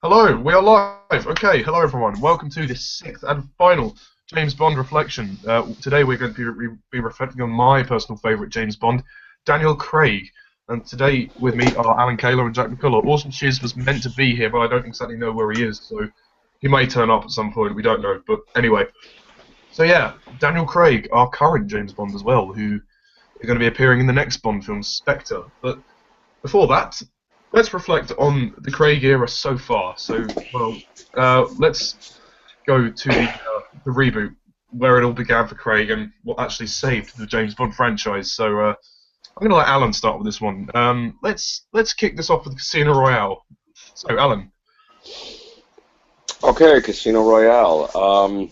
Hello, we are live. Okay, hello everyone. Welcome to the sixth and final James Bond reflection. Today we're going to be reflecting on my personal favourite James Bond, Daniel Craig. And today with me are Alan Kayler and Jack McCullough. Orson Shiz was meant to be here, but I don't exactly know where he is, so he may turn up at some point. We don't know. But anyway, so yeah, Daniel Craig, our current James Bond as well, who is going to be appearing in the next Bond film, Spectre. But before that, let's reflect on the Craig era so far. So, well, let's go to the reboot, where it all began for Craig and what actually saved the James Bond franchise. So, I'm going to let Alan start with this one. Let's kick this off with Casino Royale. So, Alan. Okay, Casino Royale.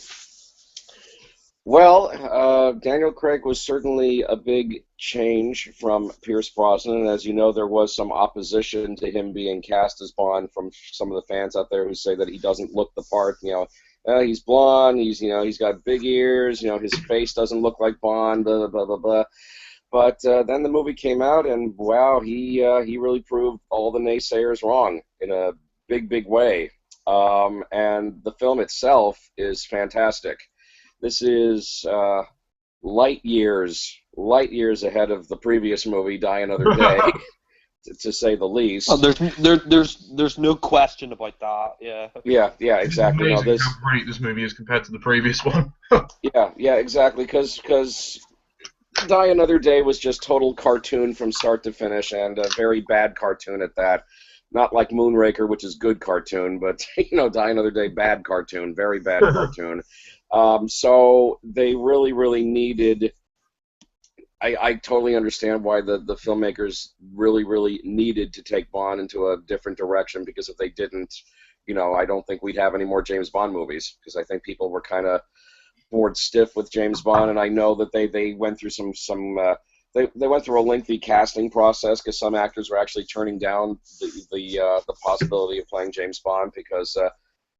Daniel Craig was certainly a big change from Pierce Brosnan, and as you know, there was some opposition to him being cast as Bond from some of the fans out there who say that he doesn't look the part. He's blonde, he's got big ears, his face doesn't look like Bond, blah blah blah blah. But then the movie came out, and wow, he really proved all the naysayers wrong in a big way. And the film itself is fantastic. This is light years ahead of the previous movie, Die Another Day, to say the least. Oh, there's no question about that. Yeah, exactly. It's amazing how great this movie is compared to the previous one. yeah, exactly. Because Die Another Day was just total cartoon from start to finish, and a very bad cartoon at that. Not like Moonraker, which is good cartoon, but Die Another Day, bad cartoon, very bad cartoon. So they really needed. I totally understand why the filmmakers really needed to take Bond into a different direction, because if they didn't, I don't think we'd have any more James Bond movies, because I think people were kind of bored stiff with James Bond, and I know that they went through they went through a lengthy casting process, because some actors were actually turning down the possibility of playing James Bond, because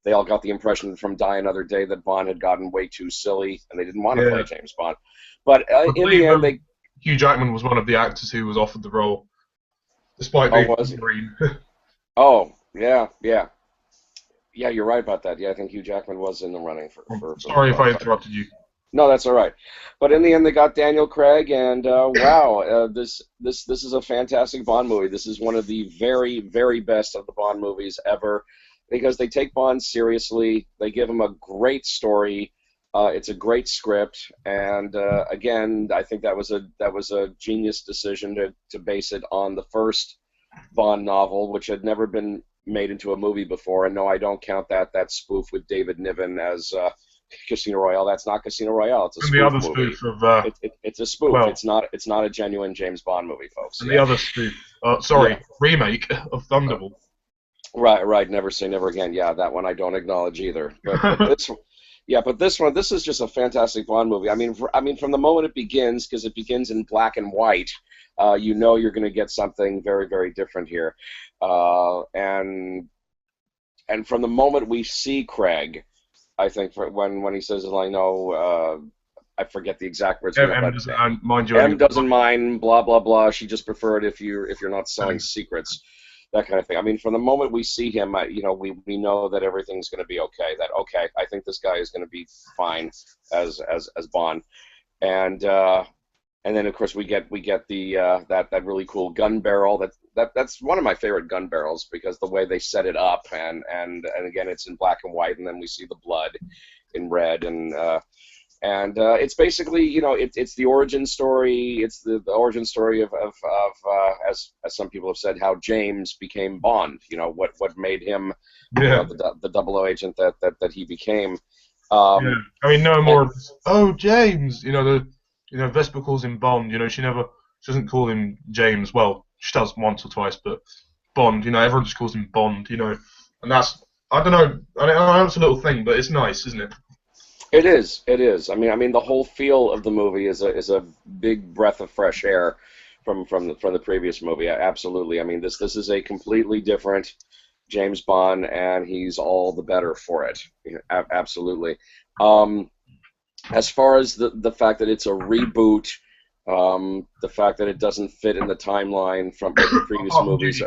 they all got the impression from Die Another Day that Bond had gotten way too silly, and they didn't want to play James Bond. But in the end, Hugh Jackman was one of the actors who was offered the role, despite being green. Oh, yeah. Yeah, you're right about that. Yeah, I think Hugh Jackman was in the running for Sorry if I interrupted you. No, that's all right. But in the end, they got Daniel Craig, and wow, this is a fantastic Bond movie. This is one of the very best of the Bond movies ever, because they take Bond seriously. They give him a great story. It's a great script, and again, I think that was a genius decision to base it on the first Bond novel, which had never been made into a movie before. And no, I don't count that spoof with David Niven as Casino Royale. That's not Casino Royale. It's a spoof the other movie. Spoof of it's a spoof. Well, It's not a genuine James Bond movie, folks. And the other spoof, remake of Thunderball. Right. Never Say Never Again. Yeah, that one I don't acknowledge either. But this is just a fantastic Bond movie. I mean, from the moment it begins, because it begins in black and white, you're going to get something very different here. And from the moment we see Craig, I think when he says, I forget the exact words. M doesn't mind you. M doesn't mind. Blah blah blah. She just preferred if you're not selling secrets, that kind of thing. I mean, from the moment we see him, we know that everything's going to be okay. I think this guy is going to be fine as Bond, and then of course we get the that really cool gun barrel. That's one of my favorite gun barrels, because the way they set it up, and again it's in black and white, and then we see the blood in red, and it's basically it's the origin story. It's the origin story of as some people have said, how James became Bond. What made him the 000 agent that he became. I mean, no more. James. Vesper calls him Bond. She doesn't call him James. Well, she does once or twice, but Bond. Everyone just calls him Bond. And that's, I don't know. I know it's a little thing, but it's nice, isn't it? It is. I mean, the whole feel of the movie is a big breath of fresh air from the previous movie. Absolutely. I mean, this is a completely different James Bond, and he's all the better for it. Absolutely. As far as the fact that it's a reboot, the fact that it doesn't fit in the timeline from the previous movies.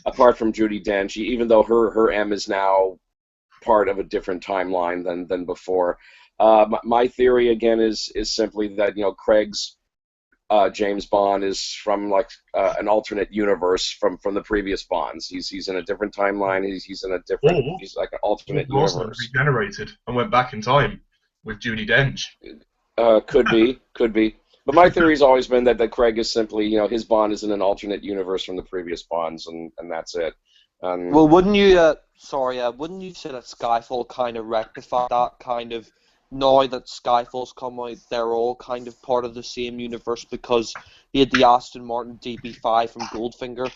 apart from Judi Dench, even though her M is now part of a different timeline than before. My theory again is simply that Craig's James Bond is from like an alternate universe from the previous Bonds. He's in a different timeline. He's in a different. Or He's like an alternate Brosnan universe. regenerated and went back in time with Judi Dench. Could be. But my theory's always been that Craig is simply, his Bond is in an alternate universe from the previous Bonds, and that's it. Well, wouldn't you say that Skyfall kind of rectified that kind of, now that Skyfall's come out, they're all kind of part of the same universe because he had the Aston Martin DB5 from Goldfinger?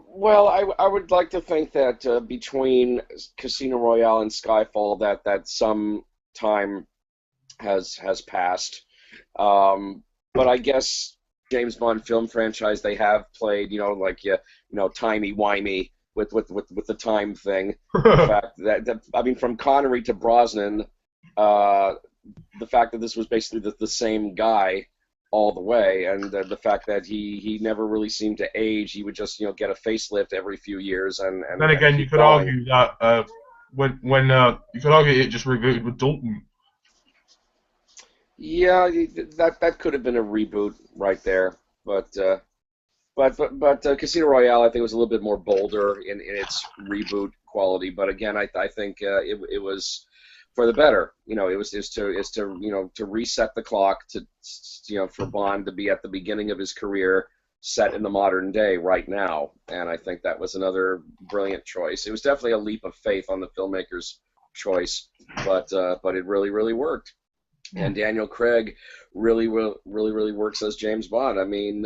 Well, I would like to think that between Casino Royale and Skyfall that some time has passed. But I guess James Bond film franchise, they have played, timey-wimey with the time thing. The fact that I mean, from Connery to Brosnan, the fact that this was basically the same guy all the way, and the fact that he never really seemed to age. He would just get a facelift every few years, and then again, you could argue that when you could argue it just rebooted with Dalton. Yeah, that could have been a reboot right there, but Casino Royale, I think, was a little bit more bolder in its reboot quality. But again, I think it was for the better. It was to reset the clock for Bond to be at the beginning of his career, set in the modern day right now. And I think that was another brilliant choice. It was definitely a leap of faith on the filmmaker's choice, but it really, really worked. And Daniel Craig really works as James Bond. I mean,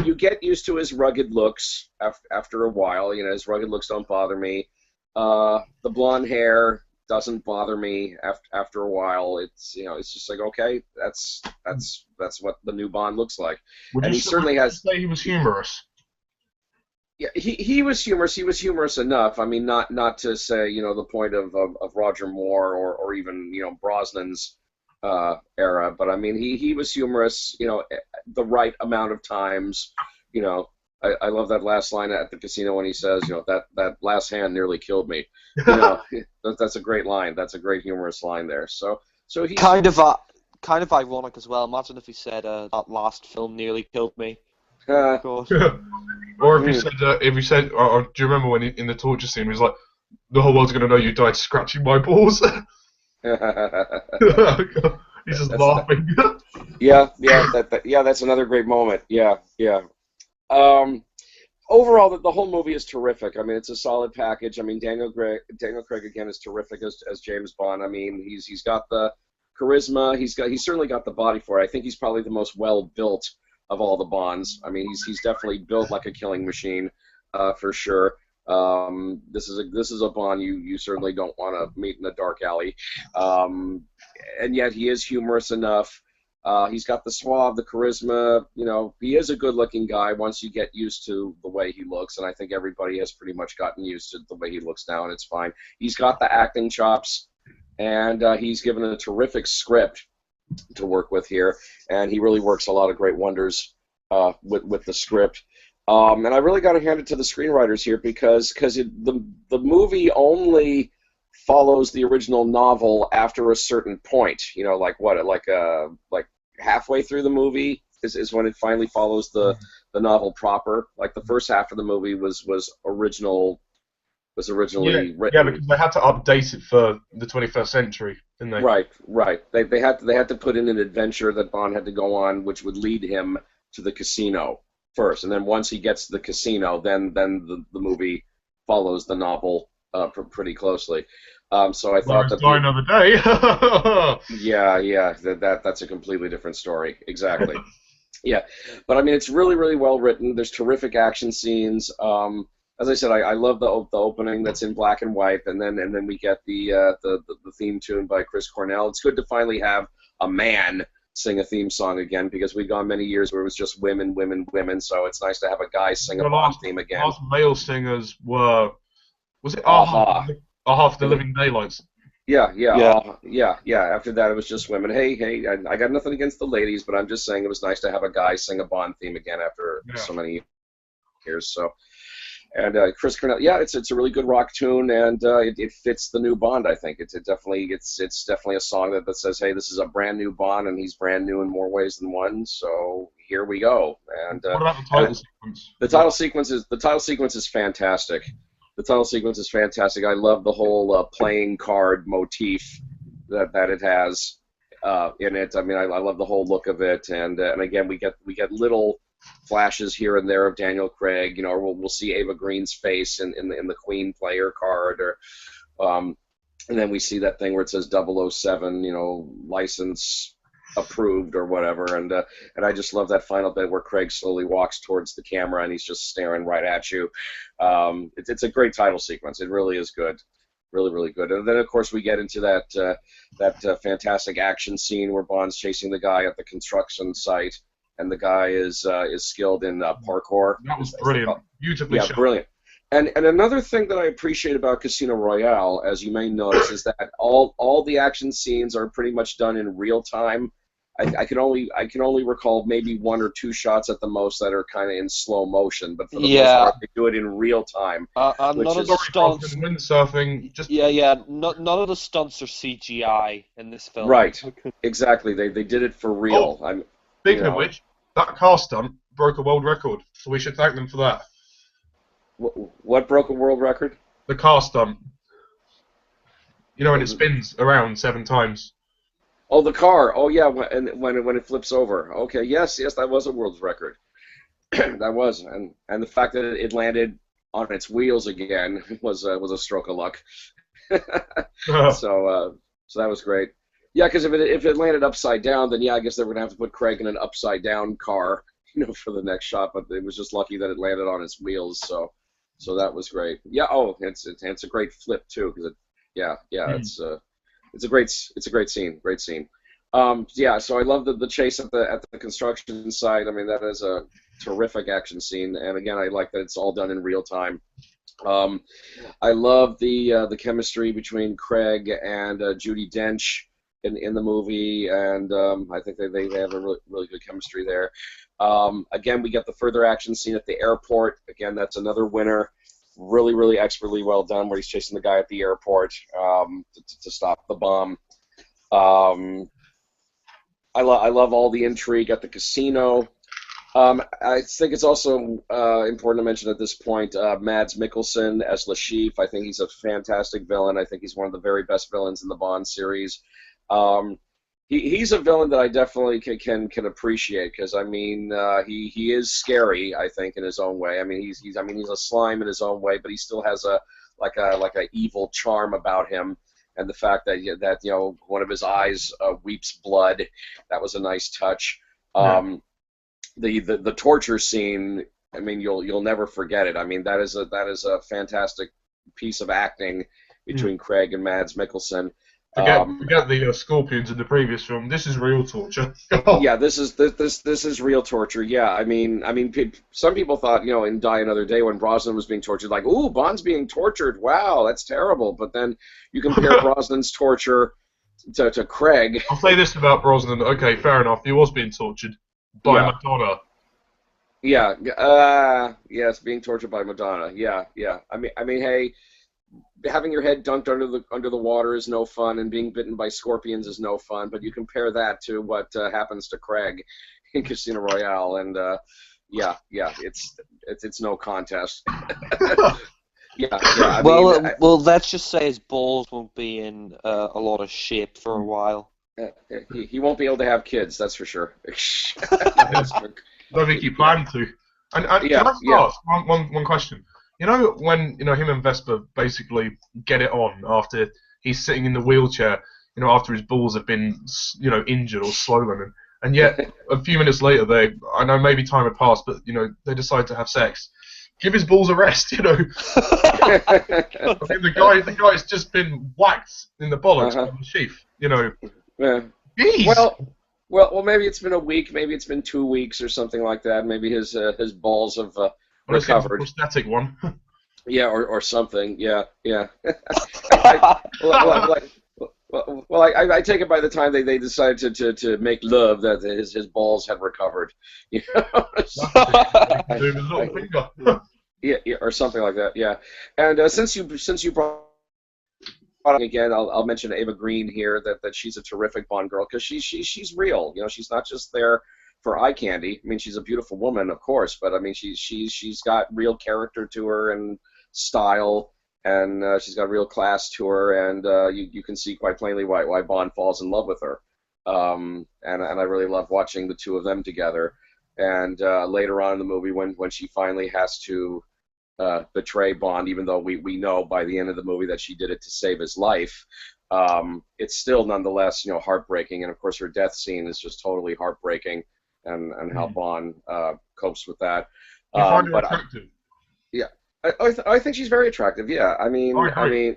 you get used to his rugged looks after a while. His rugged looks don't bother me. The blonde hair doesn't bother me after a while. It's just like, okay, that's what the new Bond looks like. And he certainly has. Say he was humorous. Yeah, he was humorous. He was humorous enough. I mean, not to say the point of Roger Moore or even Brosnan's era, but I mean he was humorous. The right amount of times. I love that last line at the casino when he says, that last hand nearly killed me. That's a great line. That's a great humorous line there. So he's kind of ironic as well. Imagine if he said that last film nearly killed me. Of course. Or if he said, or do you remember when in the torture scene, he was like, "The whole world's gonna know you died scratching my balls." He's just laughing. That's another great moment. Yeah. Overall, the whole movie is terrific. I mean, it's a solid package. I mean, Daniel Craig again is terrific as James Bond. I mean, he's got the charisma. He's certainly got the body for it. I think he's probably the most well built of all the Bonds. I mean, he's definitely built like a killing machine, for sure. This is a Bond you certainly don't want to meet in a dark alley, and yet he is humorous enough. He's got the suave, the charisma. He is a good-looking guy once you get used to the way he looks, and I think everybody has pretty much gotten used to the way he looks now, and it's fine. He's got the acting chops, and he's given a terrific script to work with here, and he really works a lot of great wonders with the script. And I really got to hand it to the screenwriters here because the movie only follows the original novel after a certain point. Like halfway through the movie is when it finally follows the novel proper. Like the first half of the movie was originally written. Yeah, because they had to update it for the 21st century, didn't they? Right. They had to put in an adventure that Bond had to go on, which would lead him to the casino first, and then once he gets to the casino, then the movie follows the novel pretty closely. So I thought that Die Another Day. That's a completely different story. Exactly. Yeah, but I mean, it's really, really well written. There's terrific action scenes. As I said, I love the opening that's in black and white, and then we get the theme tune by Chris Cornell. It's good to finally have a man sing a theme song again, because we've gone many years where it was just women, so it's nice to have a guy sing a Bond theme again. Last male singers was it Aha for the Living Daylights? Yeah. Yeah. After that, it was just women. Hey, I got nothing against the ladies, but I'm just saying it was nice to have a guy sing a Bond theme again after Yeah. so many years. So, and Chris Cornell, yeah, it's a really good rock tune, and it fits the new Bond. I think it's definitely a song that says, hey, this is a brand new Bond, and he's brand new in more ways than one. So here we go. What about the And title sequence? the title sequence is fantastic. The title sequence is fantastic. I love the whole playing card motif that it has in it. I mean, I love the whole look of it, and again, we get little flashes here and there of Daniel Craig. You know, or we'll see Ava Green's face in the Queen player card, or and then we see that thing where it says 007, you know, license approved or whatever, and I just love that final bit where Craig slowly walks towards the camera and he's just staring right at you. It's a great title sequence. It really is good, really really good. And then of course we get into that fantastic action scene where Bond's chasing the guy at the construction site, and the guy is skilled in parkour. That was as they brilliant. call it. Beautifully Yeah, shot. brilliant. And another thing that I appreciate about Casino Royale, as you may notice, is that all the action scenes are pretty much done in real time. I can only recall maybe one or two shots at the most that are kind of in slow motion, but for the most part they do it in real time. And Which none of is- the Sorry, stunts. windsurfing. Just None of the stunts are CGI in this film. Right. Exactly, they did it for real. speaking you of know. which, that car stunt broke a world record, so we should thank them for that. What broke a world record? The car stunt. You know, when it spins around 7 times. Oh, the car. Oh, yeah, when it flips over. Okay, yes, that was a world record. That was, and the fact that it landed on its wheels again was a stroke of luck. So that was great. Yeah, because if it landed upside down, then yeah, I guess they were gonna have to put Craig in an upside down car, you know, for the next shot. But it was just lucky that it landed on its wheels. So that was great. Yeah. Oh, it's a great flip too, because it's a great scene. Great scene. Yeah, so I love the chase at the construction site. I mean, that is a terrific action scene, and again, I like that it's all done in real time. I love the chemistry between Craig and Judi Dench in the movie, and I think they have a really, really good chemistry there. Again, we get the further action scene at the airport. Again, that's another winner. Really, really expertly well done, where he's chasing the guy at the airport to stop the bomb. I love all the intrigue at the casino. I think it's also important to mention at this point Mads Mikkelsen as Lashif. I think he's a fantastic villain. I think he's one of the very best villains in the Bond series. He's a villain that I definitely can appreciate, because I mean he is scary, I think, in his own way. I mean he's a slime in his own way, but he still has a evil charm about him. And the fact that you know, one of his eyes weeps blood, that was a nice touch. The torture scene, I mean, you'll never forget it. I mean, that is a fantastic piece of acting between Craig and Mads Mikkelsen. Forget the scorpions in the previous film. This is real torture. Yeah, this is real torture. Yeah, I mean, some people thought, you know, in Die Another Day when Brosnan was being tortured, like, ooh, Bond's being tortured. Wow, that's terrible. But then you compare Brosnan's torture to Craig. I'll say this about Brosnan. Okay, fair enough. He was being tortured by Madonna. Yeah. Yes, being tortured by Madonna. Yeah. I mean, hey, having your head dunked under the water is no fun, and being bitten by scorpions is no fun. But you compare that to what happens to Craig in Casino Royale, and it's no contest. I mean, well, let's just say his balls won't be in a lot of shape for a while. He won't be able to have kids, that's for sure. I don't think he planned to. And can I ask one question? You know, when him and Vesper basically get it on after he's sitting in the wheelchair, you know, after his balls have been, you know, injured or swollen, and yet a few minutes later I know maybe time had passed, but you know, they decide to have sex. Give his balls a rest, you know. I think the guy's just been whacked in the bollocks by the chief, you know. Yeah. Jeez. Well, maybe it's been a week, maybe it's been 2 weeks or something like that. Maybe his balls have recovered. Prosthetic one. Yeah, or something. Yeah. Well, I take it by the time they decided to make love that his balls had recovered, you know. That's the thing. He can do with his little I- finger. yeah, or something like that. Yeah, and since you brought up again, I'll mention Ava Green here that she's a terrific Bond girl because she's real. You know, she's not just there for eye candy. I mean, she's a beautiful woman, of course, but I mean, she's got real character to her and style, and she's got real class to her, and you can see quite plainly why Bond falls in love with her. And I really love watching the two of them together. And later on in the movie, when she finally has to betray Bond, even though we know by the end of the movie that she did it to save his life, it's still nonetheless heartbreaking. And of course, her death scene is just totally heartbreaking, and how Bond copes with that. You find her But attractive? yeah, I think she's very attractive. Yeah, I mean, I agree.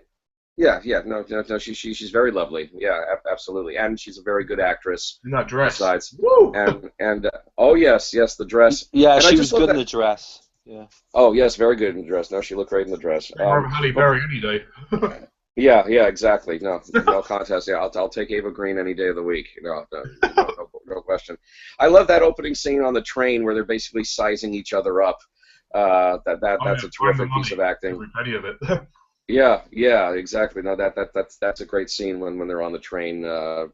yeah, no, she's very lovely. Yeah, absolutely, and she's a very good actress. In that dress. Besides, Woo! and oh yes, the dress. Yeah, And I she just was love good in that- the dress. Yeah. Oh yes, very good in the dress. No, she looked great in the dress. More of a Halle Berry any day. Yeah, exactly. No contest. Yeah, I'll take Ava Green any day of the week. No question. I love that opening scene on the train where they're basically sizing each other up. That's Oh, a yeah, find the terrific piece money. of acting. Every penny of it. Yeah, exactly. No, that's a great scene when they're on the train. When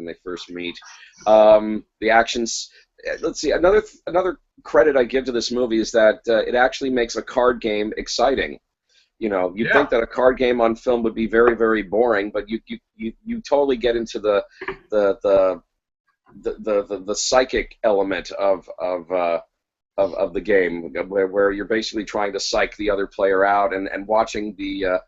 they first meet. The actions. Let's see. Another credit I give to this movie is that it actually makes a card game exciting. You'd Yeah. think that a card game on film would be very, very boring, but you totally get into the psychic element of the game, where you're basically trying to psych the other player out, and watching the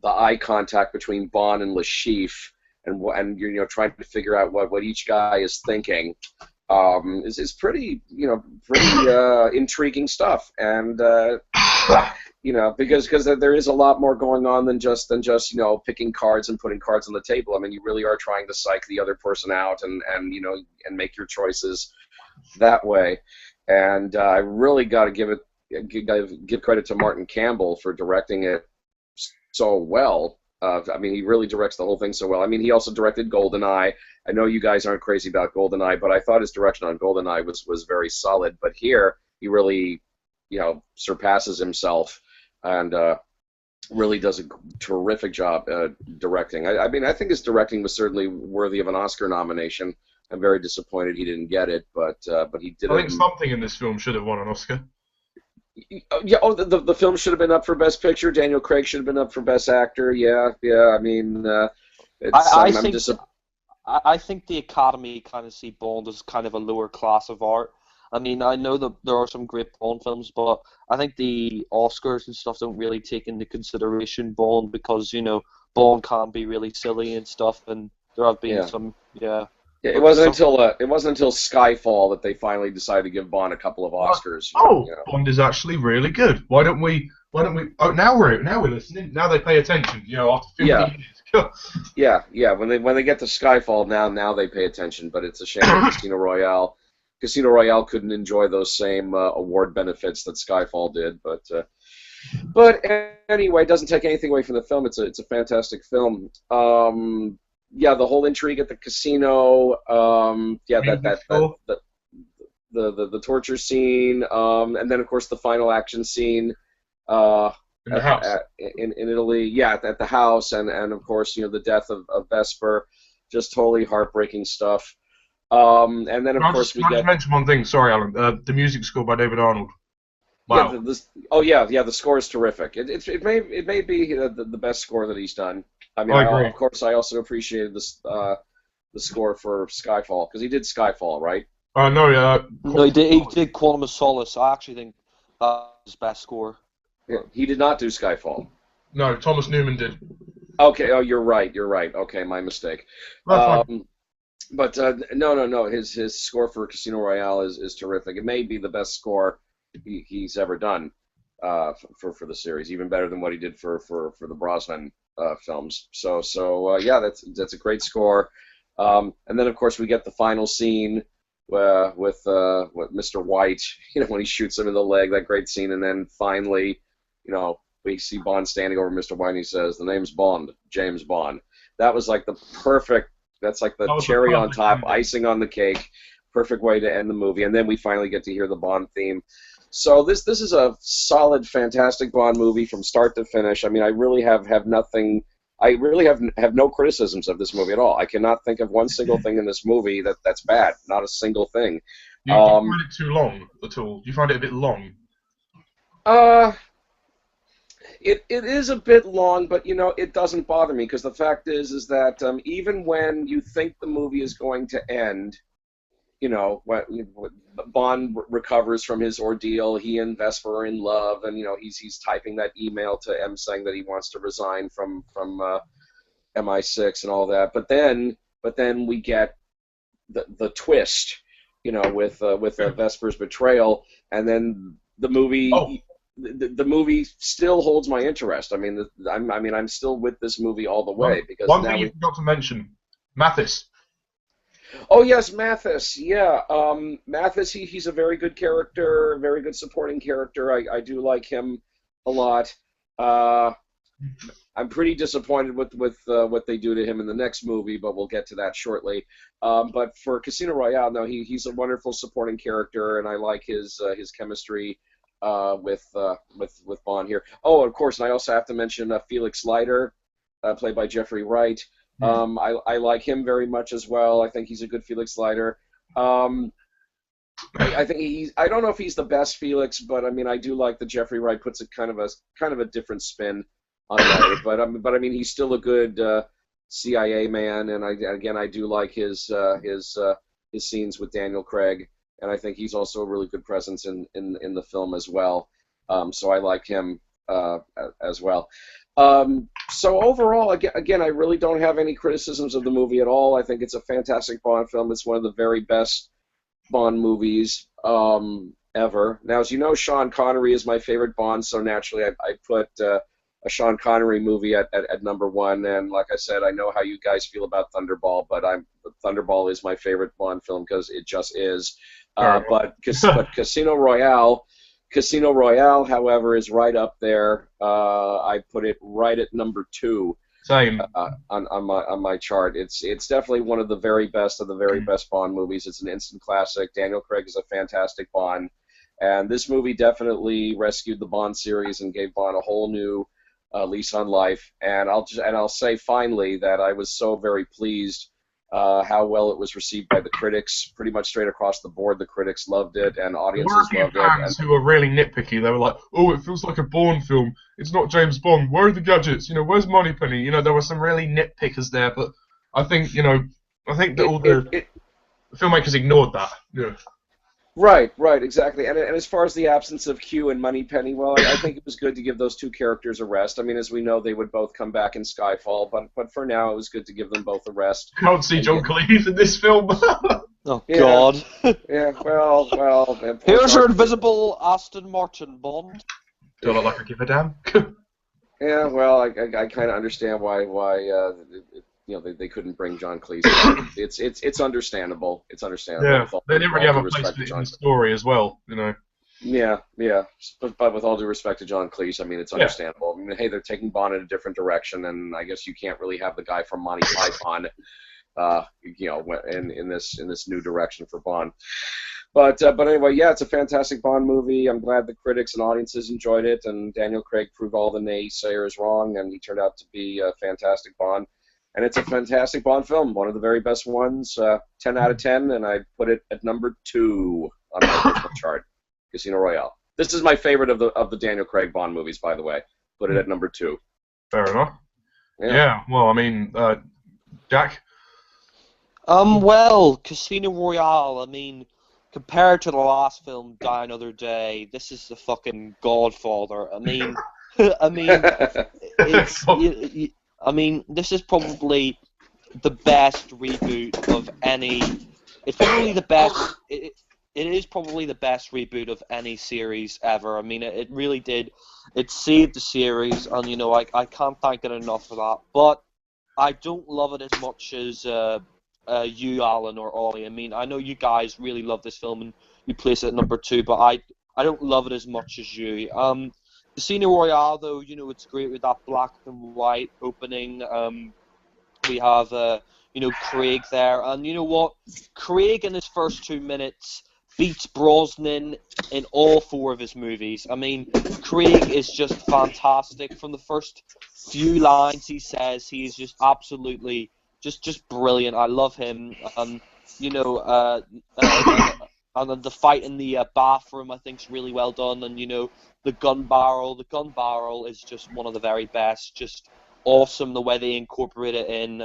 eye contact between Bond and Le Chiffre, and you're trying to figure out what each guy is thinking, is pretty intriguing stuff, and because there is a lot more going on than just picking cards and putting cards on the table. I mean, you really are trying to psych the other person out, and make your choices that way. And I really got to give credit to Martin Campbell for directing it so well. I mean, he really directs the whole thing so well. I mean, he also directed GoldenEye. I know you guys aren't crazy about GoldenEye, but I thought his direction on GoldenEye was very solid. But here, he really, surpasses himself, and really does a terrific job directing. I mean, I think his directing was certainly worthy of an Oscar nomination. I'm very disappointed he didn't get it, but he did. I think something in this film should have won an Oscar. Yeah. Oh, the film should have been up for Best Picture. Daniel Craig should have been up for Best Actor. Yeah. I mean, I think the Academy kind of see Bond as kind of a lower class of art. I mean, I know that there are some great Bond films, but I think the Oscars and stuff don't really take into consideration Bond because, Bond can be really silly and stuff, and there have been some. It wasn't until Skyfall that they finally decided to give Bond a couple of Oscars. Bond is actually really good. Why don't we? Oh, now we're listening. Now they pay attention. After 50 years. Yeah. When they get to Skyfall, now they pay attention. But it's a shame that Casino Royale couldn't enjoy those same award benefits that Skyfall did. But anyway, it doesn't take anything away from the film. It's a fantastic film. The whole intrigue at the casino. The torture scene, and then of course the final action scene. In the house. In Italy, at the house, and of course the death of Vesper, just totally heartbreaking stuff. And then of course we Can I get. just mention one thing? Sorry, Alan. The music score by David Arnold. Wow. The score is terrific. It may be the best score that he's done. I mean, I agree. of course, I also appreciated the score for Skyfall because he did Skyfall, right? No, he did Quantum of Solace. I actually think that's his best score. Yeah, he did not do Skyfall. No, Thomas Newman did. Okay. Oh, you're right. Okay, my mistake. That's fine. But no. His score for Casino Royale is terrific. It may be the best score he's ever done for the series, even better than what he did for the Brosnan films. So that's a great score. And then of course we get the final scene with Mr. White, when he shoots him in the leg, that great scene, and then finally, we see Bond standing over Mr. White, and he says, "The name's Bond, James Bond." That was like the perfect. That's like the That was the cherry on perfect top, ending. icing on the cake. Perfect way to end the movie, and then we finally get to hear the Bond theme. So this is a solid, fantastic Bond movie from start to finish. I mean, I really have nothing. I really have no criticisms of this movie at all. I cannot think of one single thing in this movie that's bad. Not a single thing. Do you find it too long at all? Do you find it a bit long? Uh, it is a bit long, but it doesn't bother me because the fact is that even when you think the movie is going to end, when Bond recovers from his ordeal, he and Vesper are in love, and he's typing that email to M saying that he wants to resign from MI6 and all that. But then we get the twist, with Vesper's betrayal, and then the movie. Oh. The movie still holds my interest. I mean, I'm still with this movie all the way because One now thing you forgot to mention, Mathis. Oh yes, Mathis. Yeah, Mathis. He's a very good character, a very good supporting character. I do like him a lot. I'm pretty disappointed with what they do to him in the next movie, but we'll get to that shortly. But for Casino Royale, no, he's a wonderful supporting character, and I like his chemistry with Bond here. Oh, of course, and I also have to mention Felix Leiter, played by Jeffrey Wright. I like him very much as well. I think he's a good Felix Leiter. I think I don't know if he's the best Felix, but I mean I do like that Jeffrey Wright puts a kind of a different spin on Leiter. But I mean he's still a good CIA man, and I do like his scenes with Daniel Craig, and I think he's also a really good presence in the film as well. So I like him as well. So overall, again, I really don't have any criticisms of the movie at all. I think it's a fantastic Bond film. It's one of the very best Bond movies ever. Now, as you know, Sean Connery is my favorite Bond, so naturally I put a Sean Connery movie at number one. And like I said, I know how you guys feel about Thunderball, but Thunderball is my favorite Bond film because it just is. But Casino Royale, however, is right up there. I put it right at number 2. Same. On my chart. It's definitely one of the very best of the very best Bond movies. It's an instant classic. Daniel Craig is a fantastic Bond, and this movie definitely rescued the Bond series and gave Bond a whole new lease on life. And I'll say finally that I was so very pleased how well it was received by the critics. Pretty much straight across the board, the critics loved it, and audiences There were a loved few it. fans who were really nitpicky. They were like, "Oh, it feels like a Bourne film. It's not James Bond. Where are the gadgets? Where's Moneypenny?" There were some really nitpickers there, but I think, that all the filmmakers ignored that. Yeah. Right, exactly. And as far as the absence of Q and Moneypenny, well, I think it was good to give those two characters a rest. I mean, as we know, they would both come back in Skyfall, but for now, it was good to give them both a rest. Can't see John Cleese in this film. Oh Yeah. God! Yeah, well. Here's your invisible Aston Martin Bond. Do I look like I give a damn? Yeah, well, I kind of understand why they couldn't bring John Cleese back. It's understandable. It's understandable. Yeah, With all- they didn't with really all have due a place respect for to it in John. the story as well. Yeah. But with all due respect to John Cleese, I mean, it's understandable. I mean, hey, they're taking Bond in a different direction, and I guess you can't really have the guy from Monty Python, in this new direction for Bond. But anyway, yeah, it's a fantastic Bond movie. I'm glad the critics and audiences enjoyed it, and Daniel Craig proved all the naysayers wrong, and he turned out to be a fantastic Bond. And it's a fantastic Bond film, one of the very best ones, 10 out of 10, and I put it at number 2 on my personal chart, Casino Royale. This is my favorite of the Daniel Craig Bond movies, by the way. Put it at number 2. Fair enough. Yeah. Yeah, well, I mean, Jack? Well, Casino Royale, I mean, compared to the last film, Die Another Day, this is the fucking Godfather. I mean, this is probably the best reboot of any. It's probably the best. It is probably the best reboot of any series ever. I mean, it really did. It saved the series, and I can't thank it enough for that. But I don't love it as much as you, Alan, or Ollie. I mean, I know you guys really love this film and you place it at number 2, but I don't love it as much as you. Casino Royale, though, you know, it's great with that black and white opening. We have, you know, Craig there, and you know what? Craig in his first 2 minutes beats Brosnan in all 4 of his movies. I mean, Craig is just fantastic. From the first few lines he says, he is just absolutely just brilliant. I love him, and you know, and then the fight in the bathroom, I think, is really well done. And you know, the gun barrel is just one of the very best. Just awesome the way they incorporate it in.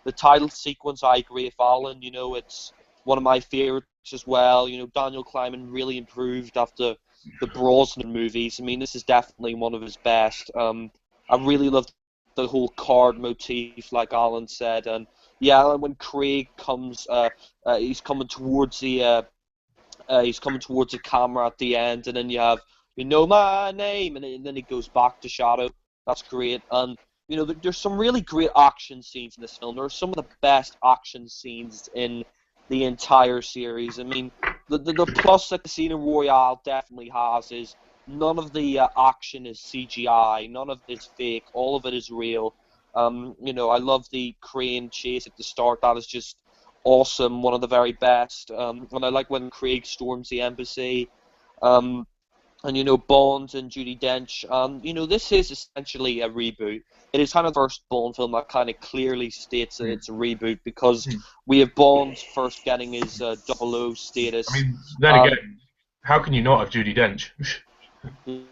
The title sequence, I agree with Alan. You know, it's one of my favorites as well. You know, Daniel Kleinman really improved after the Brosnan movies. I mean, this is definitely one of his best. I really loved the whole card motif, like Alan said, and yeah, when Craig comes, he's coming towards the camera at the end, and then you have, you know my name, and then he goes back to Shadow. That's great, and you know, there's some really great action scenes in this film. There are some of the best action scenes in the entire series. I mean, the plus that Casino Royale definitely has is none of the action is CGI, none of it is fake, all of it is real. You know, I love the crane chase at the start. That is just awesome, one of the very best. And I like when Craig storms the embassy. And you know, Bond and Judi Dench. You know, this is essentially a reboot. It is kind of the first Bond film that kind of clearly states that it's a reboot, because we have Bond first getting his 00 status. I mean, then again, how can you not have Judi Dench?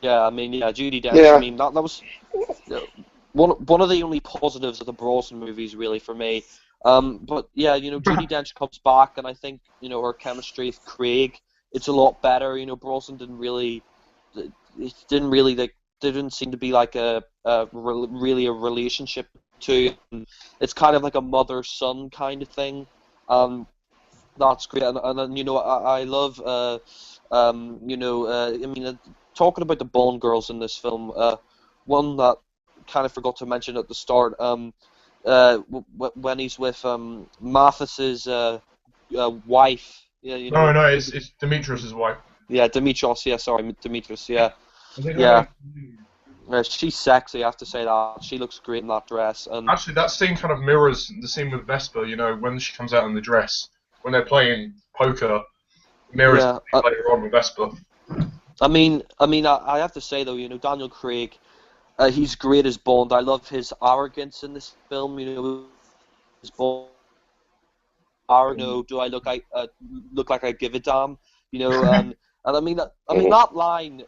Yeah, I mean, yeah, Judi Dench. Yeah. I mean, that was one of the only positives of the Brosnan movies, really, for me. But yeah, you know, Judi Dench comes back, and I think, you know, her chemistry with Craig, it's a lot better. You know, Brosnan didn't really like, there didn't seem to be like really a relationship to. It's kind of like a mother-son kind of thing. That's great, and you know, I love you know, I mean, talking about the Bond girls in this film, one that kind of forgot to mention at the start, when he's with Mathis's wife. Yeah, you know. No, it's Demetrius' wife. Yeah, Demetrios. Yeah, sorry, Demetrius. Yeah, she's sexy. I have to say that. She looks great in that dress. And actually, that scene kind of mirrors the scene with Vesper. You know, when she comes out in the dress, when they're playing poker, mirrors later on with Vesper. I mean, I have to say though, you know, Daniel Craig, he's great as Bond. I love his arrogance in this film. You know, his Bond. You know, do I look like I give a damn? You know, and I mean that line.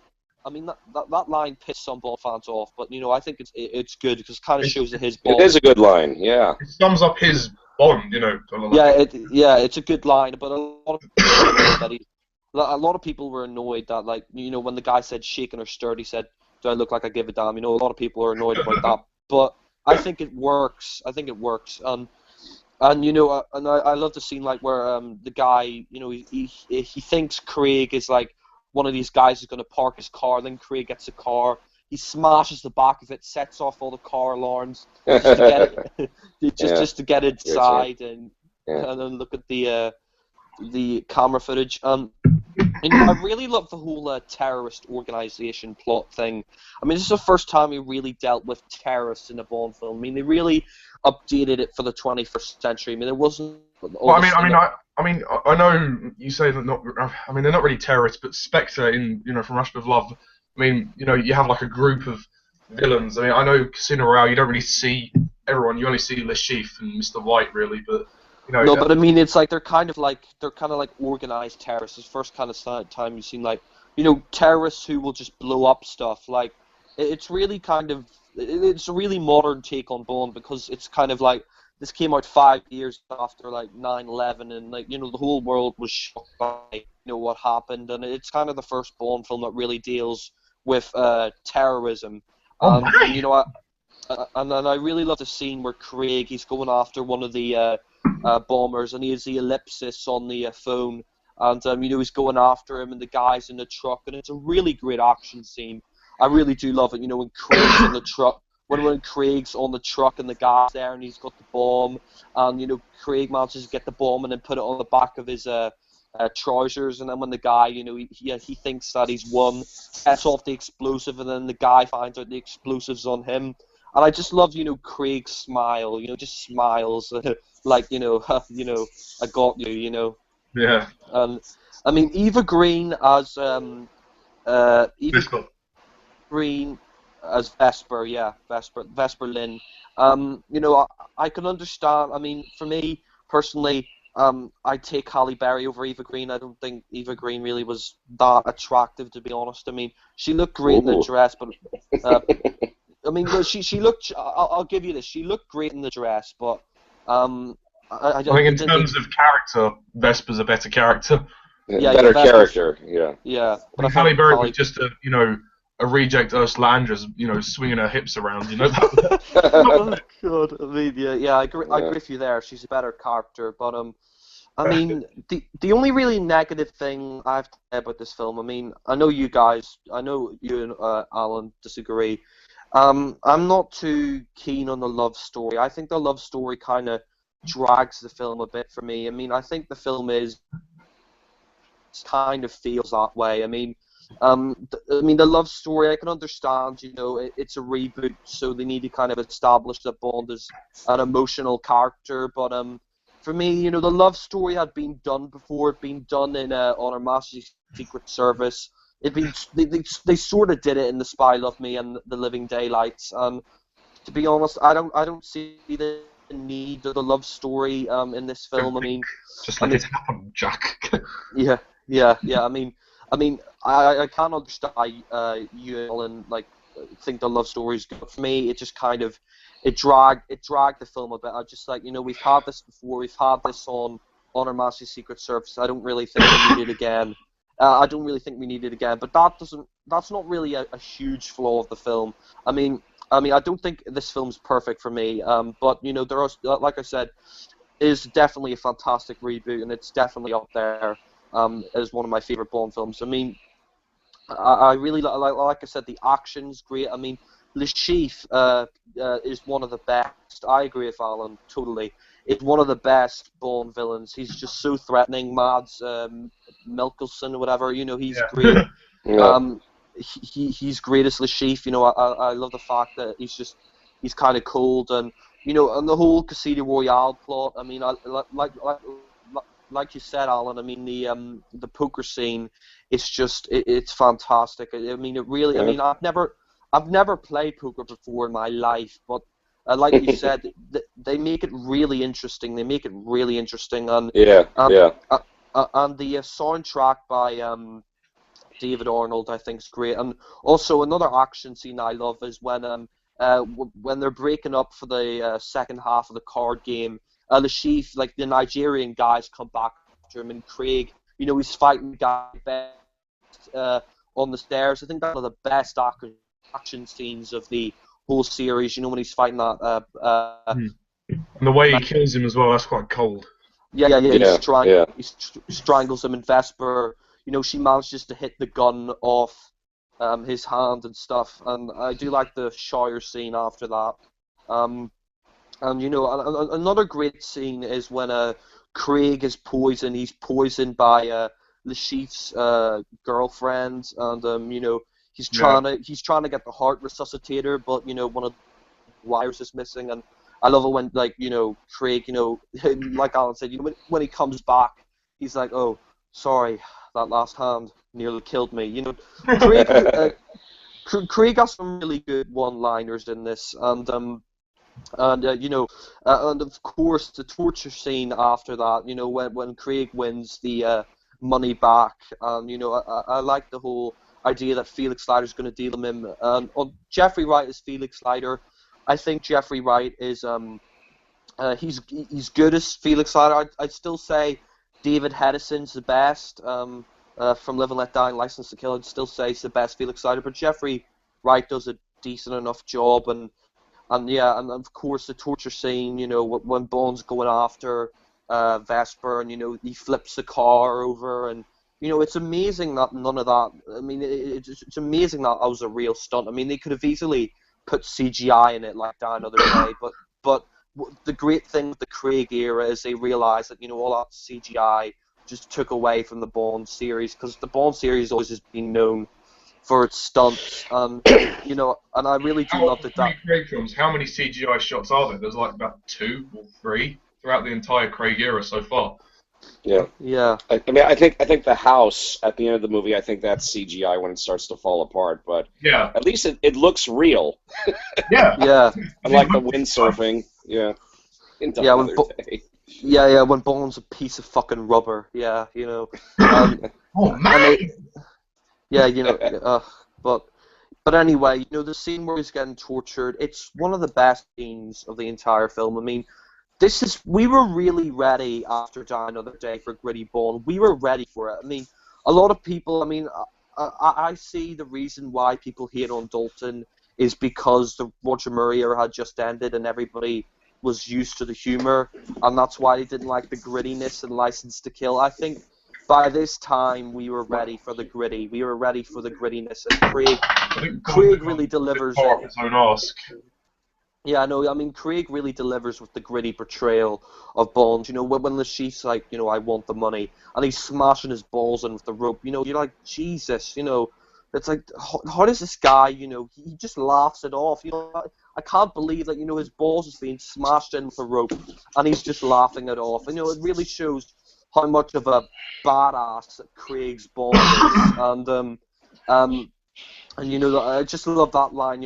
I mean that line pissed some Bond fans off, but you know, I think it's good because it kind of shows that his Bond. It is a good line, yeah. It sums up his Bond, you know. It's a good line, but a lot of people were annoyed that, like, you know, when the guy said shaken or stirred, he said, "Do I look like I give a damn?" You know, a lot of people are annoyed about that, but I think it works. And you know, and I love the scene like where the guy, you know, he thinks Craig is like one of these guys who's going to park his car. Then Craig gets a car, he smashes the back of it, sets off all the car alarms just to get it, just to get inside, and then look at the camera footage. And I really love the whole terrorist organization plot thing. I mean, this is the first time we really dealt with terrorists in a Bond film. I mean, they really updated it for the 21st century. I mean, there wasn't. Well, I mean, I know you say that not. I mean, they're not really terrorists, but Spectre in, you know, from Rush with Love. I mean, you know, you have like a group of villains. I mean, I know Casino Royale, you don't really see everyone. You only see Le Chiffre and Mr. White, really, but. You know, no, but I mean, it's like they're kind of like organized terrorists. It's the first kind of time you've seen, like, you know, terrorists who will just blow up stuff. Like, it's really kind of, it's a really modern take on Bond, because it's kind of like, this came out 5 years after like 9/11, and like, you know, the whole world was shocked by, you know, what happened, and it's kind of the first Bond film that really deals with terrorism. You know, and I really love the scene where Craig, he's going after one of the bombers, and he has the ellipsis on the phone, and you know, he's going after him, and the guy's in the truck, and it's a really great action scene. I really do love it. You know, when Craig's on the truck, when Craig's on the truck and the guy's there, and he's got the bomb, and you know, Craig manages to get the bomb and then put it on the back of his trousers, and then when the guy, he thinks that he's won, sets off the explosive, and then the guy finds out the explosive's on him. And I just love, Craig's smile, just smiles, like, I got you. Yeah. And I mean, Eva Green as Biscuit. Green as Vesper, yeah, Vesper Lynn. I can understand. I mean, for me personally, I'd take Halle Berry over Eva Green. I don't think Eva Green really was that attractive, to be honest. I mean, she looked great in the dress, but I mean, well, she looked. I'll give you this. She looked great in the dress, but I think in terms of character, Vesper's a better character. Yeah, better character. Yeah. Yeah, but Halle Berry was just a reject Ursula Andress, swinging her hips around. Oh God, I mean, yeah, I agree with you there. She's a better character, but I mean, the only really negative thing I have to say about this film, I mean, I know you and Alan disagree. I'm not too keen on the love story. I think the love story kind of drags the film a bit for me. I mean, I think the film kind of feels that way. I mean, the love story, I can understand, it's a reboot, so they need to kind of establish that Bond is an emotional character, but for me, the love story had been done before. It'd been done in on Her Majesty's Secret Service. They sort of did it in The Spy Loved Me and The Living Daylights. To be honest, I don't see the need of the love story in this film. I mean, just let it happen, Jack. Yeah. I mean, I can't understand why you and Alan think the love story is good. For me, it just kind of it dragged the film a bit. I just we've had this before. We've had this on Her Majesty's Secret Service. I don't really think we need it again. But that's not really a huge flaw of the film. I mean, I don't think this film's perfect for me. But there are, like I said, is definitely a fantastic reboot, and it's definitely up there as one of my favorite Bond films. I mean, I really like I said, the action's great. I mean, Le Chiffre is one of the best. I agree with Alan totally. It's one of the best Bond villains. He's just so threatening. Mads Mikkelsen or whatever, he's great. Yeah. He's great as Le Chiffre. I love the fact that he's kind of cold, and and the whole Casino Royale plot. I mean, like you said, Alan. I mean, the poker scene, it's fantastic. I mean, it really. I mean, I've never played poker before in my life, but like you said, they make it really interesting. And Yeah. And the soundtrack by David Arnold, I think, is great. And also another action scene I love is when they're breaking up for the second half of the card game. Le Chiffre, the Nigerian guys come back after him, and Craig, he's fighting the guy on the stairs. I think that's one of the best action scenes of the whole series. When he's fighting that. And the way he kills him as well, that's quite cold. Yeah. He strangles him, and Vesper, she manages to hit the gun off his hand and stuff. And I do like the shower scene after that. And another great scene is when Craig is poisoned. He's poisoned by Le Chiffre's girlfriend, and he's trying to get the heart resuscitator, but one of the wires is missing. And I love it when Craig, like Alan said, when he comes back, he's like, "Oh, sorry, that last hand nearly killed me." Craig has some really good one-liners in this, and of course the torture scene after that. When Craig wins the money back, and I like the whole idea that Felix Leiter's going to deal with him. Jeffrey Wright is Felix Leiter. I think Jeffrey Wright is he's good as Felix Leiter. I'd still say David Hedison's the best from Live and Let Die and License to Kill. I'd still say he's the best Felix Leiter, but Jeffrey Wright does a decent enough job. And of course the torture scene, when Bond's going after Vesper, and he flips the car over, and it's amazing that none of that. I mean, it's amazing that was a real stunt. I mean, they could have easily put CGI in it like Die Another Day, but the great thing with the Craig era is they realised that all that CGI just took away from the Bond series, because the Bond series always has been known for its stunts, and and I really do love that. Craig films, how many CGI shots are there? There's like about 2 or 3 throughout the entire Craig era so far. Yeah. Yeah. I mean, I think the house at the end of the movie, I think that's CGI when it starts to fall apart, but Yeah. at least it looks real. Yeah. Yeah. Unlike the windsurfing. Yeah. Yeah, when Bond's a piece of fucking rubber. Yeah, Oh man. But anyway, the scene where he's getting tortured, it's one of the best scenes of the entire film. I mean, we were really ready after Die Another Day for gritty Bond. We were ready for it. I mean, a lot of people, I mean, I see the reason why people hate on Dalton is because the Roger Moore era had just ended and everybody was used to the humor, and that's why they didn't like the grittiness and License to Kill. I think by this time we were ready for the gritty. We were ready for the grittiness, and Craig really delivers it. His own ask. Yeah, no, I mean, Craig really delivers with the gritty portrayal of Bond. When the she's like, I want the money, and he's smashing his balls in with the rope. You're like, Jesus, it's like, how does this guy, he just laughs it off. I can't believe that, his balls is being smashed in with a rope, and he's just laughing it off. And, it really shows how much of a badass Craig's Bond is. And I just love that line,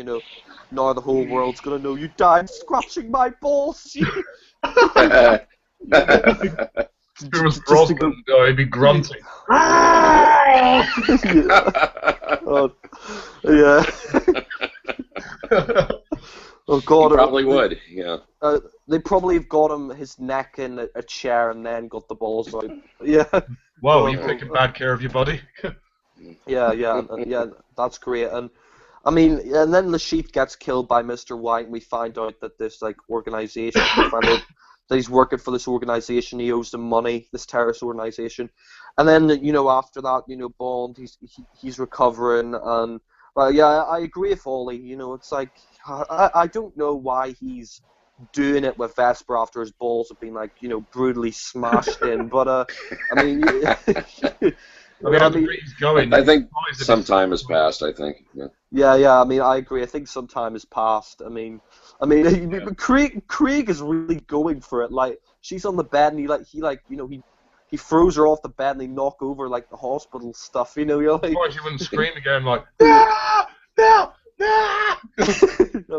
now the whole world's gonna know you died scratching my balls. If it was Brosnan, he'd be grunting. Yeah. Oh God! He probably would. Yeah. They probably have got him his neck in a chair and then got the balls out. Yeah. Whoa, you're taking bad care of your body. Yeah. That's great. And I mean, and then Lachief gets killed by Mr. White, and we find out that this organization, that he's working for this organization. He owes them money, this terrorist organization. And then after that, Bond, he's recovering, and I agree with Ollie. It's like I don't know why he's doing it with Vesper after his balls have been brutally smashed in, but I mean. He's going. I think some time has passed. I think. Yeah. I mean, I agree. I think some time has passed. I mean, Craig is really going for it. Like, she's on the bed, and he throws her off the bed, and they knock over the hospital stuff. You're like. Why she wouldn't scream again? Like, no. I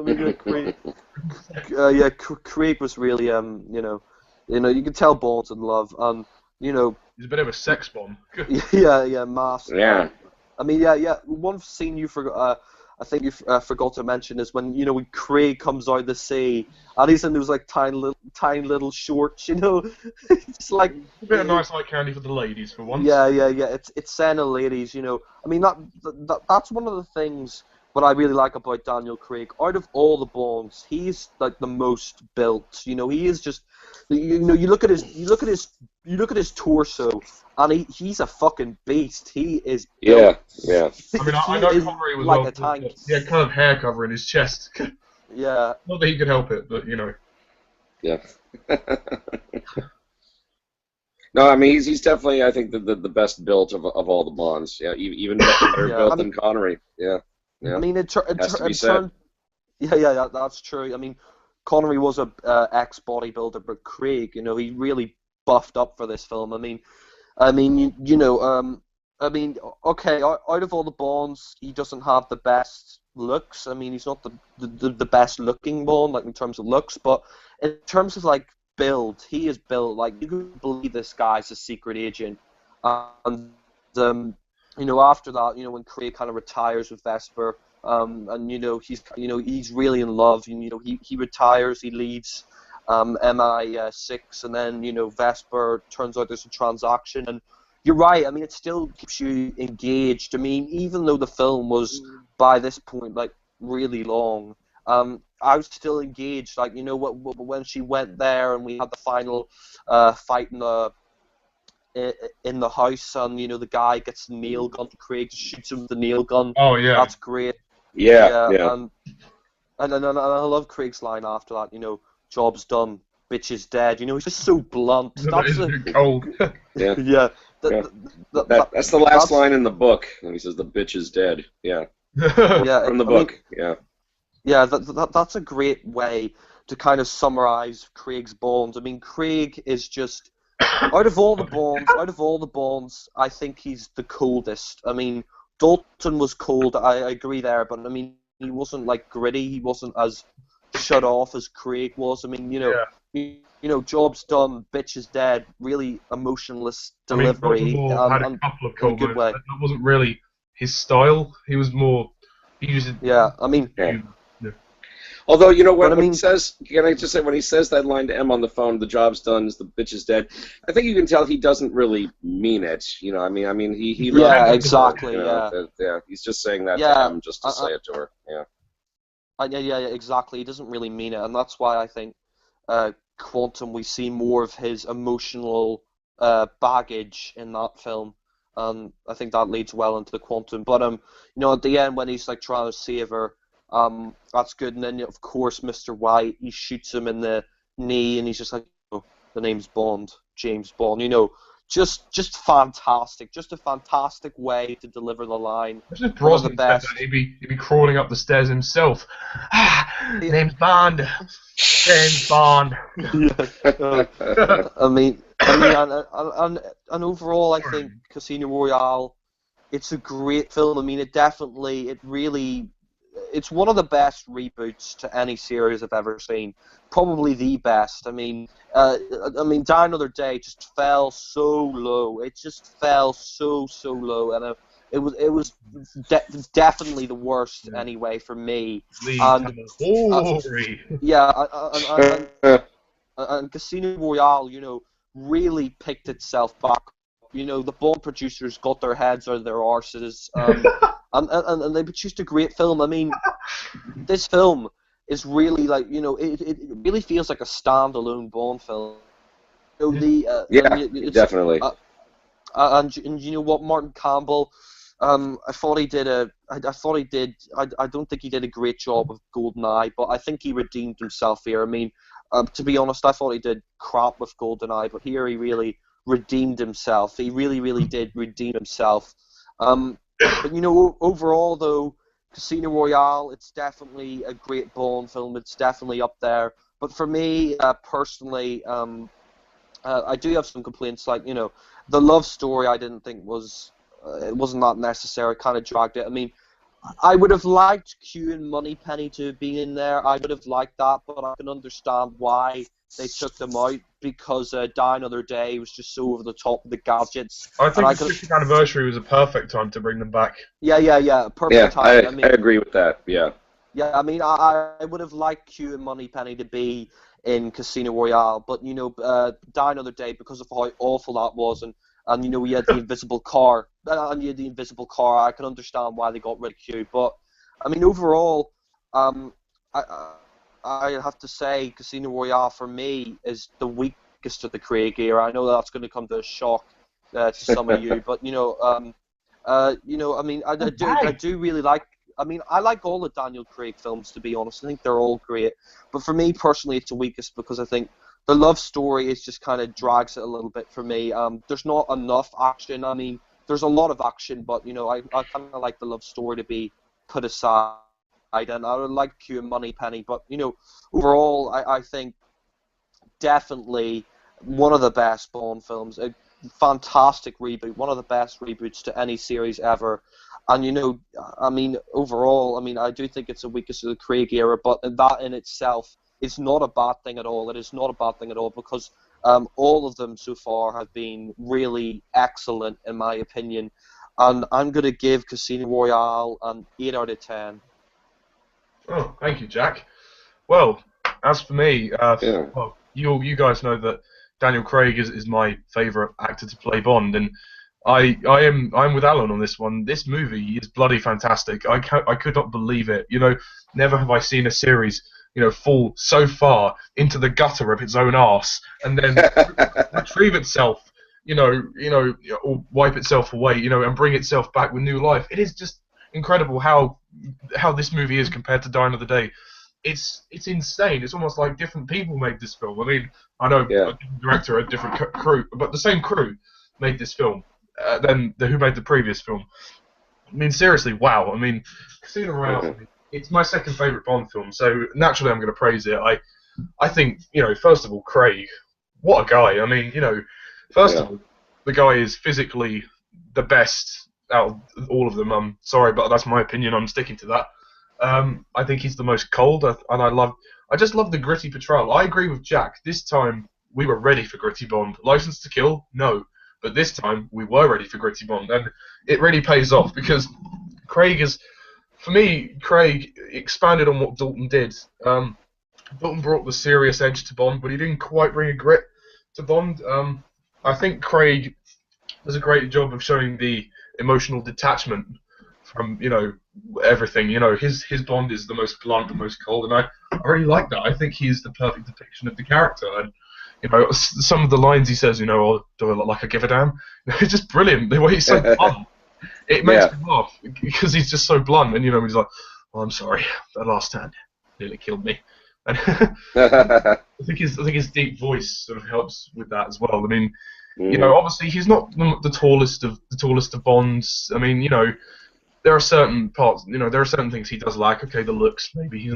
mean, Craig was really you can tell Bond's in love, and he's a bit of a sex bomb. yeah, mask. Yeah. I mean, one scene you forgot. I think you forgot to mention is when when Craig comes out of the sea and he's in those tiny little shorts. It's like a bit of nice light candy for the ladies for once. Yeah. It's Senna ladies. I mean that's one of the things. What I really like about Daniel Craig, out of all the Bonds, he's the most built. He is just, you look at his torso, and he's a fucking beast. He is built. Yeah. I mean, I know Connery was like a tank. He had kind of hair covering his chest. Yeah. Not that he could help it, but Yeah. No, I mean he's definitely, I think, the best built of all the Bonds. Yeah, even better built than Connery. Yeah. I mean, in said. turn, yeah, that's true. I mean, Connery was a ex-bodybuilder, but Craig, he really buffed up for this film. I mean, okay, out of all the Bonds, he doesn't have the best looks. I mean, he's not the best looking Bond, in terms of looks, but in terms of build, he is built you could believe this guy's a secret agent, and after that, when Craig kind of retires with Vesper, and he's really in love. He retires, he leaves MI6, and then Vesper turns out there's a transaction, and you're right. I mean, it still keeps you engaged. I mean, even though the film was by this point really long, I was still engaged. When she went there and we had the final fight in the house, and the guy gets the nail gun. Craig just shoots him with the nail gun. Oh yeah, that's great. Yeah. And I love Craig's line after that. Job's done. bitch is dead. You know, he's just so blunt. That That's is the a bit cold. Yeah. yeah. Yeah. That's the last that's- line in the book when he says the bitch is dead. Yeah. Yeah, From the I mean, book. Yeah. yeah, that's a great way to kind of summarize Craig's Bond. I mean, Craig is just out of all the Bonds, I think he's the coldest. I mean, Dalton was cold. I agree there, but I mean, he wasn't like gritty. He wasn't as shut off as Craig was. I mean, Yeah. job's done, bitch is dead. Really emotionless I mean, Roger delivery, Moore had a and couple of in a cold good moments. way. That wasn't really his style. He was more. He used it. Yeah, I mean, Yeah. Although, But I when he mean- says, can I just say, when he says that line to M on the phone, the job's done, the bitch is dead, I think you can tell he doesn't really mean it. You know, I mean, he Yeah, really- exactly, you know, yeah, he's just saying that to Yeah, M just to say it to her. Yeah. yeah, exactly. He doesn't really mean it, and that's why I think Quantum, we see more of his emotional baggage in that film. I think that leads well into the Quantum. But at the end when he's like trying to save her, that's good. And then of course Mr. White, he shoots him in the knee, and he's just like, oh, the name's Bond, James Bond. Just fantastic. Just a fantastic way to deliver the line. Imagine if One of the Brosnan said best. that, he'd be crawling up the stairs himself. Name's Bond. James Bond. I mean, and overall, I think Casino Royale, it's a great film. I mean, it's one of the best reboots to any series I've ever seen. Probably the best. I mean, Die Another Day just fell so low. It just fell so low, and it was definitely the worst anyway for me. Lead And- to the glory. Yeah, and Casino Royale, really picked itself back. The Bond producers got their heads out of their arses, and they produced a great film. I mean, this film is really like, it really feels like a standalone Bond film. Definitely. And you know what, Martin Campbell, I thought he did I don't think he did a great job with GoldenEye, but I think he redeemed himself here. I mean, to be honest, I thought he did crap with GoldenEye, but here he really redeemed himself. He really did redeem himself. But overall though, Casino Royale, it's definitely a great Bond film. It's definitely up there. But for me, personally, I do have some complaints. Like, the love story, I didn't think it wasn't that necessary. Kind of dragged it. I mean, I would have liked Q and Moneypenny to be in there. I would have liked that, but I can understand why they took them out, because Die Another Day was just so over the top with the gadgets. I think the 50th anniversary was a perfect time to bring them back. Yeah, perfect time. I agree with that. Yeah. Yeah, I mean, I would have liked Q and Moneypenny to be in Casino Royale, but Die Another Day, because of how awful that was, and we had the invisible car, I can understand why they got rid of Q. But I mean, overall, I have to say, Casino Royale for me is the weakest of the Craig era. I know that's going to come to a shock to some of you, but I mean, I do really like. I mean, I like all the Daniel Craig films, to be honest. I think they're all great. But for me personally, it's the weakest because I think the love story is just kind of drags it a little bit for me. There's not enough action. I mean, there's a lot of action, but I kind of like the love story to be put aside. And I would like Q and Moneypenny, but overall, I think definitely one of the best Bond films. A fantastic reboot, one of the best reboots to any series ever. And I mean, overall, I mean, I do think it's the weakest of the Craig era, but that in itself is not a bad thing at all. It is not a bad thing at all, because all of them so far have been really excellent, in my opinion. And I'm going to give Casino Royale an 8 out of 10. Oh, thank you, Jack. Well, as for me, Yeah. well, you guys know that Daniel Craig is my favourite actor to play Bond, and I'm with Alan on this one. This movie is bloody fantastic. I could not believe it. Never have I seen a series fall so far into the gutter of its own arse and then retrieve itself, or wipe itself away, and bring itself back with new life. It is just incredible how this movie is compared to Die Another Day. it's insane. It's almost like different people made this film. I mean, I know a Yeah. different director, a different crew, but the same crew made this film than who made the previous film. I mean, seriously, wow. I mean, Casino Royale, it's my second favourite Bond film, so naturally I'm going to praise it. I think, first of all, Craig, what a guy. I mean, first of all, the guy is physically the best out of all of them. I'm sorry, but that's my opinion. I'm sticking to that. I think he's the most cold, and I just love the gritty portrayal. I agree with Jack. This time, we were ready for gritty Bond. License to Kill? No. But this time, we were ready for gritty Bond, and it really pays off, because Craig expanded on what Dalton did. Dalton brought the serious edge to Bond, but he didn't quite bring a grit to Bond. I think Craig does a great job of showing the emotional detachment from, everything. His Bond is the most blunt, the most cold, and I really like that. I think he's the perfect depiction of the character, and some of the lines he says, "Oh, do I look like I give a damn?" It's just brilliant. The way he's so blunt. It makes me laugh because he's just so blunt, and he's like, "Oh, I'm sorry, that last hand nearly killed me." And I think his deep voice sort of helps with that as well. I mean, obviously he's not the tallest of Bonds. I mean, there are certain parts, there are certain things he does lack. Okay, the looks, maybe he's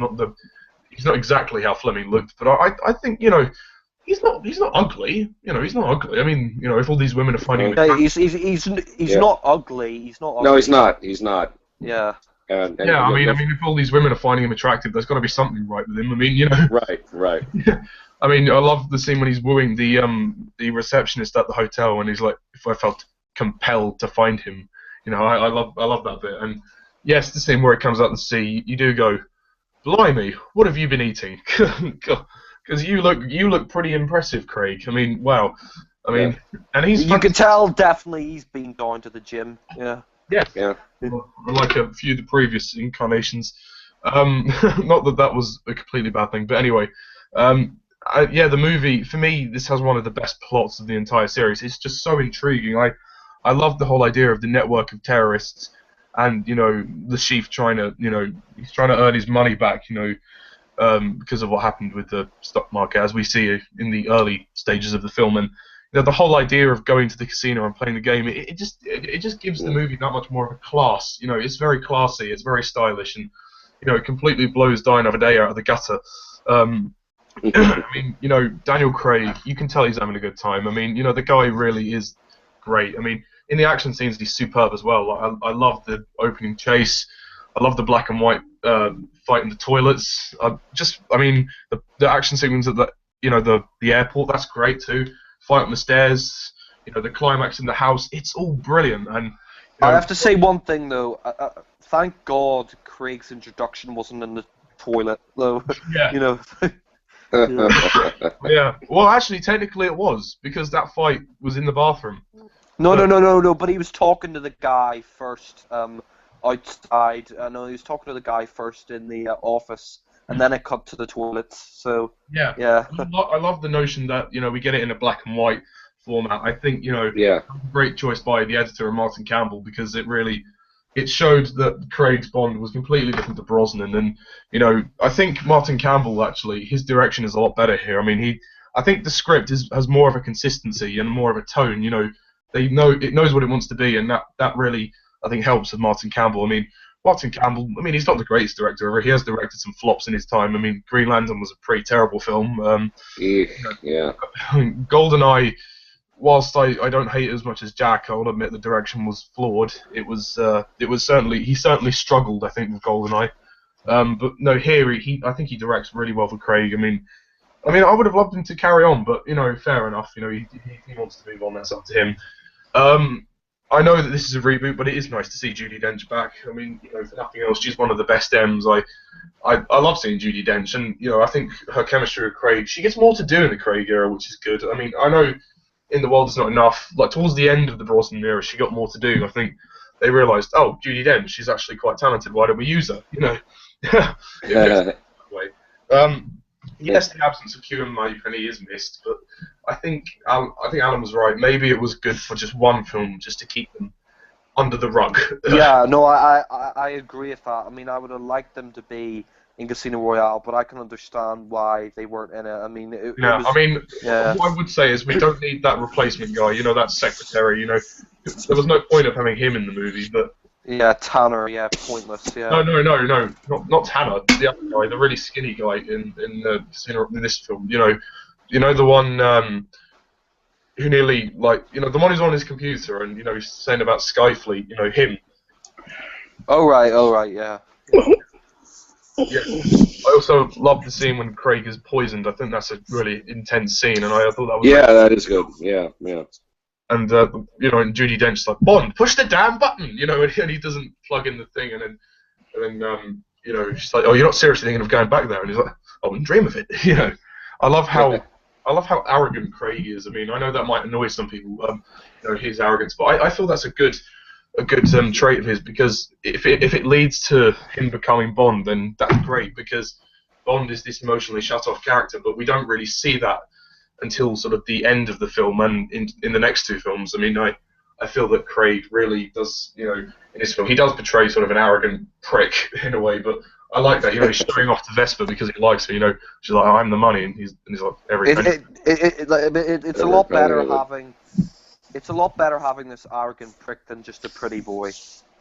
not exactly how Fleming looked, but I think he's not ugly. He's not ugly. I mean, if all these women are finding him, he's not ugly. He's not ugly. No, he's not. He's not. Yeah. And I mean, if all these women are finding him attractive, there's got to be something right with him. I mean, Right. I mean, I love the scene when he's wooing the receptionist at the hotel, and he's like, "If I felt compelled to find him," I love that bit. And yes, the scene where it comes out to sea, you do go, "Blimey, what have you been eating?" Because you look pretty impressive, Craig. I mean, wow. I mean, and you could tell definitely he's been going to the gym. Yeah. Yeah. Like a few of the previous incarnations. Not that was a completely bad thing, but anyway. The movie, for me, this has one of the best plots of the entire series. It's just so intriguing. I love the whole idea of the network of terrorists, and the chief trying to he's trying to earn his money back, because of what happened with the stock market, as we see in the early stages of the film. And the whole idea of going to the casino and playing the game, it just gives the movie that much more of a class. It's very classy, it's very stylish, and it completely blows Die Another Day out of the gutter. I mean, Daniel Craig, you can tell he's having a good time. I mean, the guy really is great. I mean, in the action scenes, he's superb as well. I love the opening chase. I love the black and white fight in the toilets. I mean, the action sequence at the airport, that's great too. Fight on the stairs, the climax in the house, it's all brilliant. And I have to say one thing though. Thank God Craig's introduction wasn't in the toilet though. Yeah. Yeah. Well, actually, technically it was, because that fight was in the bathroom. No. But he was talking to the guy first outside. No, he was talking to the guy first in the office, and then it cut to the toilets. So yeah. I love the notion that we get it in a black and white format. I think great choice by the editor and Martin Campbell, because it showed that Craig's Bond was completely different to Brosnan, and I think Martin Campbell, actually, his direction is a lot better here. I mean, I think the script has more of a consistency and more of a tone. It knows what it wants to be, and that really, I think, helps with Martin Campbell. I mean, Martin Campbell, he's not the greatest director ever. He has directed some flops in his time. I mean, Green Lantern was a pretty terrible film. Yeah. GoldenEye, whilst I don't hate it as much as Jack, I will admit the direction was flawed. It was certainly, he certainly struggled, I think, with GoldenEye. But no, here I think he directs really well for Craig. I mean, I would have loved him to carry on, but fair enough. He wants to move on. That's up to him. I know that this is a reboot, but it is nice to see Judi Dench back. I mean, for nothing else, she's one of the best M's. I love seeing Judi Dench, and I think her chemistry with Craig, she gets more to do in the Craig era, which is good. I mean, I know In the World Is Not Enough, like towards the end of the Brosnan era, she got more to do. I think they realised, oh, Judi Dench, she's actually quite talented. Why don't we use her? That way. Yes, the absence of Q and Moneypenny is missed, but I think Alan was right. Maybe it was good for just one film, just to keep them under the rug. Yeah, no, I agree with that. I mean, I would have liked them to be in Casino Royale, but I can understand why they weren't in it. I mean, it Yeah, was I mean, yeah. what I would say is we don't need that replacement guy, that secretary, There was no point of having him in the movie, but... Yeah, Tanner, yeah, pointless, yeah. No, not Tanner, the other guy, the really skinny guy in this film, the one who nearly, the one who's on his computer and, he's saying about Skyfleet, him. Oh right, yeah. Yeah. I also love the scene when Craig is poisoned. I think that's a really intense scene, and I thought that was... Yeah, that is good, yeah. And, and Judi Dench's like, Bond, push the damn button, and he doesn't plug in the thing, and then she's like, oh, you're not seriously thinking of going back there? And he's like, I wouldn't dream of it, I love how arrogant Craig is. I mean, I know that might annoy some people, his arrogance, but I feel that's a good trait of his, because if it leads to him becoming Bond, then that's great, because Bond is this emotionally shut-off character, but we don't really see that until sort of the end of the film and in the next two films. I mean, I feel that Craig really does, in this film, he does portray sort of an arrogant prick in a way, but I like that, he's showing off to Vesper because he likes her, she's like, I'm the money, and he's like, everything. It's a lot better having... It's a lot better having this arrogant prick than just a pretty boy.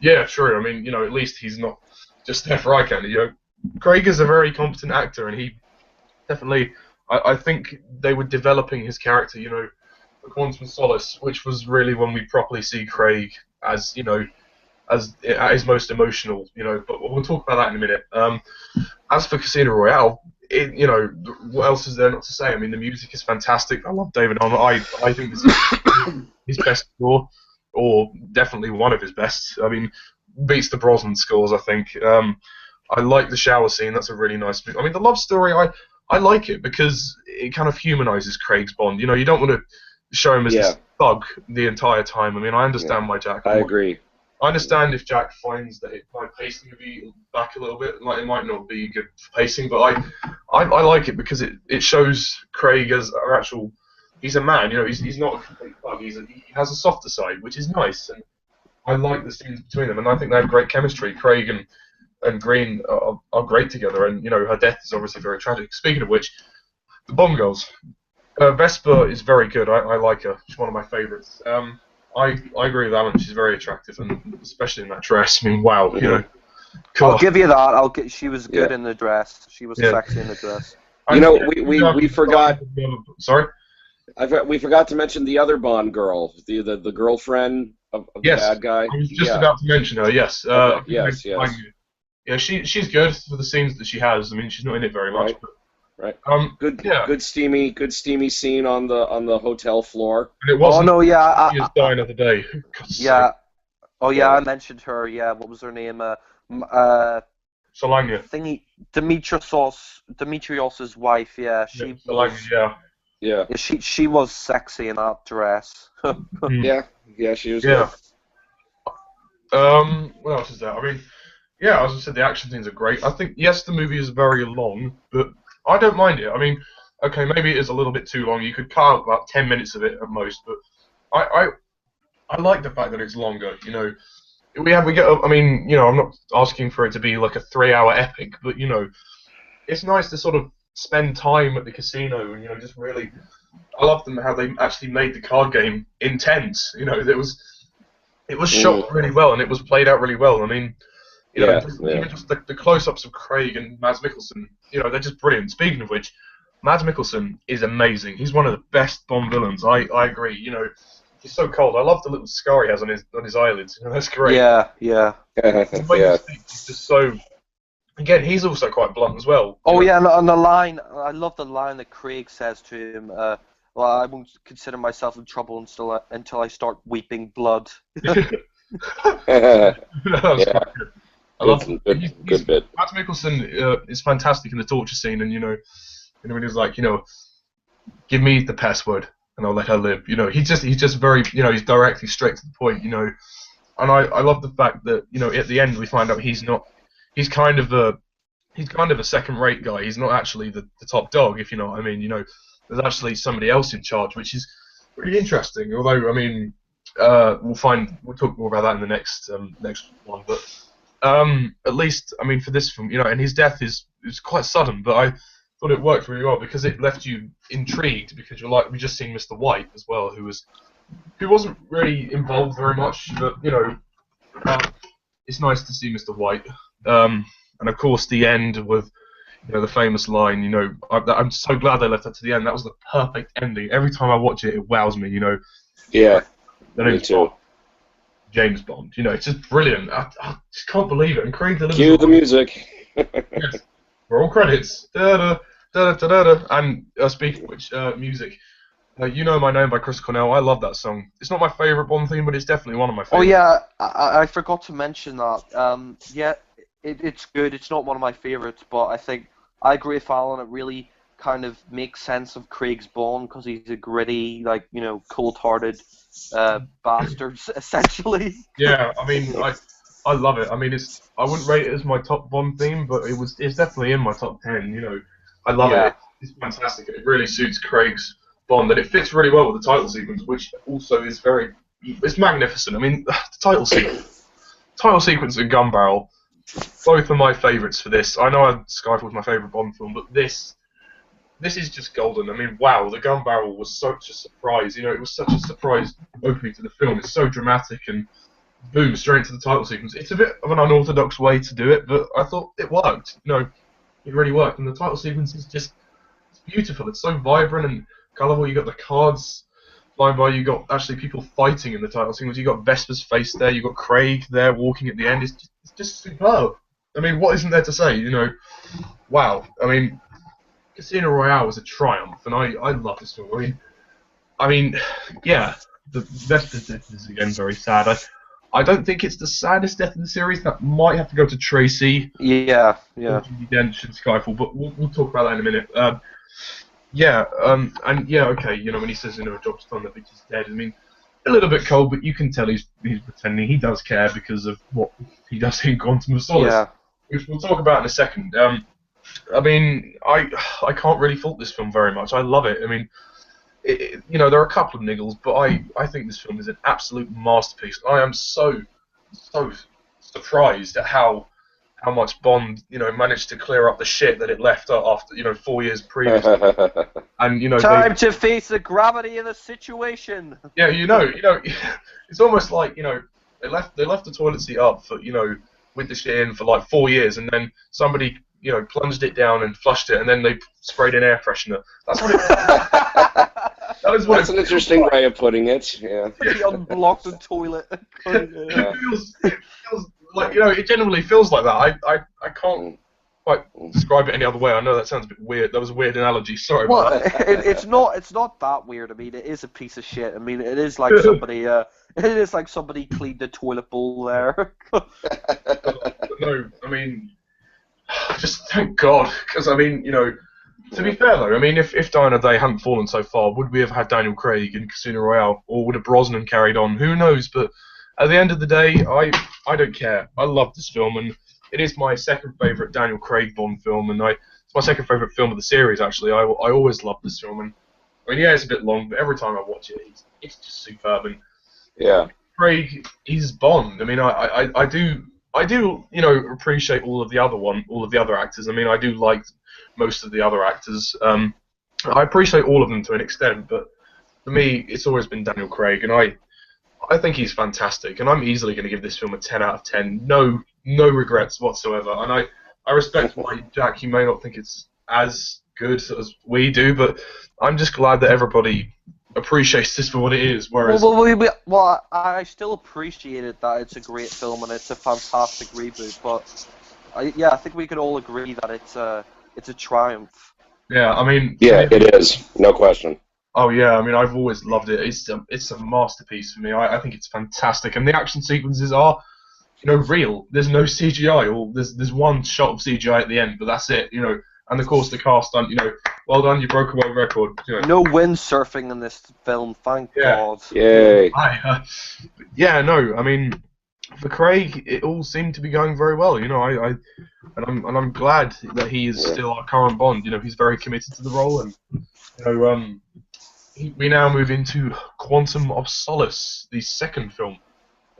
Yeah, true. I mean, at least he's not just there for eye candy. Craig is a very competent actor, and he definitely... I think they were developing his character, The Quantum of Solace, which was really when we properly see Craig as, as at his most emotional, but we'll talk about that in a minute. As for Casino Royale, what else is there not to say? I mean, the music is fantastic. I love David Arnold. I think this is his best score, or definitely one of his best. I mean, beats the Brosnan scores, I think. I like the shower scene. That's a really nice bit. I mean, the love story, I like it because it kind of humanizes Craig's Bond. You don't want to show him as this thug the entire time. I mean, I understand why Jack... I agree. I understand if Jack finds that my pacing would be back a little bit, like it might not be good pacing, but I like it because it shows Craig as our actual... He's a man, he's not a complete thug. He has a softer side, which is nice, and I like the scenes between them, and I think they have great chemistry. Craig and Green are great together, and her death is obviously very tragic. Speaking of which, the Bond girls. Vesper is very good. I like her. She's one of my favourites. I agree with Alan. She's very attractive, and especially in that dress. I mean, wow, Mhm. I'll give you that. She was good in the dress. She was sexy in the dress. We forgot. Sorry. We forgot to mention the other Bond girl, the girlfriend of the bad guy. I was just about to mention her. Yes. Okay. Yes. Yeah, she's good for the scenes that she has. I mean, she's not in it very much. Right. But, Good steamy scene on the hotel floor. And it wasn't, I was dying of the day. Yeah. Oh yeah, I mentioned her. Yeah, what was her name? Solania. Dimitrios's wife. Yeah, she. Solania, Yeah. She was sexy in that dress. Yeah, she was. Yeah. What else is there? I mean, as I said, the action scenes are great. I think the movie is very long, but I don't mind it. I mean, okay, maybe it is a little bit too long. You could cut out about 10 minutes of it at most, but I like the fact that it's longer. I mean, I'm not asking for it to be like a 3-hour epic, but it's nice to sort of spend time at the casino and just really. I love them how they actually made the card game intense. It was shot really well and it was played out really well. I mean. Even just the close-ups of Craig and Mads Mikkelsen, they're just brilliant. Speaking of which, Mads Mikkelsen is amazing. He's one of the best Bond villains. I agree. He's so cold. I love the little scar he has on his eyelids. That's great. Yeah. The way he speaks is just so. Again, he's also quite blunt as well. Oh yeah, and the line. I love the line that Craig says to him. Well, I won't consider myself in trouble until I start weeping blood. That's quite good. I love good bit. Mads Mikkelsen is fantastic in the torture scene, and when he's like, give me the password and I'll let her live. He's just very, he's directly straight to the point. And I love the fact that at the end we find out he's kind of a second-rate guy. He's not actually the top dog, if you know what I mean. There's actually somebody else in charge, which is really interesting. Although I mean, we'll talk more about that in the next one, but. At least, I mean, for this film, and his death is quite sudden, but I thought it worked really well because it left you intrigued because you're like, we just seen Mr. White as well, who wasn't really involved very much, but it's nice to see Mr. White. And of course, the end with the famous line. I'm so glad they left that to the end. That was the perfect ending. Every time I watch it, it wows me. Yeah, me too. James Bond. It's just brilliant. I just can't believe it. And Craig delivers. Cue the music. Yes. Roll credits. Da da da da da da. And speaking of which, music. You Know My Name by Chris Cornell. I love that song. It's not my favourite Bond theme, but it's definitely one of my favourites. Oh yeah, I forgot to mention that. Yeah, it's good. It's not one of my favourites, but I think I agree with Alan. It really kind of makes sense of Craig's Bond because he's a gritty, cold-hearted bastard, essentially. Yeah, I mean, I love it. I mean, I wouldn't rate it as my top Bond theme, but it's definitely in my top 10. I love it. It's fantastic. It really suits Craig's Bond, and it fits really well with the title sequence, which also is it's magnificent. I mean, the title sequence and Gun Barrel, both are my favourites for this. I know Skyfall was my favourite Bond film, but this is just golden. I mean, wow, the Gun Barrel was such a surprise. It was such a surprise opening to the film. It's so dramatic, and boom, straight into the title sequence. It's a bit of an unorthodox way to do it, but I thought it worked. It really worked, and the title sequence is it's beautiful. It's so vibrant and colourful. You got the cards flying by. You got actually people fighting in the title sequence. You got Vesper's face there. You got Craig there walking at the end. It's just superb. I mean, what isn't there to say? Wow. I mean, Casino Royale was a triumph, and I love this film. I mean, yeah, the Vesper's death is again very sad. I don't think it's the saddest death in the series. That might have to go to Tracy. Yeah. Redemption, Skyfall, but we'll talk about that in a minute. Okay, when he says, a job's done, the bitch is dead. I mean, a little bit cold, but you can tell he's pretending. He does care because of what he does in Quantum of Solace, which we'll talk about in a second. I mean, I can't really fault this film very much. I love it. I mean, there are a couple of niggles, but I think this film is an absolute masterpiece. I am so surprised at how much Bond, managed to clear up the shit that it left after, 4 years previously. And time to face the gravity of the situation. Yeah, it's almost like they left the toilet seat up for with the shit in for like 4 years, and then somebody plunged it down and flushed it, and then they sprayed an air freshener. That's what it. That's an interesting way of putting it. Yeah. He unblocked the toilet. It feels like it genuinely feels like that. I can't quite describe it any other way. I know that sounds a bit weird. That was a weird analogy. Sorry. Well, it's not that weird. I mean, it is a piece of shit. I mean, it is like somebody cleaned the toilet bowl there. No, I mean, just thank God, because I mean, to be fair though, I mean, if Diana Day hadn't fallen so far, would we have had Daniel Craig in Casino Royale, or would have Brosnan carried on? Who knows? But at the end of the day, I don't care. I love this film, and it is my second favourite Daniel Craig Bond film, and it's my second favourite film of the series, actually. I always loved this film, and I mean, yeah, it's a bit long, but every time I watch it, it's just superb. And yeah, Craig, he's Bond. I mean, I do appreciate all of the other actors. I mean, I do like most of the other actors. I appreciate all of them to an extent, but for me, it's always been Daniel Craig, and I think he's fantastic, and I'm easily going to give this film a 10 out of 10. No regrets whatsoever. And I respect why, Jack, you may not think it's as good as we do, but I'm just glad that everybody appreciates this for what it is. Whereas, well, I still appreciate it that it's a great film and it's a fantastic reboot, but I think we could all agree that it's a triumph. Yeah, I mean. Yeah, it is. No question. Oh yeah, I mean, I've always loved it. It's a masterpiece for me. I think it's fantastic, and the action sequences are, real. There's no CGI, or there's one shot of CGI at the end, but that's it. And of course the cast done. Well done, you broke a world record. No windsurfing in this film, thank God. Yay. No, I mean, for Craig, it all seemed to be going very well. I'm glad that he is still our current Bond. He's very committed to the role, and we now move into Quantum of Solace, the second film.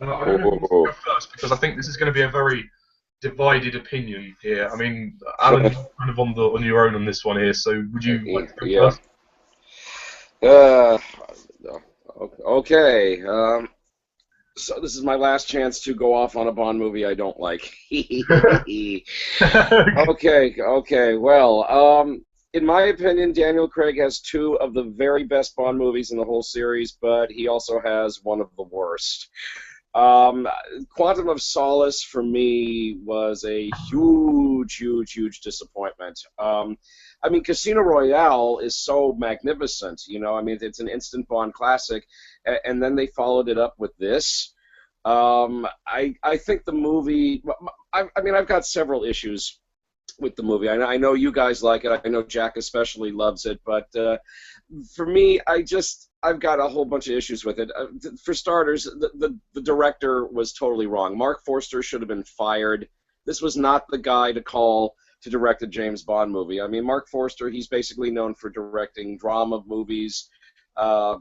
I don't know if go first because I think this is going to be a very divided opinion here. I mean, Alan, you're kind of on your own on this one here. So would you like to go Yeah. first? Uh, okay. So this is my last chance to go off on a Bond movie I don't like. Okay. Well, in my opinion, Daniel Craig has two of the very best Bond movies in the whole series, but he also has one of the worst. Um, Quantum of Solace for me was a huge disappointment. I mean, Casino Royale is so magnificent, you know. I mean, it's an instant Bond classic, and then they followed it up with this. I think the movie. I mean, I've got several issues with the movie. I know you guys like it. I know Jack especially loves it, but for me, I've got a whole bunch of issues with it. For starters, the director was totally wrong. Mark Forster should have been fired. This was not the guy to call to direct a James Bond movie. I mean, Mark Forster, he's basically known for directing drama movies.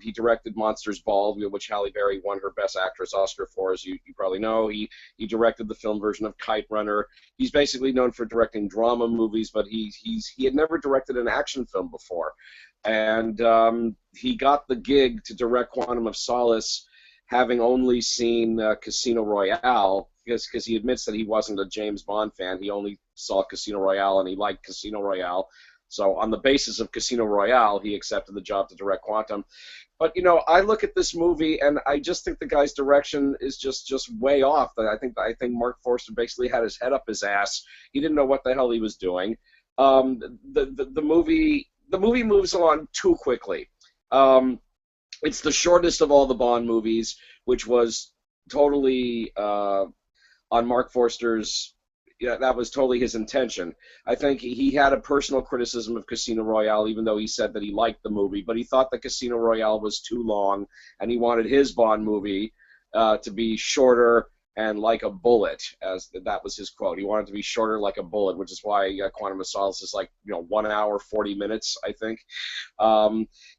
He directed Monsters Ball, which Halle Berry won her Best Actress Oscar for, as you probably know. He directed the film version of Kite Runner. He's basically known for directing drama movies, but he had never directed an action film before. And he got the gig to direct Quantum of Solace, having only seen Casino Royale, because he admits that he wasn't a James Bond fan. He only saw Casino Royale, and he liked Casino Royale. So on the basis of Casino Royale, he accepted the job to direct Quantum. But, you know, I look at this movie, and I just think the guy's direction is just way off. I think Mark Forster basically had his head up his ass. He didn't know what the hell he was doing. The movie moves along too quickly. It's the shortest of all the Bond movies, which was totally on Mark Forster's. Yeah, that was totally his intention. I think he had a personal criticism of Casino Royale, even though he said that he liked the movie, but he thought that Casino Royale was too long, and he wanted his Bond movie to be shorter and like a bullet, as that was his quote. He wanted to be shorter like a bullet, which is why Quantum of Solace is like 1 hour 40 minutes, I think.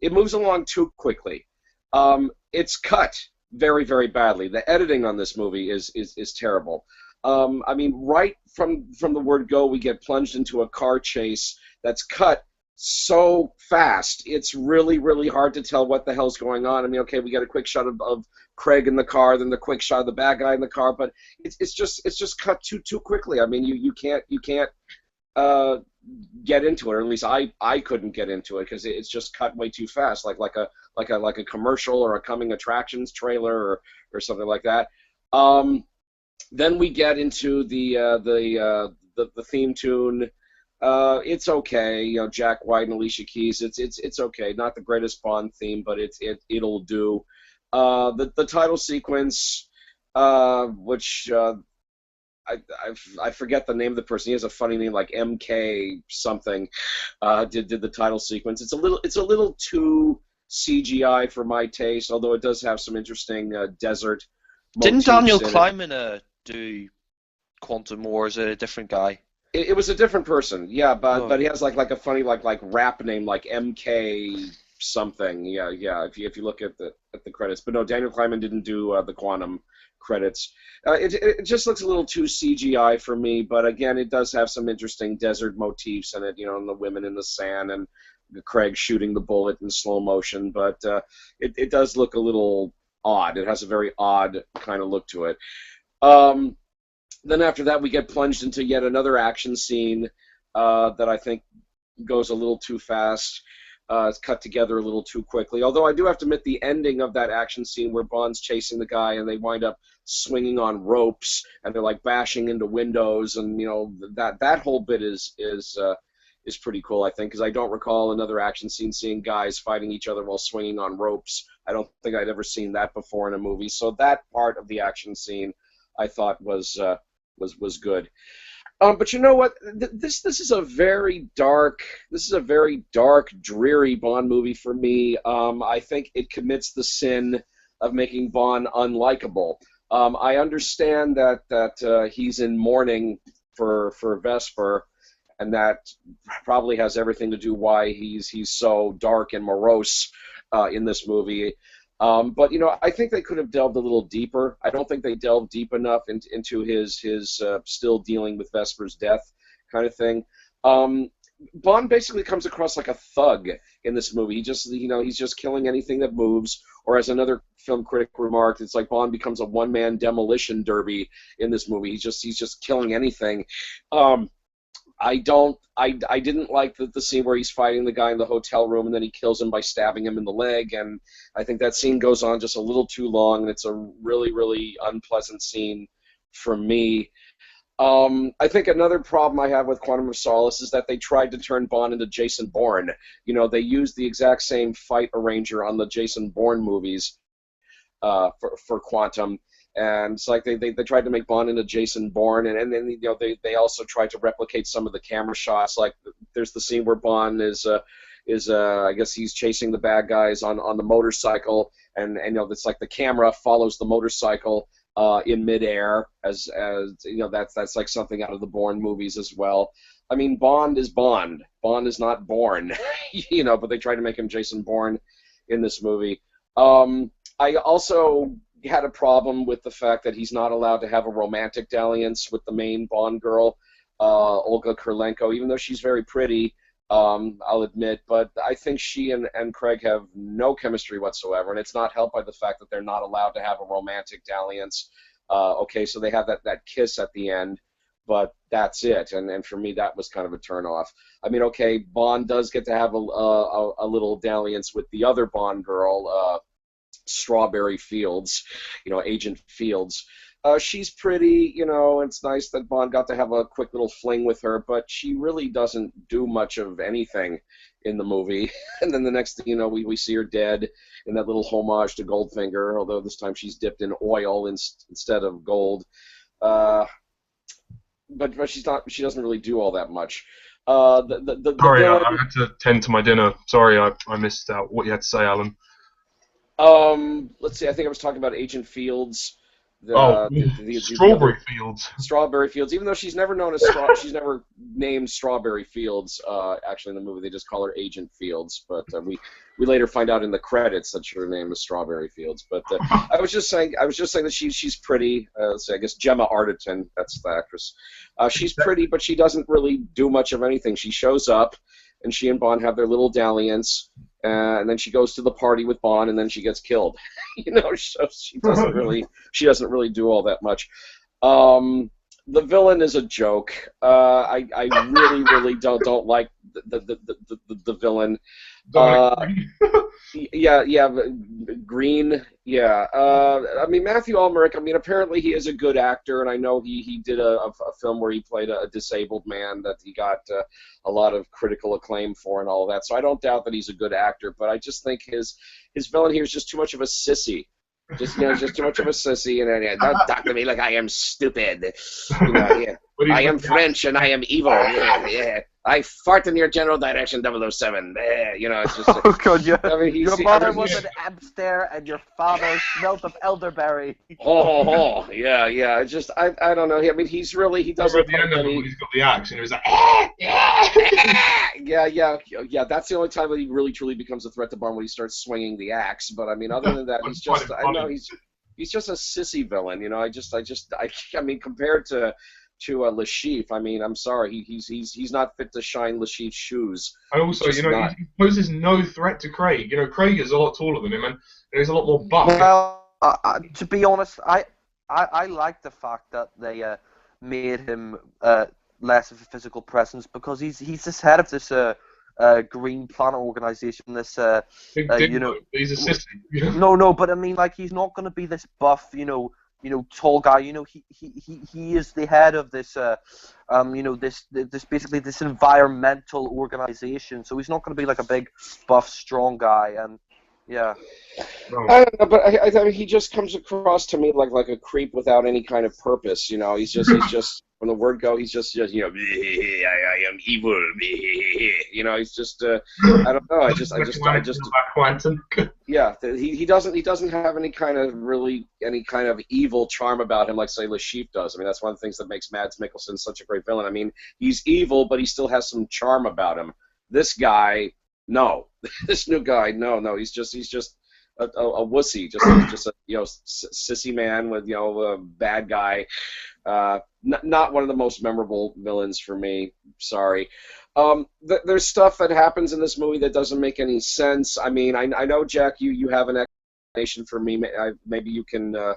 It moves along too quickly. It's cut very badly. The editing on this movie is terrible. I mean, right from the word go, we get plunged into a car chase that's cut so fast. It's really hard to tell what the hell's going on. I mean, okay, we get a quick shot of Craig in the car, then the quick shot of the bad guy in the car, but it's just cut too quickly. I mean, you can't get into it, or at least I couldn't get into it because it's just cut way too fast, like a commercial or a coming attractions trailer or something like that. Then we get into the theme tune. It's okay, Jack White and Alicia Keys. It's okay. Not the greatest Bond theme, but it'll do. The title sequence, which I forget the name of the person. He has a funny name like MK something. Did the title sequence? It's a little too CGI for my taste, although it does have some interesting desert. Didn't Daniel Kleinman do Quantum, or is it a different guy? It was a different person, yeah, but he has like a funny like rap name like MK something, yeah. If you look at the credits, but no, Daniel Kleinman didn't do the Quantum credits. It just looks a little too CGI for me, but again, it does have some interesting desert motifs in it, and the women in the sand and Craig shooting the bullet in slow motion, but it does look a little odd. It has a very odd kind of look to it. Then after that, we get plunged into yet another action scene that I think goes a little too fast. It's cut together a little too quickly. Although I do have to admit the ending of that action scene where Bond's chasing the guy and they wind up swinging on ropes and they're like bashing into windows, and that whole bit is pretty cool, I think, because I don't recall another action scene seeing guys fighting each other while swinging on ropes. I don't think I'd ever seen that before in a movie. So that part of the action scene I thought was good. But you know what? This is a very dark, dreary Bond movie for me. I think it commits the sin of making Bond unlikable. I understand that he's in mourning for Vesper, and that probably has everything to do why he's so dark and morose in this movie. But I think they could have delved a little deeper. I don't think they delved deep enough into his still dealing with Vesper's death kind of thing. Bond basically comes across like a thug in this movie. He's just killing anything that moves. Or as another film critic remarked, it's like Bond becomes a one-man demolition derby in this movie. He's just killing anything. I didn't like the scene where he's fighting the guy in the hotel room and then he kills him by stabbing him in the leg, and I think that scene goes on just a little too long, and it's a really, really unpleasant scene for me. I think another problem I have with Quantum of Solace is that they tried to turn Bond into Jason Bourne. They used the exact same fight arranger on the Jason Bourne movies for Quantum. And it's like they tried to make Bond into Jason Bourne, and then they also tried to replicate some of the camera shots. Like there's the scene where Bond is I guess he's chasing the bad guys on the motorcycle, and it's like the camera follows the motorcycle in midair as that's like something out of the Bourne movies as well. I mean, Bond is Bond. Bond is not Bourne, but they tried to make him Jason Bourne in this movie. I also had a problem with the fact that he's not allowed to have a romantic dalliance with the main Bond girl, Olga Kurylenko, even though she's very pretty, I'll admit, but I think she and Craig have no chemistry whatsoever, and it's not helped by the fact that they're not allowed to have a romantic dalliance. Okay, so they have that kiss at the end, but that's it, and for me that was kind of a turnoff. I mean, okay, Bond does get to have a little dalliance with the other Bond girl, Strawberry Fields, Agent Fields. She's pretty, it's nice that Bond got to have a quick little fling with her, but she really doesn't do much of anything in the movie. And then the next thing you know, we see her dead in that little homage to Goldfinger, although this time she's dipped in oil instead of gold. But she doesn't really do all that much. Sorry, I had to tend to my dinner. Sorry, I missed out what you had to say, Alan. Let's see. I think I was talking about Agent Fields. Strawberry Fields. Strawberry Fields. Even though she's never known as she's never named Strawberry Fields. Actually, in the movie, they just call her Agent Fields. But we later find out in the credits that her name is Strawberry Fields. But I was just saying that she's pretty. Let's see, I guess Gemma Arterton. That's the actress. She's pretty, but she doesn't really do much of anything. She shows up, and she and Bond have their little dalliance. And then she goes to the party with Bond, and then she gets killed. So she doesn't really do all that much. The villain is a joke. I really, really don't like the villain. Yeah, Green. Yeah. I mean, Matthew Almeric. I mean, apparently he is a good actor, and I know he did a film where he played a disabled man that he got a lot of critical acclaim for and all of that. So I don't doubt that he's a good actor, but I just think his villain here is just too much of a sissy. Just too much of a sissy, and don't talk to me like I am stupid. Yeah. I am French and I am evil. Yeah. I fart in your general direction, 007. It's just. Oh God, yeah. I mean, your mother was an Amster and your father smelt of elderberry. Yeah. It's just I don't know. I mean, he doesn't. At the end of it, he's got the axe, and he was like, yeah. That's the only time that he really truly becomes a threat to Bond, when he starts swinging the axe. But I mean, other than that, he's just. I know he's just a sissy villain. I mean, compared to Le Chiffre, I mean, I'm sorry, he's not fit to shine Le Chiffre's shoes. And also, he poses no threat to Craig. Craig is a lot taller than him, and he's a lot more buff. Well, to be honest, I like the fact that they made him less of a physical presence, because he's this head of this Green Planet organization. This he's a sissy. No, but I mean, like, he's not going to be this buff, tall guy. He is the head of this, this basically this environmental organization. So he's not going to be like a big, buff, strong guy. And yeah, I don't know, but I mean, he just comes across to me like a creep without any kind of purpose. He's just from the word go, he's just I am evil. He's just I don't know. I just yeah. He doesn't have any kind of evil charm about him like, say, Le Chiffre does. I mean, that's one of the things that makes Mads Mikkelsen such a great villain. I mean, he's evil, but he still has some charm about him. This guy, no. This new guy, no. He's just a wussy, just a sissy man with a bad guy. Not one of the most memorable villains for me. Sorry. There's stuff that happens in this movie that doesn't make any sense. I mean, I know, Jack, you have an explanation for me. Maybe you can, the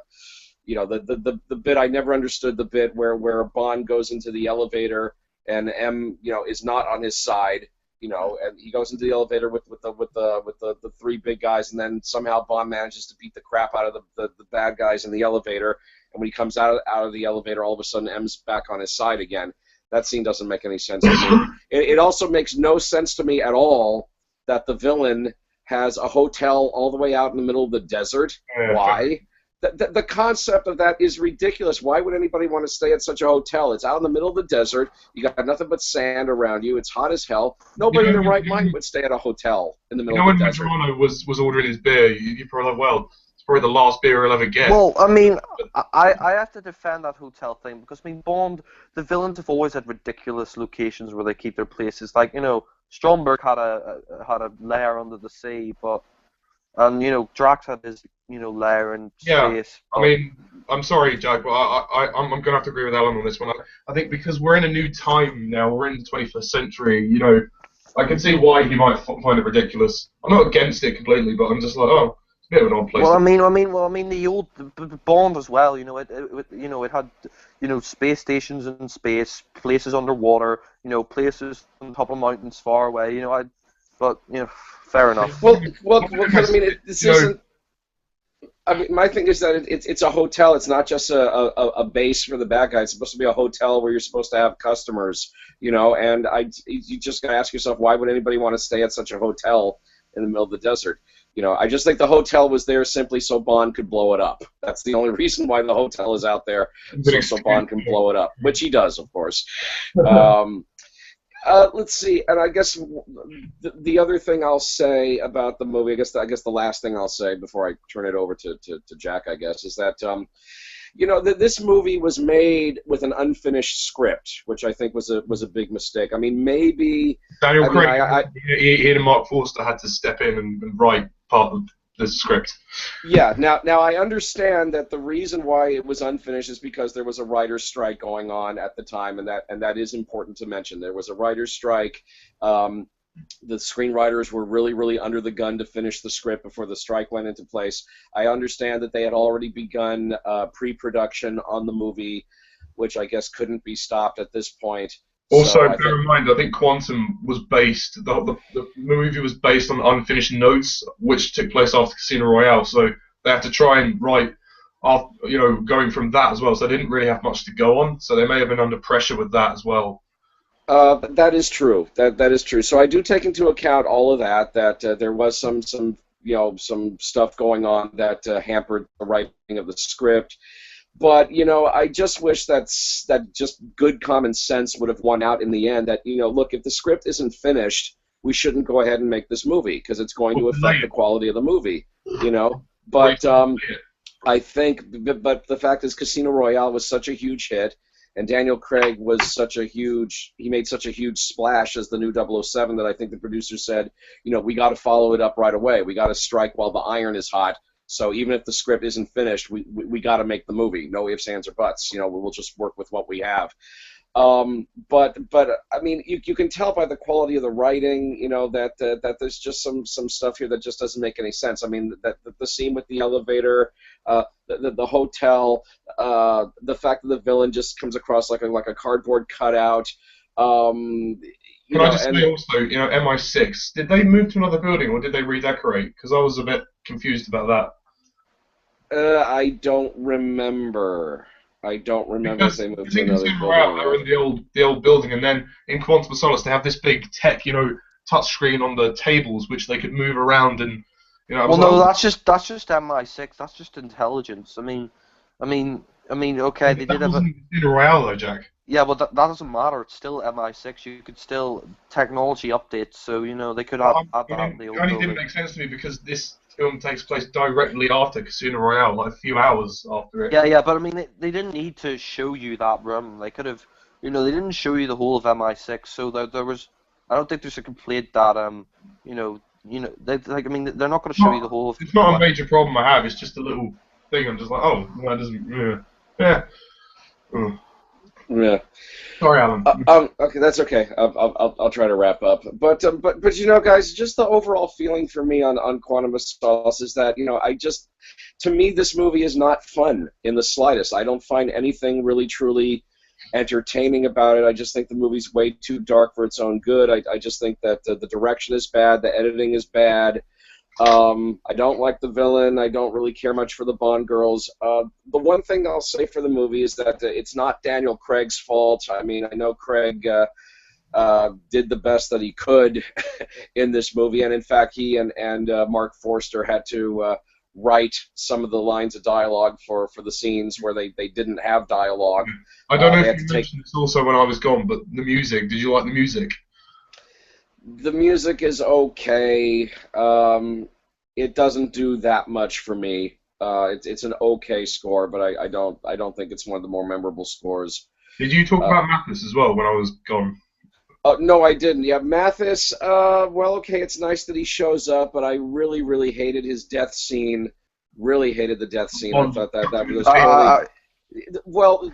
bit, I never understood the bit where Bond goes into the elevator and M, is not on his side, and he goes into the elevator with the three big guys, and then somehow Bond manages to beat the crap out of the bad guys in the elevator, and when he comes out of the elevator, all of a sudden M's back on his side again. That scene doesn't make any sense to me. It also makes no sense to me at all that the villain has a hotel all the way out in the middle of the desert. Why? The concept of that is ridiculous. Why would anybody want to stay at such a hotel? It's out in the middle of the desert. You got nothing but sand around you. It's hot as hell. Nobody in their right mind would stay at a hotel in the middle of the desert. When Toronto was ordering his beer, you probably like, well, it's probably the last beer he'll ever get. Well, I mean, I have to defend that hotel thing because, I mean, Bond, the villains have always had ridiculous locations where they keep their places. Like, Stromberg had a lair under the sea, and Drax had his lair in space. Yeah, I mean, I'm sorry, Jack, but I'm going to have to agree with Alan on this one. I think because we're in a new time now, we're in the 21st century, I can see why he might find it ridiculous. I'm not against it completely, but I'm just like, oh, it's a bit of an odd place. Well, I mean, the old Bond as well. It had space stations in space, places underwater, places on top of mountains far away. Fair enough. Well, because I mean, this isn't. I mean, my thing is that it's a hotel. It's not just a base for the bad guys. It's supposed to be a hotel where you're supposed to have customers, And you just gotta ask yourself, why would anybody want to stay at such a hotel in the middle of the desert? I just think the hotel was there simply so Bond could blow it up. That's the only reason why the hotel is out there, so Bond can blow it up, which he does, of course. Let's see, and I guess the other thing I'll say about the movie, I guess the last thing I'll say before I turn it over to Jack, I guess, is that this movie was made with an unfinished script, which I think was a big mistake. I mean, maybe Daniel Craig, he and Mark Forster had to step in and write part of the script. Yeah. Now I understand that the reason why it was unfinished is because there was a writer's strike going on at the time, and that is important to mention. There was a writer's strike. The screenwriters were really, really under the gun to finish the script before the strike went into place. I understand that they had already begun pre-production on the movie, which I guess couldn't be stopped at this point. Also, bear in mind, I think Quantum was based, the movie was based on unfinished notes, which took place after Casino Royale, so they had to try and write, going from that as well, so they didn't really have much to go on, so they may have been under pressure with that as well. That is true. That is true. So I do take into account all of that there was some stuff going on that hampered the writing of the script. But, I just wish that just good common sense would have won out in the end. That, look, if the script isn't finished, we shouldn't go ahead and make this movie because it's going to affect the quality of the movie, But I think, but the fact is Casino Royale was such a huge hit, and Daniel Craig was he made such a huge splash as the new 007 that I think the producer said, we got to follow it up right away. We got to strike while the iron is hot. So even if the script isn't finished, we got to make the movie. No ifs, ands, or buts. We'll just work with what we have. But I mean, you can tell by the quality of the writing, that there's just some stuff here that just doesn't make any sense. I mean, that the scene with the elevator, the hotel, the fact that the villain just comes across like a cardboard cutout. Can I just say also, MI6, did they move to another building or did they redecorate? Because I was a bit confused about that. I don't remember. If they moved to another building. They were in the old building, and then in Quantum of Solace they have this big tech, touch screen on the tables which they could move around and. That's just MI6. That's just intelligence. I mean, okay, they did have a. Casino Royale though, Jack. Yeah, but that doesn't matter. It's still MI6. You could still technology updates, so they could add that in the old It only building. didn't make sense to me because this film takes place directly after Casino Royale, like a few hours after it. Yeah, but I mean, they didn't need to show you that room. They could have, they didn't show you the whole of MI6. So there was, I don't think there's a complaint that you know, like I mean, they're not going to show you the whole of. It's not a major problem I have. It's just a little thing. I'm just like, oh, that doesn't. Yeah. Oh. Yeah. Sorry, Alan. Okay, that's okay. I'll try to wrap up. But you know, guys, just the overall feeling for me on Quantum of Solace is that, you know, to me, this movie is not fun in the slightest. I don't find anything really truly entertaining about it. I just think the movie's way too dark for its own good. I just think that the direction is bad, the editing is bad. I don't like the villain. I don't really care much for the Bond girls. The one thing I'll say for the movie is that it's not Daniel Craig's fault. I mean, I know Craig did the best that he could in this movie, and in fact, he and Mark Forster had to write some of the lines of dialogue for the scenes where they didn't have dialogue. I don't know if you mentioned this also when I was gone, but the music. Did you like the music? The music is okay. It doesn't do that much for me. It's an okay score, but I don't think it's one of the more memorable scores. Did you talk about Mathis as well when I was gone? No, I didn't. Yeah, Mathis. Well, okay, it's nice that he shows up, but I really, really hated his death scene. Really hated the death scene. I thought that was poorly. Well,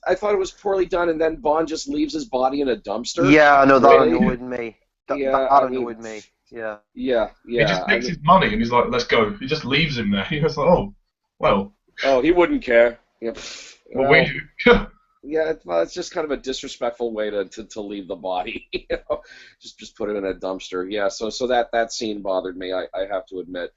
I thought it was poorly done, and then Bond just leaves his body in a dumpster. Yeah, I know that Really? annoyed me. That annoyed me. Yeah. Yeah. He just takes his money and he's like, "Let's go." He just leaves him there. He's like, "Oh, well." Oh, he wouldn't care. Yeah. Well, we do. Yeah, it's just kind of a disrespectful way to leave the body. You know, just put it in a dumpster. Yeah. So that scene bothered me. I have to admit.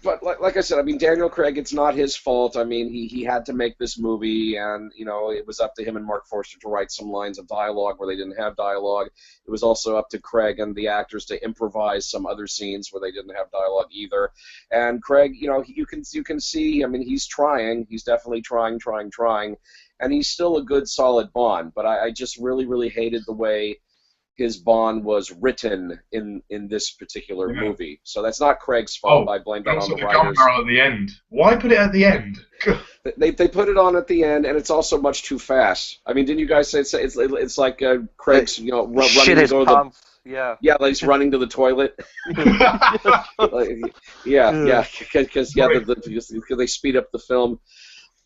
But like I said, I mean, Daniel Craig, it's not his fault. I mean, he had to make this movie, and, you know, it was up to him and Mark Forster to write some lines of dialogue where they didn't have dialogue. It was also up to Craig and the actors to improvise some other scenes where they didn't have dialogue either. And Craig, you know, you can see, I mean, he's trying. He's definitely trying, and he's still a good, solid Bond. But I just really, really hated the way his Bond was written in this particular movie. So that's not Craig's fault. I blame that on the writers. Also the gun barrel at the end. Why put it at the end? They put it on at the end, and it's also much too fast. I mean, didn't you guys say it's like Craig's, you know, running Shit his to go pants. Yeah, like he's running to the toilet. Because they speed up the film.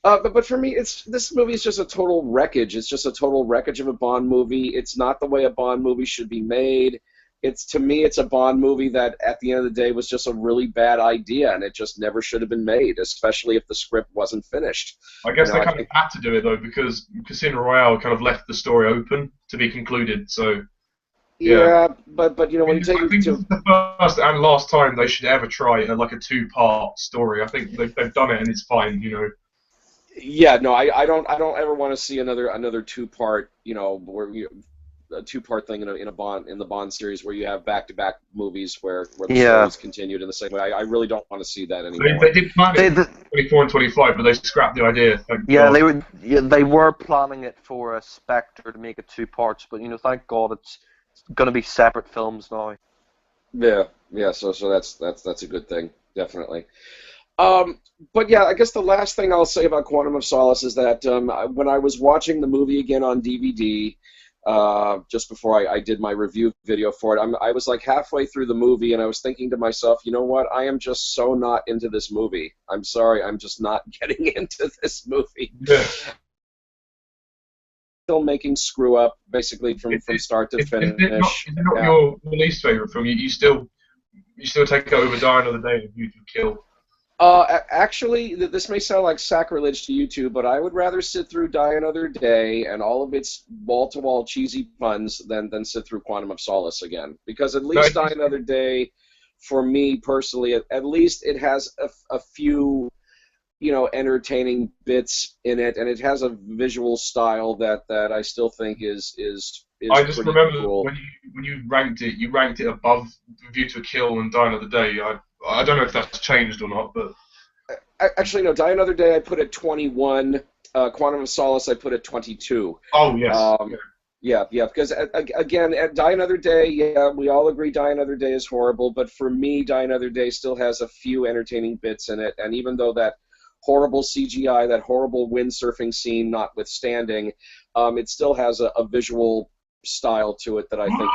But for me, this movie is just a total wreckage. It's just a total wreckage of a Bond movie. It's not the way a Bond movie should be made. To me, it's a Bond movie that, at the end of the day, was just a really bad idea, and it just never should have been made, especially if the script wasn't finished. I guess they kind of had to do it, though, because Casino Royale kind of left the story open to be concluded, so... Yeah, but you know, when you take I think this is the first and last time they should ever try like a two-part story. I think they've done it, and it's fine, you know. Yeah, no, I don't ever want to see another two-part, you know, a two-part thing in the Bond series where you have back-to-back movies where the story's continued in the same way. I really don't want to see that anymore. They did plan it 24 and 25, but they scrapped the idea. They were planning it for a Spectre to make it two parts, but, you know, thank God it's going to be separate films now. Yeah. So that's a good thing, definitely. But yeah, I guess the last thing I'll say about Quantum of Solace is that when I was watching the movie again on DVD, just before I did my review video for it, I was like halfway through the movie, and I was thinking to myself, you know what? I am just so not into this movie. I'm sorry, I'm just not getting into this movie. Yeah. Filmmaking screw up basically from start to finish. Is it not your least favorite film? You still take it over Die Another Day and View to Kill? Actually, this may sound like sacrilege to you two, but I would rather sit through Die Another Day and all of its wall-to-wall cheesy puns than sit through Quantum of Solace again. Because at least Die Another Day, for me personally, at least it has a few, you know, entertaining bits in it, and it has a visual style that I still think is I just remember cool. when you ranked it above View to a Kill and Die Another Day. I don't know if that's changed or not, but... Actually, no, Die Another Day I put at 21, Quantum of Solace I put at 22. Oh, yes. Yeah, because, again, Die Another Day, yeah, we all agree Die Another Day is horrible, but for me, Die Another Day still has a few entertaining bits in it, and even though that horrible CGI, that horrible windsurfing scene notwithstanding, it still has a visual style to it that I think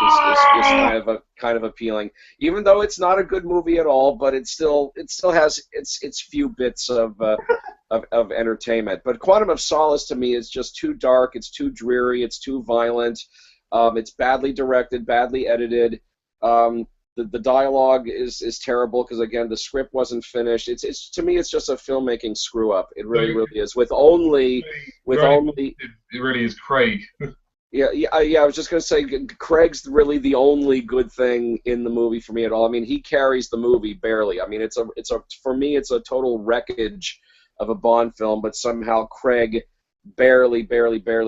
is kind of appealing. Even though it's not a good movie at all, but it still has its few bits of entertainment. But Quantum of Solace to me is just too dark. It's too dreary. It's too violent. It's badly directed, badly edited. The dialogue is terrible because again the script wasn't finished. It's to me it's just a filmmaking screw up. It really is. It really is Craig. Yeah. I was just gonna say Craig's really the only good thing in the movie for me at all. I mean, he carries the movie barely. I mean, for me it's a total wreckage of a Bond film, but somehow Craig barely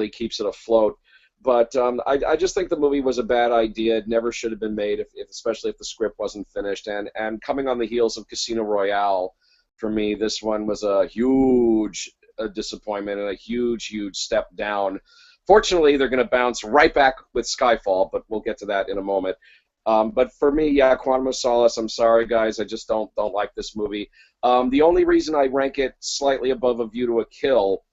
keeps it afloat. But I just think the movie was a bad idea. It never should have been made, especially if the script wasn't finished. And coming on the heels of Casino Royale, for me, this one was a huge disappointment and a huge step down. Fortunately, they're going to bounce right back with Skyfall, but we'll get to that in a moment. But for me, yeah, Quantum of Solace, I'm sorry, guys, I just don't like this movie. The only reason I rank it slightly above A View to a Kill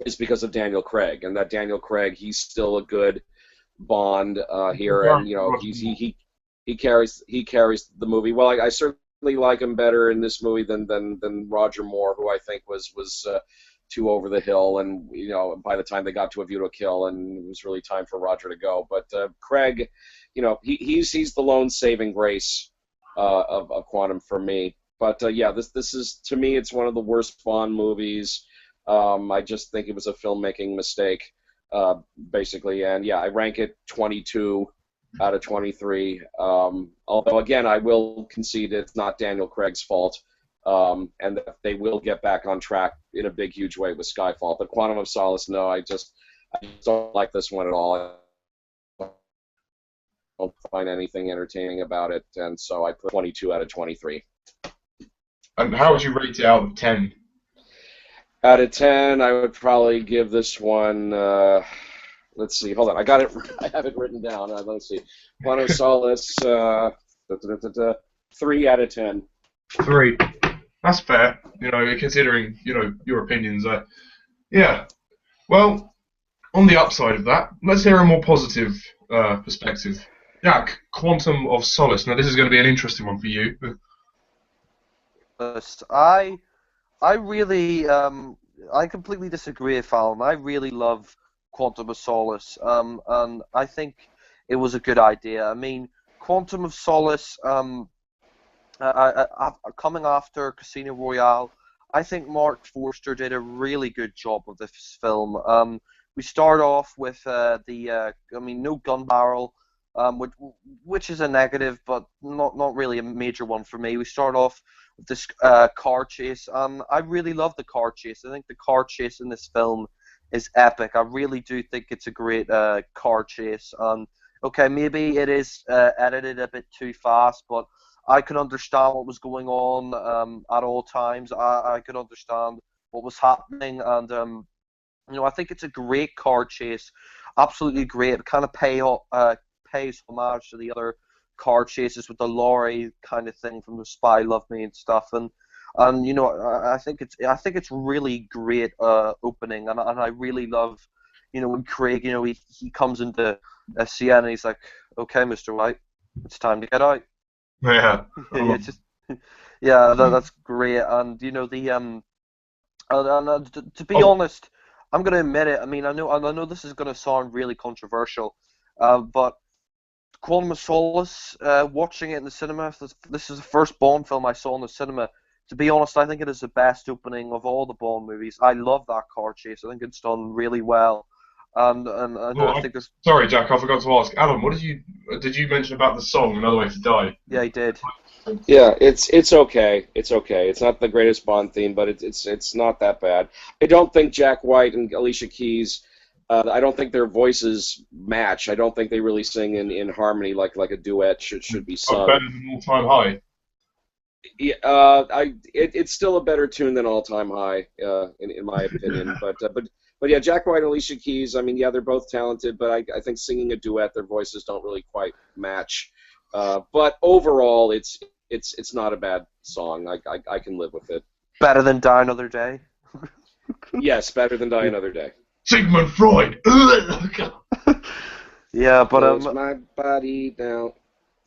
is because of Daniel Craig, and that Daniel Craig, he's still a good Bond here, and you know he carries the movie. Well, I certainly like him better in this movie than Roger Moore, who I think was too over the hill, and you know by the time they got to A View to a Kill, and it was really time for Roger to go. But Craig, you know, he's the lone saving grace of Quantum for me. But yeah, this is, to me, it's one of the worst Bond movies. I just think it was a filmmaking mistake, basically, and yeah, I rank it 22 out of 23. Although again, I will concede it's not Daniel Craig's fault. And that they will get back on track in a big, huge way with Skyfall. But Quantum of Solace, no, I just don't like this one at all. I don't find anything entertaining about it, and so I put 22 out of 23. And how would you rate it out of 10? Out of 10, I would probably give this one, let's see, hold on, I have it written down. Let's see. Quantum of Solace, 3 out of 10. 3. That's fair, you know, considering, you know, your opinions. Yeah. Well, on the upside of that, let's hear a more positive perspective. Jack, Quantum of Solace. Now, this is going to be an interesting one for you. I really, I completely disagree with Fallon. I really love Quantum of Solace, and I think it was a good idea. I mean, Quantum of Solace, coming after Casino Royale, I think Mark Forster did a really good job of this film. We start off with no gun barrel, which is a negative, but not really a major one for me. We start off with this car chase. I really love the car chase. I think the car chase in this film is epic. I really do think it's a great car chase. Okay, maybe it is edited a bit too fast, but I could understand what was going on at all times. I could understand what was happening, and you know, I think it's a great car chase, absolutely great. It kind of pays homage to the other car chases with the lorry kind of thing from The Spy Loved Me and stuff, and you know, I think it's really great opening, and I really love, you know, when Craig, you know, he comes into Sienna and he's like, okay, Mr. White, it's time to get out. Yeah. It's just, yeah, that's great. And you know, to be honest, I'm gonna admit it. I mean, I know this is gonna sound really controversial, but Quantum of Solace, watching it in the cinema, this is the first Bond film I saw in the cinema. To be honest, I think it is the best opening of all the Bond movies. I love that car chase. I think it's done really well. And I think there's... Sorry, Jack, I forgot to ask. Adam, what did you mention about the song Another Way to Die? Yeah, he did. Yeah, it's okay. It's okay. It's not the greatest Bond theme, but it's not that bad. I don't think Jack White and Alicia Keys, I don't think their voices match. I don't think they really sing in harmony like a duet should be sung. Better than All Time High. Yeah, it's still a better tune than All Time High, in my opinion. But yeah, Jack White and Alicia Keys, I mean, yeah, they're both talented, but I think singing a duet, their voices don't really quite match. But overall, it's not a bad song. I can live with it. Better than Die Another Day? Yes, better than Die Another Day. Sigmund Freud! Yeah, but Close my body now.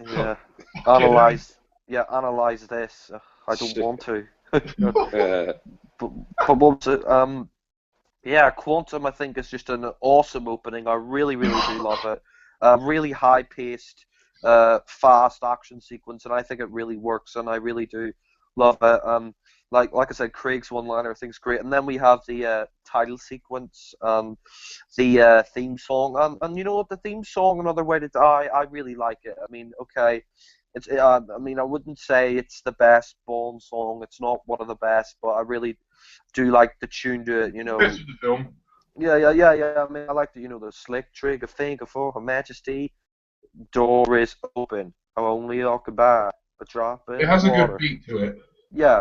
yeah, Fucking hell. analyze this. I don't want to. Uh, But what was it? Yeah, Quantum, I think, is just an awesome opening. I really, really do love it. Really high-paced, fast action sequence, and I think it really works, and I really do love it. Like I said, Craig's one-liner I think is great, and then we have the title sequence, the theme song, and you know what, the theme song, Another Way to Die, I really like it. I mean, okay, I mean, I wouldn't say it's the best Bond song. It's not one of the best, but I really do like the tune to it. You know, Fits with the film. yeah. I mean, I like the slick trigger finger for Her Majesty. Door is open. I'll only occupy a drop It in the has a good water. beat to it. Yeah,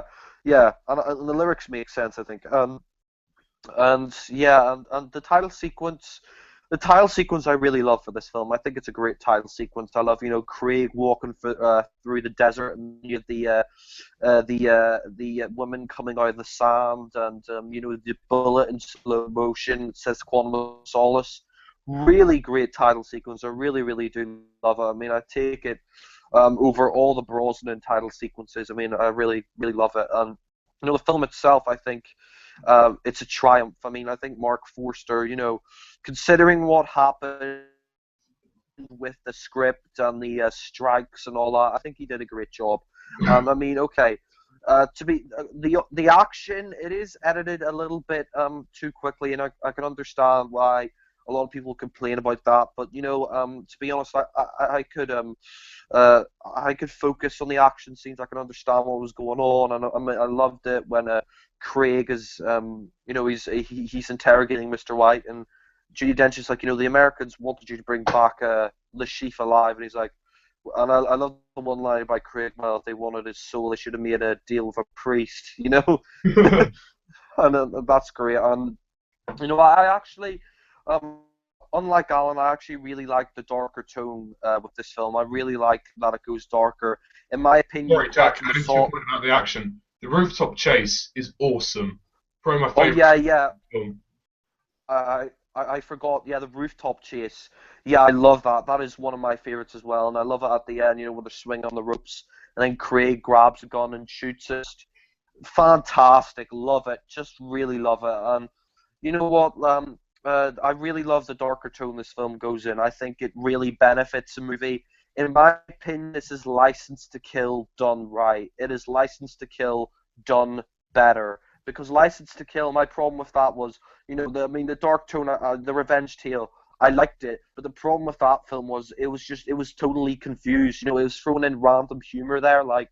and the lyrics make sense, I think. And the title sequence. The title sequence I really love for this film. I think it's a great title sequence. I love, Craig walking through the desert, and you have the woman coming out of the sand, and the bullet in slow motion. It says Quantum of Solace. Really great title sequence. I really, really do love it. I mean, I take it over all the Brosnan title sequences. I mean, I really, really love it. And the film itself, I think, it's a triumph. I mean, I think Mark Forster, considering what happened with the script and the strikes and all that, I think he did a great job. I mean, okay, the action, it is edited a little bit too quickly, and I can understand why a lot of people complain about that. But to be honest, I could focus on the action scenes. I can understand what was going on, and I mean, I loved it when Craig is he's interrogating Mr. White, and Judi Dench is like, the Americans wanted you to bring back Le Chiffre alive, and he's like, and I love the one line by Craig, well, if they wanted his soul, they should have made a deal with a priest, and that's great. And I actually, unlike Alan, I actually really like the darker tone with this film. I really like that it goes darker. In my opinion, Sorry, Jack, Quantum of adding to your Solace. point about the action. The rooftop chase is awesome. Probably my Oh favourite yeah. film. I forgot. Yeah, the rooftop chase. Yeah, I love that. That is one of my favorites as well. And I love it at the end, when they're swinging on the ropes, and then Craig grabs a gun and shoots it. Fantastic. Love it. Just really love it. And you know what? I really love the darker tone this film goes in. I think it really benefits the movie. In my opinion, this is License to Kill done right. It is License to Kill done better. Because License to Kill, my problem with that was, the dark tone, the revenge tale, I liked it, but the problem with that film was it was totally confused. It was throwing in random humor there, like,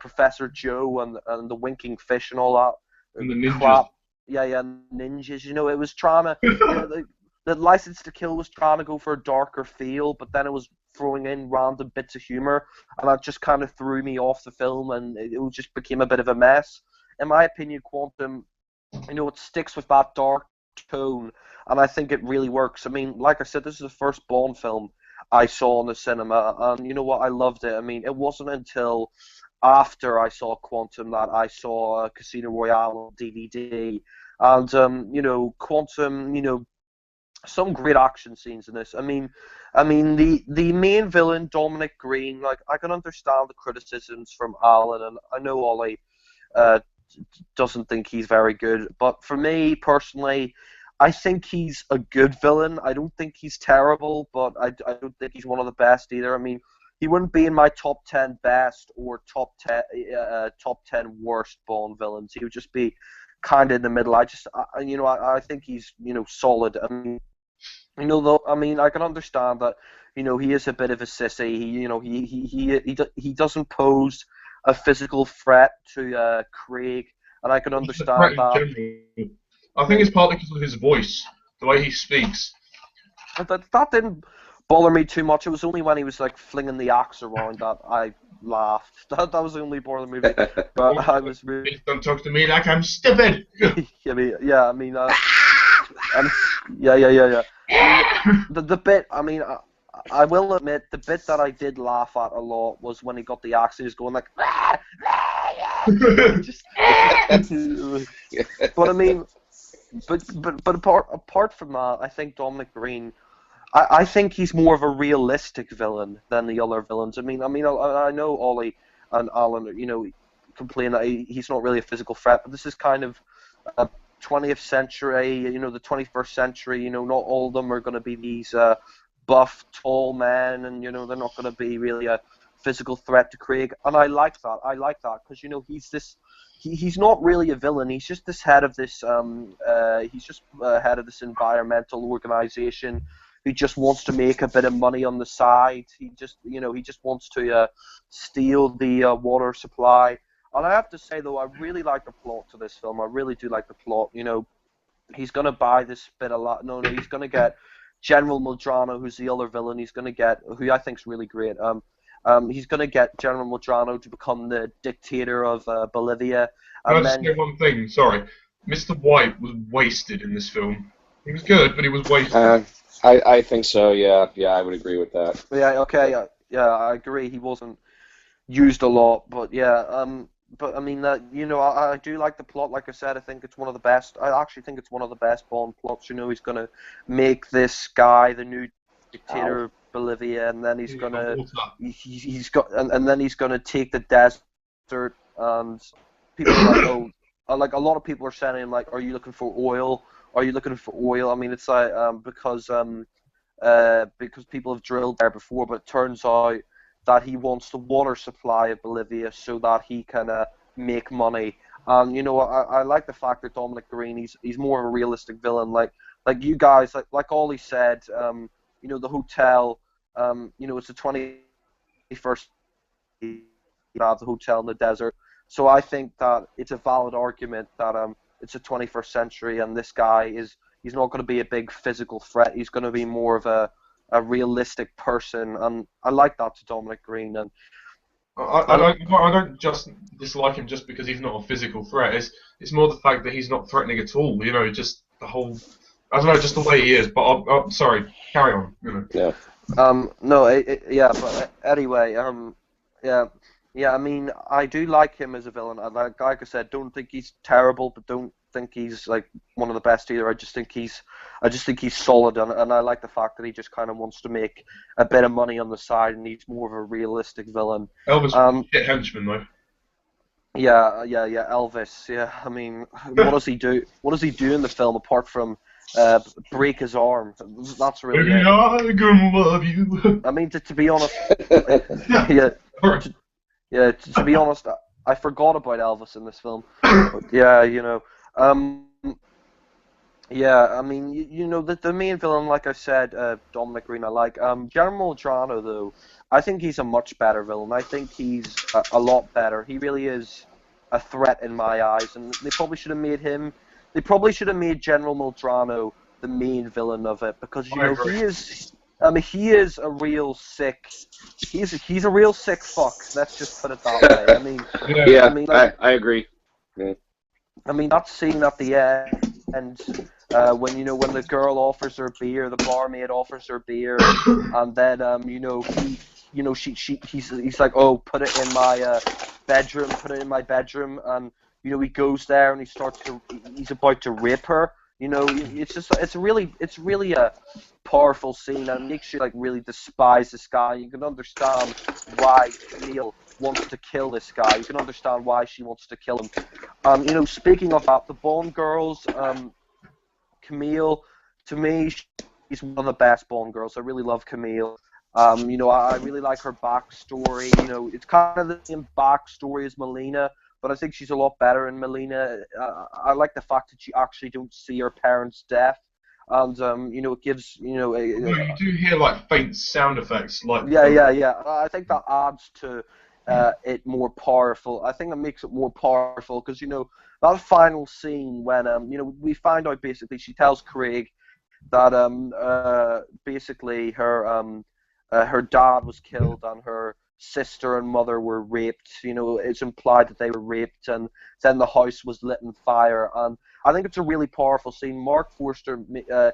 Professor Joe and the winking fish and all that And the ninjas. crap. Yeah, ninjas. It was trying to, the License to Kill was trying to go for a darker feel, but then it was throwing in random bits of humor, and that just kind of threw me off the film, and it just became a bit of a mess. In my opinion, Quantum, it sticks with that dark tone, and I think it really works. I mean, like I said, this is the first Bond film I saw in the cinema, and you know what, I loved it. I mean, it wasn't until after I saw Quantum that I saw Casino Royale on DVD, and Quantum, some great action scenes in this. I mean, the main villain, Dominic Green, like, I can understand the criticisms from Alan, and I know Ollie doesn't think he's very good, but for me personally, I think he's a good villain. I don't think he's terrible, but I don't think he's one of the best either. I mean, he wouldn't be in my top 10 best or top 10 worst Bond villains. He would just be kind of in the middle. I think he's solid. I mean, I can understand that. He is a bit of a sissy. He doesn't pose a physical threat to Craig, and I can understand that. I think it's partly because of his voice, the way he speaks. That didn't bother me too much. It was only when he was like flinging the axe around that I laughed. That was the only part of the movie. But I was really. Please don't talk to me like I'm stupid. Yeah. The bit. I mean, I will admit the bit that I did laugh at a lot was when he got the axe. He was going like. But I mean, but apart from that, I think Dominic Green. I think he's more of a realistic villain than the other villains. I know Ollie and Alan, complain that he's not really a physical threat, but this is kind of 20th century, the 21st century. Not all of them are going to be these buff, tall men, and they're not going to be really a physical threat to Craig. And I like that. Because he's not really a villain. He's just this head of this head of this environmental organization who just wants to make a bit of money on the side. He just wants to steal the water supply. And I have to say, though, I really like the plot to this film. I really do like the plot. He's going to buy this bit a lot. No, he's going to get General Medrano, who's the other villain. He's going to get, who I think is really great. He's going to get General Medrano to become the dictator of Bolivia. Can I just say one thing? Sorry. Mr. White was wasted in this film. He was good, but he was wasted. I think so, yeah. Yeah, I would agree with that. Yeah, okay. Yeah, I agree. He wasn't used a lot, but yeah. But I mean, I do like the plot. Like I said, I think it's one of the best. I actually think it's one of the best Bond plots. He's going to make this guy the new dictator of Bolivia, and then he's gonna and then he's gonna take the desert. And people are like, a lot of people are saying like, are you looking for oil? Are you looking for oil? I mean, it's like because people have drilled there before, but it turns out that he wants the water supply of Bolivia so that he can make money. And I like the fact that Dominic Green, he's more of a realistic villain. Like you guys, like Ollie said, the hotel, it's the 21st, the hotel in the desert. So I think that it's a valid argument that it's the 21st century, and this guy he's not going to be a big physical threat. He's going to be more of a realistic person, and I like that to Dominic Green. And I don't just dislike him just because he's not a physical threat. It's more the fact that he's not threatening at all. Just the whole, I don't know, just the way he is. But I'm sorry, carry on. Yeah. But anyway, yeah. I mean, I do like him as a villain. Like I said, don't think he's terrible, but don't think he's like one of the best either. I just think he's solid, and I like the fact that he just kind of wants to make a bit of money on the side, and he's more of a realistic villain. Elvis shit henchman though. Yeah, Elvis. Yeah, I mean, what does he do? What does he do in the film apart from break his arm? That's really it. I'm gonna love you. I mean, to be honest, to be honest, I forgot about Elvis in this film. But yeah, I mean, the main villain, like I said, Dominic Green, I like. General Medrano, though, I think he's a much better villain. I think he's a lot better. He really is a threat in my eyes, and they probably should have made him. They probably should have made General Medrano the main villain of it, because he is. I mean, he is a real sick. He's a real sick fuck. Let's just put it that way. I mean, yeah, I agree. Yeah. I mean, that scene at the end, when the girl offers her beer, the barmaid offers her beer, and then he's like, oh, put it in my bedroom, and he goes there and he's about to rape her. It's really a powerful scene, and it makes you like really despise this guy. You can understand why Camille wants to kill this guy. You can understand why she wants to kill him. Speaking of that, the Bond girls, Camille, to me, she's one of the best Bond girls. I really love Camille. I really like her backstory. It's kind of the same backstory as Melina, but I think she's a lot better in Melina. I like the fact that you actually don't see her parents' death. And it gives you do hear like faint sound effects like yeah. I think that adds to it more powerful. I think it makes it more powerful because that final scene when we find out basically she tells Craig that basically her dad was killed and her sister and mother were raped. It's implied that they were raped, and then the house was lit on fire. And I think it's a really powerful scene. Mark Forster, I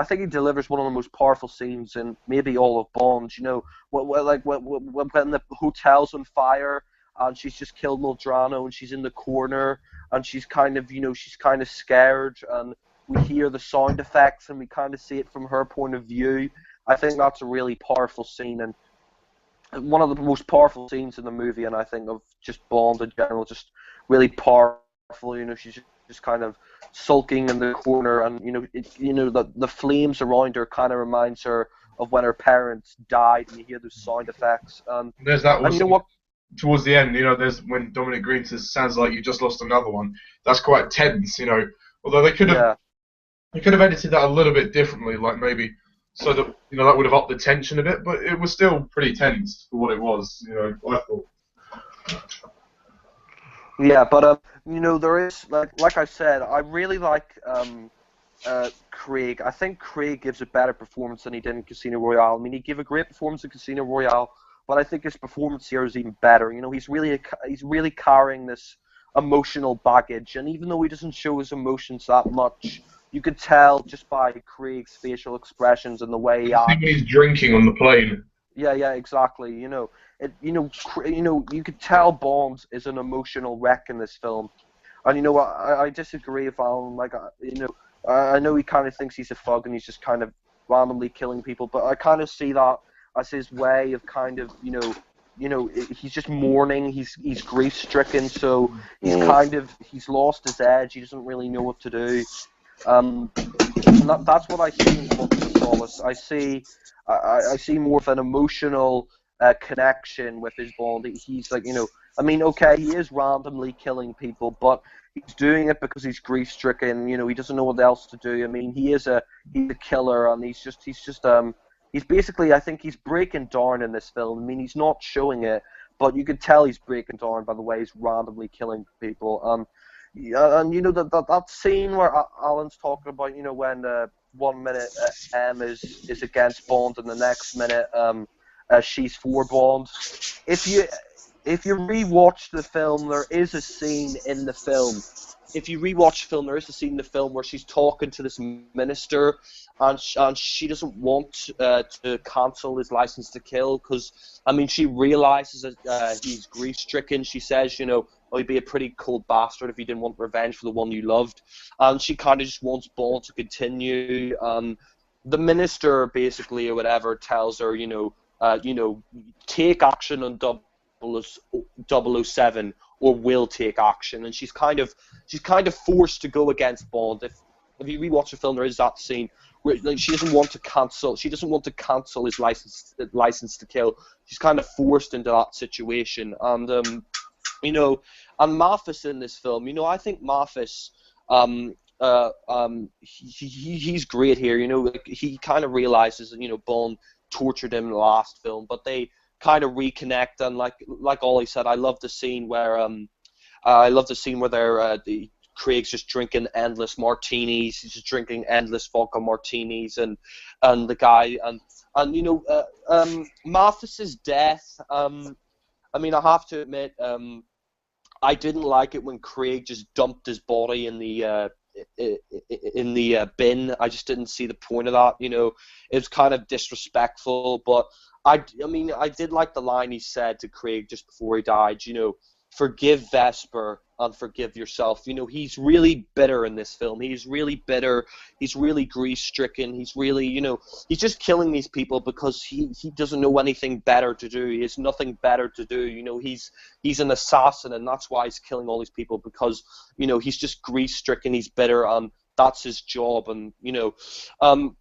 think he delivers one of the most powerful scenes in maybe all of Bond. When the hotel's on fire and she's just killed Medrano and she's in the corner and she's kind of scared, and we hear the sound effects and we kind of see it from her point of view. I think that's a really powerful scene, and one of the most powerful scenes in the movie, and I think of just Bond in general, just really powerful. You know, she's just kind of sulking in the corner, and the flames around her kind of reminds her of when her parents died, and you hear those sound effects. There's that And you also know what? towards the end. There's when Dominic Green says, "Sounds like you just lost another one." That's quite tense. Although Yeah. they could have edited that a little bit differently, like maybe so that that would have upped the tension a bit, but it was still pretty tense for what it was. I thought. Yeah, but there is like I said, I really like Craig. I think Craig gives a better performance than he did in Casino Royale. I mean, he gave a great performance in Casino Royale, but I think his performance here is even better. He's really carrying this emotional baggage, and even though he doesn't show his emotions that much, you could tell just by Craig's facial expressions and the way he I think acts. when he's drinking on the plane. Yeah, exactly. You could tell Bond is an emotional wreck in this film, and I disagree with Alan. Like, I know he kind of thinks he's a thug and he's just kind of randomly killing people, but I kind of see that as his way of kind of, he's just mourning. He's grief stricken, so he's lost his edge. He doesn't really know what to do. And that's what I see in Quantum of Solace. I see more of an emotional connection with his Bond. He's like, I mean, okay, he is randomly killing people, but he's doing it because he's grief-stricken. He doesn't know what else to do. I mean, he's a killer, and he's basically, I think he's breaking down in this film. I mean, he's not showing it, but you could tell he's breaking down by the way he's randomly killing people. Yeah, and that scene where Alan's talking about, when 1 minute M is against Bond and the next minute she's for Bond. If you rewatch the film, there is a scene in the film. If you rewatch the film, there is a scene in the film where she's talking to this minister, and she doesn't want to cancel his license to kill because, I mean, she realizes that he's grief-stricken. She says, oh, you'd be a pretty cold bastard if you didn't want revenge for the one you loved. And she kind of just wants Bond to continue. The minister, basically, or whatever, tells her, take action on 007 or will take action. And she's kind of forced to go against Bond. If you rewatch the film, there is that scene where she doesn't want to cancel his license to kill. She's kind of forced into that situation. And and Mathis in this film, I think Mathis, he's great here. He kind of realizes that Bond tortured him in the last film, but they kind of reconnect. And like Ollie said, I love the scene where Craig's just drinking endless martinis. He's just drinking endless vodka martinis, and the guy and Mathis's death. I mean, I have to admit, I didn't like it when Craig just dumped his body in the bin. I just didn't see the point of that. It was kind of disrespectful. But I mean, I did like the line he said to Craig just before he died. Forgive Vesper and forgive yourself. He's really bitter in this film. He's really bitter. He's really grief-stricken. He's really, he's just killing these people because he doesn't know anything better to do. He has nothing better to do. He's an assassin, and that's why he's killing all these people because, he's just grief-stricken. He's bitter, and that's his job. And, and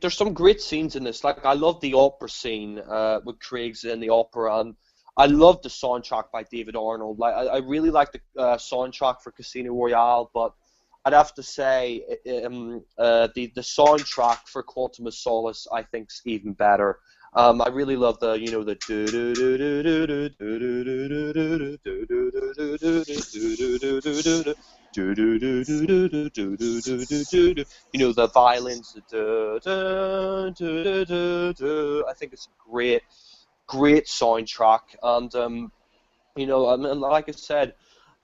there's some great scenes in this. Like, I love the opera scene with Craig's in the opera, and I love the soundtrack by David Arnold. Like, I really like the soundtrack for Casino Royale, but I'd have to say the soundtrack for Quantum of Solace I think's even better. I really love the the violins. I think it's great soundtrack, and and like I said,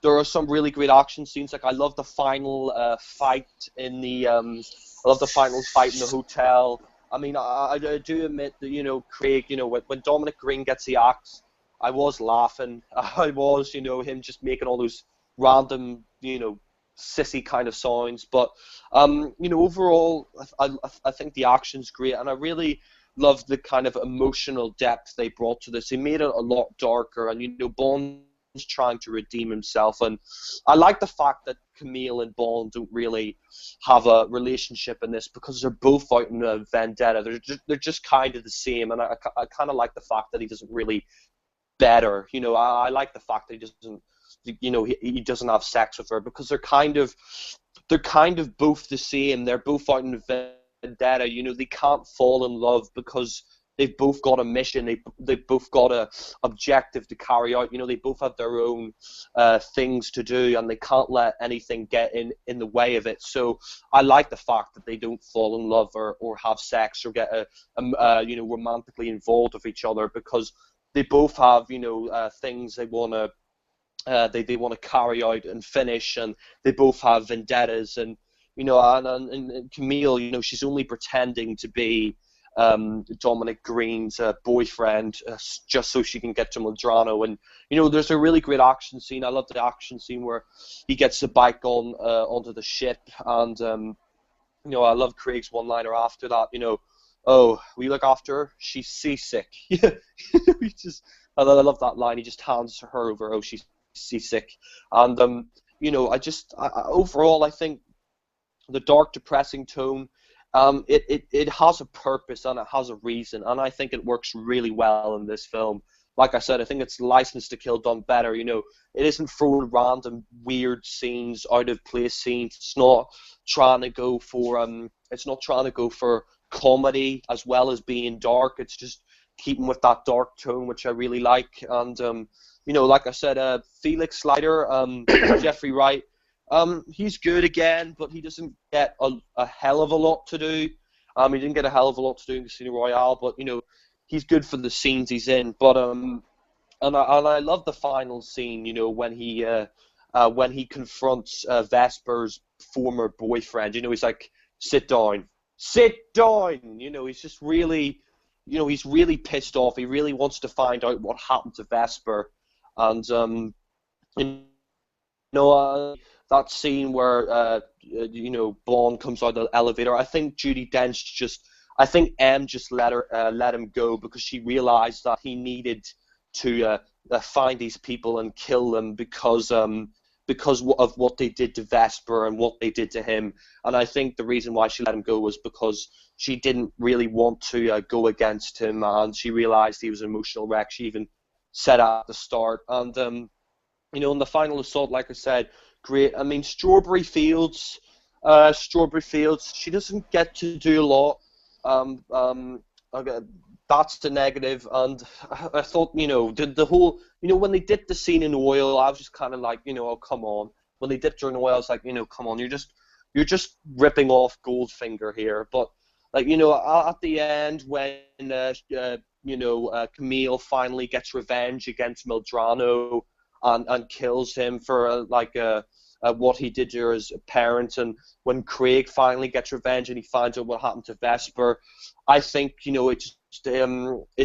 there are some really great action scenes. Like, I love the final fight in the hotel. I mean, I do admit that Craig, when Dominic Green gets the axe, I was laughing. I was him just making all those random sissy kind of sounds. But you know, overall, I think the action's great, and I really love the kind of emotional depth they brought to this. They made it a lot darker, and you know, Bond's trying to redeem himself, and I like the fact that Camille and Bond don't really have a relationship in this because they're both out in a vendetta. They're just kind of the same, and I kind of like the fact that he doesn't really better. You know, I like the fact that he doesn't, you know, he doesn't have sex with her because they're kind of both the same. They're both out in a vendetta. You know, they can't fall in love because they've both got a mission. They've both got a objective to carry out. You know, they both have their own things to do, and they can't let anything get in the way of it. So I like the fact that they don't fall in love or have sex or get you know, romantically involved with each other, because they both have, you know, things they want to they want to carry out and finish, and they both have vendettas. And you know, and Camille, you know, she's only pretending to be Dominic Green's boyfriend just so she can get to Meldrano. And you know, there's a really great action scene. I love the action scene where he gets the bike on onto the ship, and you know, I love Craig's one-liner after that. You know, oh, will you look after her? She's seasick. Yeah, he just, I love that line. He just hands her over. Oh, she's seasick. And you know, I overall, I think the dark, depressing tone, it has a purpose and it has a reason, and I think it works really well in this film. Like I said, I think it's License to Kill done better. You know, it isn't throwing random weird scenes, out of place scenes. It's not trying to go for comedy as well as being dark. It's just keeping with that dark tone, which I really like. And you know, like I said, Felix Leiter, Jeffrey Wright, he's good again, but he doesn't get a hell of a lot to do. He didn't get a hell of a lot to do in Casino Royale, but you know, he's good for the scenes he's in. But and I love the final scene. You know, when he confronts Vesper's former boyfriend. You know, he's like, sit down. You know, he's just really, you know, he's really pissed off. He really wants to find out what happened to Vesper. And you know, that scene where you know, Bond comes out of the elevator. I think Judi Dench I think M just let him go because she realized that he needed to find these people and kill them because of what they did to Vesper and what they did to him. And I think the reason why she let him go was because she didn't really want to go against him, and she realized he was an emotional wreck. She even said at the start. And you know, in the final assault, like I said, great. I mean, Strawberry Fields, she doesn't get to do a lot. That's the negative. And I thought, you know, the whole, you know, when they dipped the scene in oil, I was just kind of like, you know, oh, come on. When they dipped her in oil, I was like, you know, come on, you're just ripping off Goldfinger here. But like, you know, at the end when you know, Camille finally gets revenge against Meldrano and kills him for what he did to her as a parent, and when Craig finally gets revenge and he finds out what happened to Vesper, I think, you know, it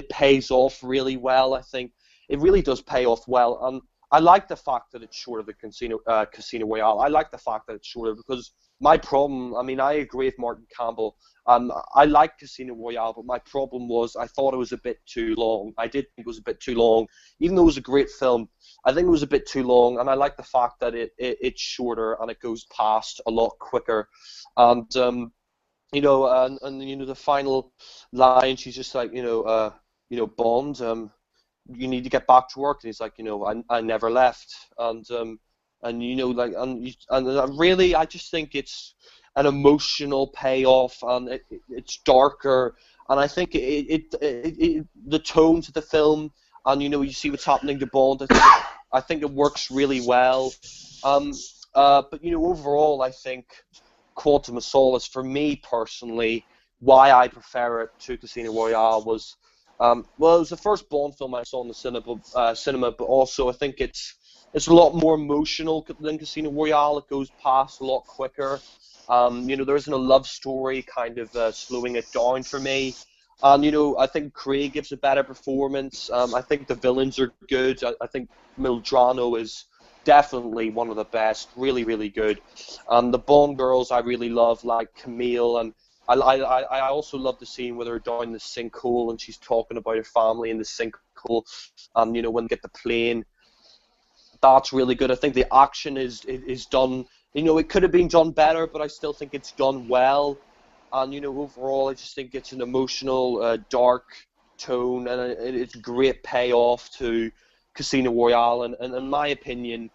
pays off really well. I think it really does pay off well, and I like the fact that it's short of the Casino Royale. I like the fact that it's shorter because my problem, I mean, I agree with Martin Campbell. I like Casino Royale, but my problem was I thought it was a bit too long. I did think it was a bit too long. Even though it was a great film, I think it was a bit too long, and I like the fact that it's shorter and it goes past a lot quicker. And you know, and you know, the final line, she's just like, you know, Bond, you need to get back to work. And he's like, you know, I never left. And you know, like, and really, I just think it's an emotional payoff, and it's darker, and I think the tone to the film, and you know, you see what's happening to Bond. I think it works really well. But you know, overall, I think Quantum of Solace, for me personally, why I prefer it to Casino Royale was, well, it was the first Bond film I saw in the cinema, but also I think it's a lot more emotional than Casino Royale. It goes past a lot quicker. You know, there isn't a love story kind of slowing it down for me. And, you know, I think Craig gives a better performance. I think the villains are good. I think Meldrano is definitely one of the best. Really, really good. The Bond girls I really love, like Camille, and I also love the scene where they're down the sinkhole and she's talking about her family in the sinkhole. You know, when they get the plane, that's really good. I think the action is done. You know, it could have been done better, but I still think it's done well. And you know, overall, I just think it's an emotional, dark tone, and it's great payoff to Casino Royale, and in my opinion,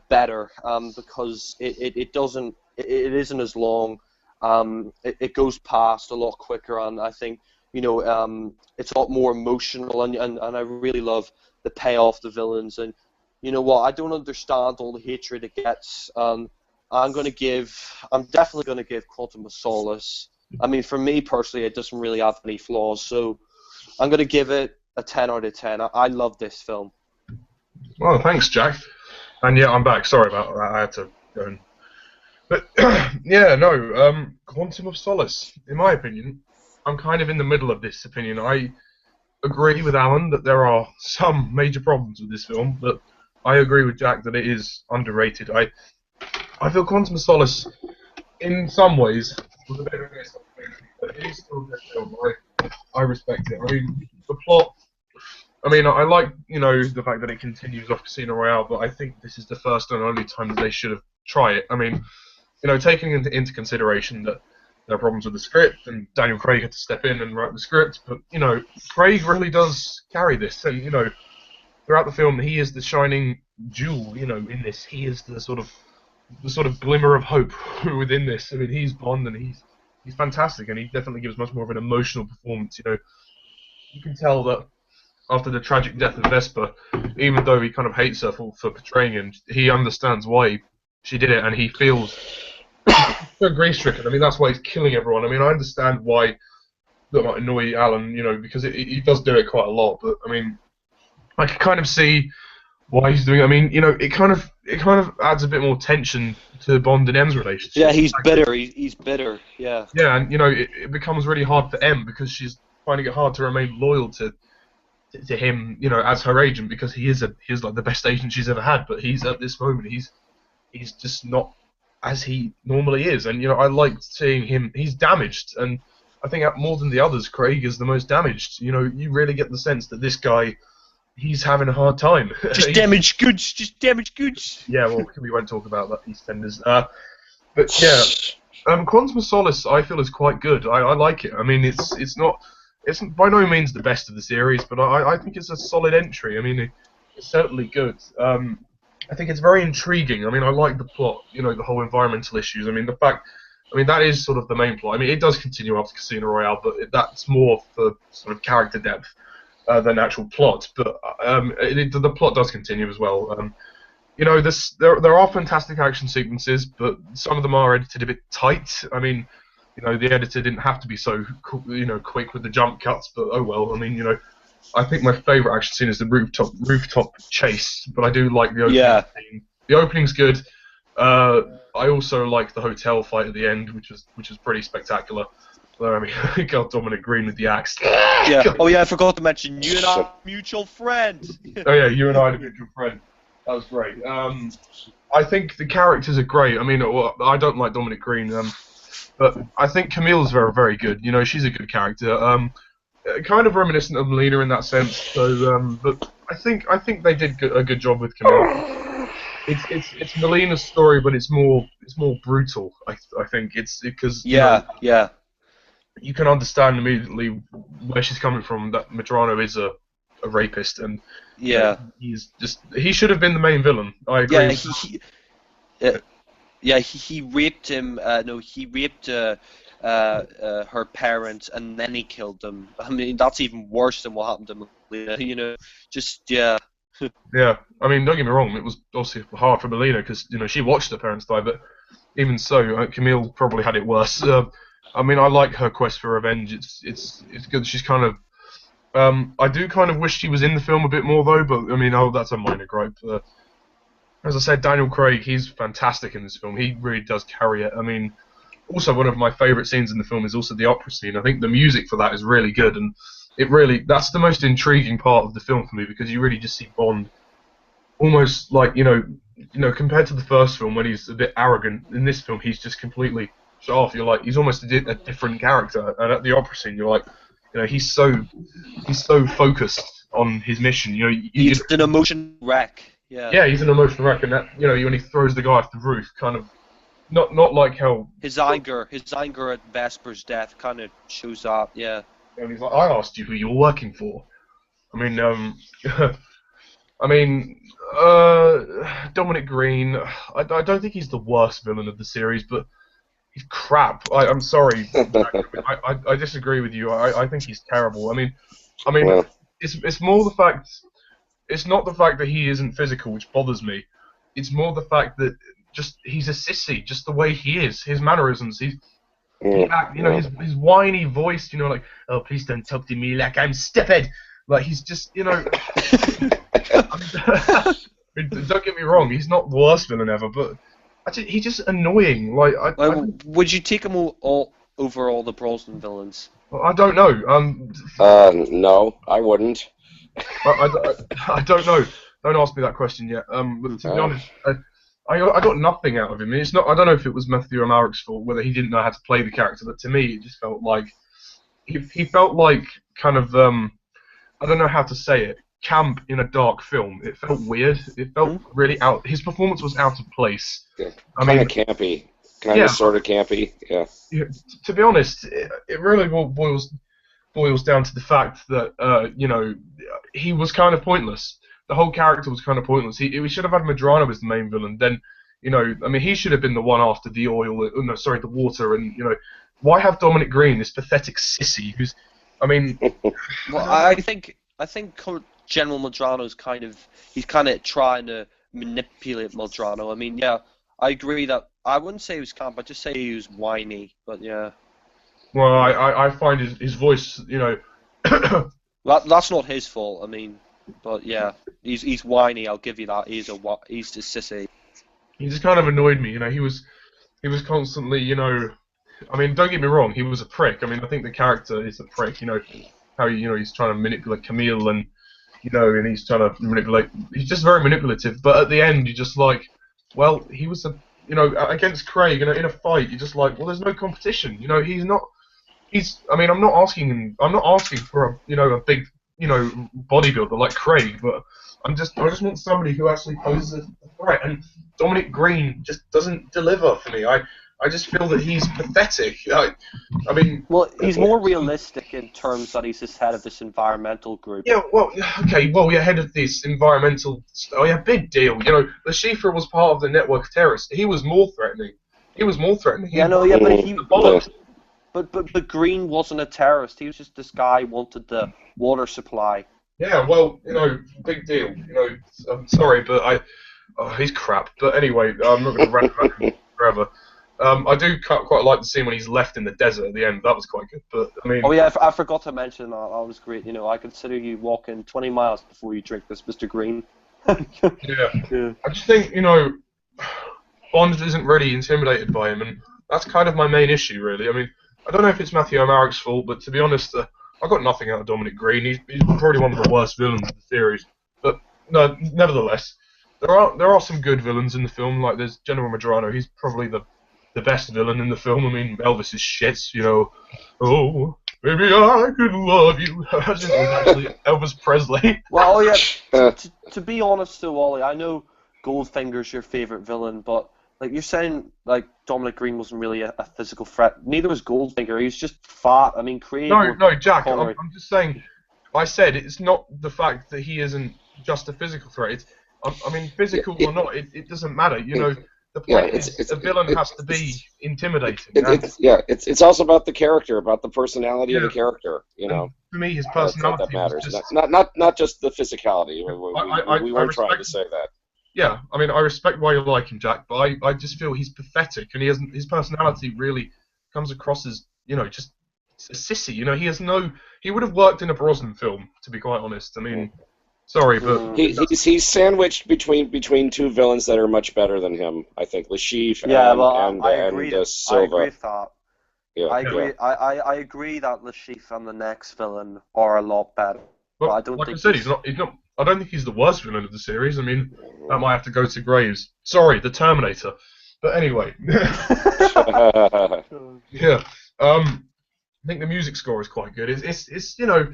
better because it isn't as long. It goes past a lot quicker, and I think, you know, it's a lot more emotional, and I really love the payoff, the villains, and you know what, I don't understand all the hatred it gets. I'm definitely going to give Quantum of Solace. I mean, for me personally, it doesn't really have any flaws, so I'm going to give it a 10 out of 10. I love this film. Well, thanks, Jack. And yeah, I'm back. Sorry about that. I had to go and... But, yeah, no, Quantum of Solace, in my opinion, I'm kind of in the middle of this opinion. I agree with Alan that there are some major problems with this film, but I agree with Jack that it is underrated. I feel Quantum of Solace, in some ways, was a bit of a miss, but it is still a good film. I respect it. I mean, the plot... I mean, I like, you know, the fact that it continues off Casino Royale, but I think this is the first and only time that they should have tried it. I mean, you know, taking into consideration that there are problems with the script, and Daniel Craig had to step in and write the script, but, you know, Craig really does carry this, and, you know, throughout the film, he is the shining jewel, you know, in this. He is the sort of glimmer of hope within this. I mean, he's Bond, and he's fantastic, and he definitely gives much more of an emotional performance, you know. You can tell that after the tragic death of Vesper, even though he kind of hates her for portraying him, he understands why she did it, and he feels so grief-stricken. I mean, that's why he's killing everyone. I mean, I understand why that might annoy Alan, you know, because he does do it quite a lot, but, I mean, I can kind of see why he's doing it. I mean, you know, it kind of adds a bit more tension to Bond and M's relationship. Yeah, he's bitter. He's bitter, yeah. Yeah, and, you know, it becomes really hard for M because she's finding it hard to remain loyal to him, you know, as her agent, because he's like the best agent she's ever had, but he's at this moment he's just not as he normally is, and you know, I liked seeing him. He's damaged, and I think more than the others, Craig is the most damaged. You know, you really get the sense that this guy, he's having a hard time. Just damaged goods. Yeah, well, we won't talk about that, EastEnders. But yeah, Quantum of Solace I feel is quite good. I like it. I mean, it's by no means the best of the series, but I think it's a solid entry. I mean, it's certainly good. I think it's very intriguing. I mean, I like the plot, you know, the whole environmental issues. I mean, that is sort of the main plot. I mean, it does continue after Casino Royale, but that's more for sort of character depth than actual plot. But the plot does continue as well. You know, there are fantastic action sequences, but some of them are edited a bit tight. I mean, you know, the editor didn't have to be so, you know, quick with the jump cuts, but oh well. I mean, you know, I think my favourite action scene is the rooftop chase, but I do like the opening scene. The opening's good. I also like the hotel fight at the end, which was pretty spectacular. I mean, got Dominic Green with the axe. Yeah. Oh yeah, I forgot to mention you and our mutual friend. Oh yeah, you and I are a mutual friend. That was great. I think the characters are great. I mean, I don't like Dominic Green. But I think Camille's very, very good. You know, she's a good character. Kind of reminiscent of Melina in that sense. So, but I think they did a good job with Camille. It's Melina's story, but it's more brutal. I think it's because you can understand immediately where she's coming from. That Medrano is a rapist, and he should have been the main villain. I agree. Yeah, he raped him. He raped her parents, and then he killed them. I mean, that's even worse than what happened to Melina. You know, yeah. Yeah, I mean, don't get me wrong. It was obviously hard for Melina because you know she watched her parents die, but even so, Camille probably had it worse. I mean, I like her quest for revenge. It's good. She's kind of. I do kind of wish she was in the film a bit more though, but I mean, that's a minor gripe. As I said, Daniel Craig, he's fantastic in this film. He really does carry it. I mean, also one of my favourite scenes in the film is also the opera scene. I think the music for that is really good, and that's the most intriguing part of the film for me because you really just see Bond almost like, you know, compared to the first film when he's a bit arrogant, in this film he's just completely shut off. You're like, he's almost a different character. And at the opera scene, you're like, he's so focused on his mission. He's an emotion wreck. Yeah. Yeah, he's an emotional wreck, and that when he throws the guy off the roof, kind of not like how his anger at Vesper's death kind of shows up. Yeah. And he's like, I asked you who you're working for. I mean, Dominic Green. I don't think he's the worst villain of the series, but he's crap. I'm sorry. I disagree with you. I think he's terrible. I mean, Well, it's more the fact. It's not the fact that he isn't physical, which bothers me. It's more the fact that just he's a sissy, just the way he is, his mannerisms. His whiny voice. Like, oh, please don't talk to me like I'm stupid. Like, he's just, don't get me wrong, he's not the worst villain ever, but he's just annoying. Like, would you take him over all the Brosnan villains? I don't know. no, I wouldn't. I don't know. Don't ask me that question yet. But to be honest, I got nothing out of him. It's not. I don't know if it was Matthew Amalric's fault, whether he didn't know how to play the character, but to me, it just felt like he felt like kind of I don't know how to say it. Camp in a dark film. It felt weird. It felt really out. His performance was out of place. Yeah. Kind of campy. Kind of sort of campy. Yeah. To be honest, it really boils down to the fact that he was kind of pointless. The whole character was kind of pointless. We should have had Medrano as the main villain. Then, he should have been the one after the oil. No, sorry, the water. And why have Dominic Green, this pathetic sissy, who's, Well, I think General Medrano's kind of trying to manipulate Medrano. I mean, yeah, I agree that I wouldn't say he was camp. I'd just say he was whiny. But yeah. Well, I find his voice, That's not his fault. I mean, but yeah, he's whiny. I'll give you that. He's a sissy. He just kind of annoyed me. He was constantly, don't get me wrong, he was a prick. I think the character is a prick. How he's trying to manipulate Camille and and he's trying to manipulate. He's just very manipulative. But at the end, you're just like, well, he was against Craig, in a fight. You're just like, well, there's no competition. He's not. I'm not asking for a big, bodybuilder like Craig, but I just want somebody who actually poses a threat. And Dominic Green just doesn't deliver for me. I just feel that he's pathetic. Well, he's more realistic in terms that he's just head of this environmental group. Yeah, well, okay, you're head of this environmental. Oh yeah, big deal. Le Chiffre was part of the network of terrorists. He was more threatening. But Green wasn't a terrorist. He was just this guy who wanted the water supply. Yeah, well, big deal. I'm sorry, but he's crap. But anyway, I'm not going to rant about him forever. I do quite like the scene when he's left in the desert at the end. That was quite good. But oh yeah, I forgot to mention that. That was great. I consider you walking 20 miles before you drink this, Mr. Green. Yeah. I just think Bond isn't really intimidated by him, and that's kind of my main issue, really. I don't know if it's Matthew Amalric's fault, but to be honest, I got nothing out of Dominic Green. He's probably one of the worst villains of the series. But no, nevertheless, there are some good villains in the film. Like there's General Medrano. He's probably the best villain in the film. Elvis is shit. Oh, maybe I could love you. It was actually Elvis Presley. Well, yeah. To be honest, though, Ollie, I know Goldfinger's your favorite villain, but like you're saying, like Dominic Green wasn't really a physical threat. Neither was Goldfinger. He was just fat. Craig. No, Jack. I'm just saying. I said it's not the fact that he isn't just a physical threat. It's, physical or not, it doesn't matter. The point is, a villain has to be intimidating. It's also about the character, about the personality of the character. For me, his personality that matters. Just, not just the physicality. We weren't trying to say that. Yeah, I respect why you like him, Jack, but I just feel he's pathetic, and his personality really comes across as just a sissy. He would have worked in a Brosnan film, to be quite honest. Sorry, but he's sandwiched between two villains that are much better than him. I think Le Chiffre I agree Silva. I agree with that. Yeah, I agree. Yeah. I agree that Le Chiffre and the next villain are a lot better. But I don't like think I said, he's not I don't think he's the worst villain of the series. I mean, that might have to go to Graves. Sorry, the Terminator. But anyway, yeah. I think the music score is quite good. It's you know,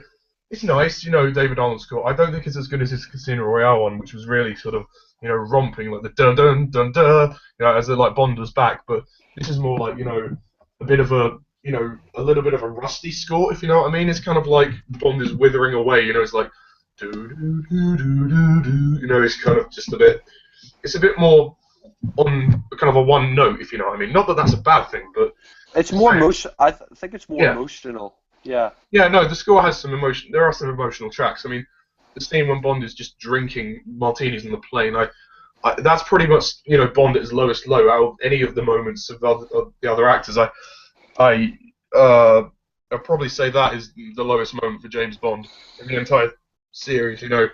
it's nice. You know, David Arnold's score. I don't think it's as good as his Casino Royale one, which was really sort of, you know, romping, like the dun dun dun dun, you know, as the like Bond was back. But this is more like, you know, a bit of a, you know, a little bit of a rusty score, if you know what I mean. It's kind of like Bond is withering away. You know, it's like do do do do do do. You know, it's kind of just a bit. It's a bit more on kind of a one note, if you know what I mean. Not that that's a bad thing, but it's more emotion. I think it's more Yeah. emotional. Yeah. yeah, no, the score has some emotion. There are some emotional tracks. I mean, the scene when Bond is just drinking martinis on the plane, that's pretty much, you know, Bond at his lowest low out of any of the moments of the other actors. I'd probably say that is the lowest moment for James Bond in the entire series. You know,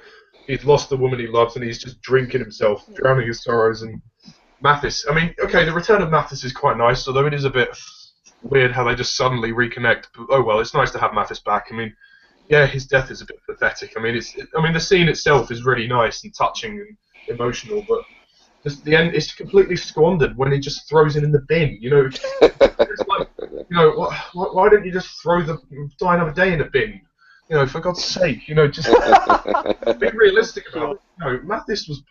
he's lost the woman he loves and he's just drinking himself, drowning his sorrows. And Mathis, I mean, okay, the return of Mathis is quite nice, although it is a bit weird how they just suddenly reconnect. But, oh well, it's nice to have Mathis back. I mean, yeah, his death is a bit pathetic. I mean, the scene itself is really nice and touching and emotional, but the end is completely squandered when he just throws it in the bin. You know, it's like, you know, why don't you just throw the Die Another Day in the bin? You know, for God's sake, you know, just be realistic about it. You know, Mathis was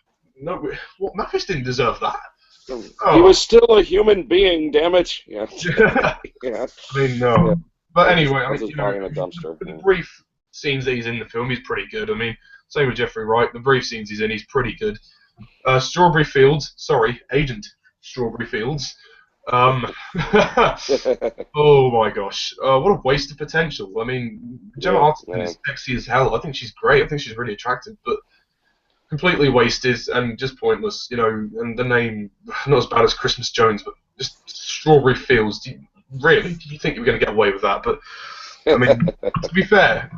Mathis didn't deserve that. He was still a human being, damn it. Yeah. Yeah. I mean, no. Yeah. But anyway, I This mean, is you know, in a dumpster. for the brief scenes that he's in the film, he's pretty good. I mean, same with Jeffrey Wright. The brief scenes he's in, he's pretty good. Strawberry Fields, sorry, Agent Strawberry Fields. Oh my gosh, what a waste of potential. I mean, Gemma Arterton is sexy as hell. I think she's great. I think she's really attractive, but completely wasted and just pointless. You know, and the name, not as bad as Christmas Jones, but just Strawberry Fields. Really? Did you think you were going to get away with that? But I mean, to be fair,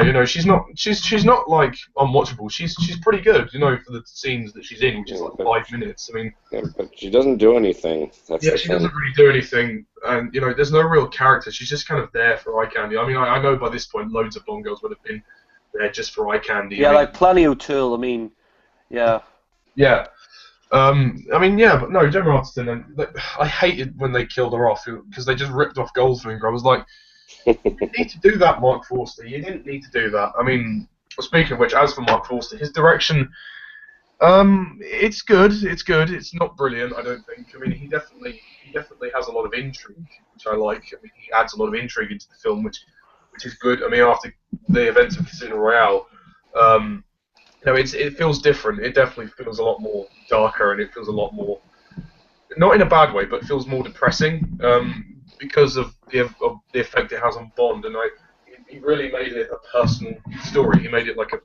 you know, she's not like unwatchable. She's pretty good, you know, for the scenes that she's in, which is like 5 minutes. I mean, Yeah, but she doesn't do anything. That's yeah, the she thing. doesn't really do anything, and you know, there's no real character. She's just kind of there for eye candy. I mean, I know by this point loads of Bond girls would have been there just for eye candy. Yeah, I mean, like Plenty O'Toole. I mean, yeah. yeah. I mean, yeah, but no, Gemma Arterton, and like, I hated when they killed her off because they just ripped off Goldfinger. I was like, you didn't need to do that, Mark Forster. You didn't need to do that. I mean, speaking of which, as for Mark Forster, his direction, it's good. It's good. It's not brilliant, I don't think. I mean, he definitely has a lot of intrigue, which I like. I mean, he adds a lot of intrigue into the film, which is good. I mean, after the events of Casino Royale, you know, it feels different. It definitely feels a lot more darker, and it feels a lot more, not in a bad way, but it feels more depressing because of the effect it has on Bond. And he really made it a personal story. He made it like a,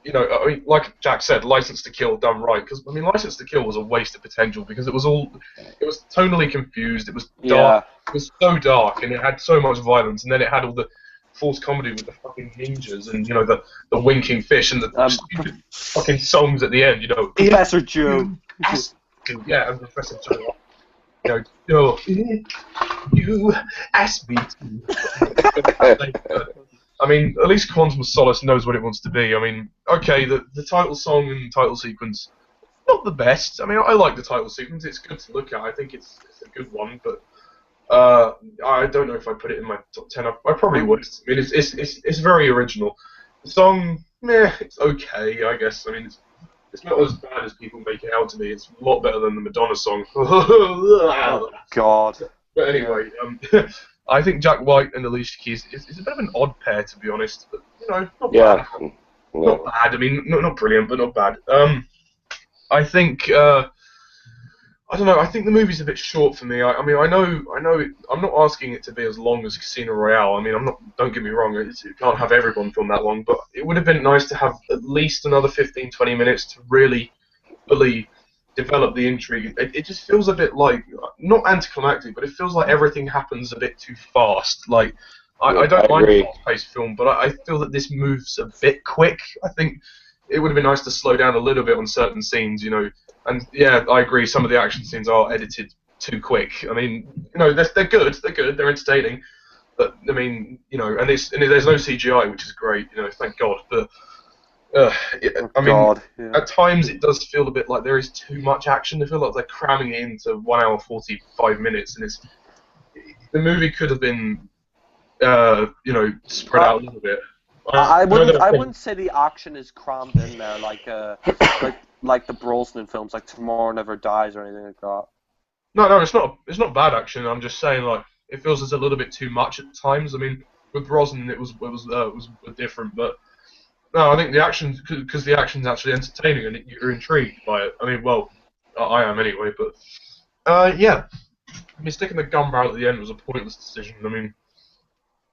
you know, I mean, like Jack said, License to Kill done right. Because I mean, License to Kill was a waste of potential because it was tonally confused. It was dark. Yeah. It was so dark, and it had so much violence, and then it had all the forced comedy with the fucking ninjas and, you know, the winking fish and the stupid fucking songs at the end, you know. Professor Joe. Yeah, and Professor Joe. You know, you asked me to. I mean, at least Quantum of Solace knows what it wants to be. I mean, okay, the title song and title sequence, not the best. I mean, I like the title sequence. It's good to look at. I think it's a good one, but I don't know if I put it in my top 10. I probably would. I mean, it's very original. The song, meh, it's okay, I guess. I mean, it's not as bad as people make it out to be. It's a lot better than the Madonna song. Oh, God. But anyway, I think Jack White and Alicia Keys is a bit of an odd pair, to be honest. But, you know, not Yeah. bad. Not bad. I mean, not brilliant, but not bad. I think. I don't know. I think the movie's a bit short for me. I mean, I know. I'm not asking it to be as long as Casino Royale. I mean, I'm not. Don't get me wrong. It can't have everyone film that long, but it would have been nice to have at least another 15, 20 minutes to really fully develop the intrigue. It just feels a bit like, not anticlimactic, but it feels like everything happens a bit too fast. Like, I don't mind a fast-paced film, but I feel that this moves a bit quick. I think it would have been nice to slow down a little bit on certain scenes, you know. And yeah, I agree. Some of the action scenes are edited too quick. I mean, you know, they're good. They're entertaining. But I mean, you know, and there's no CGI, which is great. You know, thank God. But I mean, God. Yeah. at times it does feel a bit like there is too much action. I feel like they're cramming it into 1 hour 45 minutes, and the movie could have been, spread out a little bit. I know there wouldn't. are I problems. wouldn't say the action is crammed in there like the Brosnan films, like Tomorrow Never Dies or anything like that. No, it's not. It's not bad action. I'm just saying, like, it feels as a little bit too much at times. I mean, with Brosnan, it was different, but no, I think the action, because the action's actually entertaining and you're intrigued by it. I mean, well, I am anyway. But yeah, I mean, sticking the gun barrel at the end was a pointless decision. I mean,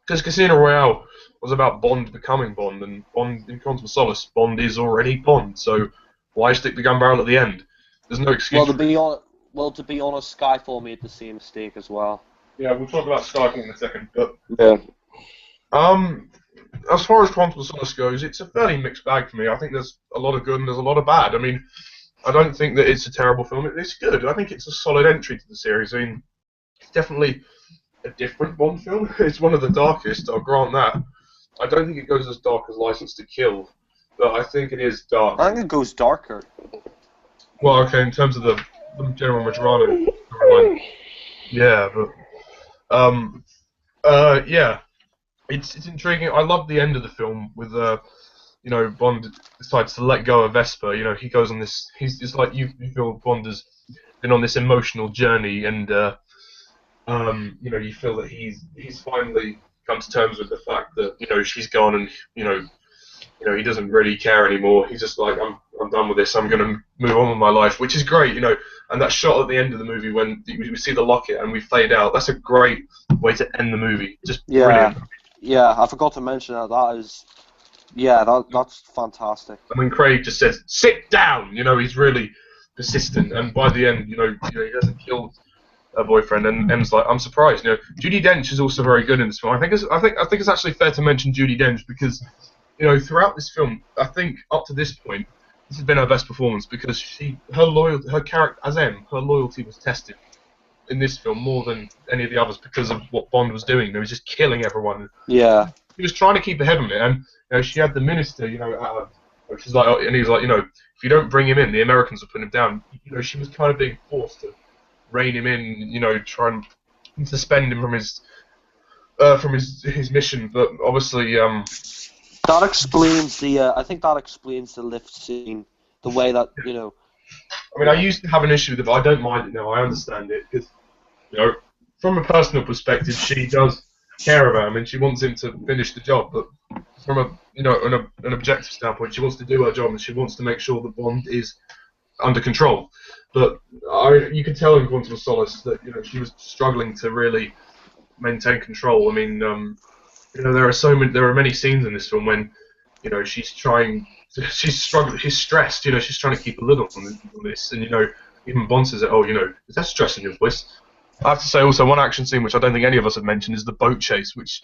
because Casino Royale was about Bond becoming Bond, and Bond in Quantum of Solace, Bond is already Bond. So why stick the gun barrel at the end? There's no excuse. Well, to be honest, Skyfall made the same mistake as well. Yeah, we'll talk about Skyfall in a second, but Yeah. as far as Quantum of Solace goes, it's a fairly mixed bag for me. I think there's a lot of good and there's a lot of bad. I mean, I don't think that it's a terrible film. It's good. I think it's a solid entry to the series. I mean, it's definitely a different Bond film. It's one of the darkest, I'll grant that. I don't think it goes as dark as License to Kill, but I think it is dark. I think it goes darker. Well, okay, in terms of the General Majorano storyline. Yeah, but yeah, it's intriguing. I love the end of the film with Bond decides to let go of Vesper. You know, he goes on this. It's like you feel Bond has been on this emotional journey, and you feel that he's finally come to terms with the fact that she's gone, and he doesn't really care anymore. He's just like, I'm done with this. I'm going to move on with my life, which is great, And that shot at the end of the movie when we see the locket and we fade out, that's a great way to end the movie. Just brilliant. Yeah, I forgot to mention that. That's fantastic. And when Craig just says, "Sit down," he's really persistent, and by the end, he doesn't kill her boyfriend, and M's like, I'm surprised. Judi Dench is also very good in this film. I think it's actually fair to mention Judi Dench because, throughout this film, I think up to this point, this has been her best performance because her character as M, her loyalty was tested in this film more than any of the others because of what Bond was doing. He was just killing everyone. Yeah. He was trying to keep ahead of it, and she had the minister, she's like, and he was like, if you don't bring him in, the Americans will put him down. She was kind of being forced to rein him in, try and suspend him from his mission. But obviously, that explains I think that explains the lift scene, the way that I mean, I used to have an issue with it, but I don't mind it now. I understand it because, from a personal perspective, she does care about him and she wants him to finish the job. But from an objective standpoint, she wants to do her job and she wants to make sure that Bond is under control. But you could tell in Quantum of Solace that she was struggling to really maintain control. I mean, there are many scenes in this film when she's struggling, she's stressed. She's trying to keep a lid on this, and even Bond says, "Oh, is that stress in your voice?" I have to say also one action scene which I don't think any of us have mentioned is the boat chase, which,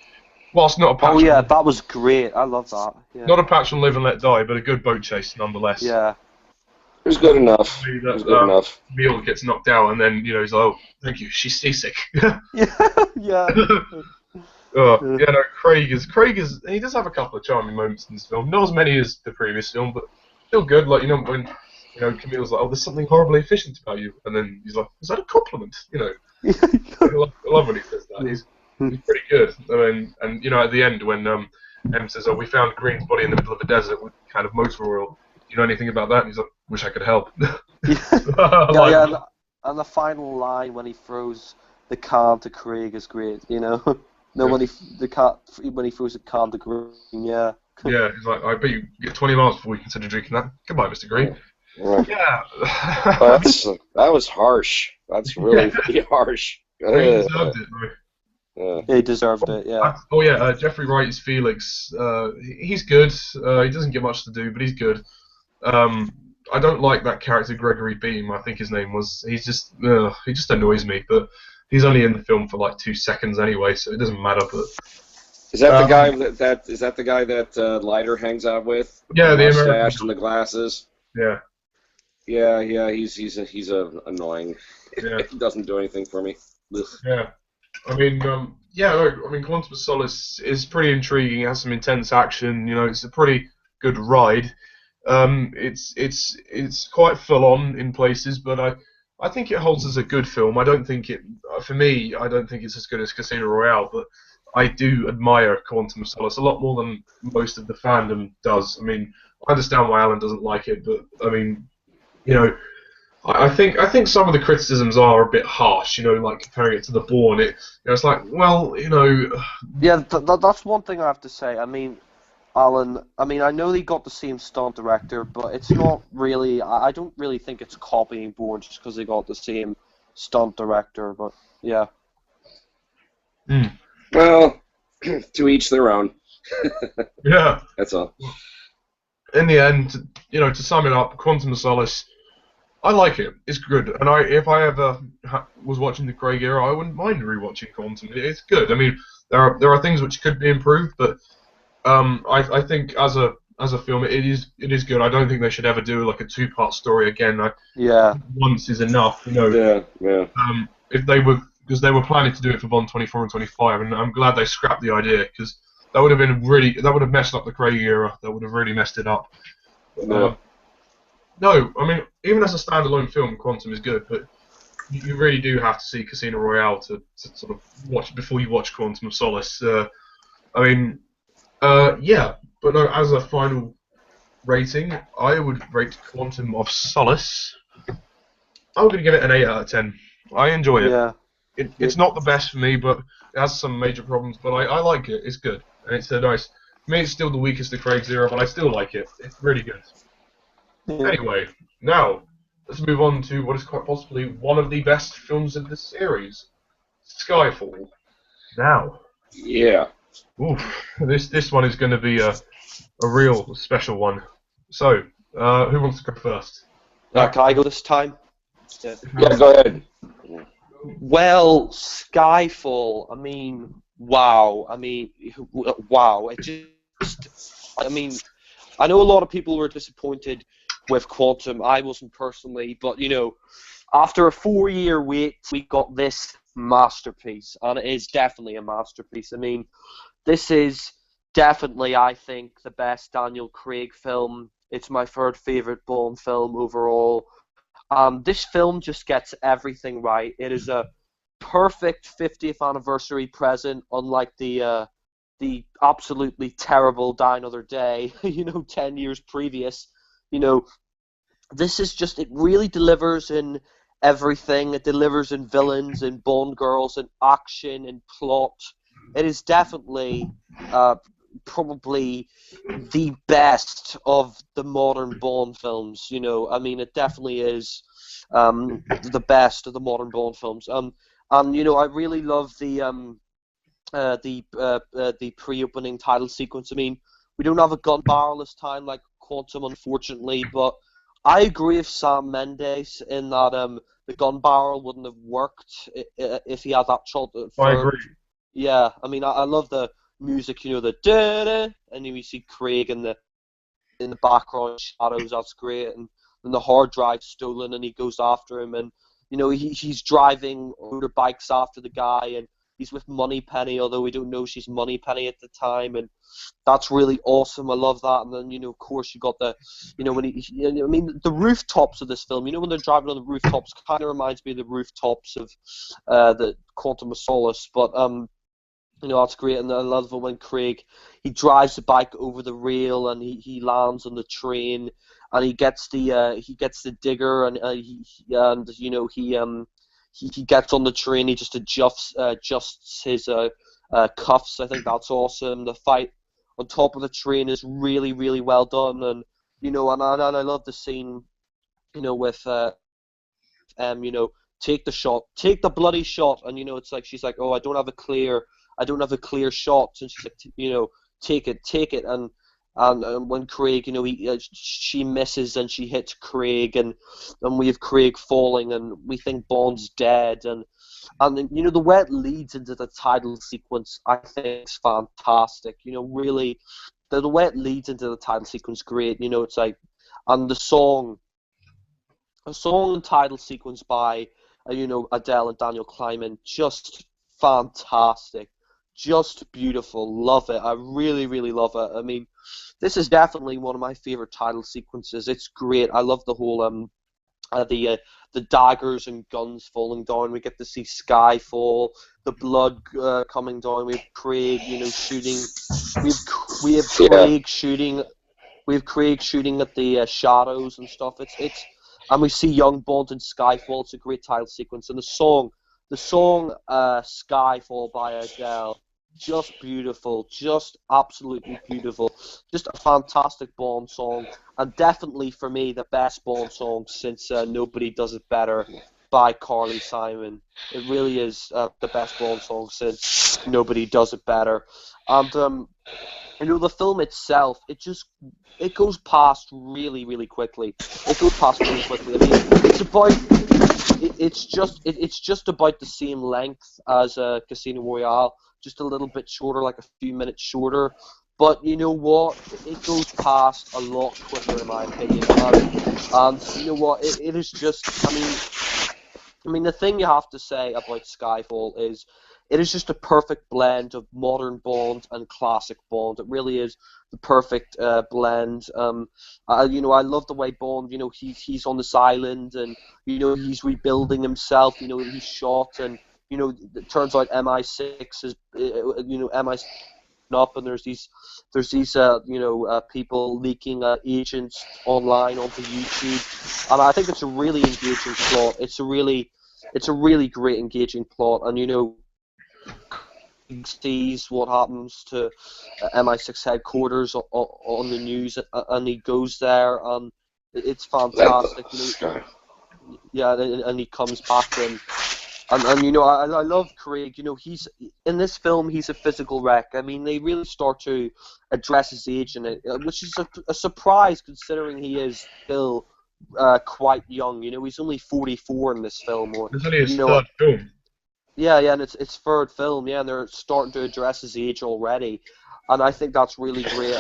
whilst not a patch, that was great. I love that. Yeah. Not a patch on Live and Let Die, but a good boat chase nonetheless. Yeah. It was good enough. Emil gets knocked out, and then he's like, "Oh, thank you. She's seasick." Yeah. Craig is. He does have a couple of charming moments in this film. Not as many as the previous film, but still good. Like when Camille's like, "Oh, there's something horribly efficient about you," and then he's like, "Is that a compliment?" I love when he says that. He's pretty good. I mean, and at the end when M says, "Oh, we found Green's body in the middle of a desert with kind of motor oil. Do you know anything about that?" And he's like, "Wish I could help." And the final line when he throws the can to Craig is great. When he throws the can to Green, yeah. Yeah, he's like, "I bet you get 20 miles before you consider drinking that. Goodbye, Mr. Green." Right. Yeah. That was harsh. That's really harsh. Green deserved it, though. Yeah. He deserved it, yeah. Jeffrey Wright is Felix. He's good. He doesn't get much to do, but he's good. I don't like that character Gregory Beam, I think his name was. He just annoys me, but he's only in the film for like 2 seconds anyway, so it doesn't matter. But is that the guy that Leiter hangs out with? Yeah, the mustache and the glasses. Yeah. Yeah. He's annoying. Yeah. He doesn't do anything for me. Ugh. Yeah. I mean, Quantum of Solace is pretty intriguing. It has some intense action. It's a pretty good ride. It's quite full on in places, but I think it holds as a good film. I don't think it, for me, I don't think it's as good as Casino Royale, but I do admire Quantum of Solace a lot more than most of the fandom does. I mean, I understand why Alan doesn't like it, but I mean, you know, I think some of the criticisms are a bit harsh. You know, like comparing it to The Bourne. It's like, well, Yeah, that's one thing I have to say. I mean, Alan, I mean, I know they got the same stunt director, but it's not really. I don't really think it's copying Bourne just because they got the same stunt director. But yeah, mm, Well, to each their own. yeah. That's all. In the end, to sum it up, Quantum of Solace. I like it. It's good, and if I ever was watching the Craig era, I wouldn't mind rewatching Quantum. It's good. I mean, there are things which could be improved, but I think as a film, it is good. I don't think they should ever do like a two-part story again. yeah, Once is enough. Yeah. If they were, because they were planning to do it for Bond 24 and 25, and I'm glad they scrapped the idea because that would have messed up the Craig era. That would have really messed it up. No. No, I mean, even as a standalone film, Quantum is good, but you really do have to see Casino Royale to sort of watch before you watch Quantum of Solace. I mean, yeah, but no, as a final rating, I would rate Quantum of Solace. I'm going to give it an 8 out of 10. I enjoy it. yeah. It's not the best for me, but it has some major problems, but I like it. It's good. And it's nice. For me, it's still the weakest of Craig's era, but I still like it. It's really good. Anyway, now let's move on to what is quite possibly one of the best films in the series, Skyfall. Now, Yeah. oof, this one is going to be a real special one. So, who wants to go first? Can I go this time? Yeah, go ahead. Well, Skyfall. I mean, wow. I mean, wow. It just. I mean, I know a lot of people were disappointed with Quantum. I wasn't personally, but after a 4-year wait, we got this masterpiece, and it is definitely a masterpiece. I mean, this is definitely, I think, the best Daniel Craig film. It's my third favorite Bond film overall. This film just gets everything right. It is a perfect 50th anniversary present, unlike the absolutely terrible Die Another Day, 10 years previous. This is just, it really delivers in everything. It delivers in villains, in Bond girls, in action, in plot. It is definitely probably the best of the modern Bond films. I mean, it definitely is the best of the modern Bond films. And I really love the pre-opening title sequence. I mean, we don't have a gun barrel this time like Quantum, unfortunately, but I agree with Sam Mendes in that the gun barrel wouldn't have worked if he had that shot at I first. agree. Yeah, I mean, I love the music, the da-da, and then we see Craig in the background shadows. That's great, and then the hard drive stolen, and he goes after him, and he's driving motorbikes after the guy, and he's with Moneypenny, although we don't know she's Moneypenny at the time, and that's really awesome. I love that. And then of course you got the, when I mean, the rooftops of this film. When they're driving on the rooftops, kind of reminds me of the rooftops of the Quantum of Solace, but that's great, and I love it when Craig, he drives the bike over the rail, and he lands on the train, and he gets the digger, and he gets on the train. He just adjusts his cuffs. I think that's awesome. The fight on top of the train is really, really well done, and and I love the scene, with take the shot, take the bloody shot, and it's like she's like, oh, I don't have a clear shot, and she's like, take it, and when Craig, she misses and she hits Craig, and we have Craig falling, and we think Bond's dead, and the way it leads into the title sequence, I think is fantastic. Really, the way it leads into the title sequence, great. It's like, and the song and title sequence by Adele and Daniel Kleinman, just fantastic. just beautiful. Love it. I really, really love it. I mean, this is definitely one of my favorite title sequences. It's great. I love the whole the daggers and guns falling down. We get to see Skyfall, the blood coming down. We have Craig, shooting. We have Craig shooting. We have Craig shooting at the shadows and stuff. And we see young Bond in Skyfall. It's a great title sequence. And the song Skyfall by Adele, just beautiful, just absolutely beautiful, just a fantastic Bond song, and definitely for me the best Bond song since Nobody Does It Better by Carly Simon. It really is the best Bond song since Nobody Does It Better. And the film itself, it goes past really, really quickly. It goes past really quickly. I mean, it's just about the same length as Casino Royale, just a little bit shorter, like a few minutes shorter. But you know what? It goes past a lot quicker, in my opinion. And you know what? It is just. I mean, the thing you have to say about Skyfall is, it is just a perfect blend of modern Bond and classic Bond. It really is the perfect blend. I love the way Bond, he's on this island and, he's rebuilding himself. He's shot and, it turns out MI6 is, MI6 up, and there's these people leaking agents online onto YouTube, and I think it's a really engaging plot. It's a really great engaging plot, and he sees what happens to MI6 headquarters on the news, and he goes there, and it's fantastic. And he comes back and I love Craig. He's in this film. He's a physical wreck. I mean, they really start to address his age in it, which is a surprise considering he is still quite young. He's only 44 in this film. It's only his third film. Yeah, and it's third film. Yeah, and they're starting to address his age already, and I think that's really great.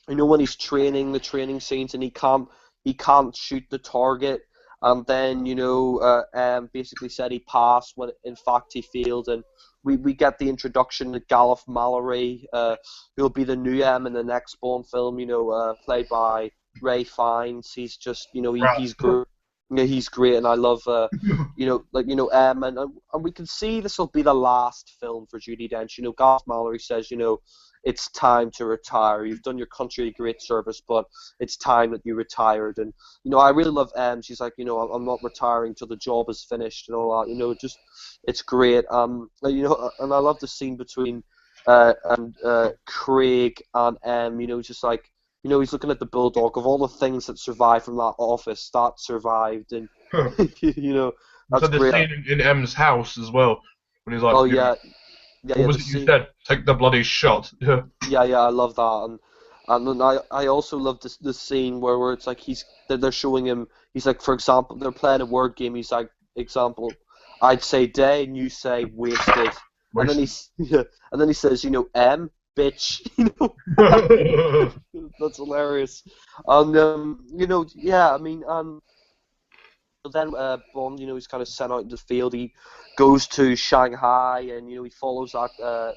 And when he's training, the training scenes, and he can't shoot the target. And then, basically said he passed when in fact he failed. And we get the introduction to Gareth Mallory, who'll be the new M in the next Bond film, played by Ray Fiennes. He's just, he's great. He's great, and I love, M. And we can see this will be the last film for Judi Dench. Gareth Mallory says, it's time to retire. You've done your country a great service, but it's time that you retired. And I really love M. She's like, I'm not retiring till the job is finished and all that. Just it's great. And I love the scene between Craig and M. Just like he's looking at the bulldog of all the things that survived from that office that survived, and that's so the great. scene in M's house as well when he's like, oh yeah. What was it you said? Take the bloody shot. Yeah, I love that, and then I also love the scene where it's like they're showing him. He's like, for example, they're playing a word game. He's like, example, I'd say day and you say wasted, and then he says, M, bitch, that's hilarious, and then Bond, he's kind of sent out in the field. He goes to Shanghai, and he follows that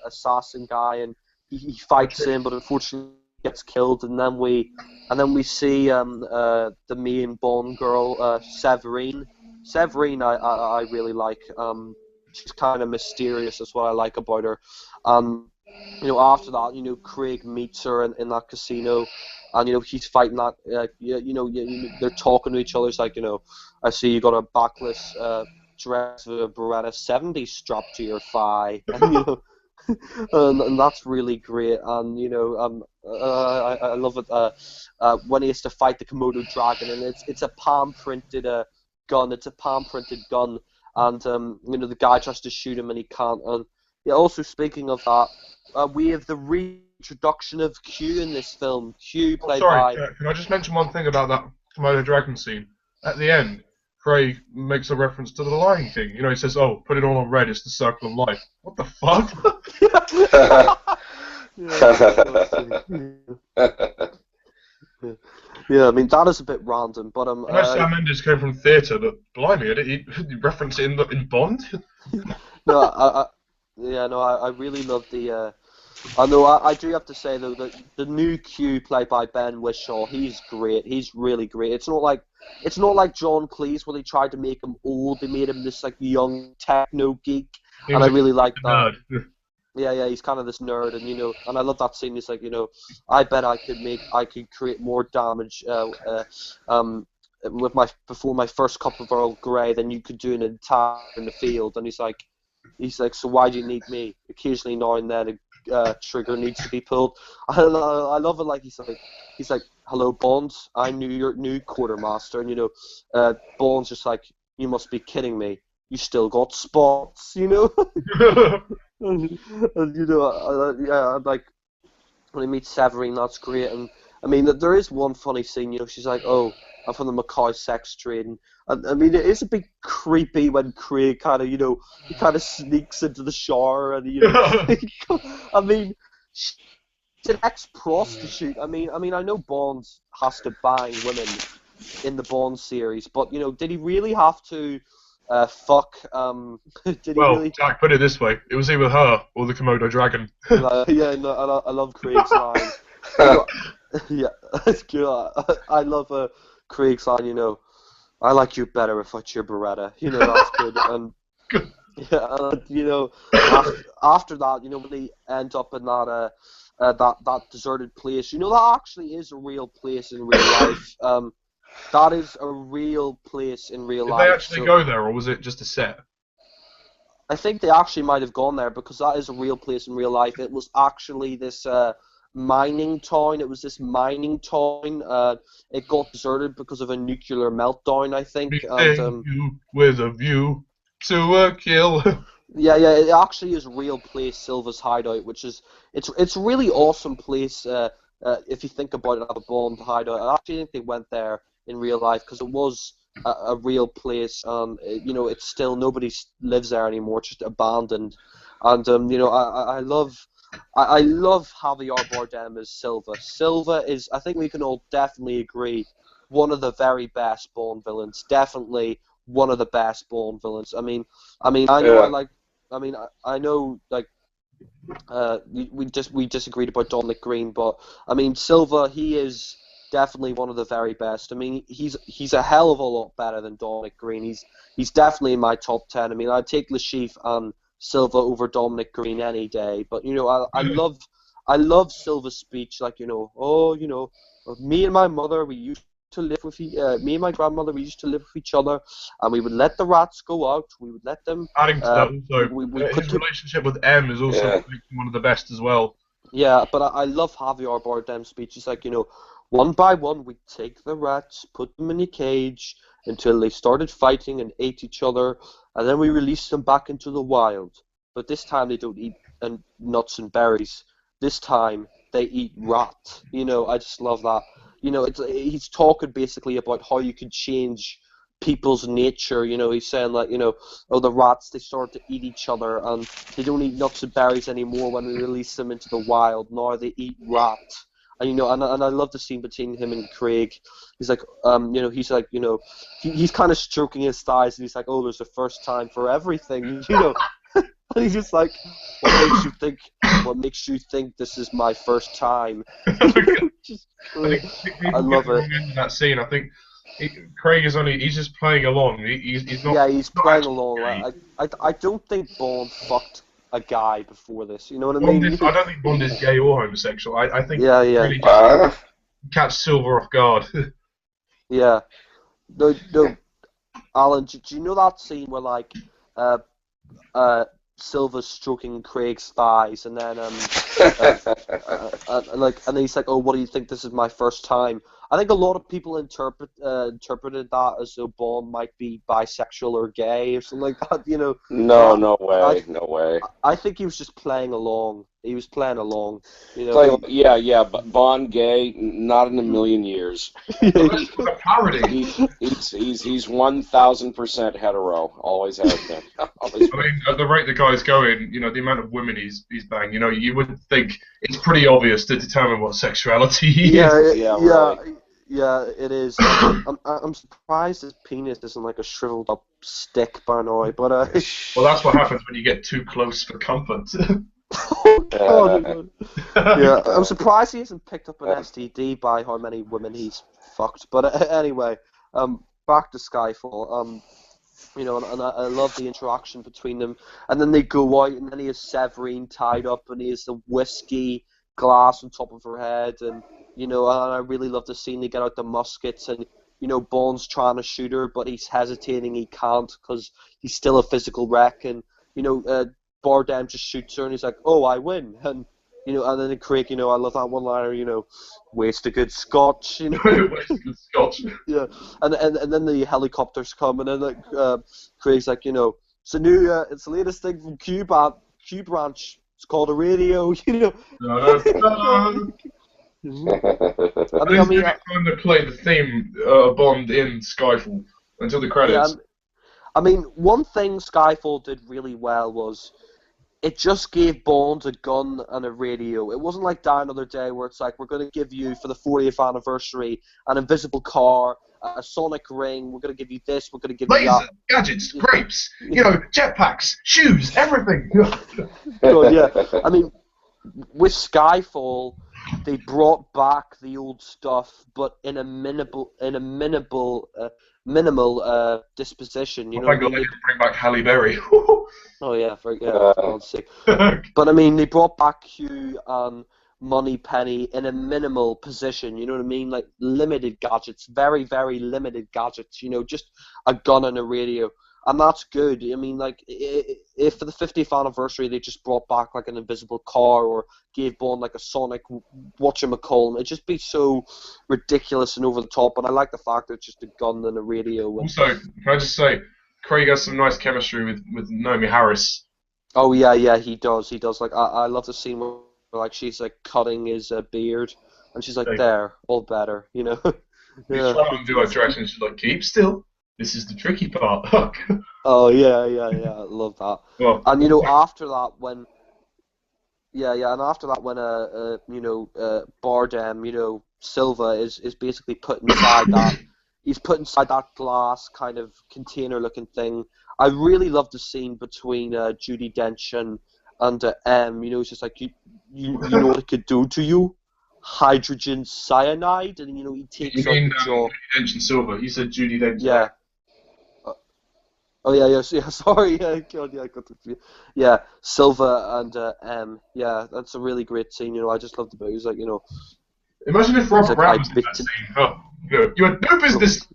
assassin guy, and he fights him, but unfortunately gets killed. And then we see the main Bond girl, Severine. Severine, I really like. She's kind of mysterious. That's what I like about her. After that, Craig meets her in that casino, and he's fighting that. They're talking to each other. It's like, I see you got a backless dress with a Beretta 70 strapped to your thigh, and, and that's really great. And I love it when he has to fight the Komodo dragon, and it's a palm printed gun. It's a palm printed gun, and the guy tries to shoot him and he can't. And also speaking of that, we have the reintroduction of Q in this film. Q played by. Can I just mention one thing about that Komodo dragon scene? At the end, Craig makes a reference to the Lion King. He says, "Oh, put it all on red. It's the circle of life." What the fuck? Yeah, I mean that is a bit random, but I know Sam Mendes came from theatre, but blimey, he referenced it in Bond. No, Yeah, no, I really love the. I know I do have to say though that the new Q played by Ben Whishaw, he's great. He's really great. It's not like John Cleese where they tried to make him old. They made him this like young techno geek, He and was I really like a that. nerd. Yeah, he's kind of this nerd, and and I love that scene. He's like, I bet I could create more damage, with before my first cup of Earl Grey than you could do in an entire in the field. And he's like, so why do you need me? Occasionally, now and then, a trigger needs to be pulled. I love it. Like he's like, hello, Bonds. I'm your new quartermaster, and Bonds just like, you must be kidding me. You still got spots, And like when he meets Severine, that's great. And I mean, there is one funny scene. She's like, "Oh, I'm from the Macau sex trade," and I mean, it is a bit creepy when Craig kind of, he kind of sneaks into the shower, and I mean, she's an ex-prostitute. I mean, I know Bond has to bang women in the Bond series, but did he really have to? Fuck. Did he really? Jack, put it this way: it was either her or the Komodo dragon. Yeah, no, I love Craig's line. Yeah, that's good. I love Craig's line. I like you better if I cheer Beretta. That's good. And yeah, after that, when they end up in that deserted place, that actually is a real place in real life. That is a real place in real life. Did they actually go there, or was it just a set? I think they actually might have gone there because that is a real place in real life. It was actually this mining town. It was this mining town. It got deserted because of a nuclear meltdown, I think. And, you with a view to a kill. Yeah, it actually is a real place, Silva's hideout, which is it's a really awesome place. If you think about it, at a Bond hideout, I actually think they went there in real life because it was a real place. It's still nobody lives there anymore. It's just abandoned. And I love Javier Bardem as Silva. Silva is, I think we can all definitely agree, one of the very best Bond villains. Definitely one of the best Bond villains. I mean, I know we disagreed about Dominic Green, but I mean Silva, he is definitely one of the very best. I mean, he's a hell of a lot better than Dominic Green. He's definitely in my top 10. I mean, I'd take Le Chiffre and Silva over Dominic Green any day. But I love Silva's speech, like me and my mother, we used to live with me and my grandmother, we used to live with each other, and we would let the rats go out. We would let them. Adding to that, also, his relationship with M is also one of the best as well. Yeah, but I love Javier Bardem's speech. It's like, one by one, we take the rats, put them in a cage until they started fighting and ate each other, and then we release them back into the wild. But this time they don't eat nuts and berries. This time they eat rat. I just love that. He's talking basically about how you can change people's nature. He's saying like, the rats, they start to eat each other, and they don't eat nuts and berries anymore when we release them into the wild. Now they eat rat. And and I love the scene between him and Craig. He's like, he's kind of stroking his thighs, and he's like, oh, there's a first time for everything, And he's just like, what makes you think this is my first time? Just, I love it. In that scene, I think Craig is he's just playing along. He's not. Yeah, he's playing along. I don't think Bond fucked a guy before this. You know what I mean? I don't think Bond is gay or homosexual. I think really catch Silva off guard. Yeah. No, Alan, do you know that scene where like Silva's stroking Craig's thighs, and then and then he's like, "Oh, what do you think? This is my first time." I think a lot of people interpreted that as though Bond might be bisexual or gay or something like that. No way. I think he was just playing along. He was playing along. But Bond gay? Not in a million years. It's a parody. He's 1,000% hetero. Always has been. Always been. I mean, at the rate the guy's going, the amount of women he's banged, you would think it's pretty obvious to determine what sexuality he is. Yeah. Yeah, it is. I'm surprised his penis isn't like a shriveled up stick by now, but Well, that's what happens when you get too close for comfort. oh God. Yeah, I'm surprised he hasn't picked up an STD by how many women he's fucked. But anyway, back to Skyfall. You know, and I love the interaction between them. And then they go out, and then he has Severine tied up, and he has the whiskey glass on top of her head, and you know, and I really love the scene. They get out the muskets, and you know, Bond's trying to shoot her, but he's hesitating. He can't because he's still a physical wreck, and you know, Bardem just shoots her, and he's like, "Oh, I win," and you know, and then Craig, you know, I love that one-liner, you know, waste a good scotch, you know. Waste a good scotch. Yeah, and then the helicopters come, and then like Craig's like, you know, it's a new, it's the latest thing from Q Branch. It's called a radio, you know. I mean, time they play the theme Bond in Skyfall until the credits. Yeah, I mean, one thing Skyfall did really well was it just gave Bond a gun and a radio. It wasn't like Die Another Day where it's like, we're going to give you, for the 40th anniversary, an invisible car, a sonic ring, we're going to give you this, we're going to give you that. Laser, gadgets, grapes, you know, jetpacks, shoes, everything. Good, yeah. I mean, with Skyfall, they brought back the old stuff, but in a minimal disposition. You know, Thank God they didn't bring back Halle Berry. Oh yeah, for God's sake. But I mean, they brought back Hugh and Moneypenny in a minimal position. You know what I mean? Like limited gadgets, very very limited gadgets. You know, just a gun and a radio, and that's good. I mean, like if for the 50th anniversary they just brought back like an invisible car or gave Bond like a sonic whatchamacallit, it'd just be so ridiculous and over the top. But I like the fact that it's just a gun and a radio. Also, can I just say, Craig has some nice chemistry with Naomi Harris. Oh yeah, he does. Like I love the scene where like she's like cutting his beard, and she's like, "There, all better," you know. He's trying to do her dress, and she's like, "Keep still. This is the tricky part." Oh yeah, I love that. Well, and you know, after that when, and after that when Bardem, you know, Silva is basically put inside that. He's put inside that glass kind of container-looking thing. I really love the scene between Judi Dench and M. You know, it's just like, you know what it could do to you? Hydrogen cyanide, and you know he takes you mean jaw. Judi Dench and Silva? You said Judi Dench. Yeah. Oh yeah. Sorry, God, I got the. Yeah, Silva and M. Yeah, that's a really great scene. You know, I just love the booze. Like, you know. Imagine if Robert Brown was in that scene. Oh, you had no business.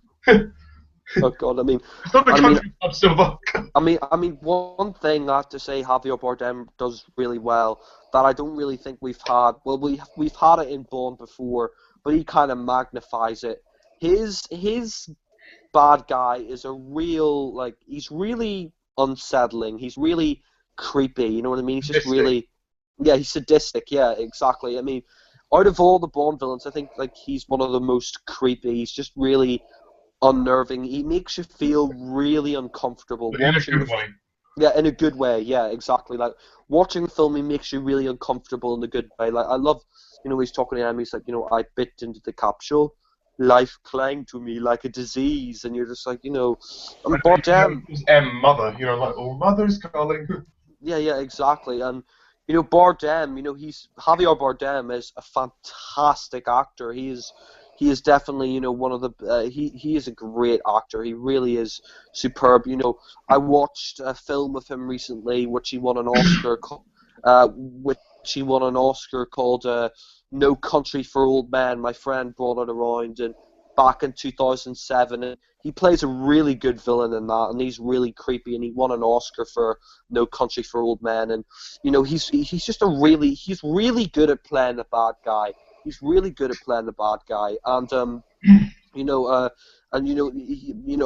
Oh God, I mean, it's not the country club, Silva. I mean, one thing I have to say Javier Bardem does really well that I don't really think we've had. Well, we've had it in Bond before, but he kind of magnifies it. His bad guy is a real, like, he's really unsettling. He's really creepy. You know what I mean? He's just really, yeah, he's sadistic. Yeah, exactly. I mean, out of all the Bond villains, I think like he's one of the most creepy. He's just really unnerving. He makes you feel really uncomfortable. But in a good way. Yeah, in a good way. Yeah, exactly. Like watching the film, he makes you really uncomfortable in a good way. Like I love, you know, he's talking to him. He's like, you know, I bit into the capsule. Life clung to me like a disease, and you're just like, you know, I'm Bardem. M mother, you know, like, oh, mother's calling. Yeah, exactly. And you know, Bardem, you know, Javier Bardem is a fantastic actor. He is definitely, you know, one of the he is a great actor. He really is superb. You know, I watched a film with him recently, which he won an Oscar, called No Country for Old Men. My friend brought it around, and back in 2007, and he plays a really good villain in that, and he's really creepy, and he won an Oscar for No Country for Old Men, and you know, he's really good at playing the bad guy. He's really good at playing the bad guy, and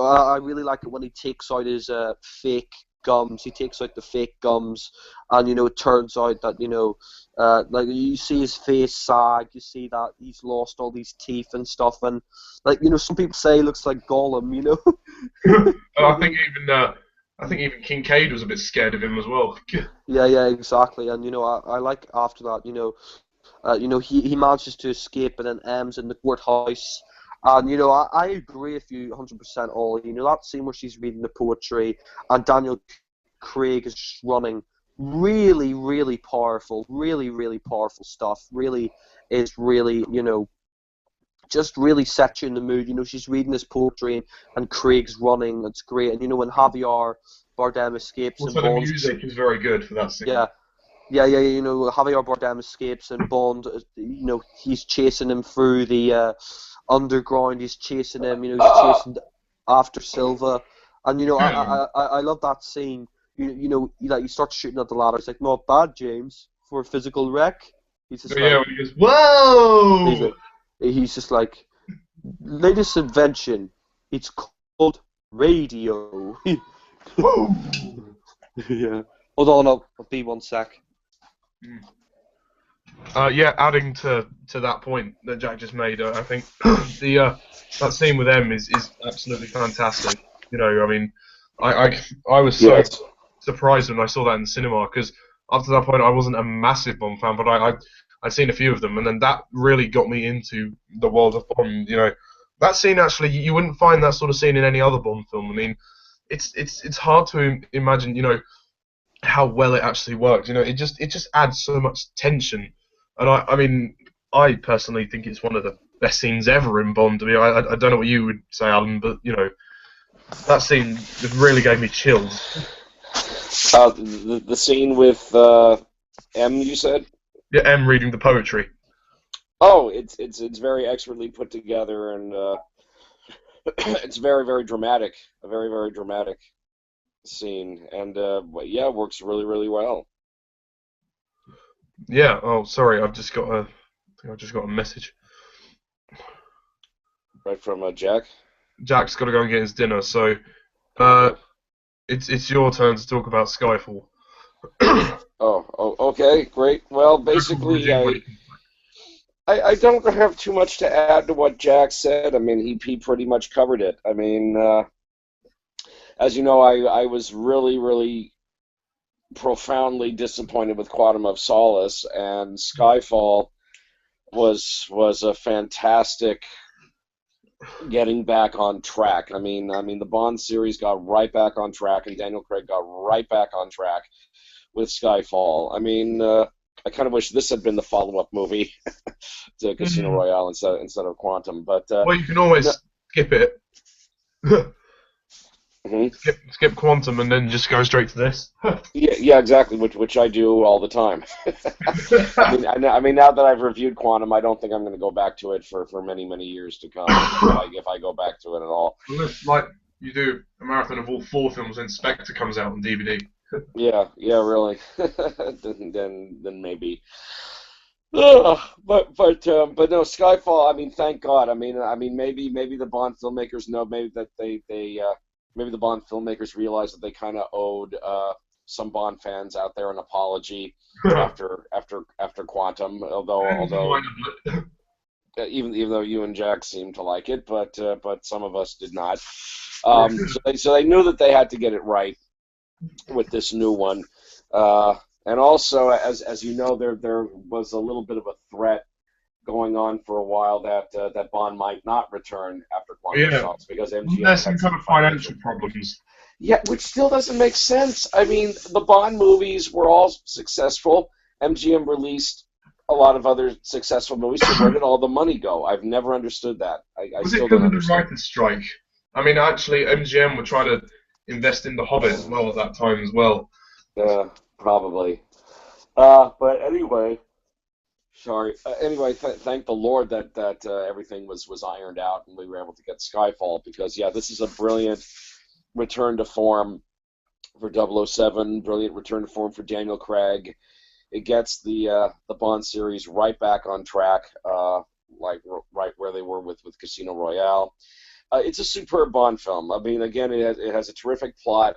I really like it when he takes out his fake gums. He takes out the fake gums, and you know, it turns out that, you know, like you see his face sag, you see that he's lost all these teeth and stuff, and like, you know, some people say he looks like Gollum, you know. I think even Kincaid was a bit scared of him as well. Yeah, exactly, and you know, I like after that, you know, he manages to escape, and then M's in the courthouse, And I agree with you 100%, Ollie. That scene where she's reading the poetry and Daniel Craig is just running, really, really powerful, really, really powerful stuff. Really is really, just really sets you in the mood. She's reading this poetry and Craig's running. It's great. And when Javier Bardem escapes Also, and the Bond's music is very good for that scene. yeah. Javier Bardem escapes and Bond, he's chasing him through the underground. He's chasing him. He's chasing after Silva, and I love that scene. He starts shooting at the ladder. It's like, not bad, James, for a physical wreck. He's just when he goes, whoa! He's just like, latest invention. It's called radio. Whoa! Yeah. Hold on, I'll be 1 sec. Adding to that point that Jack just made, I think that scene with M is absolutely fantastic. I was so surprised when I saw that in the cinema, because up to that point I wasn't a massive Bond fan, but I'd seen a few of them, and then that really got me into the world of Bond. That scene, actually, you wouldn't find that sort of scene in any other Bond film. I mean, it's hard to imagine, how well it actually worked. It just adds so much tension, and I personally think it's one of the best scenes ever in Bond. I don't know what you would say, Alan, but that scene just really gave me chills. The scene with M, you said? Yeah, M reading the poetry. Oh, it's very expertly put together, and it's very, very dramatic. A very, very dramatic scene, and works really, really well. Yeah. Oh, sorry. I think I just got a message. Right from Jack. Jack's got to go and get his dinner, so it's your turn to talk about Skyfall. Oh, okay, great. Well, basically, I don't have too much to add to what Jack said. I mean, he pretty much covered it. I mean, as you know, I was really, really profoundly disappointed with Quantum of Solace, and Skyfall was a fantastic getting back on track. I mean, the Bond series got right back on track, and Daniel Craig got right back on track with Skyfall. I mean, I kind of wish this had been the follow-up movie to Casino Royale instead of Quantum. But well, you can always skip it. Skip Quantum and then just go straight to this. yeah, exactly. Which I do all the time. I mean, now that I've reviewed Quantum, I don't think I'm going to go back to it for many, many years to come. if I go back to it at all. Unless, like, you do a marathon of all 4 films when Spectre comes out on DVD. Yeah, really. then maybe. But no, Skyfall. I mean, thank God. I mean, maybe the Bond filmmakers know maybe that maybe the Bond filmmakers realized that they kind of owed some Bond fans out there an apology after Quantum. Although even though you and Jack seemed to like it, but some of us did not. So they knew that they had to get it right with this new one. And also, as you know, there was a little bit of a threat going on for a while that Bond might not return after Quantum of Solace because MGM there's some kind of financial problems. Yeah, which still doesn't make sense. I mean, the Bond movies were all successful. MGM released a lot of other successful movies, so where did all the money go? I've never understood that. I was still it because don't of the understand. writer's strike? I mean, actually, MGM were trying to invest in The Hobbit as well at that time as well. Probably. But anyway, sorry. Anyway, thank the Lord that everything was ironed out and we were able to get Skyfall because, this is a brilliant return to form for 007, brilliant return to form for Daniel Craig. It gets the Bond series right back on track, like right where they were with Casino Royale. It's a superb Bond film. I mean, again, it has a terrific plot.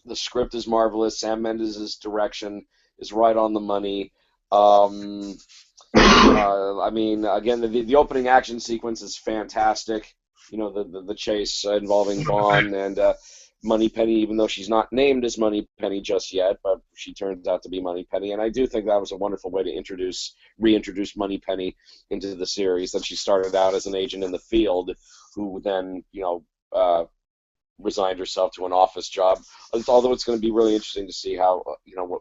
The script is marvelous. Sam Mendes' direction is right on the money. I mean, again, the opening action sequence is fantastic. You know, the chase involving Bond and Moneypenny, even though she's not named as Moneypenny just yet, but she turns out to be Moneypenny, and I do think that was a wonderful way to reintroduce Moneypenny into the series. That she started out as an agent in the field, who then, resigned herself to an office job. Although it's going to be really interesting to see how,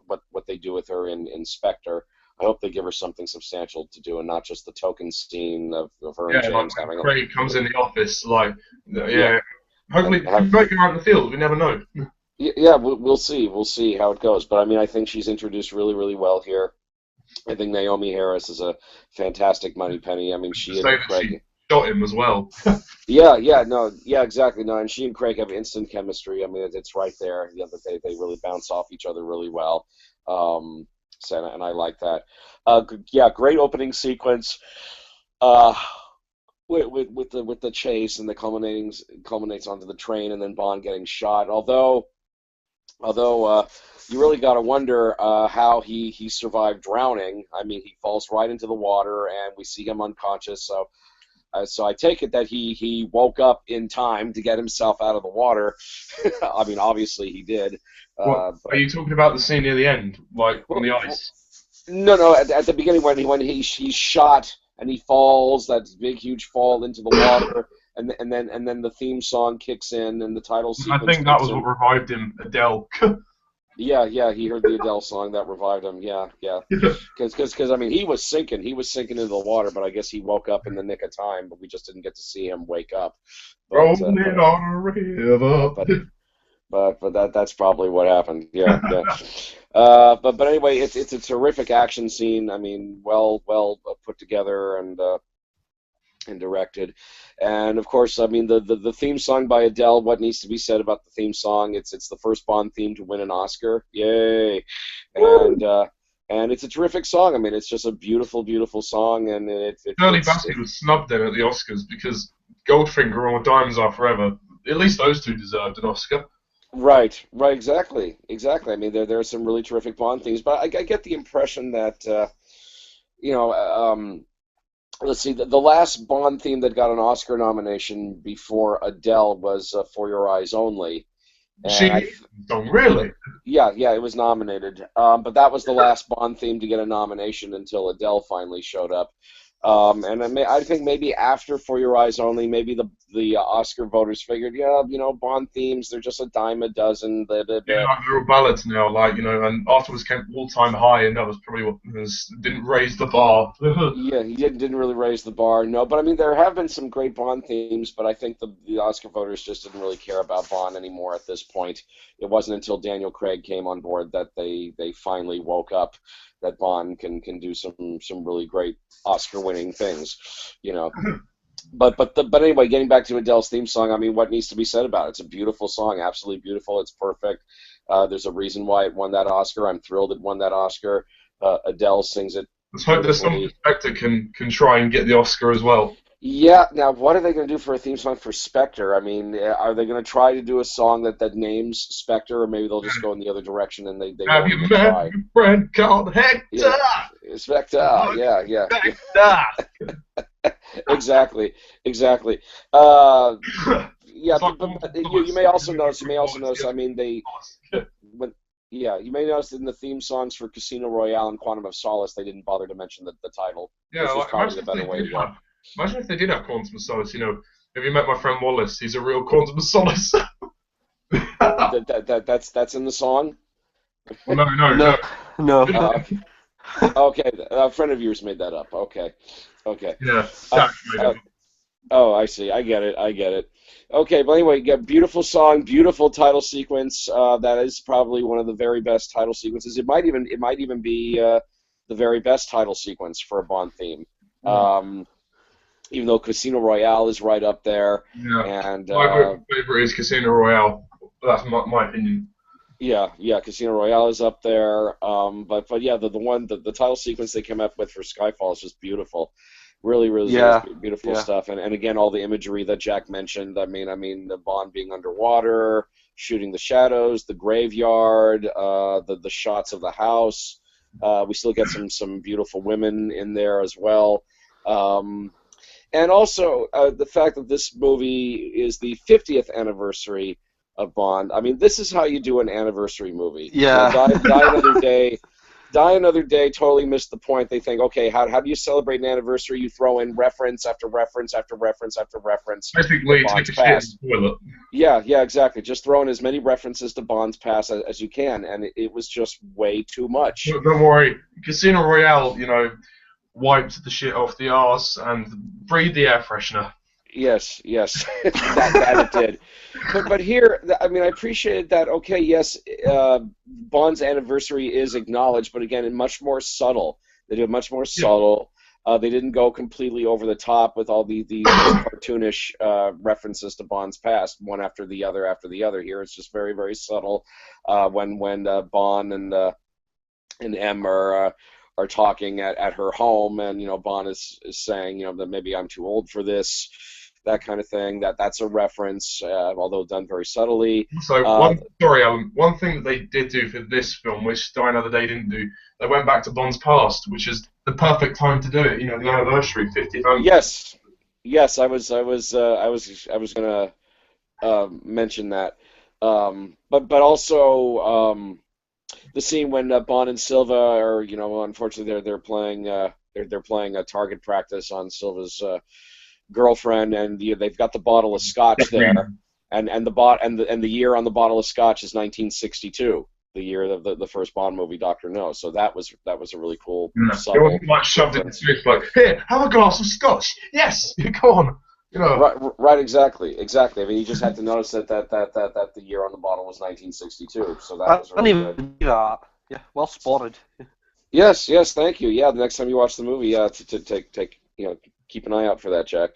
what they do with her in Spectre. I hope they give her something substantial to do, and not just the token scene of her and James like having. Craig comes in the office, like, Yeah. Hopefully, she might go out in the field. We never know. Yeah, we'll see. We'll see how it goes. But I mean, I think she's introduced really, really well here. I think Naomi Harris is a fantastic Moneypenny. I mean, she and Craig. She shot him as well. Yeah, exactly. No, and she and Craig have instant chemistry. I mean, it's right there. They really bounce off each other really well. And I like that. Great opening sequence. With the chase, and the culminates onto the train, and then Bond getting shot. Although you really got to wonder how he survived drowning. I mean, he falls right into the water, and we see him unconscious. So I take it that he woke up in time to get himself out of the water. I mean, obviously he did. Are you talking about the scene near the end, like on the ice? No. At the beginning when he's shot and he falls, that big huge fall into the water, and then the theme song kicks in and the title sequence. I think that was what revived him, Adele. Yeah, he heard the Adele song that revived him. Yeah. Because I mean, he was sinking into the water, but I guess he woke up in the nick of time. But we just didn't get to see him wake up. Rolling on a river. But that's probably what happened. Yeah. But anyway, it's a terrific action scene. I mean, well put together and directed. And of course, I mean, the theme song by Adele. What needs to be said about the theme song? It's the first Bond theme to win an Oscar. Yay! And it's a terrific song. I mean, it's just a beautiful, beautiful song. And Shirley Bassey was snubbed then at the Oscars because Goldfinger or Diamonds Are Forever. At least those two deserved an Oscar. Right, exactly. I mean, there are some really terrific Bond themes, but I get the impression that, let's see, the last Bond theme that got an Oscar nomination before Adele was For Your Eyes Only. Really? Yeah, it was nominated, but that was the last Bond theme to get a nomination until Adele finally showed up. And I think maybe after For Your Eyes Only, maybe the Oscar voters figured, Bond themes, they're just a dime a dozen. They're all ballads now, and afterwards came All Time High, and that was probably what didn't raise the bar. Yeah, he didn't really raise the bar, no. But I mean, there have been some great Bond themes, but I think the Oscar voters just didn't really care about Bond anymore at this point. It wasn't until Daniel Craig came on board that they finally woke up that Bond can do some really great Oscar-winning things, But anyway, getting back to Adele's theme song, I mean, what needs to be said about it? It's a beautiful song, absolutely beautiful. It's perfect. There's a reason why it won that Oscar. I'm thrilled it won that Oscar. Adele sings it. Let's hope that some Spectre can try and get the Oscar as well. Yeah, now what are they going to do for a theme song for Spectre? I mean, are they going to try to do a song that names Spectre, or maybe they'll just go in the other direction and they Have you met a friend called Hector? Yeah. Spectre, yeah. Exactly. But you may also notice. I mean, you may notice in the theme songs for Casino Royale and Quantum of Solace, they didn't bother to mention the title. Yeah, which was probably the better way to go. Imagine if they did have Quantum of Solace. Have you met my friend Wallace? He's a real Quantum of Solace. That's in the song? Well, no. Okay, a friend of yours made that up. Okay. Yeah, Jack made it. Oh, I see. I get it. Okay, but anyway, you got beautiful song, beautiful title sequence. That is probably one of the very best title sequences. It might even be the very best title sequence for a Bond theme. Even though Casino Royale is right up there. Yeah. And my favorite is Casino Royale. That's my opinion. Yeah, Casino Royale is up there. But yeah, the title sequence they came up with for Skyfall is just beautiful. Really beautiful stuff. And again, all the imagery that Jack mentioned. I mean the Bond being underwater, shooting the shadows, the graveyard, the shots of the house. We still get some beautiful women in there as well. And also the fact that this movie is the 50th anniversary of Bond. I mean, this is how you do an anniversary movie. Yeah. You know, Die Another Day. Die Another Day totally missed the point. They think, okay, how do you celebrate an anniversary? You throw in reference after reference after reference after reference. Basically, take a shit in the toilet. Yeah, exactly. Just throw in as many references to Bond's past as you can, and it was just way too much. Don't worry, Casino Royale, you know, wiped the shit off the arse and breathed the air freshener. Yes, that it did. But here, I mean, I appreciated that. Okay, yes, Bond's anniversary is acknowledged, but again, much more subtle. They did much more subtle. They didn't go completely over the top with all these cartoonish references to Bond's past, one after the other after the other. Here, it's just very, very subtle. When Bond and M are talking at her home, and you know, Bond is saying, you know, that maybe I'm too old for this. That kind of thing. That's a reference, although done very subtly. So, Alan, one thing that they did do for this film, which Die Another Day didn't do, they went back to Bond's past, which is the perfect time to do it. You know, the anniversary, 50th. Yes, I was gonna mention that, but also the scene when Bond and Silva are, you know, unfortunately they're playing a target practice on Silva's girlfriend, and they've got the bottle of scotch there, and the year on the bottle of scotch is 1962, the year of the first Bond movie, Dr. No. So that was a really cool. It wasn't like shoved in his face like, here, have a glass of scotch. Yes, go on. You know. Right, exactly. I mean, you just had to notice that the year on the bottle was 1962. So that was really good. Do that. Yeah, well spotted. Yes, thank you. Yeah, the next time you watch the movie, to take you know. Keep an eye out for that, Jack.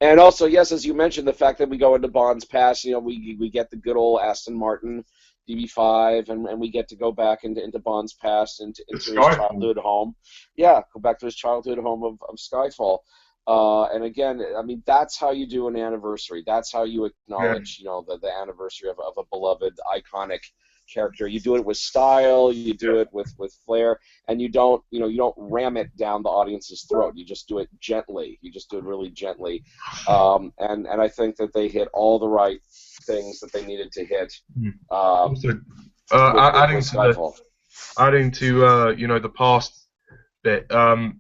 And also, yes, as you mentioned, the fact that we go into Bond's past, you know, we get the good old Aston Martin DB5, and we get to go back into Bond's past, into his childhood home. Yeah, go back to his childhood home of Skyfall. And again, I mean, that's how you do an anniversary. That's how you acknowledge, you know, the anniversary of a beloved, iconic character. You do it with style, you do it with flair, and you don't ram it down the audience's throat. You just do it gently. You just do it really gently. And I think that they hit all the right things that they needed to hit. Adding to you know, the past bit. I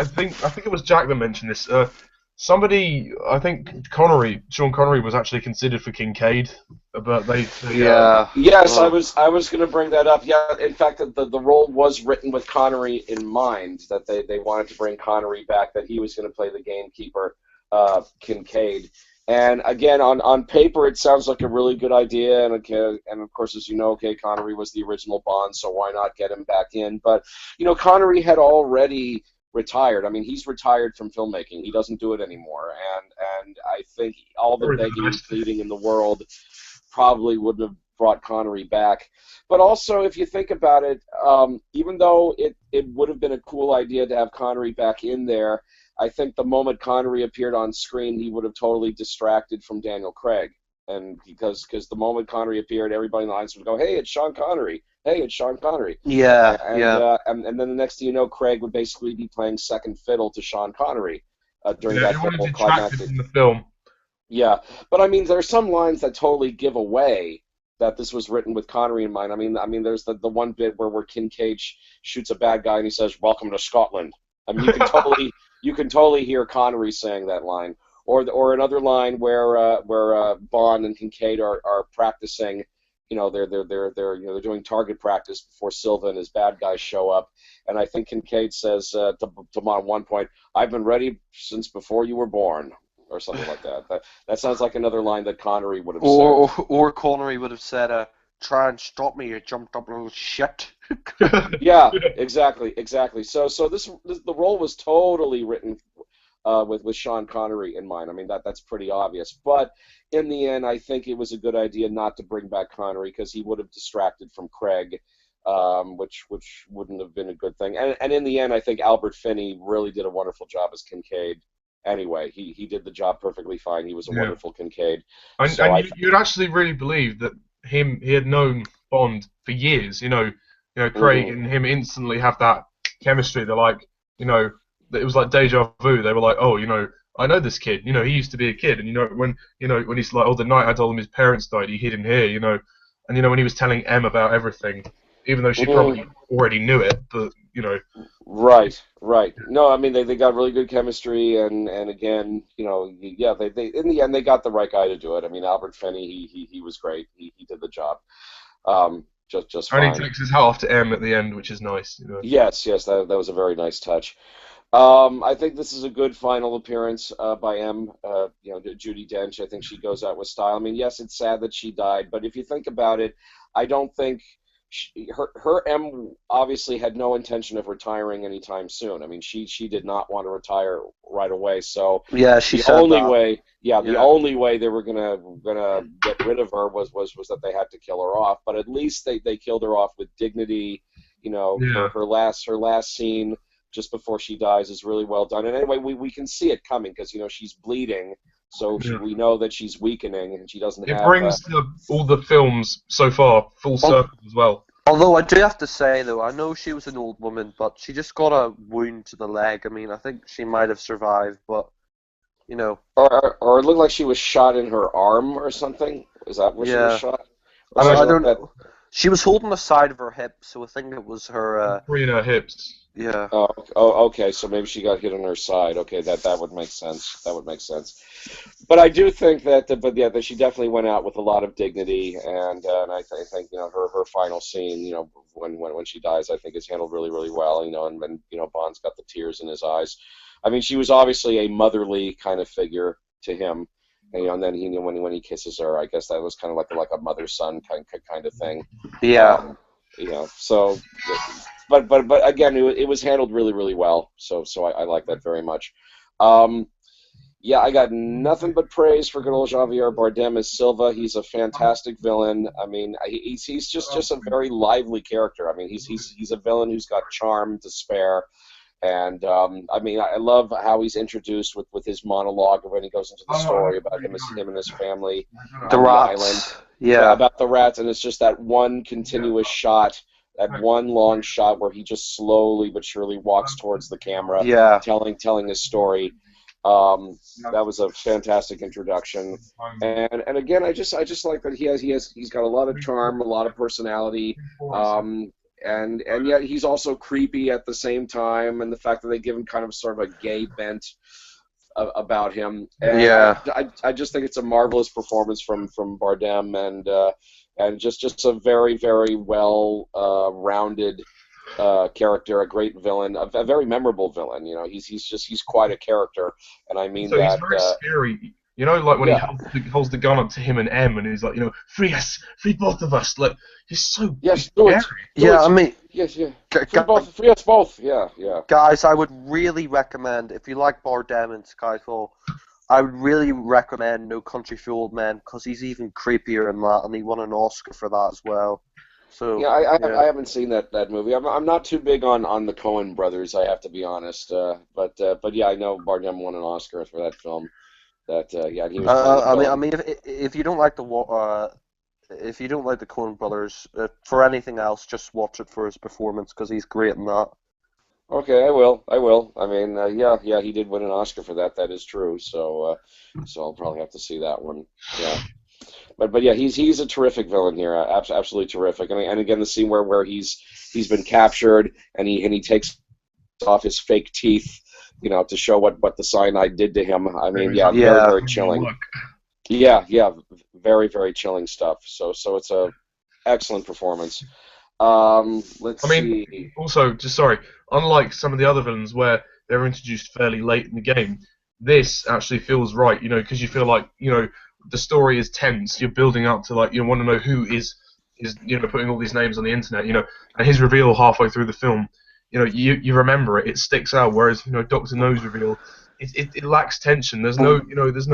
think it was Jack that mentioned this. Somebody, I think Sean Connery was actually considered for Kincaid, but they Yes, I was going to bring that up. Yeah, in fact, the role was written with Connery in mind. That they wanted to bring Connery back. That he was going to play the gamekeeper, Kincaid. And again, on paper, it sounds like a really good idea. And of course, as you know, Connery was the original Bond, so why not get him back in? But you know, Connery had already retired. I mean, he's retired from filmmaking. He doesn't do it anymore, and I think all the begging and pleading in the world probably wouldn't have brought Connery back. But also, if you think about it, even though it would have been a cool idea to have Connery back in there, I think the moment Connery appeared on screen, he would have totally distracted from Daniel Craig. And because the moment Connery appeared, everybody in the audience would go, "Hey, it's Sean Connery! Hey, it's Sean Connery!" Yeah, and then the next thing you know, Craig would basically be playing second fiddle to Sean Connery during that whole climactic in the film. Yeah, but I mean, there are some lines that totally give away that this was written with Connery in mind. I mean, there's the one bit where Kincaid shoots a bad guy and he says, "Welcome to Scotland." I mean, you can totally hear Connery saying that line. Or another line where Bond and Kincaid are practicing, you know, they're doing target practice before Silva and his bad guys show up, and I think Kincaid says to Bond at one point, "I've been ready since before you were born," or something like that. That sounds like another line that Connery would have said. Or Connery would have said, "Try and stop me, you jumped up little shit." Yeah, exactly. So the role was totally written with Sean Connery in mind. I mean, that's pretty obvious. But in the end, I think it was a good idea not to bring back Connery because he would have distracted from Craig, which wouldn't have been a good thing. And in the end, I think Albert Finney really did a wonderful job as Kincaid. Anyway, he did the job perfectly fine. He was a wonderful Kincaid. And you'd actually really believe that he had known Bond for years. You know, Craig and him instantly have that chemistry. They're like, you know, it was like deja vu. They were like, "Oh, you know, I know this kid. You know, he used to be a kid, and when he's like, oh, the night I told him his parents died, he hid in here. You know, and when he was telling Em about everything, even though she probably already knew it, but Right. No, I mean they got really good chemistry, and again, yeah, they in the end they got the right guy to do it. I mean, Albert Finney, he was great. He did the job, just fine. And he takes his hat off to Em at the end, which is nice. Yes, that was a very nice touch. I think this is a good final appearance by Em. Judi Dench. I think she goes out with style. I mean, yes, it's sad that she died, but if you think about it, I don't think her Em obviously had no intention of retiring anytime soon. I mean, she did not want to retire right away. So yeah, she the said only that. way, the only way they were gonna get rid of her was that they had to kill her off. But at least they killed her off with dignity. Her last scene just before she dies is really well done. And anyway, we can see it coming because she's bleeding, so we know that she's weakening and she doesn't have. It brings all the films so far full circle as well. Although I do have to say though, I know she was an old woman, but she just got a wound to the leg. I mean, I think she might have survived, but Or it looked like she was shot in her arm or something. Is that where she was shot? I don't know. She was holding the side of her hip, so I think it was her. Between her hips. Yeah. Oh, okay. So maybe she got hit on her side. Okay, that would make sense. That would make sense. But I do think that she definitely went out with a lot of dignity, and I think her final scene, when she dies, I think is handled really, really well. And Bond's got the tears in his eyes. I mean, she was obviously a motherly kind of figure to him. And then when he kisses her, I guess that was kind of like a mother-son kind of thing. Yeah. So, but again, it was handled really, really well. So I like that very much. Yeah, I got nothing but praise for good old Javier Bardem as Silva. He's a fantastic villain. I mean, he's just a very lively character. I mean, he's a villain who's got charm to spare. And I mean, I love how he's introduced with his monologue when he goes into the story about him and his family on the island. Yeah, about the rats, and it's just that one continuous shot, that one long shot where he just slowly but surely walks towards the camera, telling his story. That was a fantastic introduction, and again, I just like that he's got a lot of charm, a lot of personality. And yet he's also creepy at the same time, and the fact that they give him kind of sort of a gay bent about him. And I just think it's a marvelous performance from Bardem, and just a very, very well rounded character, a great villain, a very memorable villain. He's quite a character, and I mean that. He's very scary. Like when he holds the gun up to him and M, and he's like, free us, free both of us. Like, he's so scary. I mean, free us both. Yeah. Guys, I would really recommend, if you like Bardem and Skyfall, I would really recommend No Country for Old Men, because he's even creepier in that, and he won an Oscar for that as well. So I haven't seen that movie. I'm not too big on the Coen brothers, I have to be honest. But yeah, I know Bardem won an Oscar for that film. He was I mean, if you don't like the Coen brothers, for anything else, just watch it for his performance, because he's great in that. Okay, I will. I mean, he did win an Oscar for that. That is true. So I'll probably have to see that one. Yeah. But yeah, he's a terrific villain here. Absolutely terrific. And again, the scene where he's been captured and he takes off his fake teeth, to show what the cyanide did to him. I mean, very, very chilling. Yeah, very, very chilling stuff. So it's a excellent performance. Let's see. Also, unlike some of the other villains where they're introduced fairly late in the game, this actually feels right, because you feel like, the story is tense. You're building up to, like, you want to know who is putting all these names on the internet, and his reveal halfway through the film, you remember it sticks out, whereas, Dr. No's reveal, it lacks tension. There's no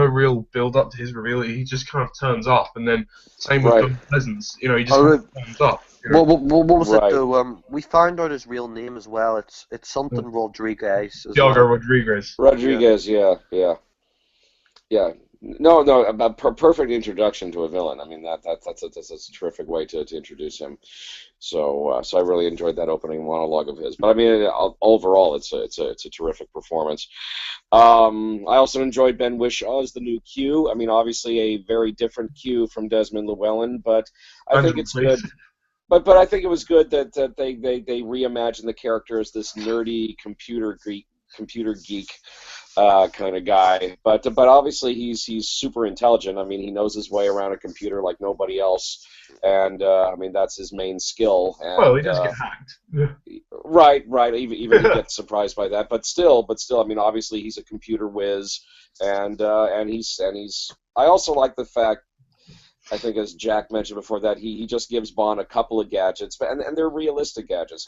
real build up to his reveal. He just kind of turns up, and then same with Don Pleasance, he just kind of turns up. What was it though? We found out his real name as well. It's something Rodriguez. Thiago Rodriguez. Rodriguez, yeah. No, a perfect introduction to a villain. I mean, that's a terrific way to introduce him. So I really enjoyed that opening monologue of his. But I mean, overall, it's a terrific performance. I also enjoyed Ben Whishaw as the new Q. I mean, obviously a very different Q from Desmond Llewellyn, but I think Angela, it's please. good. But I think it was good that they reimagined the character as this nerdy computer geek kind of guy. But obviously he's super intelligent. I mean, he knows his way around a computer like nobody else, and I mean that's his main skill. Well, he And does get hacked. Yeah. right. Even he gets surprised by that. But still, I mean, obviously he's a computer whiz, and he's. I also like the fact. I think, as Jack mentioned before, that he just gives Bond a couple of gadgets, and they're realistic gadgets.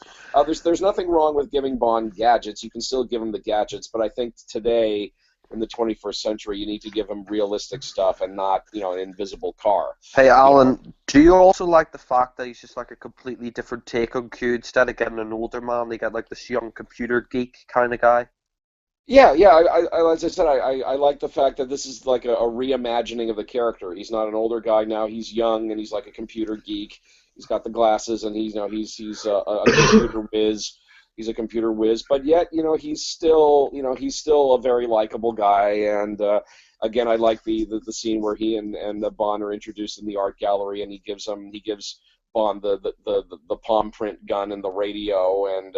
There's nothing wrong with giving Bond gadgets. You can still give him the gadgets, but I think today, in the 21st century, you need to give him realistic stuff and not, an invisible car. Hey, You know? Alan, do you also like the fact that he's just like a completely different take on Q? Instead of getting an older man, they get like this young computer geek kind of guy? Yeah. As I said, I like the fact that this is like a reimagining of the character. He's not an older guy now. He's young, and he's like a computer geek. He's got the glasses, and he's a computer whiz. He's a computer whiz, but yet, he's still a very likable guy. And again, I like the scene where he and the Bond are introduced in the art gallery, and he gives Bond the palm print gun and the radio, and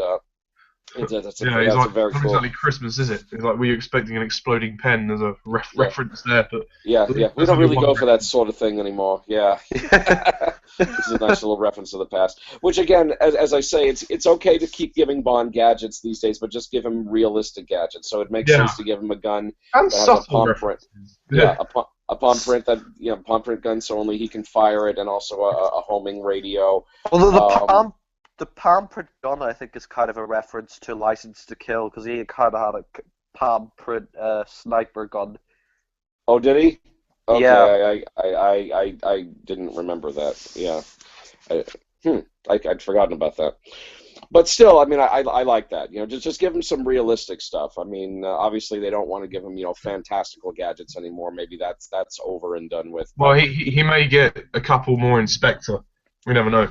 that's Yeah, he's a like, very not cool. exactly Christmas, is it? It's like, were you expecting an exploding pen as a Yeah. reference there? But Yeah. We there's don't only really one go for that sort of thing anymore. Yeah. This is a nice little reference to the past. Which, again, as I say, it's okay to keep giving Bond gadgets these days, but just give him realistic gadgets. So it makes Yeah. sense to give him a gun and that has a subtle palm print. references. Yeah, a palm print palm print gun, so only he can fire it, and also a homing radio. Although Um, the palm print gun, I think, is kind of a reference to License to Kill, because he kind of had a palm print sniper gun. Oh, did he? Yeah. Okay, I didn't remember that. Yeah. I'd forgotten about that. But still, I mean, I like that. Just give him some realistic stuff. I mean, obviously they don't want to give him, fantastical gadgets anymore. Maybe that's over and done with. Well, he may get a couple more in Spectre. We never know.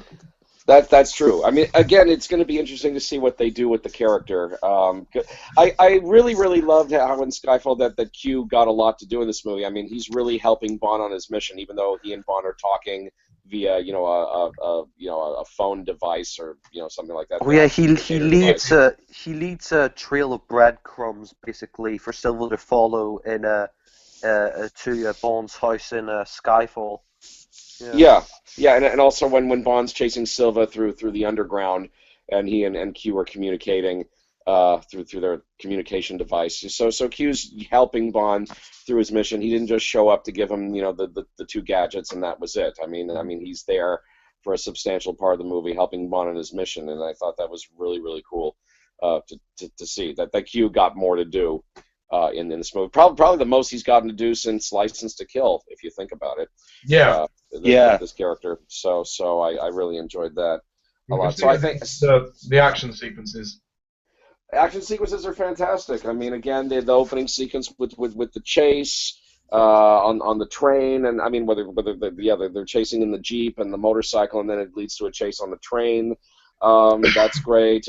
That's true. I mean, again, it's going to be interesting to see what they do with the character. I really loved how in Skyfall that Q got a lot to do in this movie. I mean, he's really helping Bond on his mission, even though he and Bond are talking via a phone device or something like that. Oh yeah, he leads a trail of breadcrumbs basically for Silva to follow in to Bond's house in Skyfall. Yeah, and also when Bond's chasing Silva through the underground, and he and Q are communicating through their communication device. So Q's helping Bond through his mission. He didn't just show up to give him the two gadgets and that was it. I mean he's there for a substantial part of the movie helping Bond on his mission, and I thought that was really cool to see that Q got more to do. In this movie, probably the most he's gotten to do since License to Kill, if you think about it. Yeah. This character. So I really enjoyed that a You can lot. see So I think the action sequences. action sequences are fantastic. I mean, again, the opening sequence with the chase on the train, and I mean whether they're chasing in the Jeep and the motorcycle, and then it leads to a chase on the train. That's great.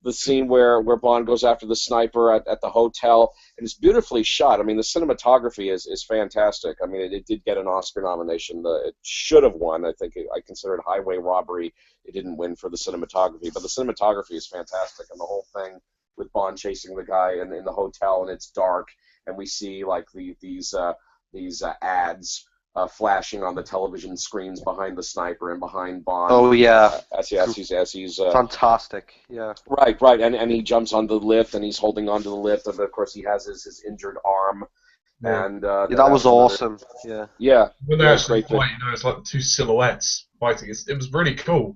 The scene where Bond goes after the sniper at the hotel, and it's beautifully shot. I mean, the cinematography is fantastic. I mean, it did get an Oscar nomination. It should have won. I think I consider it Highway Robbery. It didn't win for the cinematography, but the cinematography is fantastic, and the whole thing with Bond chasing the guy in the hotel, and it's dark, and we see like these ads flashing on the television screens behind the sniper and behind Bond. Oh yeah, as he's fantastic. Yeah. Right, and he jumps onto the lift, and he's holding onto the lift, and of course he has his injured arm, Yeah. and that was awesome. Yeah. Yeah, When they yeah, actually great thing. fight, it's like two silhouettes fighting. It was really cool.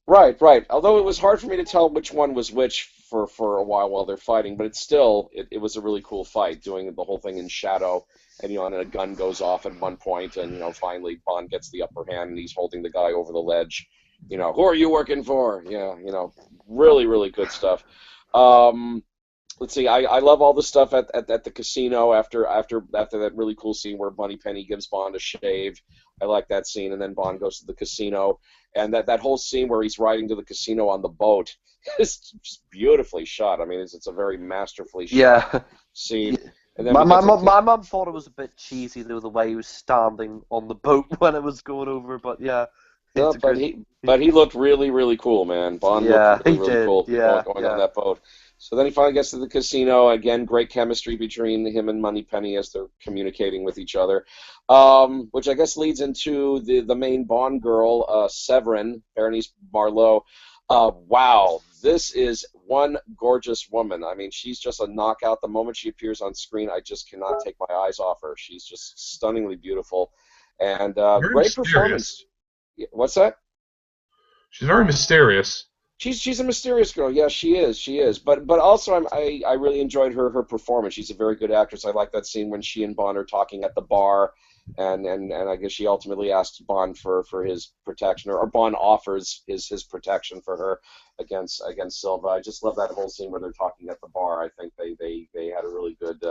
Right. Although it was hard for me to tell which one was which for a while they're fighting, but it was a really cool fight, doing the whole thing in shadow, and a gun goes off at one point, and finally Bond gets the upper hand, and he's holding the guy over the ledge. Who are you working for? Yeah, really good stuff. let's see. I love all the stuff at the casino after that really cool scene where Moneypenny gives Bond a shave. I like that scene, and then Bond goes to the casino, and that whole scene where he's riding to the casino on the boat is just beautifully shot. I mean, it's a very masterfully shot scene. And then my mum thought it was a bit cheesy though, the way he was standing on the boat when it was going over, but yeah. No, but he looked really, really cool, man. Bond looked really cool going on that boat. So then he finally gets to the casino. Again, great chemistry between him and Moneypenny as they're communicating with each other, which I guess leads into the main Bond girl, Severin, Berenice Marlowe. Wow, this is one gorgeous woman. I mean, she's just a knockout. The moment she appears on screen, I just cannot take my eyes off her. She's just stunningly beautiful, and great performance. What's that? She's very mysterious. She's a mysterious girl. Yeah, she is. But also I really enjoyed her performance. She's a very good actress. I like that scene when she and Bond are talking at the bar, and I guess she ultimately asks Bond for his protection, or Bond offers his protection for her against Silva. I just love that whole scene where they're talking at the bar. I think they had a really good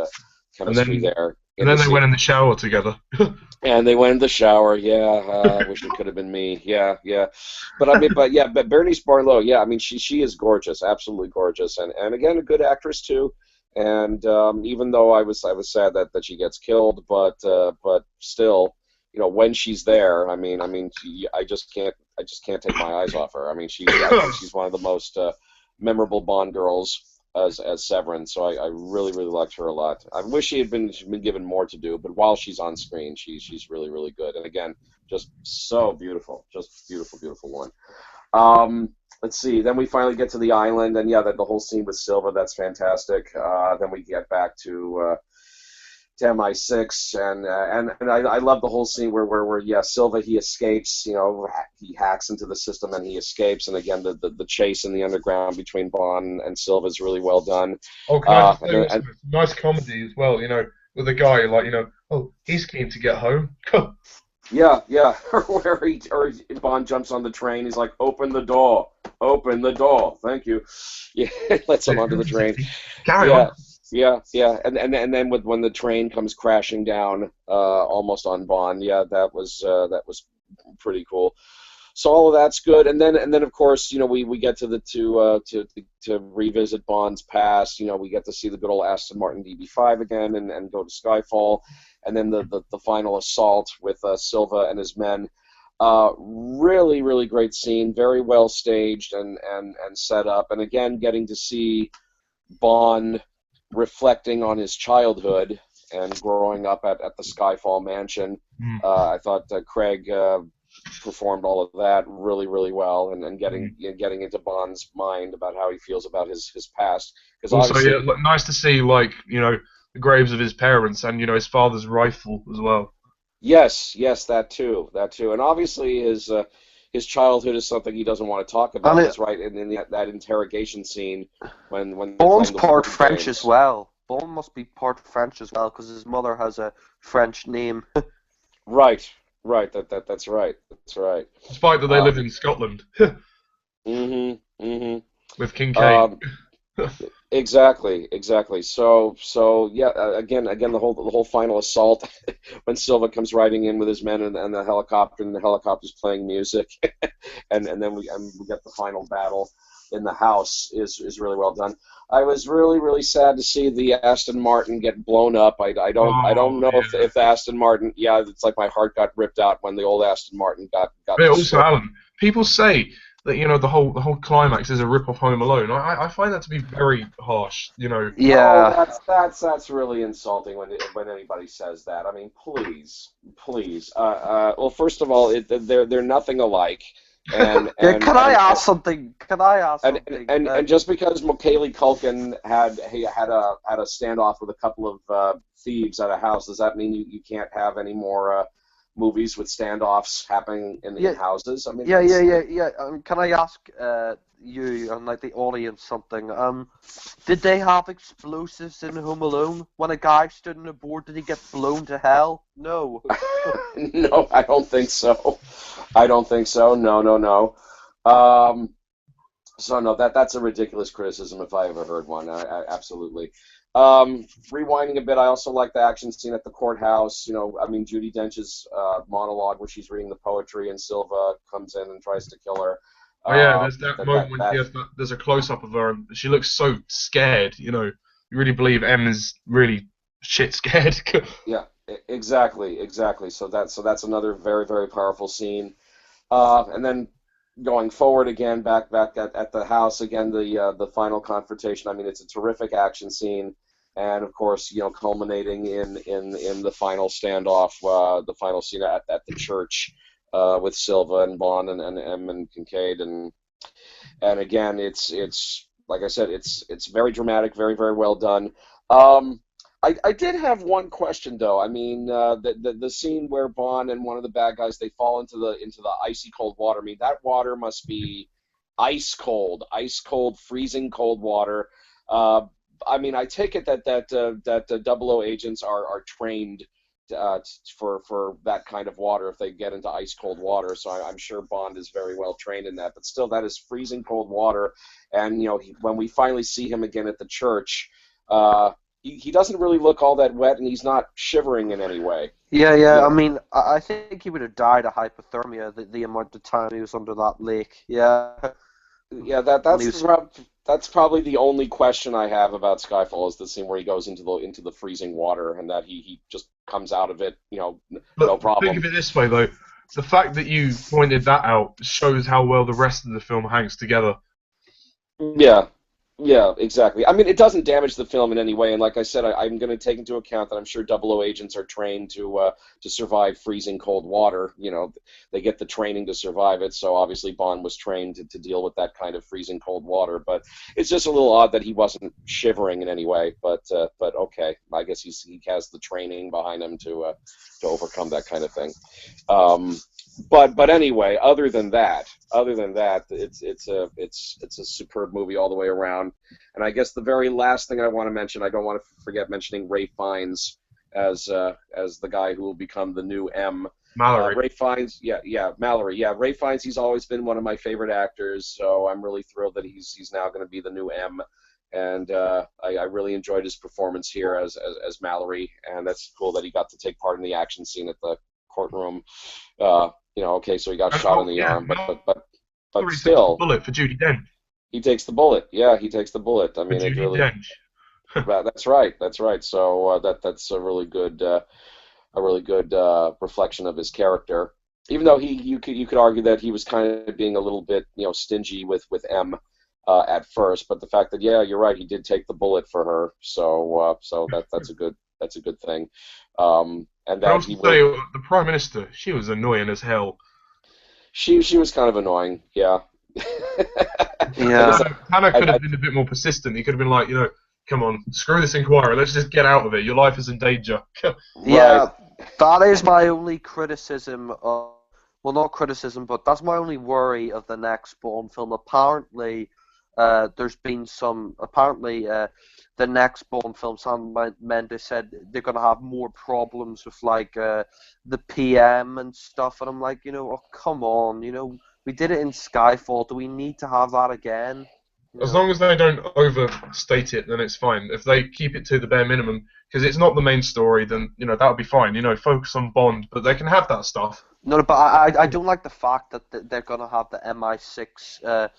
chemistry there. And then they went in the shower together. And they went in the shower. Yeah, I wish it could have been me. Yeah. But Berenice Marlowe. Yeah, I mean, she is gorgeous, absolutely gorgeous, and again a good actress too. And even though I was sad that she gets killed, but still, you know, when she's there, I just can't take my eyes off her. I mean, I think she's one of the most memorable Bond girls as Severin, so I really liked her a lot. I wish she had been given more to do, but while she's on screen, she's really good. And again, just so beautiful, just beautiful one. Let's see. Then we finally get to the island, and the whole scene with Silva, that's fantastic. Then we get back to MI6, and I love the whole scene where Silva, he escapes, you know, he hacks into the system and he escapes, and again the chase in the underground between Bond and Silva is really well done. Oh, can I just say, nice comedy as well, you know, with a guy like, you know, oh, he's keen to get home. Yeah, or Bond jumps on the train, he's like, open the door, thank you. Yeah, lets him onto the train. Carry on. Yeah, and then when the train comes crashing down, almost on Bond, that was pretty cool. So all of that's good, and then of course, you know, we get to revisit Bond's past. You know, we get to see the good old Aston Martin DB5 again, and go to Skyfall, and then the final assault with Silva and his men. Really great scene, very well staged and set up, and again getting to see Bond reflecting on his childhood and growing up at the Skyfall mansion. I thought Craig performed all of that really well, and getting into Bond's mind about how he feels about his past. Also, nice to see, like, you know, the graves of his parents and, you know, his father's rifle as well. Yes, that too, and obviously his childhood is something he doesn't want to talk about. That's right, in that interrogation scene when Bond's part French as well. Bond must be part French as well because his mother has a French name. Right. That's right. Despite that they live in Scotland. With King Kate. Exactly. So again, the whole final assault when Silva comes riding in with his men and the helicopter, and the helicopter's playing music, and then we get the final battle in the house is really well done. I was really sad to see the Aston Martin get blown up. I don't know if the Aston Martin. Yeah, it's like my heart got ripped out when the old Aston Martin got. But also, Alan, people say that, you know, the whole climax is a rip off Home Alone. I find that to be very harsh, you know. Yeah. Oh, that's really insulting when anybody says that. I mean, please. Well, first of all, they're nothing alike. And can I ask something? And just because Macaulay Culkin had a standoff with a couple of thieves at a house, does that mean you can't have any more movies with standoffs happening in houses? I mean, can I ask you and like the audience something? Did they have explosives in Home Alone? When a guy stood on a board, did he get blown to hell? No. No, I don't think so. No. So no, that's a ridiculous criticism if I ever heard one. Absolutely. Rewinding a bit, I also like the action scene at the courthouse. You know, I mean, Judi Dench's monologue where she's reading the poetry and Silva comes in and tries to kill her. Oh yeah, there's that That moment when she has there's a close up of her and she looks so scared. You know, you really believe M is really shit scared. yeah, exactly. So that's another very very powerful scene. And then going forward again, back at the house again, the final confrontation. I mean, it's a terrific action scene, and of course, you know, culminating in the final standoff, the final scene at the church with Silva and Bond and M and Kincaid, and again, it's like I said, it's very dramatic, very very well done. Um, I did have one question though. I mean, the scene where Bond and one of the bad guys they fall into the icy cold water. I mean, that water must be ice cold, freezing cold water. Uh, I mean, I take it that the Double O agents are trained for that kind of water if they get into ice cold water. So I'm sure Bond is very well trained in that. But still, that is freezing cold water. And you know, when we finally see him again at the church. He doesn't really look all that wet, and he's not shivering in any way. Yeah, Yeah, I mean, I think he would have died of hypothermia the amount of time he was under that lake. Yeah. yeah. When he was, That's probably the only question I have about Skyfall is the scene where he goes into the freezing water, and that he just comes out of it, you know, no But think problem. of it this way though, the fact that you pointed that out shows how well the rest of the film hangs together. Yeah, yeah, exactly. I mean, it doesn't damage the film in any way, and like I said, I'm going to take into account that I'm sure Double O agents are trained to survive freezing cold water. You know, they get the training to survive it. So obviously Bond was trained to deal with that kind of freezing cold water. But it's just a little odd that he wasn't shivering in any way. But okay, I guess he has the training behind him to overcome that kind of thing. Um, but anyway, other than that, it's a superb movie all the way around. And I guess the very last thing I want to mention, I don't want to forget mentioning Ray Fiennes as the guy who will become the new M. Mallory. Ray Fiennes, yeah, Mallory, yeah, Ray Fiennes. He's always been one of my favorite actors, so I'm really thrilled that he's now going to be the new M. And I really enjoyed his performance here as Mallory, and that's cool that he got to take part in the action scene at the courtroom. You know, okay, so he got shot in the arm, but Mallory takes the still, bullet for Judi Dench. he takes the bullet. Yeah, he takes the bullet. I For mean, it Judi really. Dench. That's right. That's right. So that's a really good reflection of his character. Even though you could argue that he was kind of being a little bit stingy with M at first, but the fact that yeah, you're right, he did take the bullet for her. So that's a good thing. And But I that also he say will. the Prime Minister, she was annoying as hell. She was kind of annoying. Yeah. Like I yeah. said, Hannah could I have been a bit more persistent. He could have been like, come on, screw this inquiry. Let's just get out of it. Your life is in danger. Yeah, that is my only criticism of, well, not criticism, but that's my only worry of the next Bond film. Apparently, the next Bond film, Sam Mendes said they're going to have more problems with, like, the PM and stuff, and I'm like, oh, come on, we did it in Skyfall. Do we need to have that again? As long as they don't overstate it, then it's fine. If they keep it to the bare minimum, because it's not the main story, then that'll be fine. Focus on Bond, but they can have that stuff. No, but I don't like the fact that they're going to have the MI6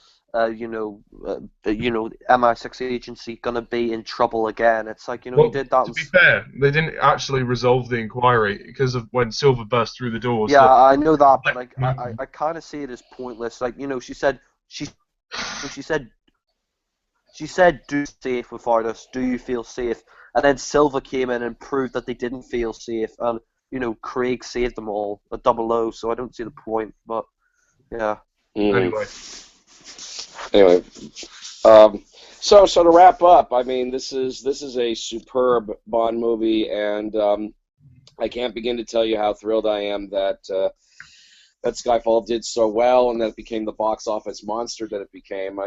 MI6 agency gonna be in trouble again. It's like, Well, he did that. to be fair, they didn't actually resolve the inquiry because of when Silver burst through the doors. Yeah, So, I know that, but I kind of see it as pointless. Like, she said, "Do safe without us? Do you feel safe?" And then Silva came in and proved that they didn't feel safe, and Craig saved them all, a double O. So I don't see the point, but yeah. anyway, Anyway, so to wrap up, I mean, this is a superb Bond movie, and I can't begin to tell you how thrilled I am that Skyfall did so well, and that it became the box office monster that it became.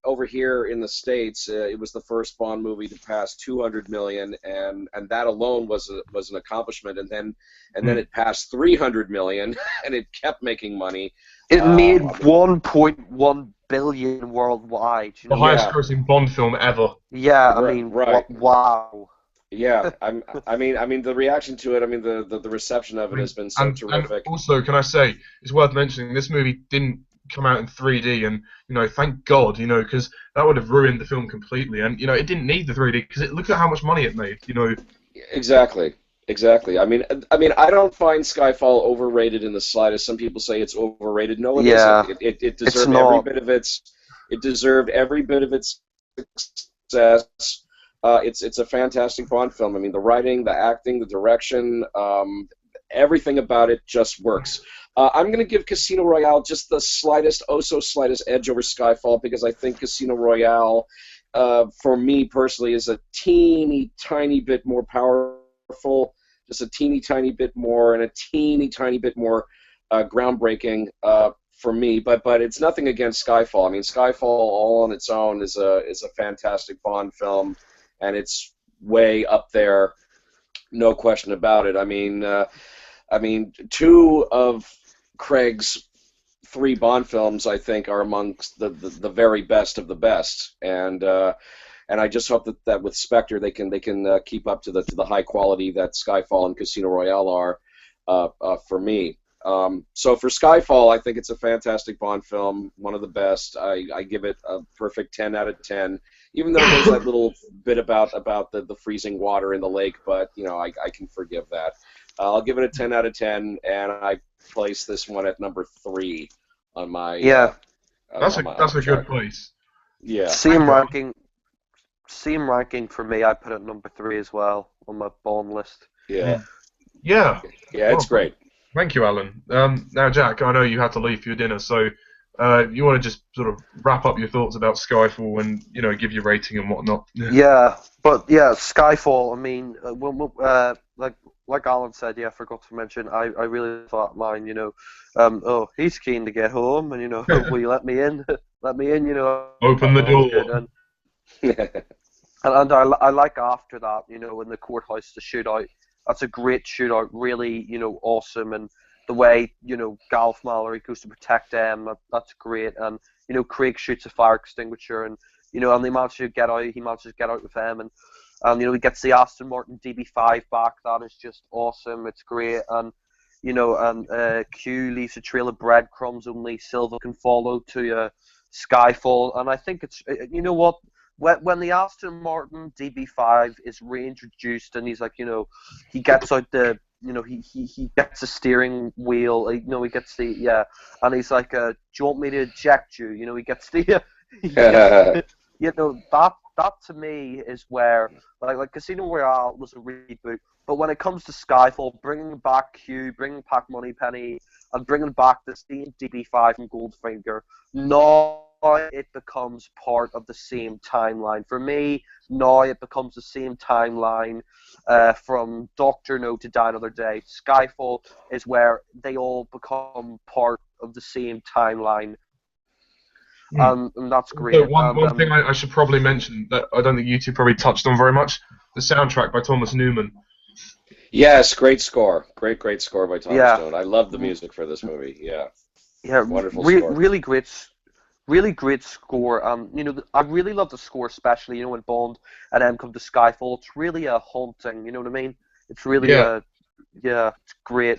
Over here in the States, it was the first Bond movie to pass 200 million, and that alone was an accomplishment. And then it passed 300 million, and it kept making money. It made 1.1 billion worldwide. You The know? highest grossing Bond film ever. Yeah, I Right, mean, right. wow. Yeah, the reaction to it, the reception of it has been so terrific. And also, can I say, it's worth mentioning, this movie didn't come out in 3D, and, you know, thank God, you know, because that would have ruined the film completely, and, you know, it didn't need the 3D, because look at how much money it made, you know. Exactly. I mean, I don't find Skyfall overrated in the slightest. Some people say it's overrated. No, it isn't. It deserved every bit of its. It deserved every bit of its success. It's a fantastic Bond film. I mean, the writing, the acting, the direction, everything about it just works. I'm going to give Casino Royale just the slightest, oh so slightest edge over Skyfall, because I think Casino Royale, for me personally, is a teeny tiny bit more powerful, just a teeny tiny bit more, and a teeny tiny bit more groundbreaking for me. But it's nothing against Skyfall. I mean, Skyfall all on its own is a fantastic Bond film, and it's way up there, no question about it. I mean, two of Craig's 3 Bond films, I think, are amongst the very best of the best, and I just hope that with Spectre they can keep up to the high quality that Skyfall and Casino Royale are for me. So for Skyfall, I think it's a fantastic Bond film, one of the best. I give it a perfect 10 out of 10, even though there's that little bit about the freezing water in the lake, but, you know, I can forgive that. I'll give it a 10 out of 10, and I place this one at number 3 on my That's a good place. Yeah. Same ranking for me. I put it number 3 as well on my Bond list. Yeah, Well, it's great. Thank you, Alan. Now, Jack, I know you have to leave for your dinner, so you want to just sort of wrap up your thoughts about Skyfall and, you know, give your rating and whatnot. Yeah, but yeah, Skyfall. I mean, like Alan said, yeah, I forgot to mention. I really thought line. You know, oh, he's keen to get home, and, you know, will you let me in? Let me in. You know, Open the door. And I like after that, you know, in the courthouse, the shootout. That's a great shootout, really, you know, awesome. And the way, you know, Gareth Mallory goes to protect them, that's great. And, you know, Craig shoots a fire extinguisher, and, you know, and he manages to get out with them. And you know, he gets the Aston Martin DB5 back. That is just awesome. It's great. And, you know, and Q leaves a trail of breadcrumbs only Silva can follow to Skyfall. And I think it's, you know what? When the Aston Martin DB5 is reintroduced, and he's like, you know, he gets out the, you know, he gets the steering wheel, you know, he gets the, and he's like, do you want me to eject you? You know, he gets the, you know, that to me is where, like Casino Royale was a reboot, but when it comes to Skyfall, bringing back Q, bringing back Moneypenny, and bringing back the same DB5 from Goldfinger, now it becomes part of the same timeline. For me, now it becomes the same timeline from Dr. No to Die Another Day. Skyfall is where they all become part of the same timeline. And that's great. So one thing I should probably mention that I don't think you two probably touched on very much, the soundtrack by Thomas Newman. Yes, great score. Great score by Thomas Newman. I love the music for this movie. Yeah, wonderful score. Really great score. You know, I really love the score, especially, you know, when Bond and M come to Skyfall. It's really a haunting. You know what I mean? It's really it's great.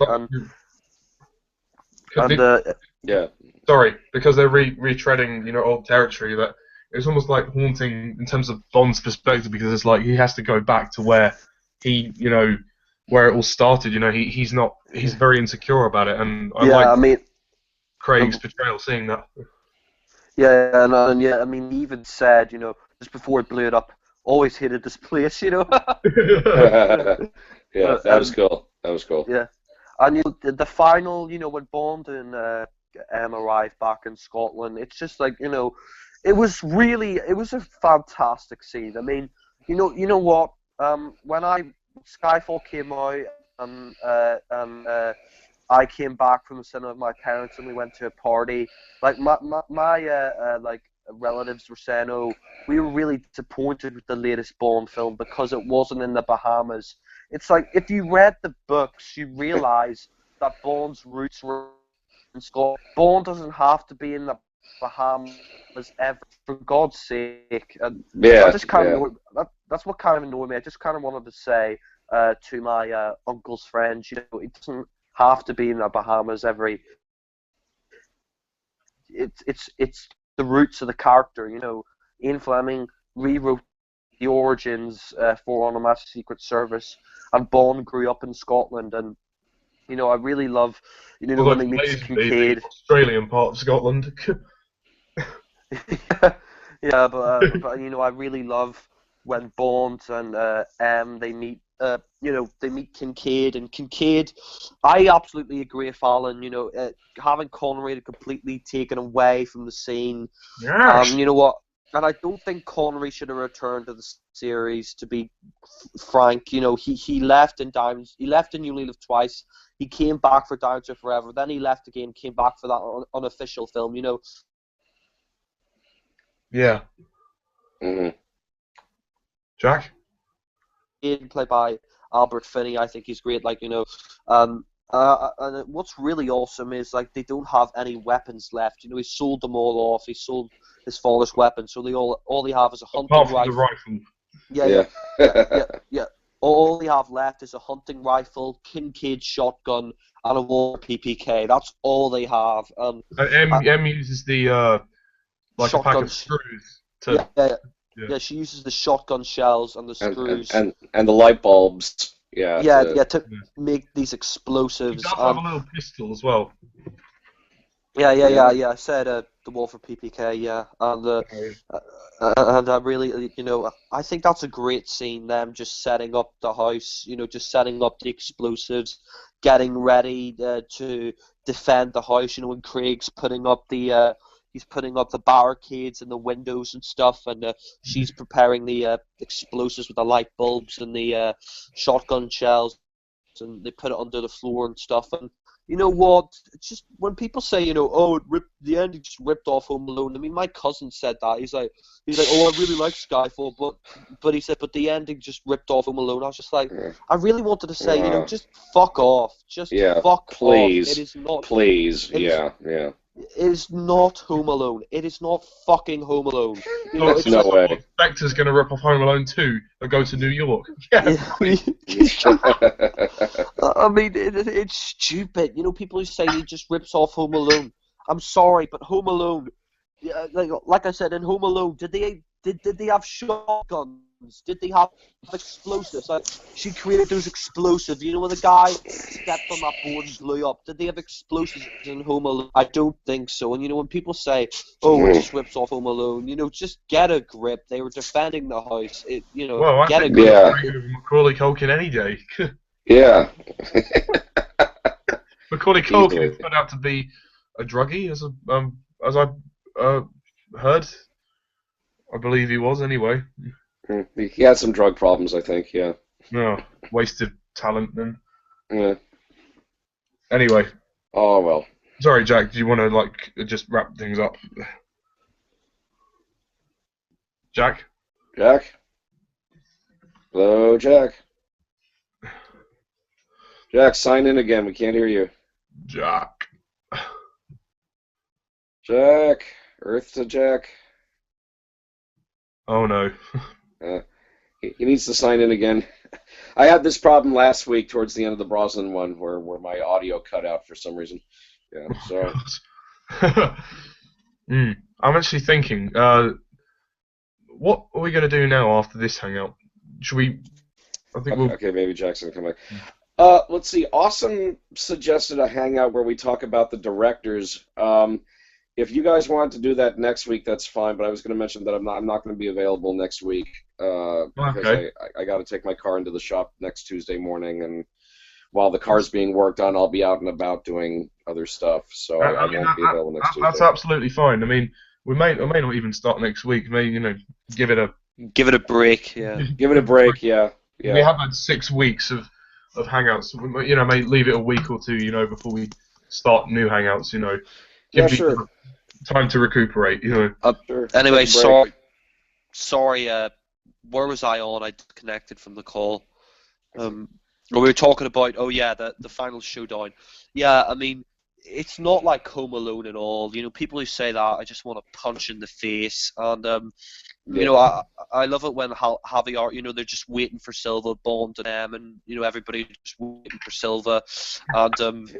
Sorry, because they're retreading, you know, old territory. That it's almost like haunting in terms of Bond's perspective, because it's like he has to go back to where he, you know, where it all started. You know, he's very insecure about it, and I mean, Craig's portrayal, seeing that. Yeah, I mean, he even said, you know, just before it blew it up, always hated this place, you know. Yeah, that was cool. Yeah, and you know, the final, you know, when Bond and M arrived back in Scotland, it's just like, you know, it was a fantastic scene. I mean, you know what? When Skyfall came out, and I came back from the cinema with my parents and we went to a party. Like my like relatives were saying, "Oh, we were really disappointed with the latest Bond film because it wasn't in the Bahamas." It's like if you read the books, you realise that Bond's roots were in Scotland. Bond doesn't have to be in the Bahamas ever, for God's sake. And Yeah, I just kind yeah. of that's what kind of annoyed me. I just kind of wanted to say to my uncle's friends, it doesn't have to be in the Bahamas every. It's the roots of the character. Ian Fleming rewrote the origins for On a Master Secret Service, and Bond grew up in Scotland, and I really love Although when it's he meets amazingly Kincaid. the Australian part of Scotland. Yeah, but I really love when Bond and M they meet. They meet Kincaid, and Kincaid. I absolutely agree with Alan. Having Connery completely taken away from the scene. Yes. You know what? And I don't think Connery should have returned to the series. To be frank, he left in Diamonds. He left in You Only Live Twice. He came back for Diamonds Are Forever. Then he left again. Came back for that unofficial film. Yeah. Mhm. Jack? Played by Albert Finney. I think he's great. And what's really awesome is they don't have any weapons left. He sold them all off. He sold his father's weapons, so all they have is a hunting Apart from rifle. the rifle. Yeah. All they have left is a hunting rifle, Kincaid shotgun, and a war PPK. That's all they have. And M uses the like a pack shotgun of screws to. Yeah, she uses the shotgun shells and the screws. And the light bulbs. To make these explosives. He does have a little pistol as well. Yeah. I said the wall for PPK. Yeah, and I really, I think that's a great scene. Them just setting up the house. Just setting up the explosives, getting ready to defend the house. When Craig's putting up the. He's putting up the barricades and the windows and stuff, and she's preparing the explosives with the light bulbs and the shotgun shells, and they put it under the floor and stuff. And you know what? It's just when people say, the ending just ripped off Home Alone. I mean, my cousin said that. He's like, oh, I really like Skyfall, but he said, but the ending just ripped off Home Alone. I was just like, I really wanted to say, just fuck off, fuck please, off. It is not. Please, yeah. It is not Home Alone. It is not fucking Home Alone. It's no way. Spectre's going to rip off Home Alone 2 and go to New York. Yeah. I mean, it's stupid. People who say he just rips off Home Alone. I'm sorry, but Home Alone, like I said, in Home Alone, did they have shotguns? Did they have explosives? She created those explosives. When the guy stepped on that board and blew up, did they have explosives in Home Alone? I don't think so. And when people say, "Oh, it just rips off Home Alone," just get a grip. They were defending the house. Well, get a grip. Yeah. Macaulay Culkin any day. Yeah. Macaulay Culkin turned out to be a druggie, as I heard. I believe he was anyway. He had some drug problems, I think. Yeah. No, wasted talent then. Yeah. Anyway. Oh well. Sorry, Jack. Do you want to just wrap things up? Jack. Jack. Hello, Jack. Jack, sign in again. We can't hear you. Jack. Jack. Earth to Jack. Oh no. He needs to sign in again. I had this problem last week towards the end of the Brosnan one where my audio cut out for some reason. Yeah, so. I'm actually thinking, what are we going to do now after this hangout? Should we... I think Okay, maybe Jackson can come back. Let's see. Awesome suggested a hangout where we talk about the directors. If you guys want to do that next week, that's fine. But I was going to mention that I'm not going to be available next week because I got to take my car into the shop next Tuesday morning, and while the car's being worked on, I'll be out and about doing other stuff. So I won't be available next Tuesday. That's absolutely fine. I mean, we may not even start next week. Maybe give it a break. Yeah. Give it a break. Yeah. We have had 6 weeks of of hangouts. You know, maybe leave it a week or two, you know, before we start new hangouts. You know, Yeah, give sure. people time to recuperate. You know. Sure. Anyway, Take a break. sorry. Where was I on? I disconnected from the call. We were talking about, oh yeah, the final showdown. Yeah, I mean, it's not like Home Alone at all. You know, people who say that, I just want to punch in the face. And you know, I love it when Javier, you know, they're just waiting for Silva, Bond and M, and you know, everybody just waiting for Silva. And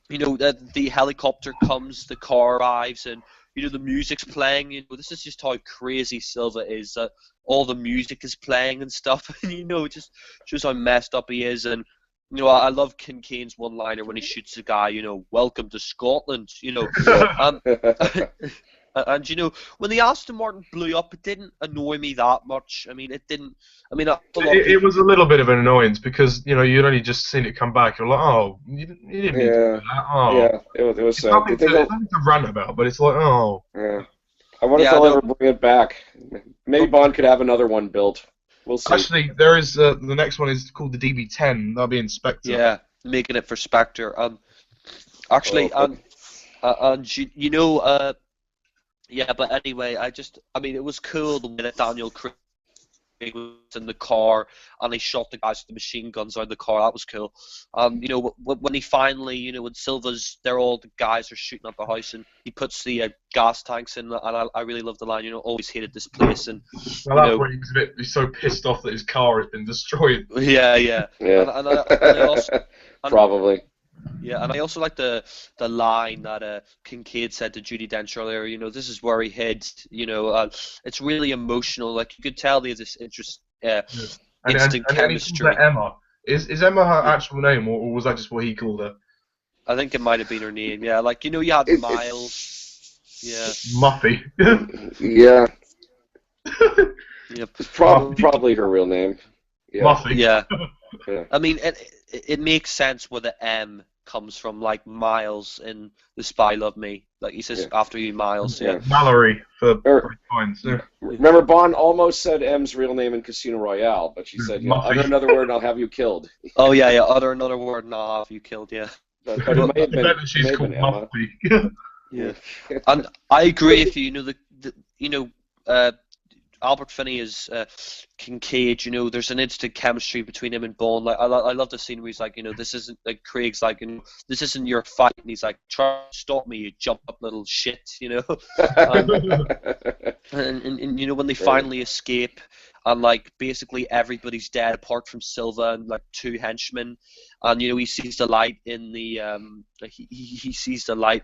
you know, the helicopter comes, the car arrives, and you know the music's playing. You know, this is just how crazy Silva is. That all the music is playing and stuff, and you know, it just shows how messed up he is. And you know, I love Kincaid's one-liner when he shoots the guy. You know, welcome to Scotland. You know, and you know, when the Aston Martin blew up, it didn't annoy me that much. I mean, it didn't. I mean, It was a little bit of an annoyance because you know you'd only just seen it come back. You're like, oh, you didn't need to do that. Oh, Yeah, it was. It's nothing to rant about, but it's like, oh. Yeah. I wonder if they'll ever bring it back. Maybe Bond could have another one built. We'll see. Actually, there is the next one is called the DB10. That'll be Inspector. Yeah, making it for Spectre. Actually, and you know, yeah. But anyway, I mean, it was cool the way that Daniel Craig was in the car and he shot the guys with the machine guns out of the car. That was cool. You know, when he finally, you know, when Silva's, the guys are shooting at the house and he puts the gas tanks in, and I really love the line, you know, always hated this place. And well, that's when he's so pissed off that his car has been destroyed. Yeah. And I also, probably. Yeah, and I also like the line that Kincaid said to Judi Dench earlier. You know, this is where he hid. You know, it's really emotional. Like you could tell there's this instant chemistry. And Emma. Is Emma her actual name, or was that just what he called her? I think it might have been her name. Yeah, like you know, you had Miles. Yeah. Muffy. Yeah. Yep. It's probably her real name. Yeah. Muffy. Yeah. Yeah. I mean, it makes sense where the M comes from, like Miles in The Spy Loved Me. Like he says, after you, Miles. Yeah. Mallory for points. Yeah. Remember, Bond almost said M's real name in Casino Royale, but she said, utter another word and I'll have you killed. Oh, yeah, utter another word and I'll have you killed, yeah. But it may have been, she's called Emma. Muffy. Yeah. And I agree with you, you know, Albert Finney is Kincaid, you know, there's an instant chemistry between him and Bond. Like, I love the scene where he's like, you know, this isn't, like, Craig's like, you know, this isn't your fight, and he's like, try to stop me, you jump up little shit, you know. And you know, when they finally escape, and, like, basically everybody's dead apart from Silva and, like, two henchmen, and, you know, he sees the light in the, he sees the light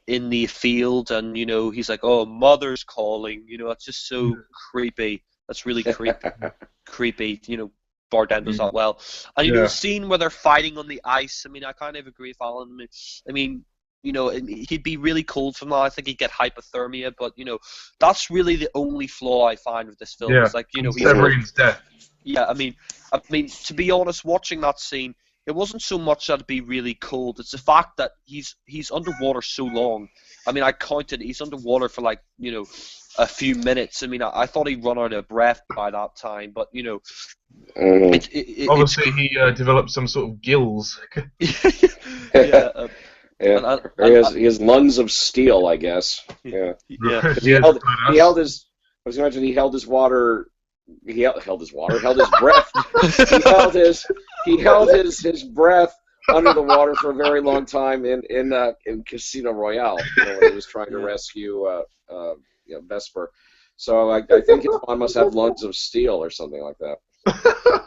in the field, and, you know, he's like, oh, mother's calling, you know, it's just so creepy. That's really creepy, you know, Bardem does that well. And, you know, the scene where they're fighting on the ice, I mean, I kind of agree with Alan. I mean, you know, he'd be really cold from that. I think he'd get hypothermia, but, you know, that's really the only flaw I find with this film. Yeah, it's like, you know, Severine's death. Yeah, I mean, to be honest, watching that scene, it wasn't so much that it'd be really cold. It's the fact that he's underwater so long. I mean, I counted, he's underwater for, like, you know, a few minutes. I mean, I thought he'd run out of breath by that time, but, you know, obviously he developed some sort of gills. Yeah. He has lungs of steel, I guess. Yeah. He held his. I was going to imagine he held his water. He held his breath. he held his breath under the water for a very long time in Casino Royale, you know, when he was trying to rescue Vesper. So I think his mom must have lungs of steel or something like that.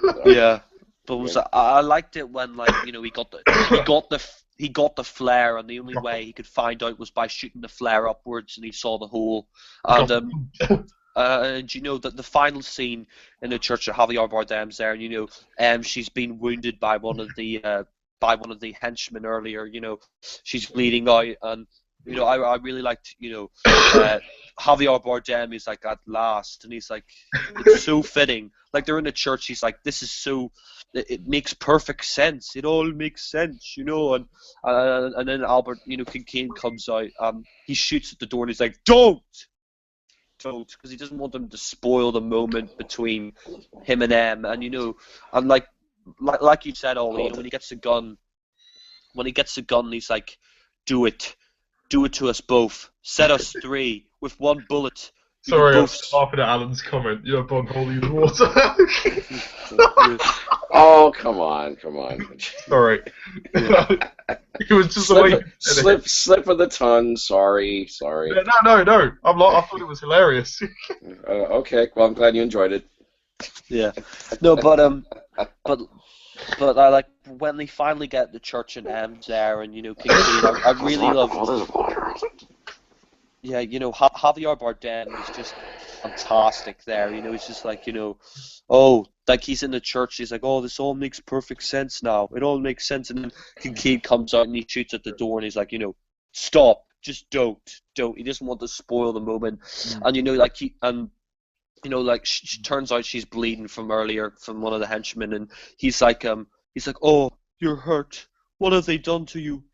So, yeah, but I liked it when, like, you know, he got the flare, and the only way he could find out was by shooting the flare upwards, and he saw the hole. And you know that the final scene in the church of Javier Bardem's there, and you know, she's been wounded by one of the henchmen earlier. You know, she's bleeding out, and you know, I really liked, you know, Javier Bardem is like, at last, and he's like, it's so fitting. Like, they're in the church, he's like, this is so, it makes perfect sense. It all makes sense, you know. And then Albert, you know, Kincaid comes out. He shoots at the door, and he's like, don't, because he doesn't want them to spoil the moment between him and M. And you know, and like, like you said, Ollie, you know, when he gets the gun, he's like, do it to us both, set us free with one bullet. Sorry, I'm laughing at Alan's comment. You know, Bond holy water. Oh, come on. Sorry. It was just the way. Slip of the tongue. Sorry. No. I thought it was hilarious. Okay, well, I'm glad you enjoyed it. Yeah. No, but I like when they finally get the church and M's there, and you know, Kincaid. I really love. Yeah, you know, Javier Bardem is just fantastic there. You know, he's just like, you know, oh, like he's in the church. He's like, oh, this all makes perfect sense now. It all makes sense. And then Kincaid comes out and he shoots at the door and he's like, you know, stop, just don't. He doesn't want to spoil the moment. And you know, like turns out she's bleeding from earlier from one of the henchmen, and he's like, oh, you're hurt. What have they done to you?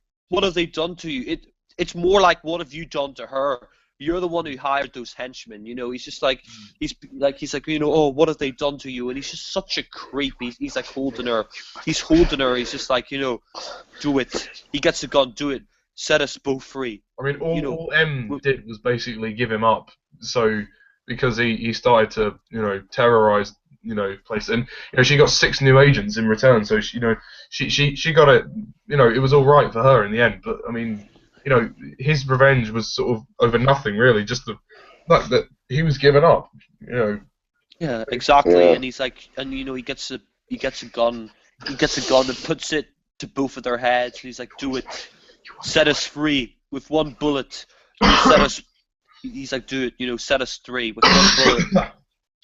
It's more like, what have you done to her? You're the one who hired those henchmen. You know, he's just like, he's like, you know, oh, what have they done to you? And he's just such a creep. He's like holding her. He's He's just like, you know, do it. He gets the gun. Do it. Set us both free. I mean, all M did was basically give him up. So because he started to, you know, terrorize, you know, place, and you know, she got 6 new agents in return. So she got it. You know, it was all right for her in the end. But I mean, you know, his revenge was sort of over nothing, really. Just the fact that he was given up, you know. Yeah, exactly. Yeah. And he's like, and you know, he gets a gun and puts it to both of their heads. And he's like, do it, set us free with one bullet. Set us. He's like, do it, you know, set us free with one bullet.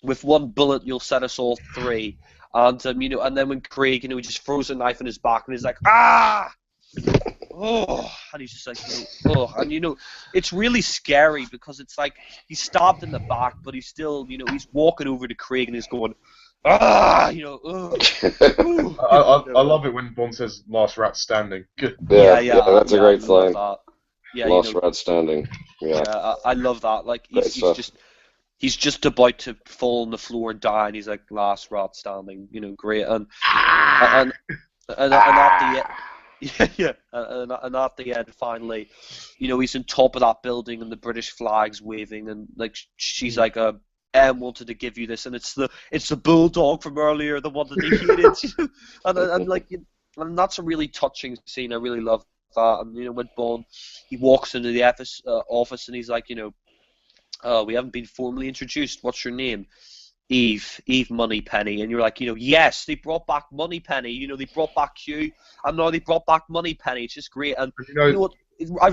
With one bullet, you'll set us all free. And you know, and then when Craig, you know, he just throws a knife in his back and he's like, ah. Oh, and he's just like, you know, oh, and you know, it's really scary because it's like he's stabbed in the back, but he's still, you know, he's walking over to Craig and he's going, ah, you know, I love it when Bond says "last rat standing." Good. Yeah, that's a great line. Yeah, last you know, rat standing. Yeah, I love that. Like he's just about to fall on the floor and die, and he's like, last rat standing. You know, great, and at the end. Yeah, and at the end, finally, you know, he's on top of that building and the British flag's waving, and like she's like, M wanted to give you this, and it's the bulldog from earlier, the one that he hated, and like, and that's a really touching scene. I really love that. And you know, when Bond, he walks into the office and he's like, you know, we haven't been formally introduced. What's your name? Eve Moneypenny, and you're like, you know, yes, they brought back Moneypenny, you know, they brought back Q, and now they brought back Moneypenny. It's just great, and you know what? I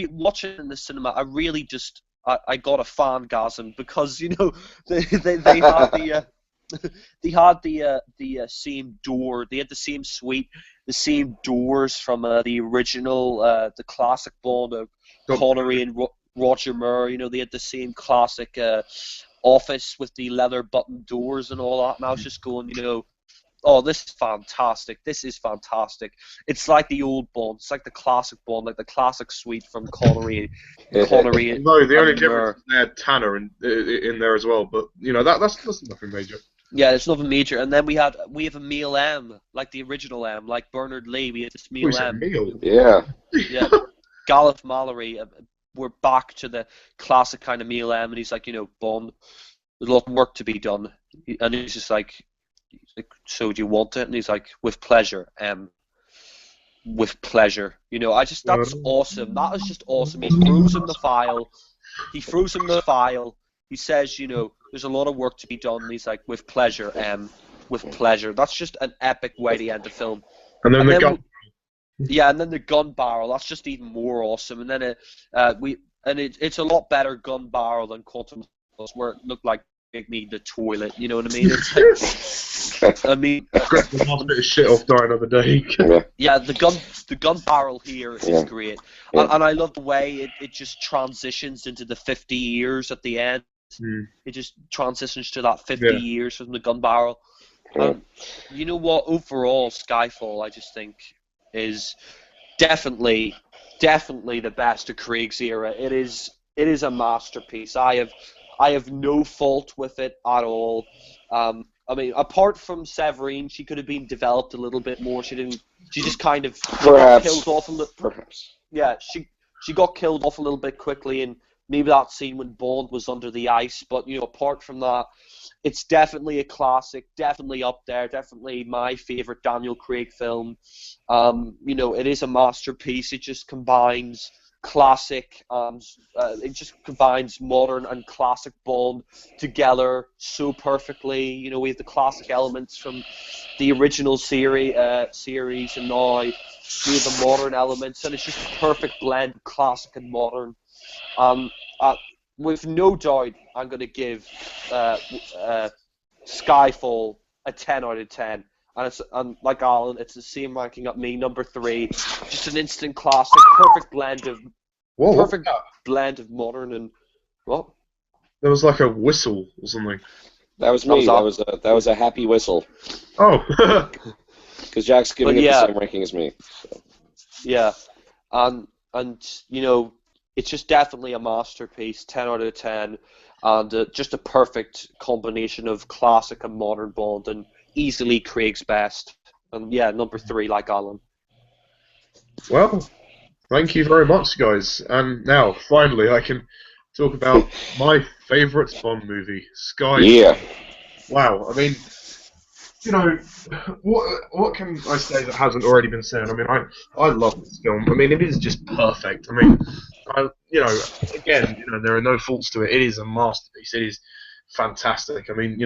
watching it in the cinema. I really just, I got a fangasm because you know they had the same door, they had the same suite, the same doors from the original, the classic Bond of Connery and Roger Moore. You know, they had the same classic office with the leather button doors and all that, and I was just going, you know, oh, this is fantastic. It's like the old Bond. It's like the classic Bond, like the classic suite from Connery. No, the only difference is they had Tanner in there as well, but you know, that's nothing major. Yeah, it's nothing major. And then we have a Meal M, like the original M, like Bernard Lee. We had this Meal M. Meal? Yeah. Yeah. Gareth Mallory. We're back to the classic kind of Meal M, and he's like, you know, Bond, there's a lot of work to be done, and he's just like, so do you want it? And he's like, with pleasure, with pleasure. You know, that's awesome. That is just awesome. He throws him the file. He says, you know, there's a lot of work to be done. And he's like, with pleasure, with pleasure. That's just an epic way to end the film. And then the gun. Yeah, and then the gun barrel. That's just even more awesome. And then it's a lot better gun barrel than Quantum Solace, where it looked like it needed the toilet. You know what I mean? It's like, I mean, scratch the last bit of shit off, die another day. Yeah, the gun barrel here is great, and I love the way it just transitions into the 50 years at the end. It just transitions to that 50 years from the gun barrel. You know what? Overall, Skyfall, I just think, is definitely the best of Craig's era. It is a masterpiece. I have no fault with it at all. I mean, apart from Severine, she could have been developed a little bit more. She didn't. She just kind of got killed off a little. Perhaps. Yeah, she got killed off a little bit quickly, and maybe that scene when Bond was under the ice. But apart from that, it's definitely a classic. Definitely up there. Definitely my favorite Daniel Craig film. It is a masterpiece. It just combines classic. It just combines modern and classic Bond together so perfectly. We have the classic elements from the original series, and now we have the modern elements, and it's just a perfect blend of classic and modern. With no doubt, I'm going to give Skyfall a 10 out of 10. And like Alan, it's the same ranking up me, number 3. Just an instant classic, perfect blend of modern and what? There was like a whistle or something. That was me. That was a happy whistle. Oh. Because Jack's giving it the same ranking as me. So. Yeah, and it's just definitely a masterpiece, 10 out of 10, and just a perfect combination of classic and modern Bond, and easily Craig's best. And yeah, number 3, like Alan. Well, thank you very much, guys. And now, finally, I can talk about my favourite Bond movie, Sky. Yeah. Wow, I mean, what can I say that hasn't already been said? I mean, I love this film. I mean, it is just perfect. I mean, again, there are no faults to it. It is a masterpiece. It is fantastic. I mean,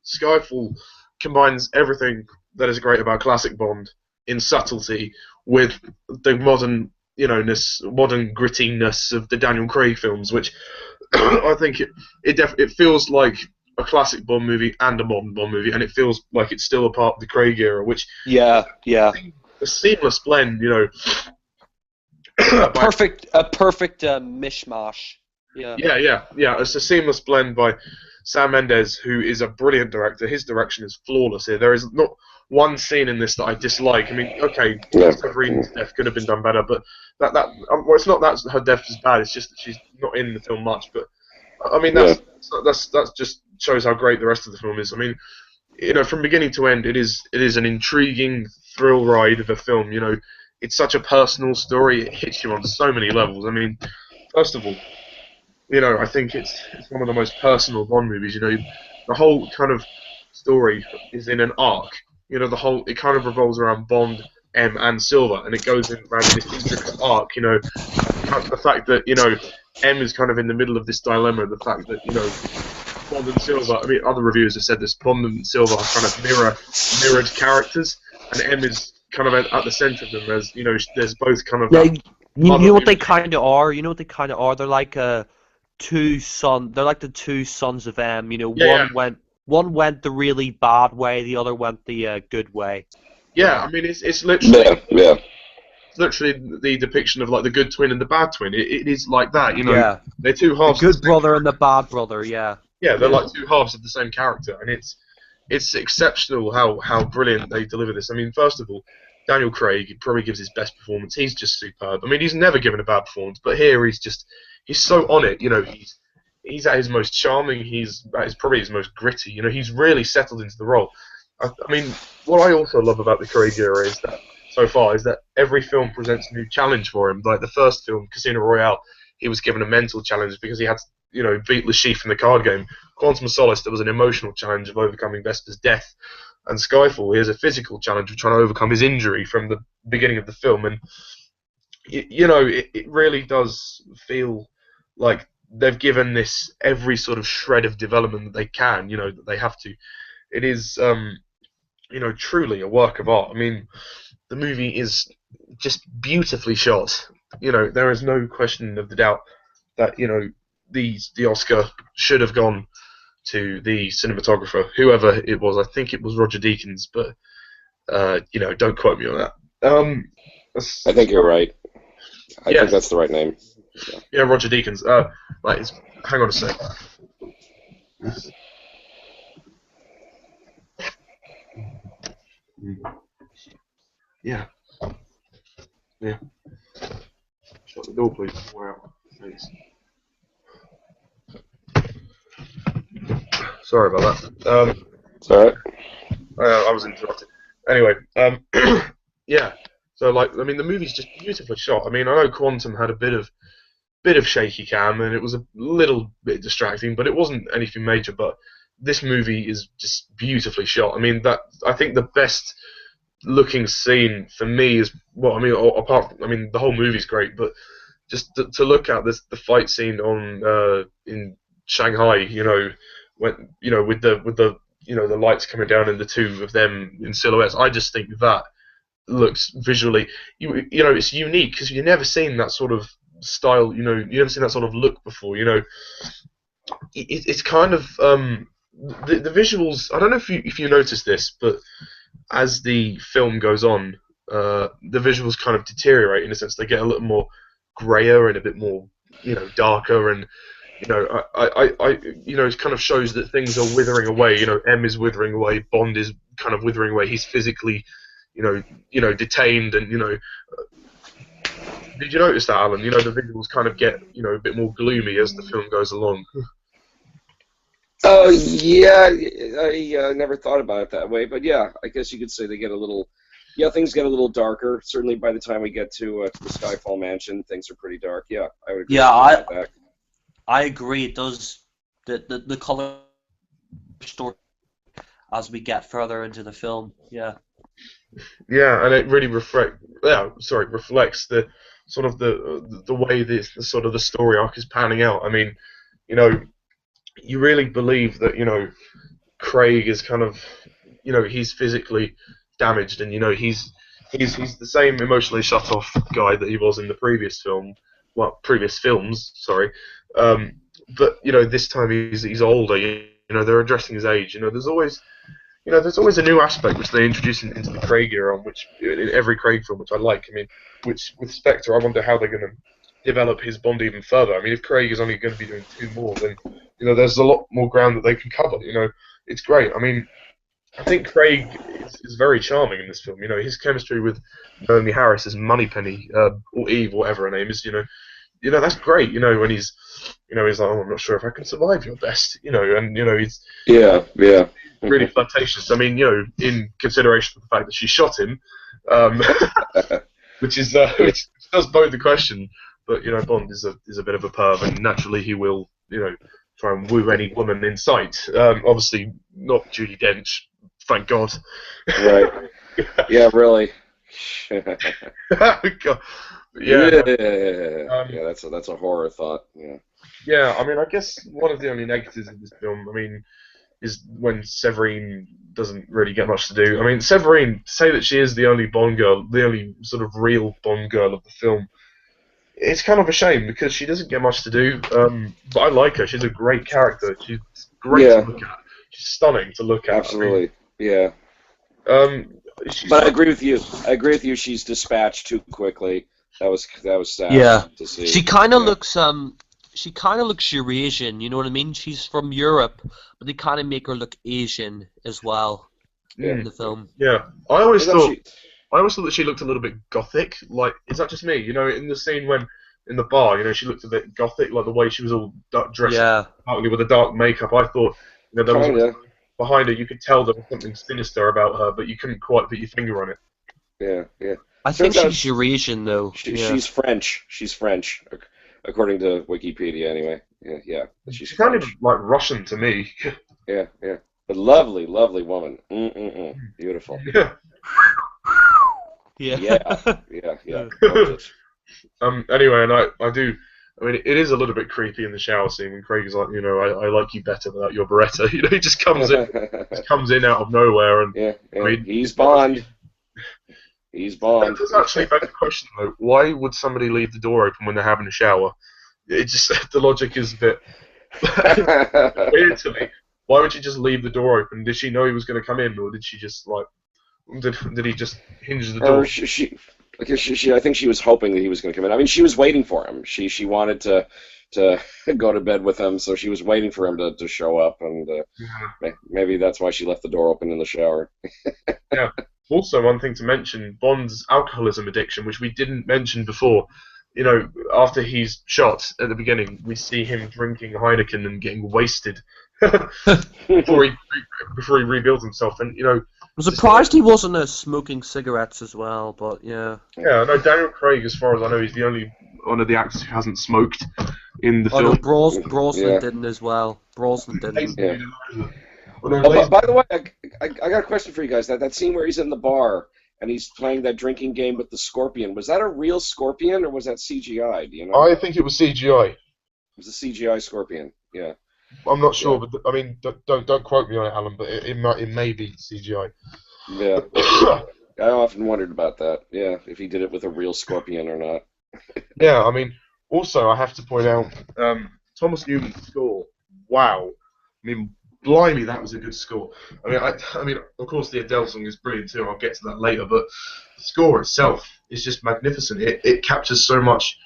Skyfall combines everything that is great about classic Bond in subtlety with the modern, modern grittiness of the Daniel Craig films, which I think it feels like a classic Bond movie and a modern Bond movie, and it feels like it's still a part of the Craig era, which a seamless blend, a perfect mishmash. Yeah. It's a seamless blend by Sam Mendes, who is a brilliant director. His direction is flawless here. There is not one scene in this that I dislike. I mean, okay, Severine's death could have been done better, but it's not that her death is bad. It's just that she's not in the film much. But I mean, that's just shows how great the rest of the film is. I mean, from beginning to end, it is an intriguing thrill ride of a film. It's such a personal story. It hits you on so many levels. I mean, first of all, I think it's one of the most personal Bond movies. The whole kind of story is in an arc. It kind of revolves around Bond, M, and Silva, and it goes around this intricate arc. The fact that M is kind of in the middle of this dilemma. The fact that Bond and Silva. I mean, other reviewers have said this. Bond and Silva are kind of mirrored characters, and M is kind of at the centre of them. There's both kind of. Yeah, you know what they kind of are. They're like two sons. They're like the two sons of M. One went the really bad way, the other went the good way. Yeah, I mean it's literally it's literally the depiction of like the good twin and the bad twin. It is like that, Yeah. They're two halves. The good brother and the bad brother. Yeah. Yeah, they're like two halves of the same character, and it's exceptional how brilliant they deliver this. I mean, first of all, Daniel Craig probably gives his best performance. He's just superb. I mean, he's never given a bad performance, but here he's so on it. He's at his most charming. He's probably his most gritty. He's really settled into the role. I mean, what I also love about the Craig era is that every film presents a new challenge for him. Like the first film, Casino Royale, he was given a mental challenge because he had to, beat Le Chiffre in the card game. Quantum of Solace, there was an emotional challenge of overcoming Vesper's death. And Skyfall, he has a physical challenge of trying to overcome his injury from the beginning of the film. And, it really does feel like they've given this every sort of shred of development that they can, that they have to. It is, truly a work of art. I mean, the movie is just beautifully shot. There is no question of the doubt that, the Oscar should have gone to the cinematographer, whoever it was. I think it was Roger Deakins, but, don't quote me on that. I think you're right. I think that's the right name. Yeah, Roger Deakins. Hang on a sec. Yeah. Shut the door, please. Wow. Thanks. Sorry about that. It's all right. I was interrupted. Anyway, yeah. So like, I mean, the movie's just beautifully shot. I mean, I know Quantum had a bit of shaky cam, and it was a little bit distracting, but it wasn't anything major. But this movie is just beautifully shot. I mean, I think the best looking scene for me is the whole movie's great, but just to look at this, the fight scene in Shanghai, when with the the lights coming down and the two of them in silhouettes, I just think that looks visually, it's unique because you've never seen that sort of style, you've never seen that sort of look before, it's kind of the visuals. I don't know if you notice this, but as the film goes on, the visuals kind of deteriorate in a sense. They get a little more grayer and a bit more, darker, and it kind of shows that things are withering away. M is withering away, Bond is kind of withering away. He's physically, detained, and did you notice that, Alan? The visuals kind of get, a bit more gloomy as the film goes along. Oh yeah, I never thought about it that way, but yeah, I guess you could say they get a little. Yeah, things get a little darker. Certainly, by the time we get to the Skyfall Mansion, things are pretty dark. Yeah, I would agree. Yeah, with that. I agree. It does the color story as we get further into the film. Yeah. Yeah, and it really reflects the sort of the way the sort of the story arc is panning out. I mean, you really believe that Craig is kind of he's physically damaged, and he's the same emotionally shut off guy that he was in the previous films, sorry. But this time he's older. They're addressing his age. There's always a new aspect which they introduce into the Craig era, which in every Craig film, which I like. I mean, which with Spectre, I wonder how they're going to develop his Bond even further. I mean, if Craig is only going to be doing 2 more, then there's a lot more ground that they can cover. It's great. I mean, I think Craig is very charming in this film. His chemistry with Naomi Harris as Moneypenny, or Eve, or whatever her name is. That's great. When he's like, oh, I'm not sure if I can survive your best. And he's yeah. really flirtatious. I mean, in consideration of the fact that she shot him, which does bode the question. But Bond is a bit of a perv, and naturally he will try and woo any woman in sight. Obviously not Judi Dench, thank God. Right. Yeah, really. God. Yeah. That's a horror thought. Yeah. Yeah, I mean, I guess one of the only negatives of this film, I mean, is when Severine doesn't really get much to do. I mean, Severine, to say that she is the only Bond girl, the only sort of real Bond girl of the film, it's kind of a shame because she doesn't get much to do. But I like her. She's a great character. She's great to look at. She's stunning to look at. Absolutely. I mean, but I agree with you. She's dispatched too quickly. That was sad to see. She kind of looks Eurasian, you know what I mean? She's from Europe, but they kind of make her look Asian as well in the film. Yeah, I always thought that she looked a little bit gothic. Like, is that just me? In the scene when in the bar, she looked a bit gothic, like the way she was all dressed partly with the dark makeup. I thought there was behind her, you could tell there was something sinister about her, but you couldn't quite put your finger on it. Yeah. I think she's Eurasian though. She's French. She's French, according to Wikipedia, anyway. Yeah. She's kind of like Russian to me. Yeah. But lovely woman. Beautiful. Yeah. Anyway, and I do. I mean, it is a little bit creepy in the shower scene when Craig is like, I like you better without your Beretta. He just comes in out of nowhere, and I mean, he's Bond. He's Bond. That does actually beg the question though: why would somebody leave the door open when they're having a shower? It just the logic is a bit weird to me. Why would she just leave the door open? Did she know he was going to come in, or did she just did he just hinge the door? I think she was hoping that he was going to come in. I mean, she was waiting for him. She wanted to go to bed with him, so she was waiting for him to show up, and maybe that's why she left the door open in the shower. Yeah. Also, one thing to mention, Bond's alcoholism addiction, which we didn't mention before. After he's shot at the beginning, we see him drinking Heineken and getting wasted before he rebuilds himself. And I'm surprised he wasn't smoking cigarettes as well, but yeah. Yeah, no, Daniel Craig, as far as I know, he's the only one of the actors who hasn't smoked in the Oh no, film. Brosnan didn't as well. Brosnan didn't. Yeah. Well, By the way, I got a question for you guys. That scene where he's in the bar and he's playing that drinking game with the scorpion, was that a real scorpion or was that CGI? Do you know? I think it was CGI. It was a CGI scorpion. Yeah. I'm not sure, but I mean, don't quote me on it, Alan. But it may be CGI. Yeah. I often wondered about that. Yeah, if he did it with a real scorpion or not. Yeah, I mean, also I have to point out Thomas Newman's score. Wow, I mean, blimey, that was a good score. I mean, of course, the Adele song is brilliant too. I'll get to that later, but the score itself is just magnificent. It captures so much.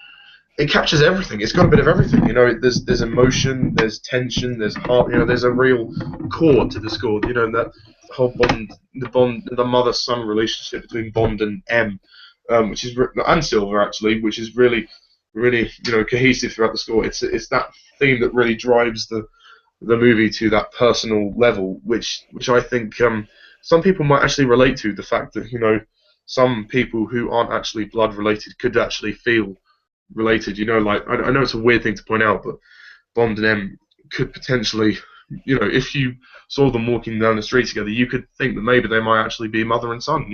It captures everything. It's got a bit of everything. There's emotion, there's tension, there's heart. There's a real chord to the score. That whole the mother-son relationship between Bond and M, which is and Silver actually, which is really cohesive throughout the score. It's that theme that really drives the movie to that personal level, which I think some people might actually relate to. The fact that some people who aren't actually blood related could actually feel related. Like I know it's a weird thing to point out, but Bond and M could potentially, if you saw them walking down the street together, you could think that maybe they might actually be mother and son.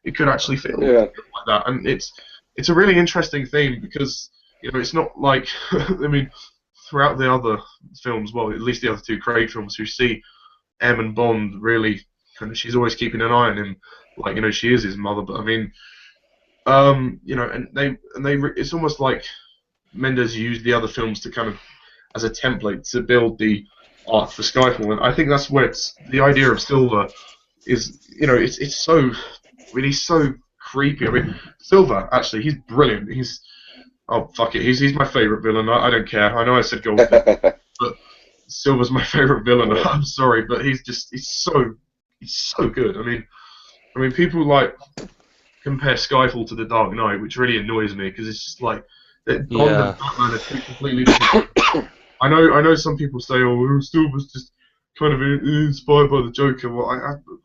It could actually feel like that, and it's a really interesting theme because it's not like I mean, throughout the other films, well, at least the other two Craig films, you see M and Bond really kind of, she's always keeping an eye on him, like she is his mother. But I mean, it's almost like Mendes used the other films to kind of as a template to build the art for Skyfall, and I think that's where the idea of Silver is. It's so really so creepy. I mean, Silver actually, he's brilliant. He's fuck it, he's my favourite villain. I don't care. I know I said Goldfinger, but Silver's my favourite villain. I'm sorry, but he's so good. I mean, people like compare Skyfall to The Dark Knight, which really annoys me because it's just like Bond and Batman are two completely different. I know some people say, "Oh, Silver's just kind of inspired by the Joker." Well,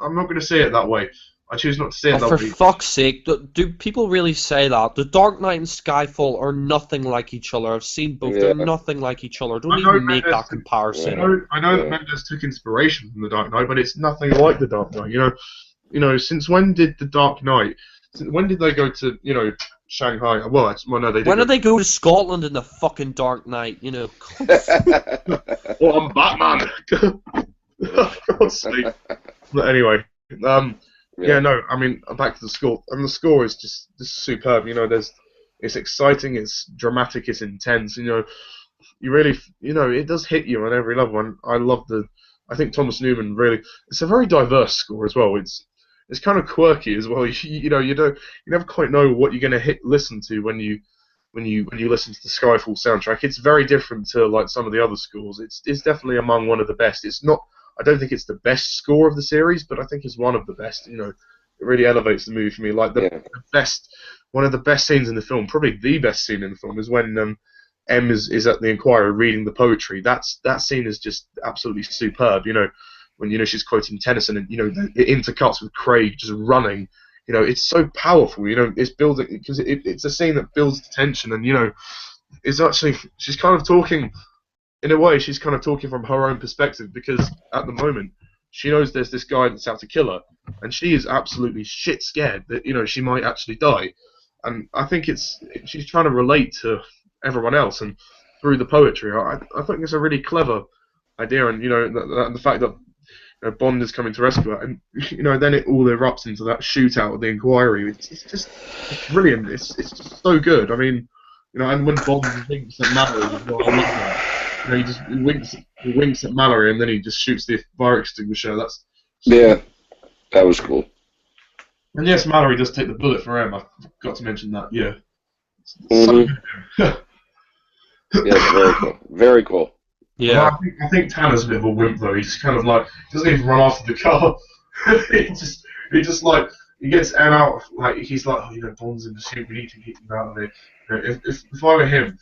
I'm not going to say it that way. I choose not to say it that For way. fuck's sake, do people really say that? The Dark Knight and Skyfall are nothing like each other. I've seen both. They're nothing like each other. Don't even make that comparison. I know that Mendes took inspiration from The Dark Knight, but it's nothing like The Dark Knight. Since when did The Dark Knight? When did they go to Shanghai? Well, no, they didn't. When did they go to Scotland in the fucking Dark Knight? Well, I'm Batman. God's sake. But anyway, yeah, no, I mean, back to the score. And the score is just superb. It's exciting, it's dramatic, it's intense. You really, it does hit you on every level. And I think Thomas Newman really. It's a very diverse score as well. It's kind of quirky as well. You never quite know what you're going to listen to when you listen to the Skyfall soundtrack. It's very different to like some of the other scores. It's definitely among one of the best. It's not. I don't think it's the best score of the series, but I think it's one of the best. It really elevates the movie for me. Like the best, one of the best scenes in the film, probably the best scene in the film, is when M is at the Inquirer reading the poetry. That scene is just absolutely superb. When she's quoting Tennyson, and it intercuts with Craig just running. It's so powerful. It's building because it's a scene that builds the tension, and it's actually she's kind of talking. In a way, she's kind of talking from her own perspective because at the moment she knows there's this guy that's out to kill her, and she is absolutely shit scared that she might actually die. And I think she's trying to relate to everyone else, and through the poetry, I think it's a really clever idea, and the fact that Bond is coming to rescue her, and then it all erupts into that shootout at the Inquiry. It's brilliant. It's just so good. I mean, and when Bond thinks that Mallory as well, I love that. He winks at Mallory, and then he just shoots the fire extinguisher. That was cool. And yes, Mallory does take the bullet for him. I forgot to mention that. Yeah. Yeah, very cool. Very cool. Yeah. Well, I think Tanner's a bit of a wimp though. He's kind of like doesn't even run after the car. he just like he gets M out. Like he's like, Bond's in the suit. We need to get him out of it. If I were him,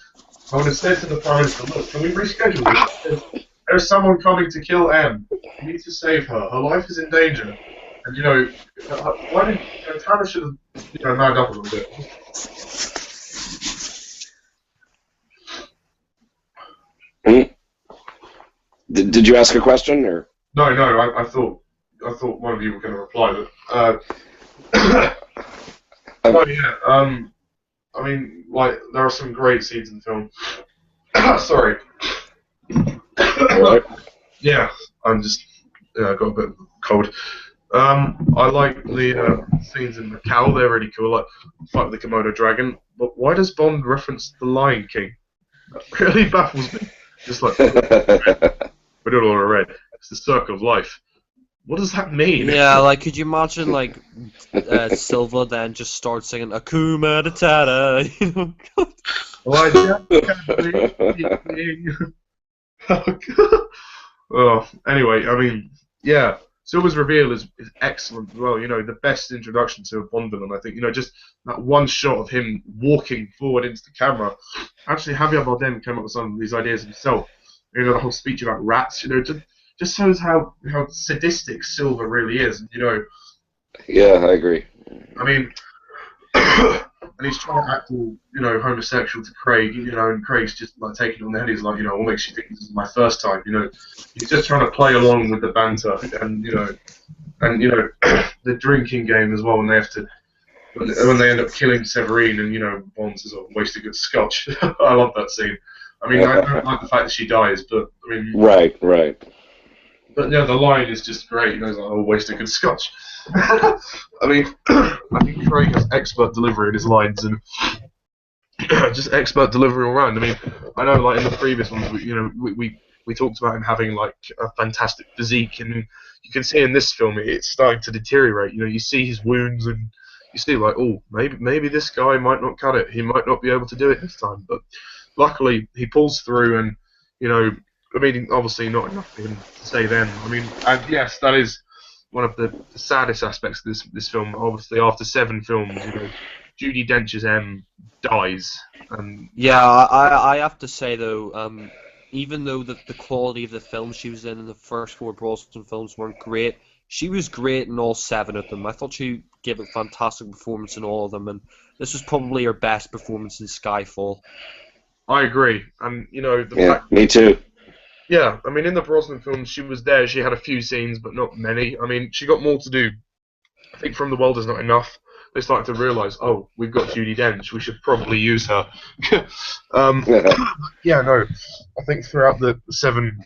I would have said to the Prime Minister, look, can we reschedule this? There's someone coming to kill Em. You need to save her. Her life is in danger. And, why did Thanos should have, manned up a little bit. Did you ask a question or? No, I thought one of you were going to reply, but oh yeah, I mean, like there are some great scenes in the film. Sorry. Right. Yeah, I'm just got a bit of a cold. I like the scenes in Macau. They're really cool, like fight with the Komodo dragon. But why does Bond reference the Lion King? That really baffles me. Just like we do it all red. It's the circle of life. What does that mean? Yeah, like, could you imagine, like, Silva then just starts singing Akuma Matata, you know? Why oh, anyway, I mean, yeah, Silva's reveal is excellent as well. The best introduction to a Bond villain. I think, just that one shot of him walking forward into the camera. Actually, Javier Bardem came up with some of these ideas himself. The whole speech about rats. Just shows how sadistic Silva really is. Yeah, I agree. I mean, and he's trying to act all, homosexual to Craig, and Craig's just like taking it on the head. He's like, what makes you think this is my first time? He's just trying to play along with the banter, and the drinking game as well. When they have to, when they end up killing Severine, and Bond says, "Oh, wasted good scotch." I love that scene. I mean, I don't like the fact that she dies, but I mean, right. But yeah, the line is just great. He's like, "Oh, wasted good scotch." I mean, I think Craig has expert delivery in his lines, and just expert delivery all around. I mean, I know, like in the previous ones, we talked about him having like a fantastic physique, and you can see in this film it's starting to deteriorate. You see his wounds, and you see like, oh, maybe this guy might not cut it. He might not be able to do it this time. But luckily, he pulls through, and I mean, obviously not enough for him to save them. I mean, and yes, that is one of the saddest aspects of this film. Obviously, after 7 films, Judi Dench's M dies. Yeah, I have to say though, even though the quality of the films she was in the first 4 Brosnan films weren't great, she was great in all 7 of them. I thought she gave a fantastic performance in all of them, and this was probably her best performance in Skyfall. I agree, and me too. Yeah, I mean, in the Brosnan films, she was there. She had a few scenes, but not many. I mean, she got more to do. I think From the World Is Not Enough. They started to realise, oh, we've got Judi Dench. We should probably use her. Yeah, no. I think throughout the seven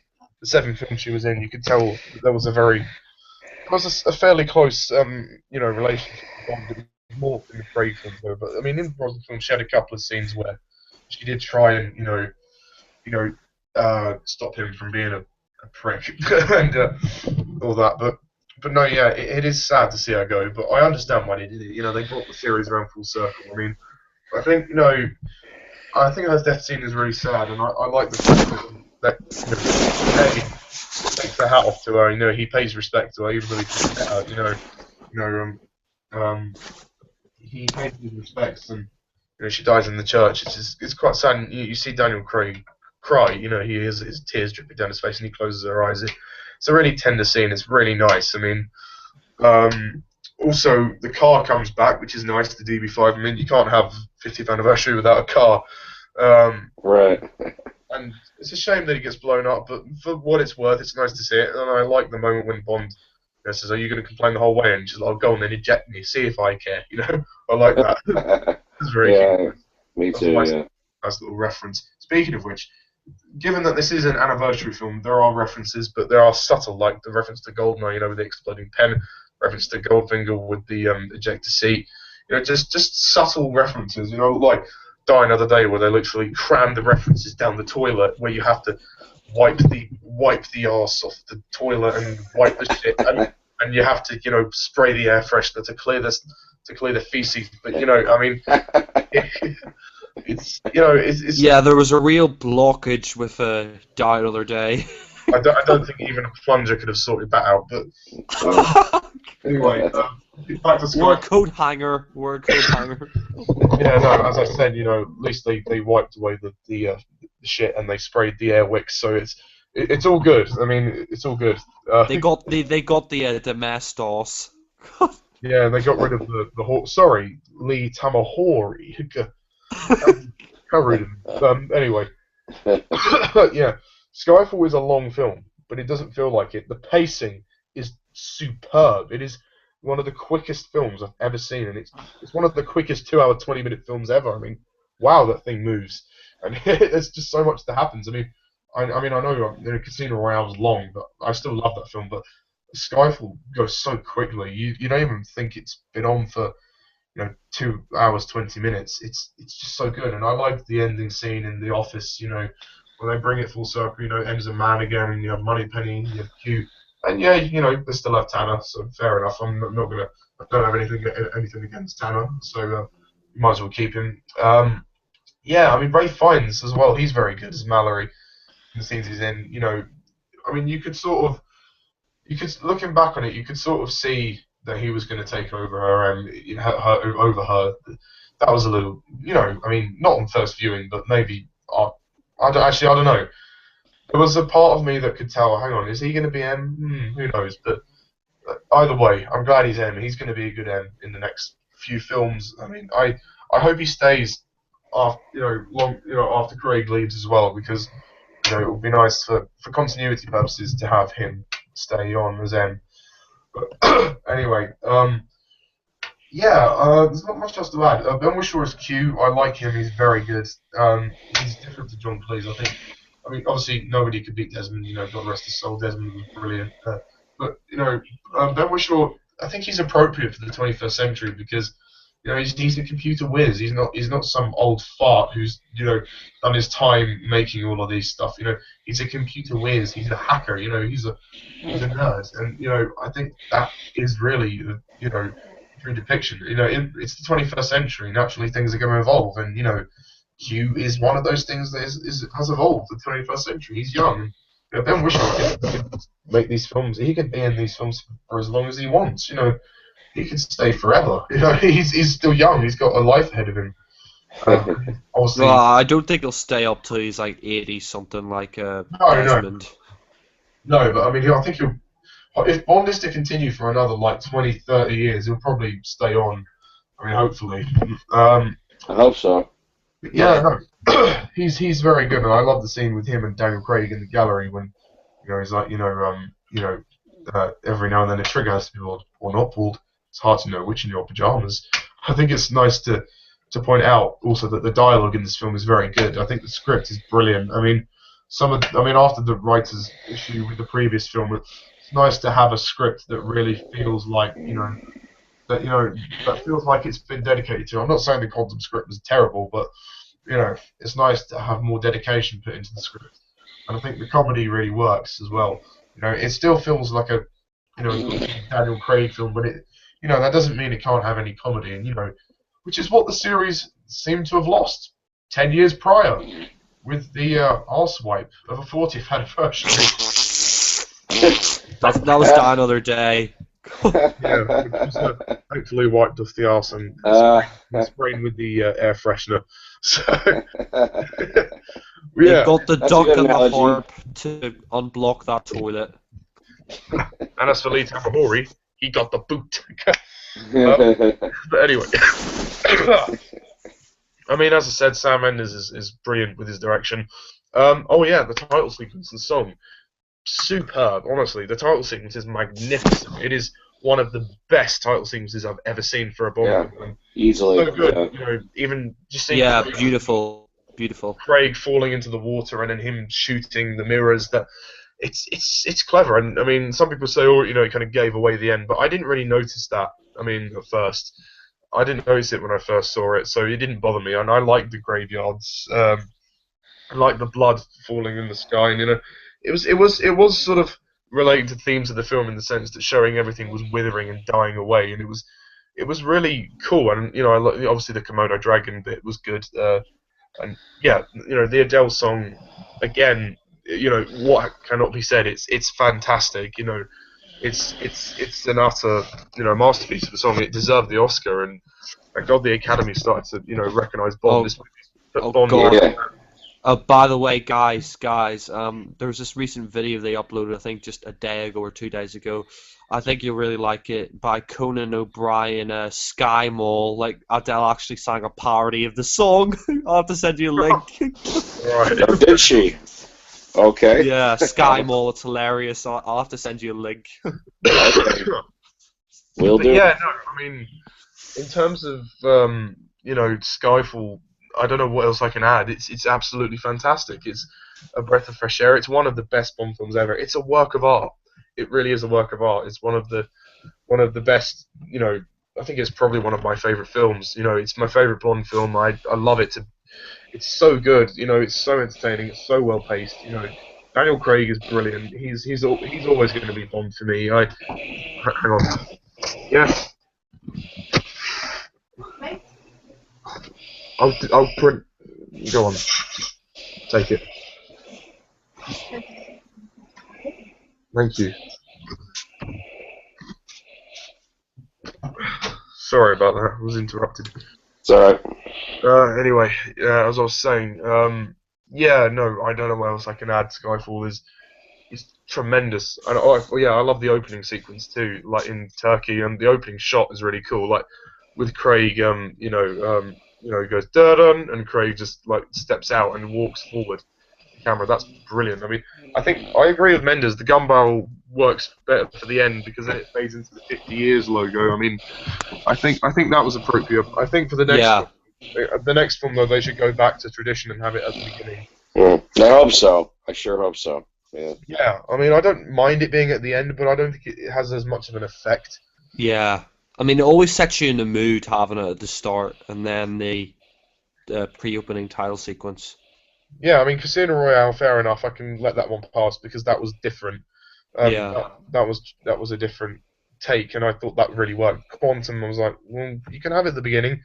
films she was in, you could tell that there was a fairly close, relationship with Bond. It was more in the Craig films, though. But I mean, in the Brosnan film, she had a couple of scenes where she did try and, stop him from being a prick and all that. But no, yeah, it is sad to see her go. But I understand why they did it. They brought the series around full circle. I mean, I think her death scene is really sad, and I like the fact that he takes the hat off to her. He pays respect to her, even though he doesn't get her. He pays his respects, and she dies in the church. It's quite sad. And you see Daniel Craig cry. He has his tears dripping down his face, and he closes her eyes. It's a really tender scene. It's really nice. I mean, also the car comes back, which is nice. The DB5. I mean, you can't have 50th anniversary without a car. Right. And it's a shame that he gets blown up, but for what it's worth, it's nice to see it. And I like the moment when Bond says, "Are you going to complain the whole way?" And she's like, "I'll go and then eject me, see if I care." I like that. It's very cute. Me too. Nice little reference. Speaking of which, given that this is an anniversary film, there are references, but they are subtle, like the reference to Goldeneye, with the exploding pen, reference to Goldfinger with the ejector seat. Just subtle references. Like Die Another Day, where they literally cram the references down the toilet, where you have to wipe the arse off the toilet and wipe the shit, and you have to spray the air freshener to clear the feces. But I mean. It's yeah, there was a real blockage with Die Another Day. I don't think even a plunger could have sorted that out. But anyway, back to Sky. We're a coat hanger. Yeah, no. As I said, at least they wiped away the shit and they sprayed the air wicks, so it's it's all good. I mean, it's all good. They got the domestos. Yeah, they got rid of sorry, Lee Tamahori. How rude of him. Anyway, yeah, Skyfall is a long film, but it doesn't feel like it. The pacing is superb. It is one of the quickest films I've ever seen, and it's one of the quickest 2-hour, 20-minute films ever. I mean, wow, that thing moves, and there's just so much that happens. I mean, I know Casino Royale was long, but I still love that film. But Skyfall goes so quickly. You don't even think it's been on for 2 hours 20 minutes. It's just so good, and I like the ending scene in The Office. When they bring it full circle. M's a man again, and you have Moneypenny, you have Q, and yeah, they still have Tanner. So fair enough. I don't have anything against Tanner, so you might as well keep him. Yeah, I mean Ray Fiennes as well. He's very good as Mallory in the scenes he's in. I mean you could looking back on it, you could sort of see that he was going to take over her and over her. That was a little, I mean, not on first viewing, but maybe I don't know. There was a part of me that could tell. Hang on, is he going to be M? Who knows? But either way, I'm glad he's M. He's going to be a good M in the next few films. I mean, I hope he stays after after Craig leaves as well, because it would be nice for continuity purposes to have him stay on as M. But anyway, there's not much else to add. Ben Whishaw is Q. I like him. He's very good. He's different to John Cleese, I mean, obviously nobody could beat Desmond. God rest his soul. Desmond was brilliant. But Ben Whishaw, I think he's appropriate for the 21st century because he's a computer whiz. He's not some old fart who's done his time making all of these stuff. He's a computer whiz. He's a hacker. He's a nerd, and I think that is really true depiction. It's the 21st century. Naturally, things are going to evolve, and Q is one of those things that has evolved. The 21st century. He's young. Ben Whishaw can make these films. He can be in these films for as long as he wants. He can stay forever. He's still young. He's got a life ahead of him. Obviously, Well, I don't think he'll stay up till he's like 80 something like Desmond. No, but I mean, I think if Bond is to continue for another 20, 30 years, he'll probably stay on. I mean, hopefully. I hope so. Yeah, no, he's very good, and I love the scene with him and Daniel Craig in the gallery when he's like, every now and then a trigger has to be pulled or not pulled. It's hard to know which in your pajamas. I think it's nice to point out also that the dialogue in this film is very good. I think the script is brilliant. I mean, after the writer's issue with the previous film, it's nice to have a script that really feels like that feels like it's been dedicated to. I'm not saying the Quantum script was terrible, but it's nice to have more dedication put into the script. And I think the comedy really works as well. It still feels like a Daniel Craig film, but that doesn't mean it can't have any comedy, and which is what the series seemed to have lost 10 years prior with the arsewipe of a 40th anniversary. That was Die Another Day. Yeah, which was, thankfully wiped off the arse and sprayed with the air freshener. So, They've got the That's a duck good and the analogy. harp to unblock that toilet. and as for Lee Tamahori, he got the boot. But anyway, I mean, as I said, Sam Mendes is brilliant with his direction. The title sequence, the song, superb. Honestly, the title sequence is magnificent. It is one of the best title sequences I've ever seen for a Bond film. Easily. So good. Even just seeing Beautiful. Craig falling into the water and then him shooting the mirrors. That it's clever. And I mean, some people say, it kind of gave away the end, but I didn't really notice that. I mean, at first, I didn't notice it when I first saw it, so it didn't bother me. And I liked the graveyards. I liked the blood falling in the sky, and it was sort of related to themes of the film in the sense that showing everything was withering and dying away, and it was really cool. And obviously the Komodo dragon bit was good. And yeah, the Adele song, again, what cannot be said? It's fantastic. It's an utter masterpiece of a song. It deserved the Oscar, and thank God the Academy started to recognise Bond. God. By the way, guys, there was this recent video they uploaded, I think just a day ago or 2 days ago. I think you'll really like it, by Conan O'Brien, Sky Mall. Like, Adele actually sang a parody of the song. I'll have to send you a link. Right. Oh, did she? Okay. Yeah, Sky Mall, it's hilarious. I'll have to send you a link. Okay. Will But do. yeah, no, I mean, in terms of Skyfall, I don't know what else I can add. It's absolutely fantastic. It's a breath of fresh air. It's one of the best Bond films ever. It's a work of art. It really is a work of art. It's one of the best. I think it's probably one of my favorite films. It's my favorite Bond film. I love it. It's so good. It's so entertaining. It's so well paced. Daniel Craig is brilliant. He's always going to be Bond for me. Hang on. Yes. I'll print. Go on. Take it. Thank you. Sorry about that. I was interrupted. It's alright. Anyway, as I was saying, yeah, no, I don't know what else I can add. Skyfall is tremendous, and I love the opening sequence too, like in Turkey, and the opening shot is really cool. Like with Craig, he goes dun, and Craig just like steps out and walks forward. The camera, that's brilliant. I mean, I think I agree with Mendes. The gun barrel works better for the end because then it fades into the 50 years logo. I mean, I think that was appropriate. I think for the next film though, they should go back to tradition and have it at the beginning. I hope so. I sure hope so. Yeah. Yeah, I mean, I don't mind it being at the end, but I don't think it has as much of an effect. Yeah, I mean, it always sets you in the mood having it at the start, and then the pre-opening title sequence. Yeah, I mean, Casino Royale, fair enough. I can let that one pass because that was different. Yeah. That was a different take, and I thought that really worked. Quantum, I was like, well, you can have it at the beginning.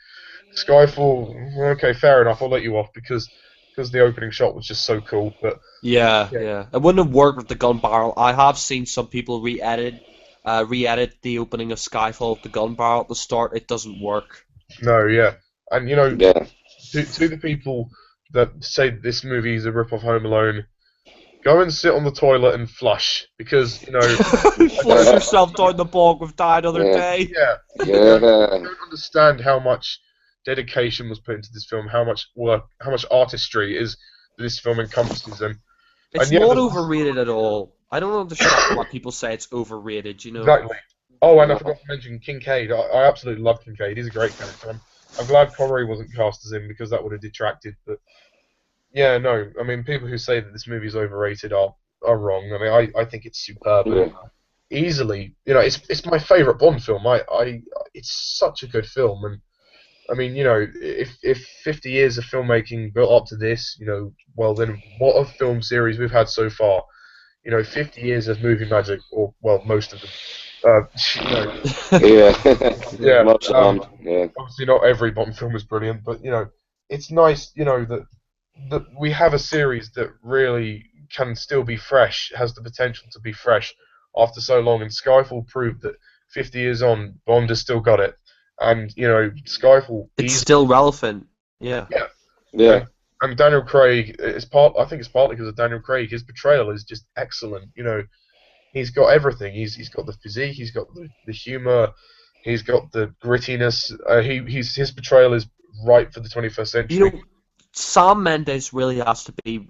Skyfall, okay, fair enough. I'll let you off because the opening shot was just so cool. But Yeah. It wouldn't have worked with the gun barrel. I have seen some people re-edit the opening of Skyfall with the gun barrel at the start. It doesn't work. no, yeah, and Yeah. to the people that say this movie is a rip off Home Alone, go and sit on the toilet and flush because Flush yourself down the bog with Die Another Yeah. Day. yeah. Yeah. I don't understand how much dedication was put into this film, how much work, how much artistry is this film encompasses, and It's yet not the- overrated at all. I don't understand why people say it's overrated, Exactly. Oh, and I forgot to mention Kincaid. I absolutely love Kincaid. He's a great character. I'm glad Connery wasn't cast as him because that would have detracted. But yeah, no. I mean, people who say that this movie is overrated are wrong. I mean, I think it's superb. Yeah. Easily, it's my favorite Bond film. It's such a good film, and I mean, if 50 years of filmmaking built up to this, well then, what a film series we've had so far. 50 years of movie magic, or well, most of them. Yeah. Yeah. Most of them. Yeah. Obviously, not every Bond film is brilliant, but it's nice, that we have a series that really can still be fresh, has the potential to be fresh after so long. And Skyfall proved that 50 years on, Bond has still got it. And Skyfall. It's still relevant. Yeah. Yeah. And Daniel Craig I think it's partly because of Daniel Craig. His portrayal is just excellent. He's got everything. He's got the physique. He's got the humor. He's got the grittiness. His portrayal is right for the 21st century. Sam Mendes really has to be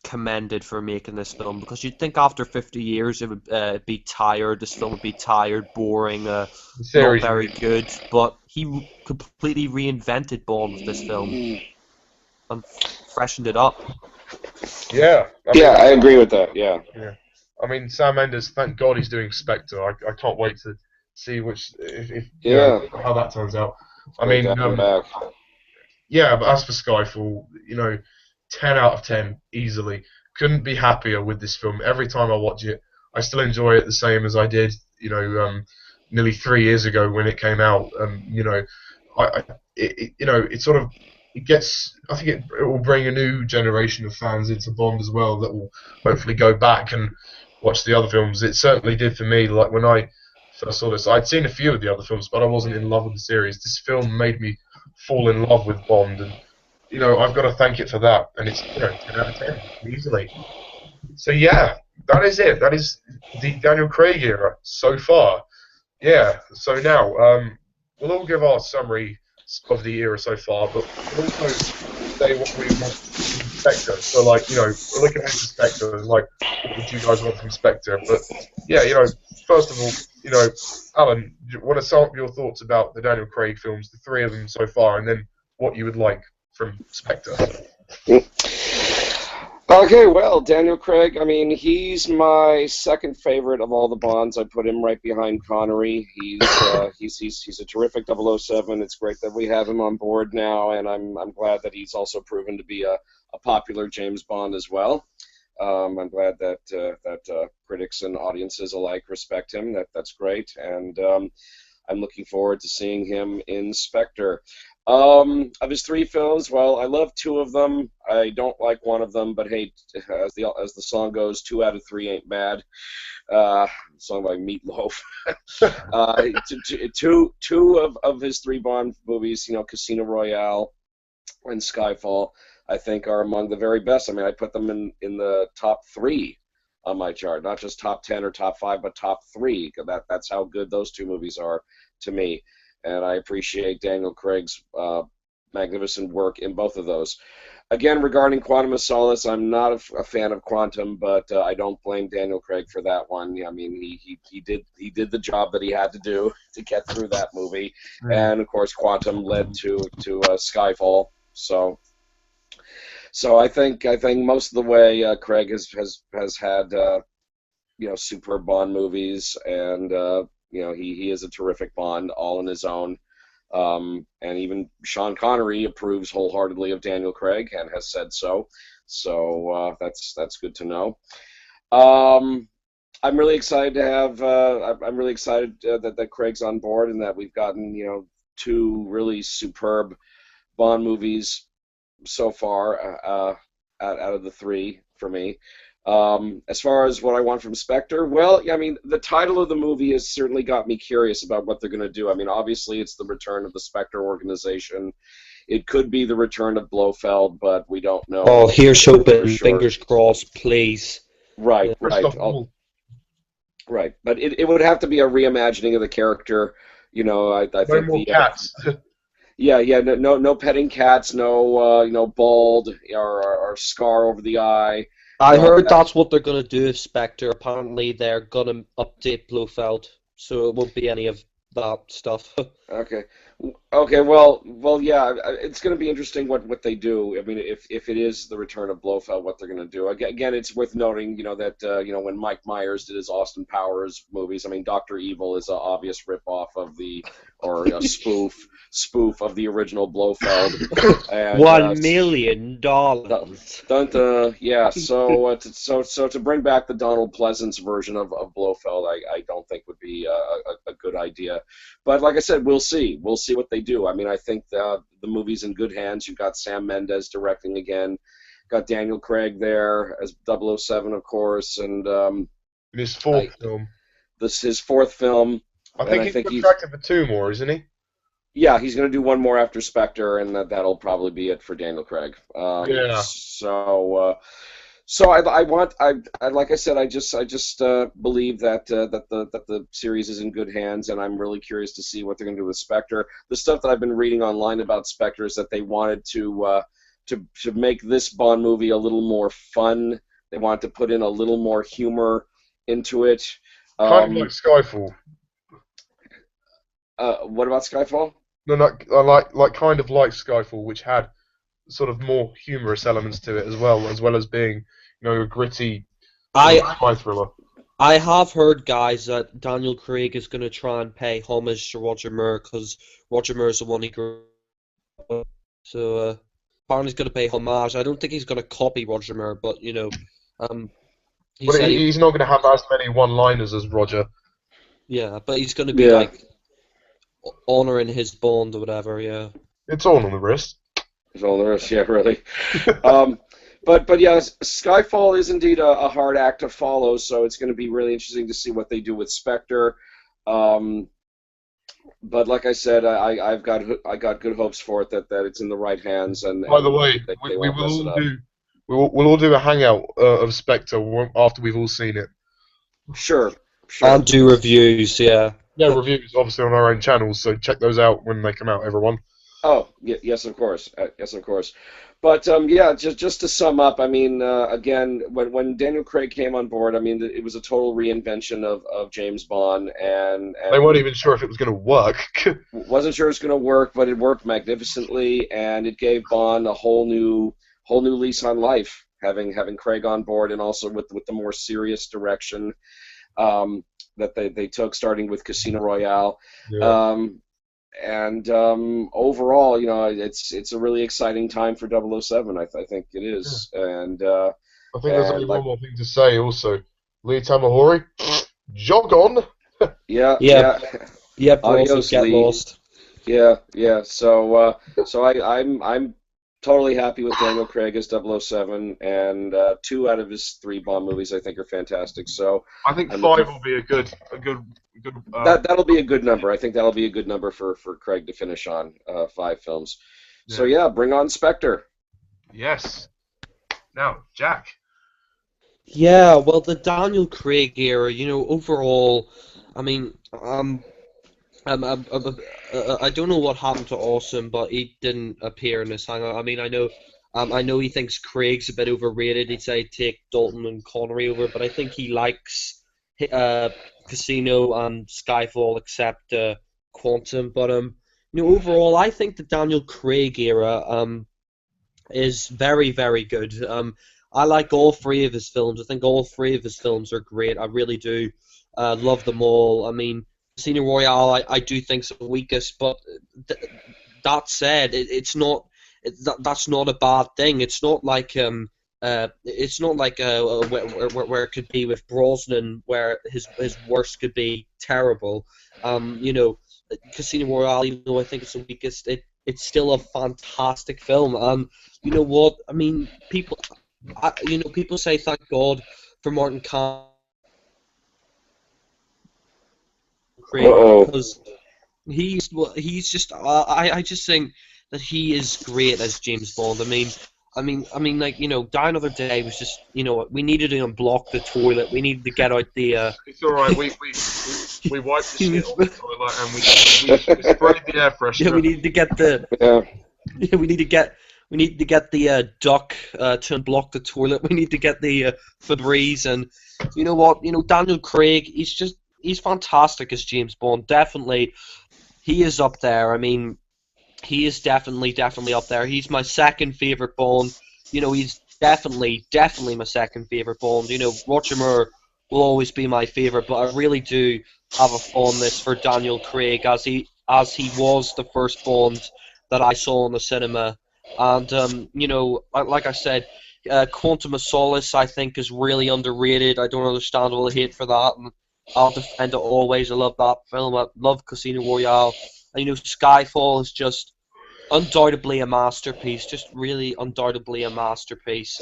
commended for making this film, because you'd think after 50 years it would be tired. This film would be tired, boring, not very good. But he completely reinvented Bond with this film and freshened it up. Yeah. I agree with that. Yeah. I mean, Sam Mendes, thank God he's doing Spectre. I can't wait to see how that turns out. I mean, yeah, but as for Skyfall, 10 out of 10 easily. Couldn't be happier with this film. Every time I watch it, I still enjoy it the same as I did, nearly 3 years ago when it came out. I think it will bring a new generation of fans into Bond as well that will hopefully go back and watch the other films. It certainly did for me. Like when I first saw this, I'd seen a few of the other films, but I wasn't in love with the series. This film made me fall in love with Bond, and I've got to thank it for that, and it's 10 out of 10 easily. So yeah, that is it. That is the Daniel Craig era so far. Yeah. So now, we'll all give our summary of the era so far, but we'll also say what we want from Spectre. So like, we're looking at Spectre and like, what would you guys want from Spectre? But yeah, first of all, Alan, do you want to sum up your thoughts about the Daniel Craig films, the three of them so far, and then what you would like from Spectre? Okay, well, Daniel Craig, I mean, he's my second favorite of all the Bonds. I put him right behind Connery. He's a terrific 007. It's great that we have him on board now, and I'm glad that he's also proven to be a popular James Bond as well. I'm glad that critics and audiences alike respect him. That's great, and I'm looking forward to seeing him in Spectre. Of his three films, well, I love two of them. I don't like one of them, but hey, as the song goes, 2 out of 3 ain't bad. Song by Meatloaf. Two of his three Bond movies, Casino Royale and Skyfall, I think are among the very best. I mean, I put them in the top 3 on my chart, not just top 10 or top 5, but top 3. That's how good those two movies are to me. And I appreciate Daniel Craig's magnificent work in both of those. Again, regarding Quantum of Solace, I'm not a fan of Quantum, but I don't blame Daniel Craig for that one. I mean, he did the job that he had to do to get through that movie, and of course, Quantum led to Skyfall. So I think most of the way Craig has had superb Bond movies, and he is a terrific Bond all on his own. And even Sean Connery approves wholeheartedly of Daniel Craig and has said so. So that's good to know. I'm really excited to have. I'm really excited that Craig's on board and that we've gotten 2 really superb Bond movies so far out of the 3 for me. As far as what I want from Spectre, well, I mean, the title of the movie has certainly got me curious about what they're going to do. I mean, obviously, it's the return of the Spectre organization. It could be the return of Blofeld, but we don't know. Oh, here's hoping. Sure. Fingers crossed, please. Right. Right. But it would have to be a reimagining of the character. I think no more cats. Yeah. No petting cats. No, bald or scar over the eye. I heard that's what they're going to do with Spectre. Apparently, they're going to update Blofeld, so it won't be any of that stuff. Okay. Well, yeah. It's going to be interesting what they do. I mean, if it is the return of Blofeld, what they're going to do. Again, it's worth noting, that when Mike Myers did his Austin Powers movies, I mean, Dr. Evil is an obvious ripoff of a spoof of the original Blofeld. And, $1 million. Yeah. So to bring back the Donald Pleasance version of Blofeld, I don't think would be a good idea. But like I said, we'll see. We'll see what they do. I mean, I think the movie's in good hands. You've got Sam Mendes directing again. Got Daniel Craig there as 007, of course, and his 4th film. This his 4th film. I think he's contracted for 2 more, isn't he? Yeah, he's going to do 1 more after Spectre, and that'll probably be it for Daniel Craig. Yeah. So like I said, I just believe that the series is in good hands, and I'm really curious to see what they're going to do with Spectre. The stuff that I've been reading online about Spectre is that they wanted to make this Bond movie a little more fun. They wanted to put in a little more humor into it. Kind of like Skyfall. What about Skyfall? No, like kind of like Skyfall, which had sort of more humorous elements to it as well as being a gritty spy thriller. I have heard, guys, that Daniel Craig is going to try and pay homage to Roger Moore because Roger Moore is the one he grew up with. So apparently he's going to pay homage. I don't think he's going to copy Roger Moore, but he's not going to have as many one-liners as Roger. Yeah, but he's going to be like honoring his Bond or whatever. Yeah, it's all on the wrist. It's all on the wrist. Yeah, really. But yeah, Skyfall is indeed a hard act to follow, so it's going to be really interesting to see what they do with Spectre. but like I said, I got good hopes for it that it's in the right hands By the and way, they we won't will mess it all up. we'll all do a hangout of Spectre after we've all seen it. Sure, And sure. do reviews, yeah. Yeah, reviews obviously on our own channels, so check those out when they come out, everyone. Oh, yes, of course. Yes, of course. But yeah, just to sum up, I mean, again, when Daniel Craig came on board, I mean, it was a total reinvention of James Bond, They weren't and even sure if it was going to work. wasn't sure it was going to work, but it worked magnificently, and it gave Bond a whole new lease on life, having Craig on board, and also with the more serious direction that they took, starting with Casino Royale. Yeah. And overall, it's a really exciting time for 007. I think it Yeah. is, and I think there's only like one more thing to say also. Lee Tamahori, jog on! yeah, Yeah, yeah, yeah, bros, adios, get Lee. lost. Yeah, yeah. So I'm totally happy with Daniel Craig as 007, and two out of his three Bond movies I think are fantastic. So I think I'm looking. 5 will be a good. That'll be a good number. I think that'll be a good number for Craig to finish on 5 films. So Yeah. yeah, bring on Spectre. Yes. Now, Jack. Yeah, well, the Daniel Craig era, overall, I mean, I don't know what happened to Awesome, but he didn't appear in this hangout. I mean, I know he thinks Craig's a bit overrated. He'd say take Dalton and Connery over, but I think he likes uh, Casino and Skyfall, except Quantum. But overall, I think the Daniel Craig era is very, very good. I like all three of his films. I think all three of his films are great. I really do. Love them all. I mean, Casino Royale, I do think's the weakest, but th- that said, it's not. That's not a bad thing. It's not like where it could be with Brosnan, where his worst could be terrible. Um, you know, Casino Royale, even though I think it's the weakest, it's still a fantastic film. And you know what? I mean, people say thank God for Martin Craig Uh-oh. because he's just I just think that he is great as James Bond. I mean, like Die Another Day was just we needed to unblock the toilet. We needed to get out the. It's all right. We wiped the shit off the toilet and we sprayed the air freshener. Yeah, we needed to get the. Yeah. Yeah, we need to get the duck to unblock the toilet. We need to get the Febreze, and you know what? Daniel Craig. He's fantastic as James Bond. Definitely, he is up there. I mean, he is definitely up there. He's my second favorite Bond. He's definitely my second favorite Bond. Roger Moore will always be my favorite, but I really do have a fondness for Daniel Craig as he was the first Bond that I saw in the cinema. And like I said, Quantum of Solace I think is really underrated. I don't understand all the hate for that, and I'll defend it always. I love that film. I love Casino Royale. And Skyfall is just undoubtedly a masterpiece. Just really undoubtedly a masterpiece.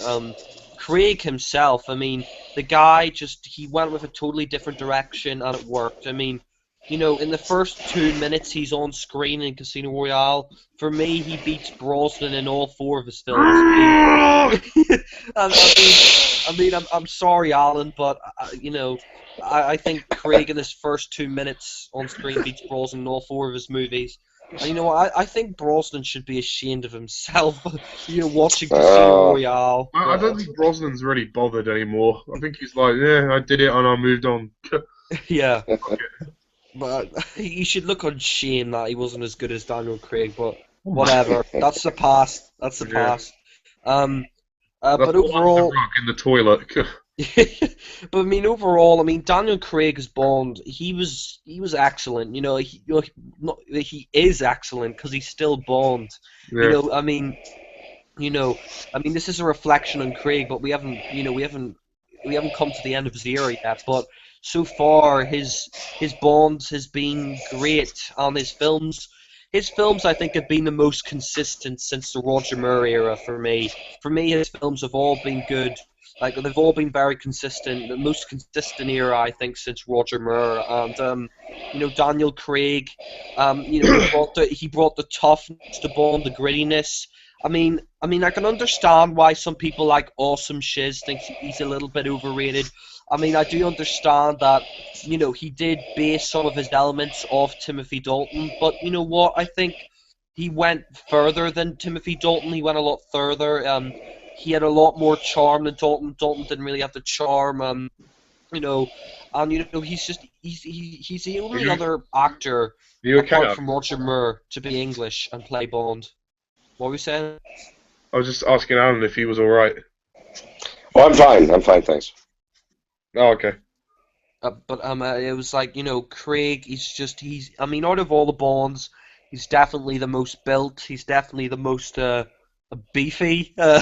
Craig himself, I mean, the guy he went with a totally different direction and it worked. I mean, in the first 2 minutes he's on screen in Casino Royale, for me he beats Brosnan in all four of his films. I'm sorry, Alan, but I think Craig in his first 2 minutes on screen beats Brosnan in all four of his movies. And you know what? I think Brosnan should be ashamed of himself. Watching Casino Royale. I don't think Brosnan's really bothered anymore. I think he's like, yeah, I did it and I moved on. Yeah. But he should look on shame that he wasn't as good as Daniel Craig. But whatever. That's the past. That's the past. But overall, in the toilet. but I mean, overall, Daniel Craig as Bond, he was excellent. He is excellent because he's still Bond. Yeah. This is a reflection on Craig, but we haven't come to the end of his era yet. But so far, his Bonds has been great, and his films I think have been the most consistent since the Roger Moore era for me. For me, his films have all been good. like they've all been very consistent. The most consistent era, I think, since Roger Moore and Daniel Craig. He brought the toughness to Bond, the grittiness. I mean, I can understand why some people like Awesome Shiz thinks he's a little bit overrated. I mean, I do understand that, he did base some of his elements off Timothy Dalton, but you know what? I think he went further than Timothy Dalton. He went a lot further. He had a lot more charm than Dalton. Dalton didn't really have the charm. He's the only other actor apart from Roger Moore to be English and play Bond. What were you saying? I was just asking Alan if he was all right. Oh, I'm fine. I'm fine, thanks. Oh, okay. But it was like, Craig. Out of all the Bonds, he's definitely the most built. He's definitely the most beefy. Ooh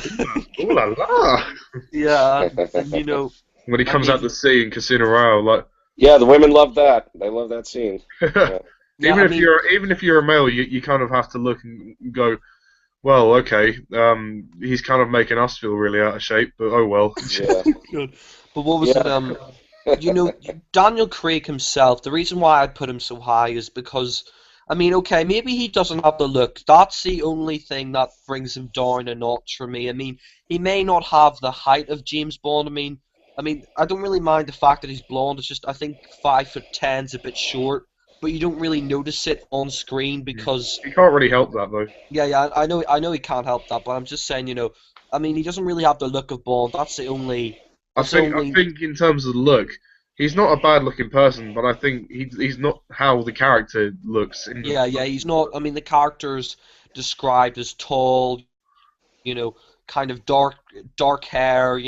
la la! Yeah, when he comes out the sea in Casino Royale, like. Yeah, the women love that. They love that scene. Yeah. Even if you're a male, you kind of have to look and go, well, okay, he's kind of making us feel really out of shape, but oh well. Yeah. But what was it? Daniel Craig himself. The reason why I put him so high is because, maybe he doesn't have the look. That's the only thing that brings him down a notch for me. He may not have the height of James Bond. I don't really mind the fact that he's blonde. It's just I think 5'10" is a bit short, but you don't really notice it on screen because he can't really help that though. Yeah, I know he can't help that, but I'm just saying, he doesn't really have the look of Bond. That's the only. I think in terms of the look, he's not a bad-looking person, but I think he's not how the character looks. He's not. The character's described as tall, kind of dark hair,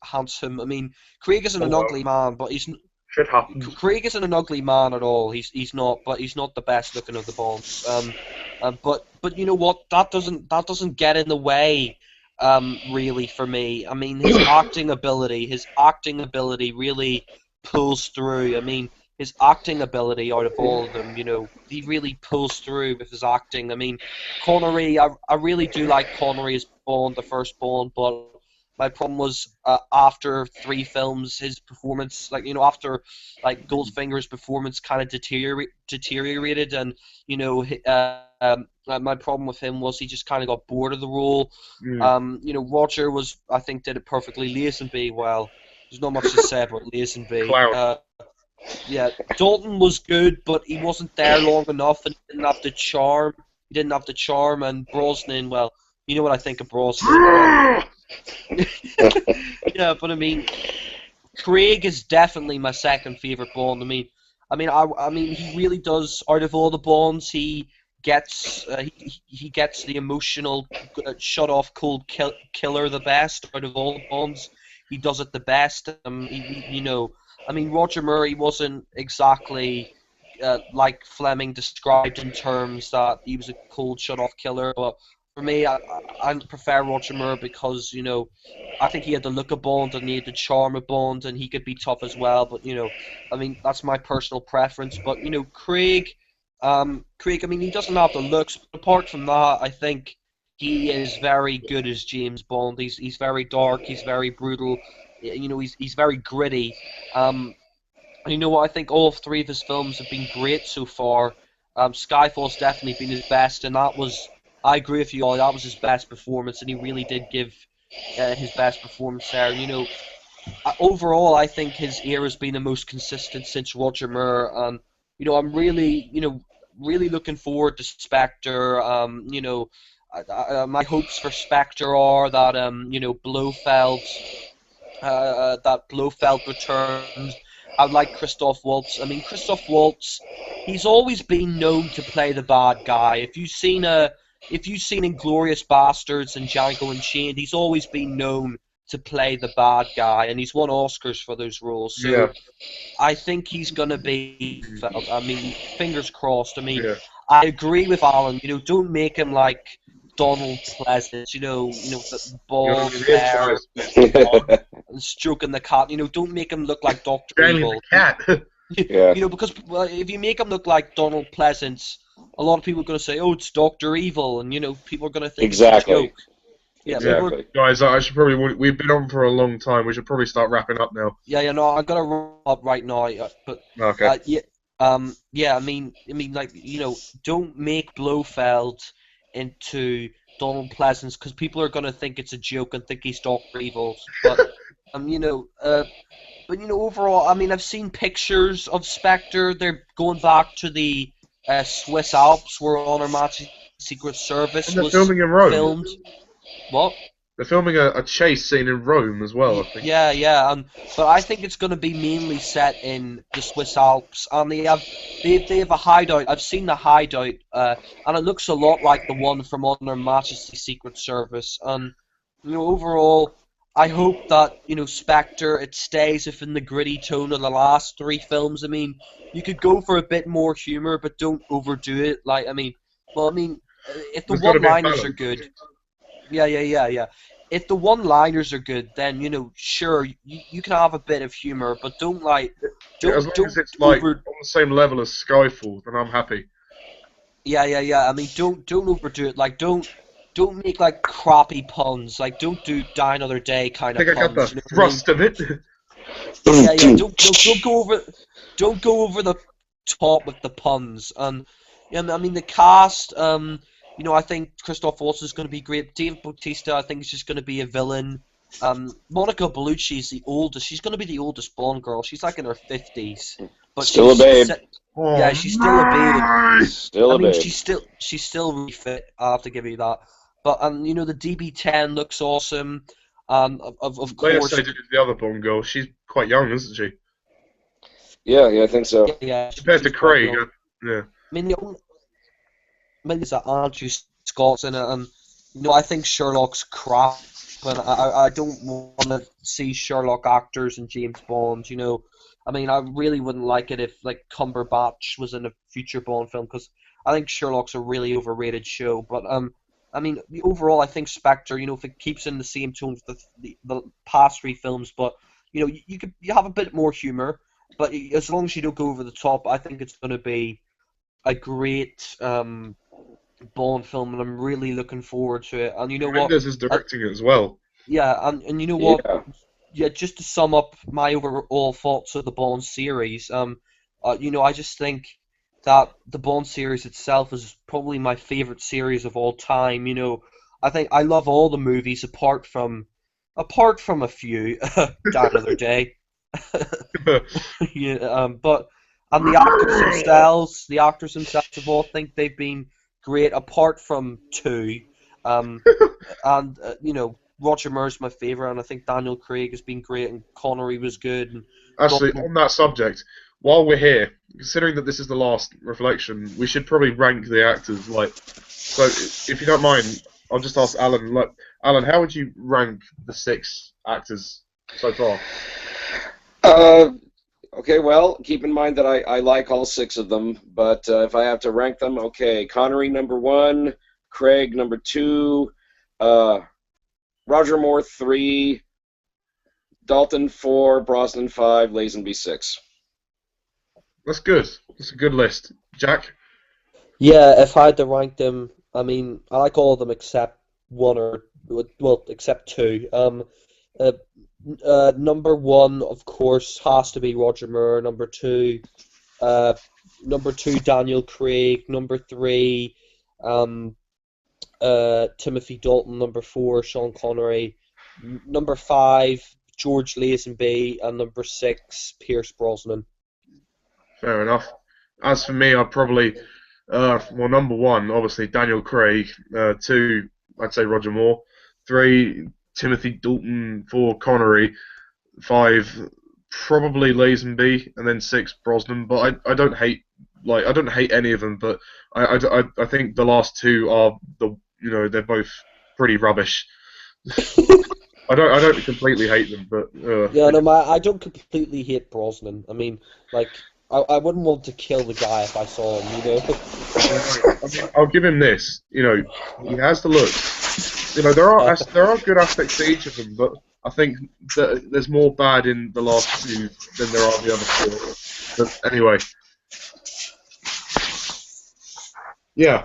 handsome. Craig isn't an ugly man, but he's. Shit happens. Craig isn't an ugly man at all. He's not, but he's not the best looking of the Bonds. But you know what? That doesn't get in the way. Really for me. His acting ability really pulls through. His acting ability out of all of them, he really pulls through with his acting. Connery, I really do like Connery as Bond, the first Bond, but my problem was after 3 films, his performance, after Goldfinger's performance kind of deteriorated, and my problem with him was he just kind of got bored of the role. Roger I think did it perfectly. Lazenby, well, there's not much to say about Lazenby. Dalton was good, but he wasn't there long enough, and he didn't have the charm. And Brosnan, well, you know what I think of Brosnan. Yeah, but Craig is definitely my second favorite Bond. He really does. Out of all the Bonds, he gets the emotional, shut off, cold killer the best. Out of all the Bonds, he does it the best. Roger Moore wasn't exactly like Fleming described in terms that he was a cold, shut off killer, but. For me, I prefer Roger Moore because, I think he had the look of Bond and he had the charm of Bond and he could be tough as well. But, that's my personal preference. But, Craig, he doesn't have the looks. But apart from that, I think he is very good as James Bond. He's very dark. He's very brutal. He's very gritty. And you know what? I think all 3 of his films have been great so far. Skyfall's definitely been his best, and that was... I agree with you all. That was his best performance, and he really did give his best performance there. Overall, I think his era's been the most consistent since Roger Moore. I'm really looking forward to Spectre. My hopes for Spectre are that Blofeld returns. I'd like Christoph Waltz. Christoph Waltz, he's always been known to play the bad guy. If you've seen Inglourious Bastards and Django Unchained, he's always been known to play the bad guy, and he's won Oscars for those roles. So yeah. I think he's gonna be. Fingers crossed. I agree with Alan. Don't make him like Donald Pleasance. The bald hair and stroking the cat. Don't make him look like Dr. Evil. The cat. Yeah. Because if you make him look like Donald Pleasance, a lot of people are going to say, "Oh, it's Dr. Evil," and people are going to think exactly. It's a Yeah, Exactly. Guys, I should probably. We've been on for a long time. We should probably start wrapping up now. yeah, no, I'm gonna wrap up right now. But Okay. yeah, yeah, like don't make Blofeld into Donald Pleasance because people are gonna think it's a joke and think he's Doctor Evil. But overall, I've seen pictures of Spectre. They're going back to the Swiss Alps, where On Her Majesty's Secret Service And they're was filming in Rome. filmed. What? They're filming a chase scene in Rome as well, I think. Yeah. But I think it's going to be mainly set in the Swiss Alps, and they have a hideout. I've seen the hideout, and it looks a lot like the one from On Her Majesty's Secret Service. And overall, I hope that Spectre it stays within the gritty tone of the last three films. You could go for a bit more humor, but don't overdo it. If the There's gotta be a one-liners are balance. good. Yeah. If the one-liners are good, then sure you can have a bit of humor, but don't As long as it's like over. on the same level as Skyfall, then I'm happy. Yeah. Don't overdo it. Don't make crappy puns. Don't do Die Another Day kind I of think I got puns. the thrust of it. Yeah. Don't go over the top with the puns. And the cast. I think Christoph Waltz is going to be great. Dave Bautista, I think, is just going to be a villain. Monica Bellucci is the oldest. She's going to be the oldest Bond girl. She's in her 50s. But Still a babe. Yeah, she's still a babe. Still a babe. She's still really fit. I have to give you that. But the DB10 looks awesome. Of Leia course. Seydoux is the other Bond girl. She's quite young, isn't she? Yeah, I think so. Yeah. Compared to she's quite Craig, young. yeah. The only is that Andrew Scott's in it, and I think Sherlock's crap, and I don't want to see Sherlock actors in James Bond. I really wouldn't like it if Cumberbatch was in a future Bond film because I think Sherlock's a really overrated show. But overall, I think Spectre, if it keeps in the same tone with the past three films, but you have a bit more humor, but as long as you don't go over the top, I think it's going to be a great Bond film, and I'm really looking forward to it. And you know what? Mendes is directing it as well. Yeah, and you know what? Yeah. Yeah, just to sum up my overall thoughts of the Bond series, I just think that the Bond series itself is probably my favorite series of all time. I think I love all the movies apart from a few. Die Another Day. Yeah, but the actors themselves have all think they've been great apart from two. Roger Moore's my favourite, and I think Daniel Craig has been great, and Connery was good. And Actually, on that subject, while we're here, considering that this is the last reflection, we should probably rank the actors. So if you don't mind, I'll just ask Alan. Alan, how would you rank the 6 actors so far? Okay, well, keep in mind that I like all 6 of them, but if I have to rank them, okay, Connery number 1, Craig number 2, Roger Moore 3, Dalton 4, Brosnan 5, Lazenby 6. That's good. That's a good list. Jack? Yeah, if I had to rank them, I like all of them except except 2. Number 1, of course, has to be Roger Moore. Number 2, Daniel Craig. Number 3, Timothy Dalton. Number 4, Sean Connery. Number 5, George Lazenby, and number 6, Pierce Brosnan. Fair enough. As for me, I'd probably, number 1, obviously, Daniel Craig. 2, I'd say Roger Moore. 3, Timothy Dalton. 4, Connery. 5, probably Lazenby, and then 6, Brosnan. But I don't hate any of them. But I think the last 2 are they're both pretty rubbish. I don't completely hate them, but I don't completely hate Brosnan. I wouldn't want to kill the guy if I saw him. I'll give him this. He has the looks. There are good aspects to each of them, but I think that there's more bad in the last 2 than there are the other 4. But anyway, yeah.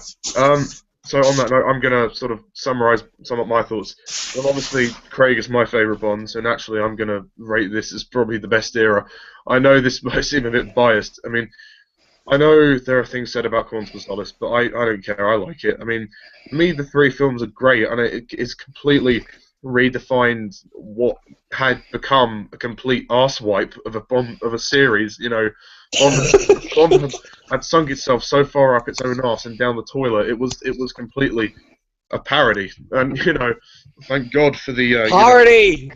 so on that note, I'm going to sort of summarise some of my thoughts. Well, obviously, Craig is my favourite Bond, so naturally I'm going to rate this as probably the best era. I know this might seem a bit biased. I mean, I know there are things said about Quantum of Solace, but I don't care. I like it. I mean, for me, the three films are great, and it's completely redefined what had become a complete arsewipe of a series. You know, Bond had sunk itself so far up its own arse and down the toilet. It was completely a parody, and thank God for the Party!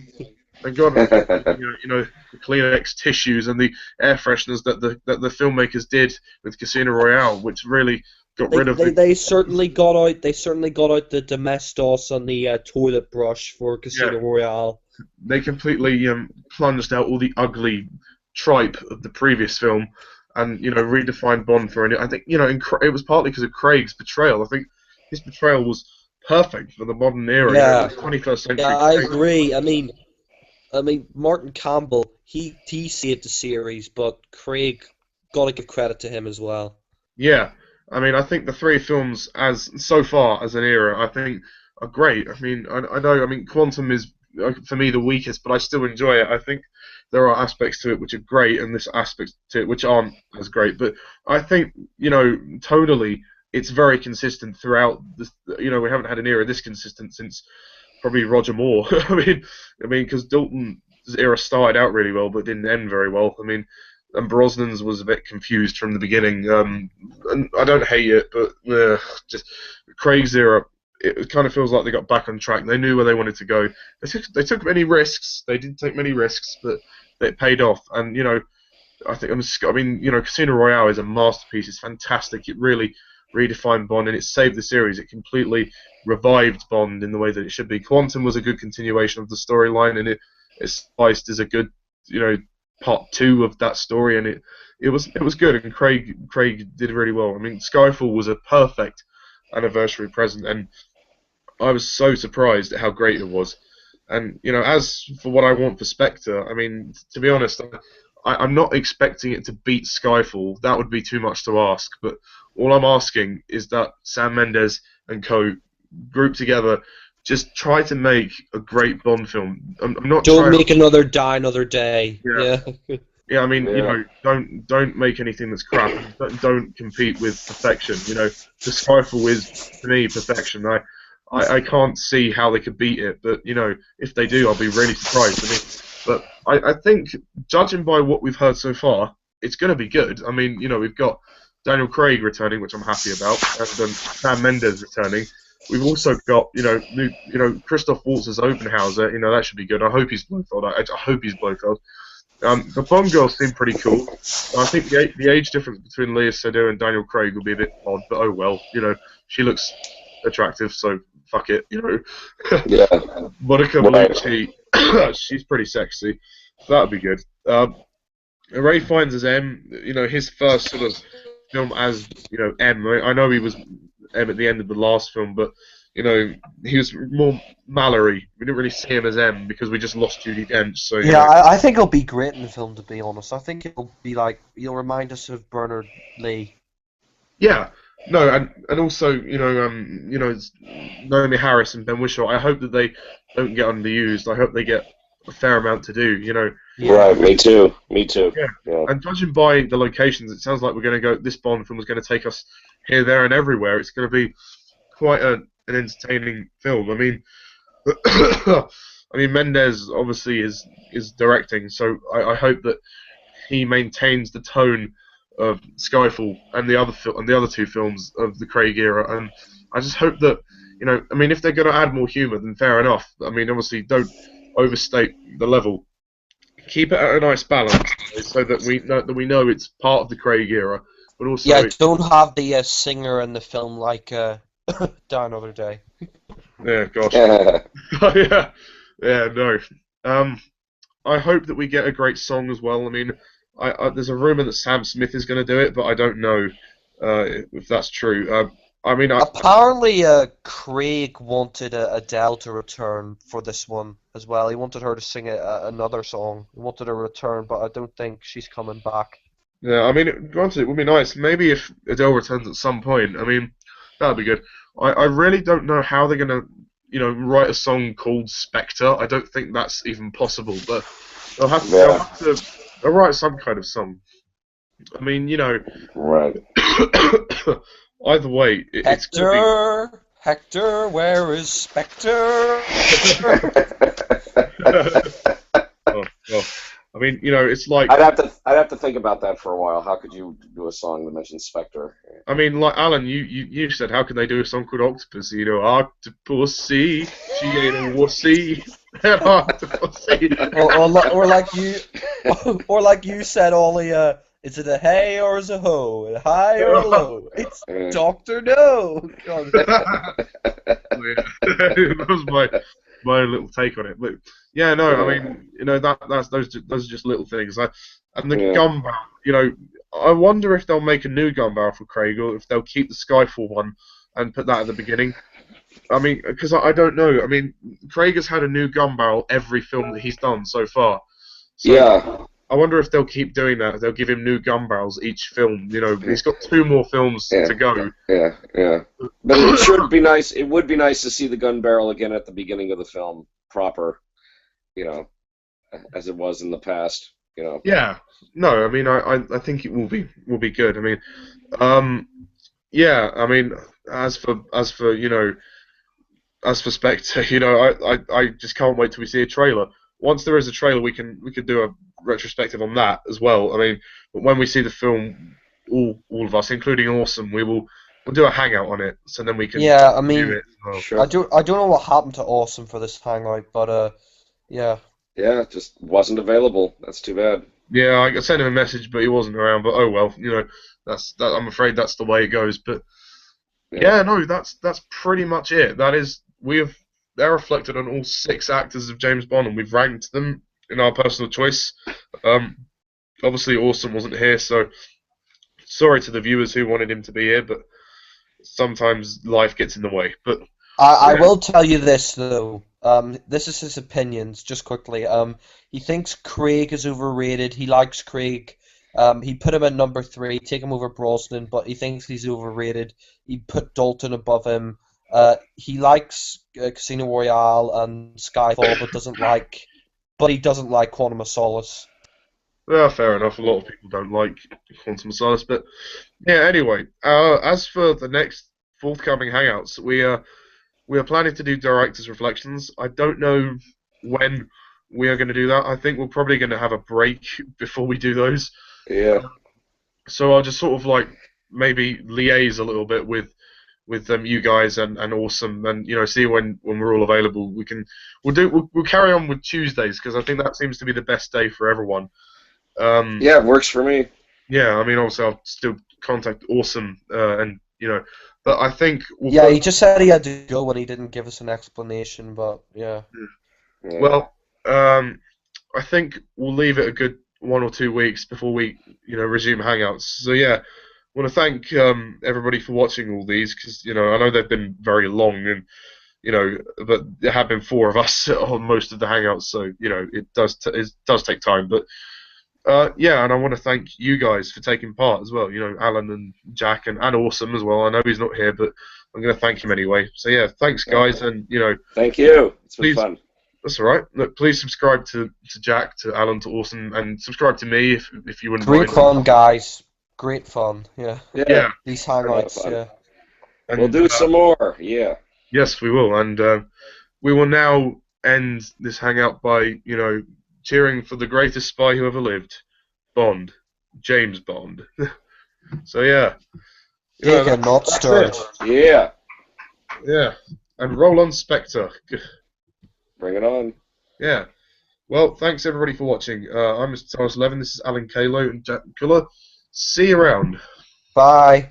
thank God for the Kleenex tissues and the air fresheners that the filmmakers did with Casino Royale, which really got rid of They certainly got out. They certainly got out the Domestos and the toilet brush for Casino Royale. They completely plunged out all the ugly tripe of the previous film, and redefined Bond for it. I think it was partly because of Craig's portrayal. I think his portrayal was perfect for the modern era. Yeah. 21st century. Yeah, I agree. I mean, Martin Campbell, he saved the series, but Craig, gotta give credit to him as well. Yeah, I mean, I think the three films, so far as an era, I think are great. I mean, I know. I mean, Quantum is for me the weakest, but I still enjoy it. I think there are aspects to it which are great, and there's aspects to it which aren't as great. But I think tonally, it's very consistent throughout. We haven't had an era this consistent since probably Roger Moore. I mean, because Dalton's era started out really well, but didn't end very well. I mean, and Brosnan's was a bit confused from the beginning. And I don't hate it, but just Craig's era, it kind of feels like they got back on track. They knew where they wanted to go. They took many risks. They did take many risks, but it paid off. And Casino Royale is a masterpiece. It's fantastic. It really redefined Bond, and it saved the series. It completely revived Bond in the way that it should be. Quantum was a good continuation of the storyline, and it spiced as a good, part two of that story, and it was good. And Craig did really well. I mean, Skyfall was a perfect anniversary present, and I was so surprised at how great it was. And as for what I want for Spectre, I mean, to be honest, I'm not expecting it to beat Skyfall. That would be too much to ask. But all I'm asking is that Sam Mendes and co group together, just try to make a great Bond film. I'm not. Don't make another Die Another Day. Yeah. Yeah, I mean, don't make anything that's crap. Don't compete with perfection. The Skyfall is, to me, perfection. I can't see how they could beat it, but if they do, I'll be really surprised. I mean, but I think, judging by what we've heard so far, it's going to be good. I mean, we've got Daniel Craig returning, which I'm happy about, and Sam Mendes returning. We've also got Christoph Waltz as Oppenhauser. That should be good. I hope he's Blofeld. I hope he's Blofeld. The Bond girls seem pretty cool. I think the age difference between Léa Seydoux and Daniel Craig will be a bit odd, but oh well. She looks attractive, so fuck it. Yeah. Monica Bellucci, she's pretty sexy. So that would be good. Ray Fiennes as M. His first sort of film as M. I know he was M at the end of the last film, but he was more Mallory. We didn't really see him as M because we just lost Judi Dench. So I think it'll be great in the film, to be honest. I think it'll be he'll remind us of Bernard Lee. Yeah, no, and also Naomi Harris and Ben Whishaw. I hope that they don't get underused. I hope they get a fair amount to do. Yeah. Right, me too. Yeah. And judging by the locations, it sounds like we're going to go. This Bond film is going to take us here, there, and everywhere. It's going to be quite an entertaining film. I mean, Mendes obviously is directing, so I hope that he maintains the tone of Skyfall and the other two films of the Craig era. And I just hope that if they're going to add more humour, then fair enough. I mean, obviously, don't overstate the level. Keep it at a nice balance, so that we know it's part of the Craig era, but also don't have the singer in the film like Die Another Day. Yeah, gosh. No. I hope that we get a great song as well. I mean, there's a rumor that Sam Smith is going to do it, but I don't know if that's true. Apparently, Craig wanted Adele to return for this one as well. He wanted her to sing another song. He wanted her to return, but I don't think she's coming back. Yeah, I mean, granted, it would be nice. Maybe if Adele returns at some point. I mean, that would be good. I really don't know how they're gonna, write a song called Spectre. I don't think that's even possible. But they'll write some kind of song. I mean, Right. either way, it's gonna be. Hector, where is Spectre? Well, I mean, it's like. I'd have to think about that for a while. How could you do a song that mentions Spectre? I mean, like Alan, you said, how can they do a song called Octopus? Octopussy, she ain't a wussy. Octopussy. or like you said, Ollie. Is it a hey or is it a ho? A high or a low? It's Doctor No. God. That was my little take on it. But yeah, no, I mean, those are just little things. And the gun barrel, I wonder if they'll make a new gun barrel for Craig, or if they'll keep the Skyfall one and put that at the beginning. I mean, because I don't know. I mean, Craig has had a new gun barrel every film that he's done so far. So Yeah. I wonder if they'll keep doing that. They'll give him new gun barrels each film. He's got 2 more films to go. Yeah. But it should be nice. It would be nice to see the gun barrel again at the beginning of the film, proper, as it was in the past. Yeah. No, I mean, I think it will be good. I mean, yeah. I mean, as for Spectre, I just can't wait till we see a trailer. Once there is a trailer, we can do a retrospective on that as well. I mean, but when we see the film, all of us, including Awesome, we'll do a hangout on it, so then we can. Yeah, I mean, it as well. Sure. I don't know what happened to Awesome for this hangout, but yeah. Yeah, it just wasn't available. That's too bad. Yeah, I sent him a message, but he wasn't around. But oh well, that's that. I'm afraid that's the way it goes. But yeah, no, that's pretty much it. They're reflected on all 6 actors of James Bond, and we've ranked them in our personal choice. Obviously, Awesome wasn't here, so sorry to the viewers who wanted him to be here, but sometimes life gets in the way. But I will tell you this though. This is his opinions, just quickly. He thinks Craig is overrated. He likes Craig. He put him at number 3, take him over Brosnan, but he thinks he's overrated. He put Dalton above him. He likes Casino Royale and Skyfall, but he doesn't like Quantum of Solace. yeah, fair enough. A lot of people don't like Quantum of Solace, but yeah. Anyway, as for the next forthcoming hangouts, we are planning to do directors' reflections. I don't know when we are going to do that. I think we're probably going to have a break before we do those. Yeah. So I'll just sort of like maybe liaise a little bit with you guys and Awesome, and see when we're all available. We'll carry on with Tuesdays, because I think that seems to be the best day for everyone. Yeah, it works for me. Yeah, I mean, obviously I'll still contact Awesome, and but I think He just said he had to go when he didn't give us an explanation, but yeah. Yeah. Well, I think we'll leave it a good 1 or 2 weeks before we resume hangouts. So yeah. I want to thank everybody for watching all these, because I know they've been very long, and but there have been 4 of us on most of the hangouts, so it does take time. But yeah, and I want to thank you guys for taking part as well. Alan and Jack and Awesome as well. I know he's not here, but I'm going to thank him anyway. So yeah, thanks guys, and Thank you. It's been please, fun. That's all right. Look, please subscribe to Jack, to Alan, to Awesome, and subscribe to me if you wouldn't Great mind. fun, guys. Great fun. Yeah. Yeah. These hangouts. fun. Yeah. And, We'll do some more. Yeah. Yes, we will, and we will now end this hangout by cheering for the greatest spy who ever lived, Bond, James Bond. So yeah, Taken, not that's stirred. Yeah. yeah, and roll on Spectre. Bring it on. Yeah. Well, thanks everybody for watching. I'm Mr. Thomas Levin. This is Alan Kalo and Jack Culler. See you around. Bye.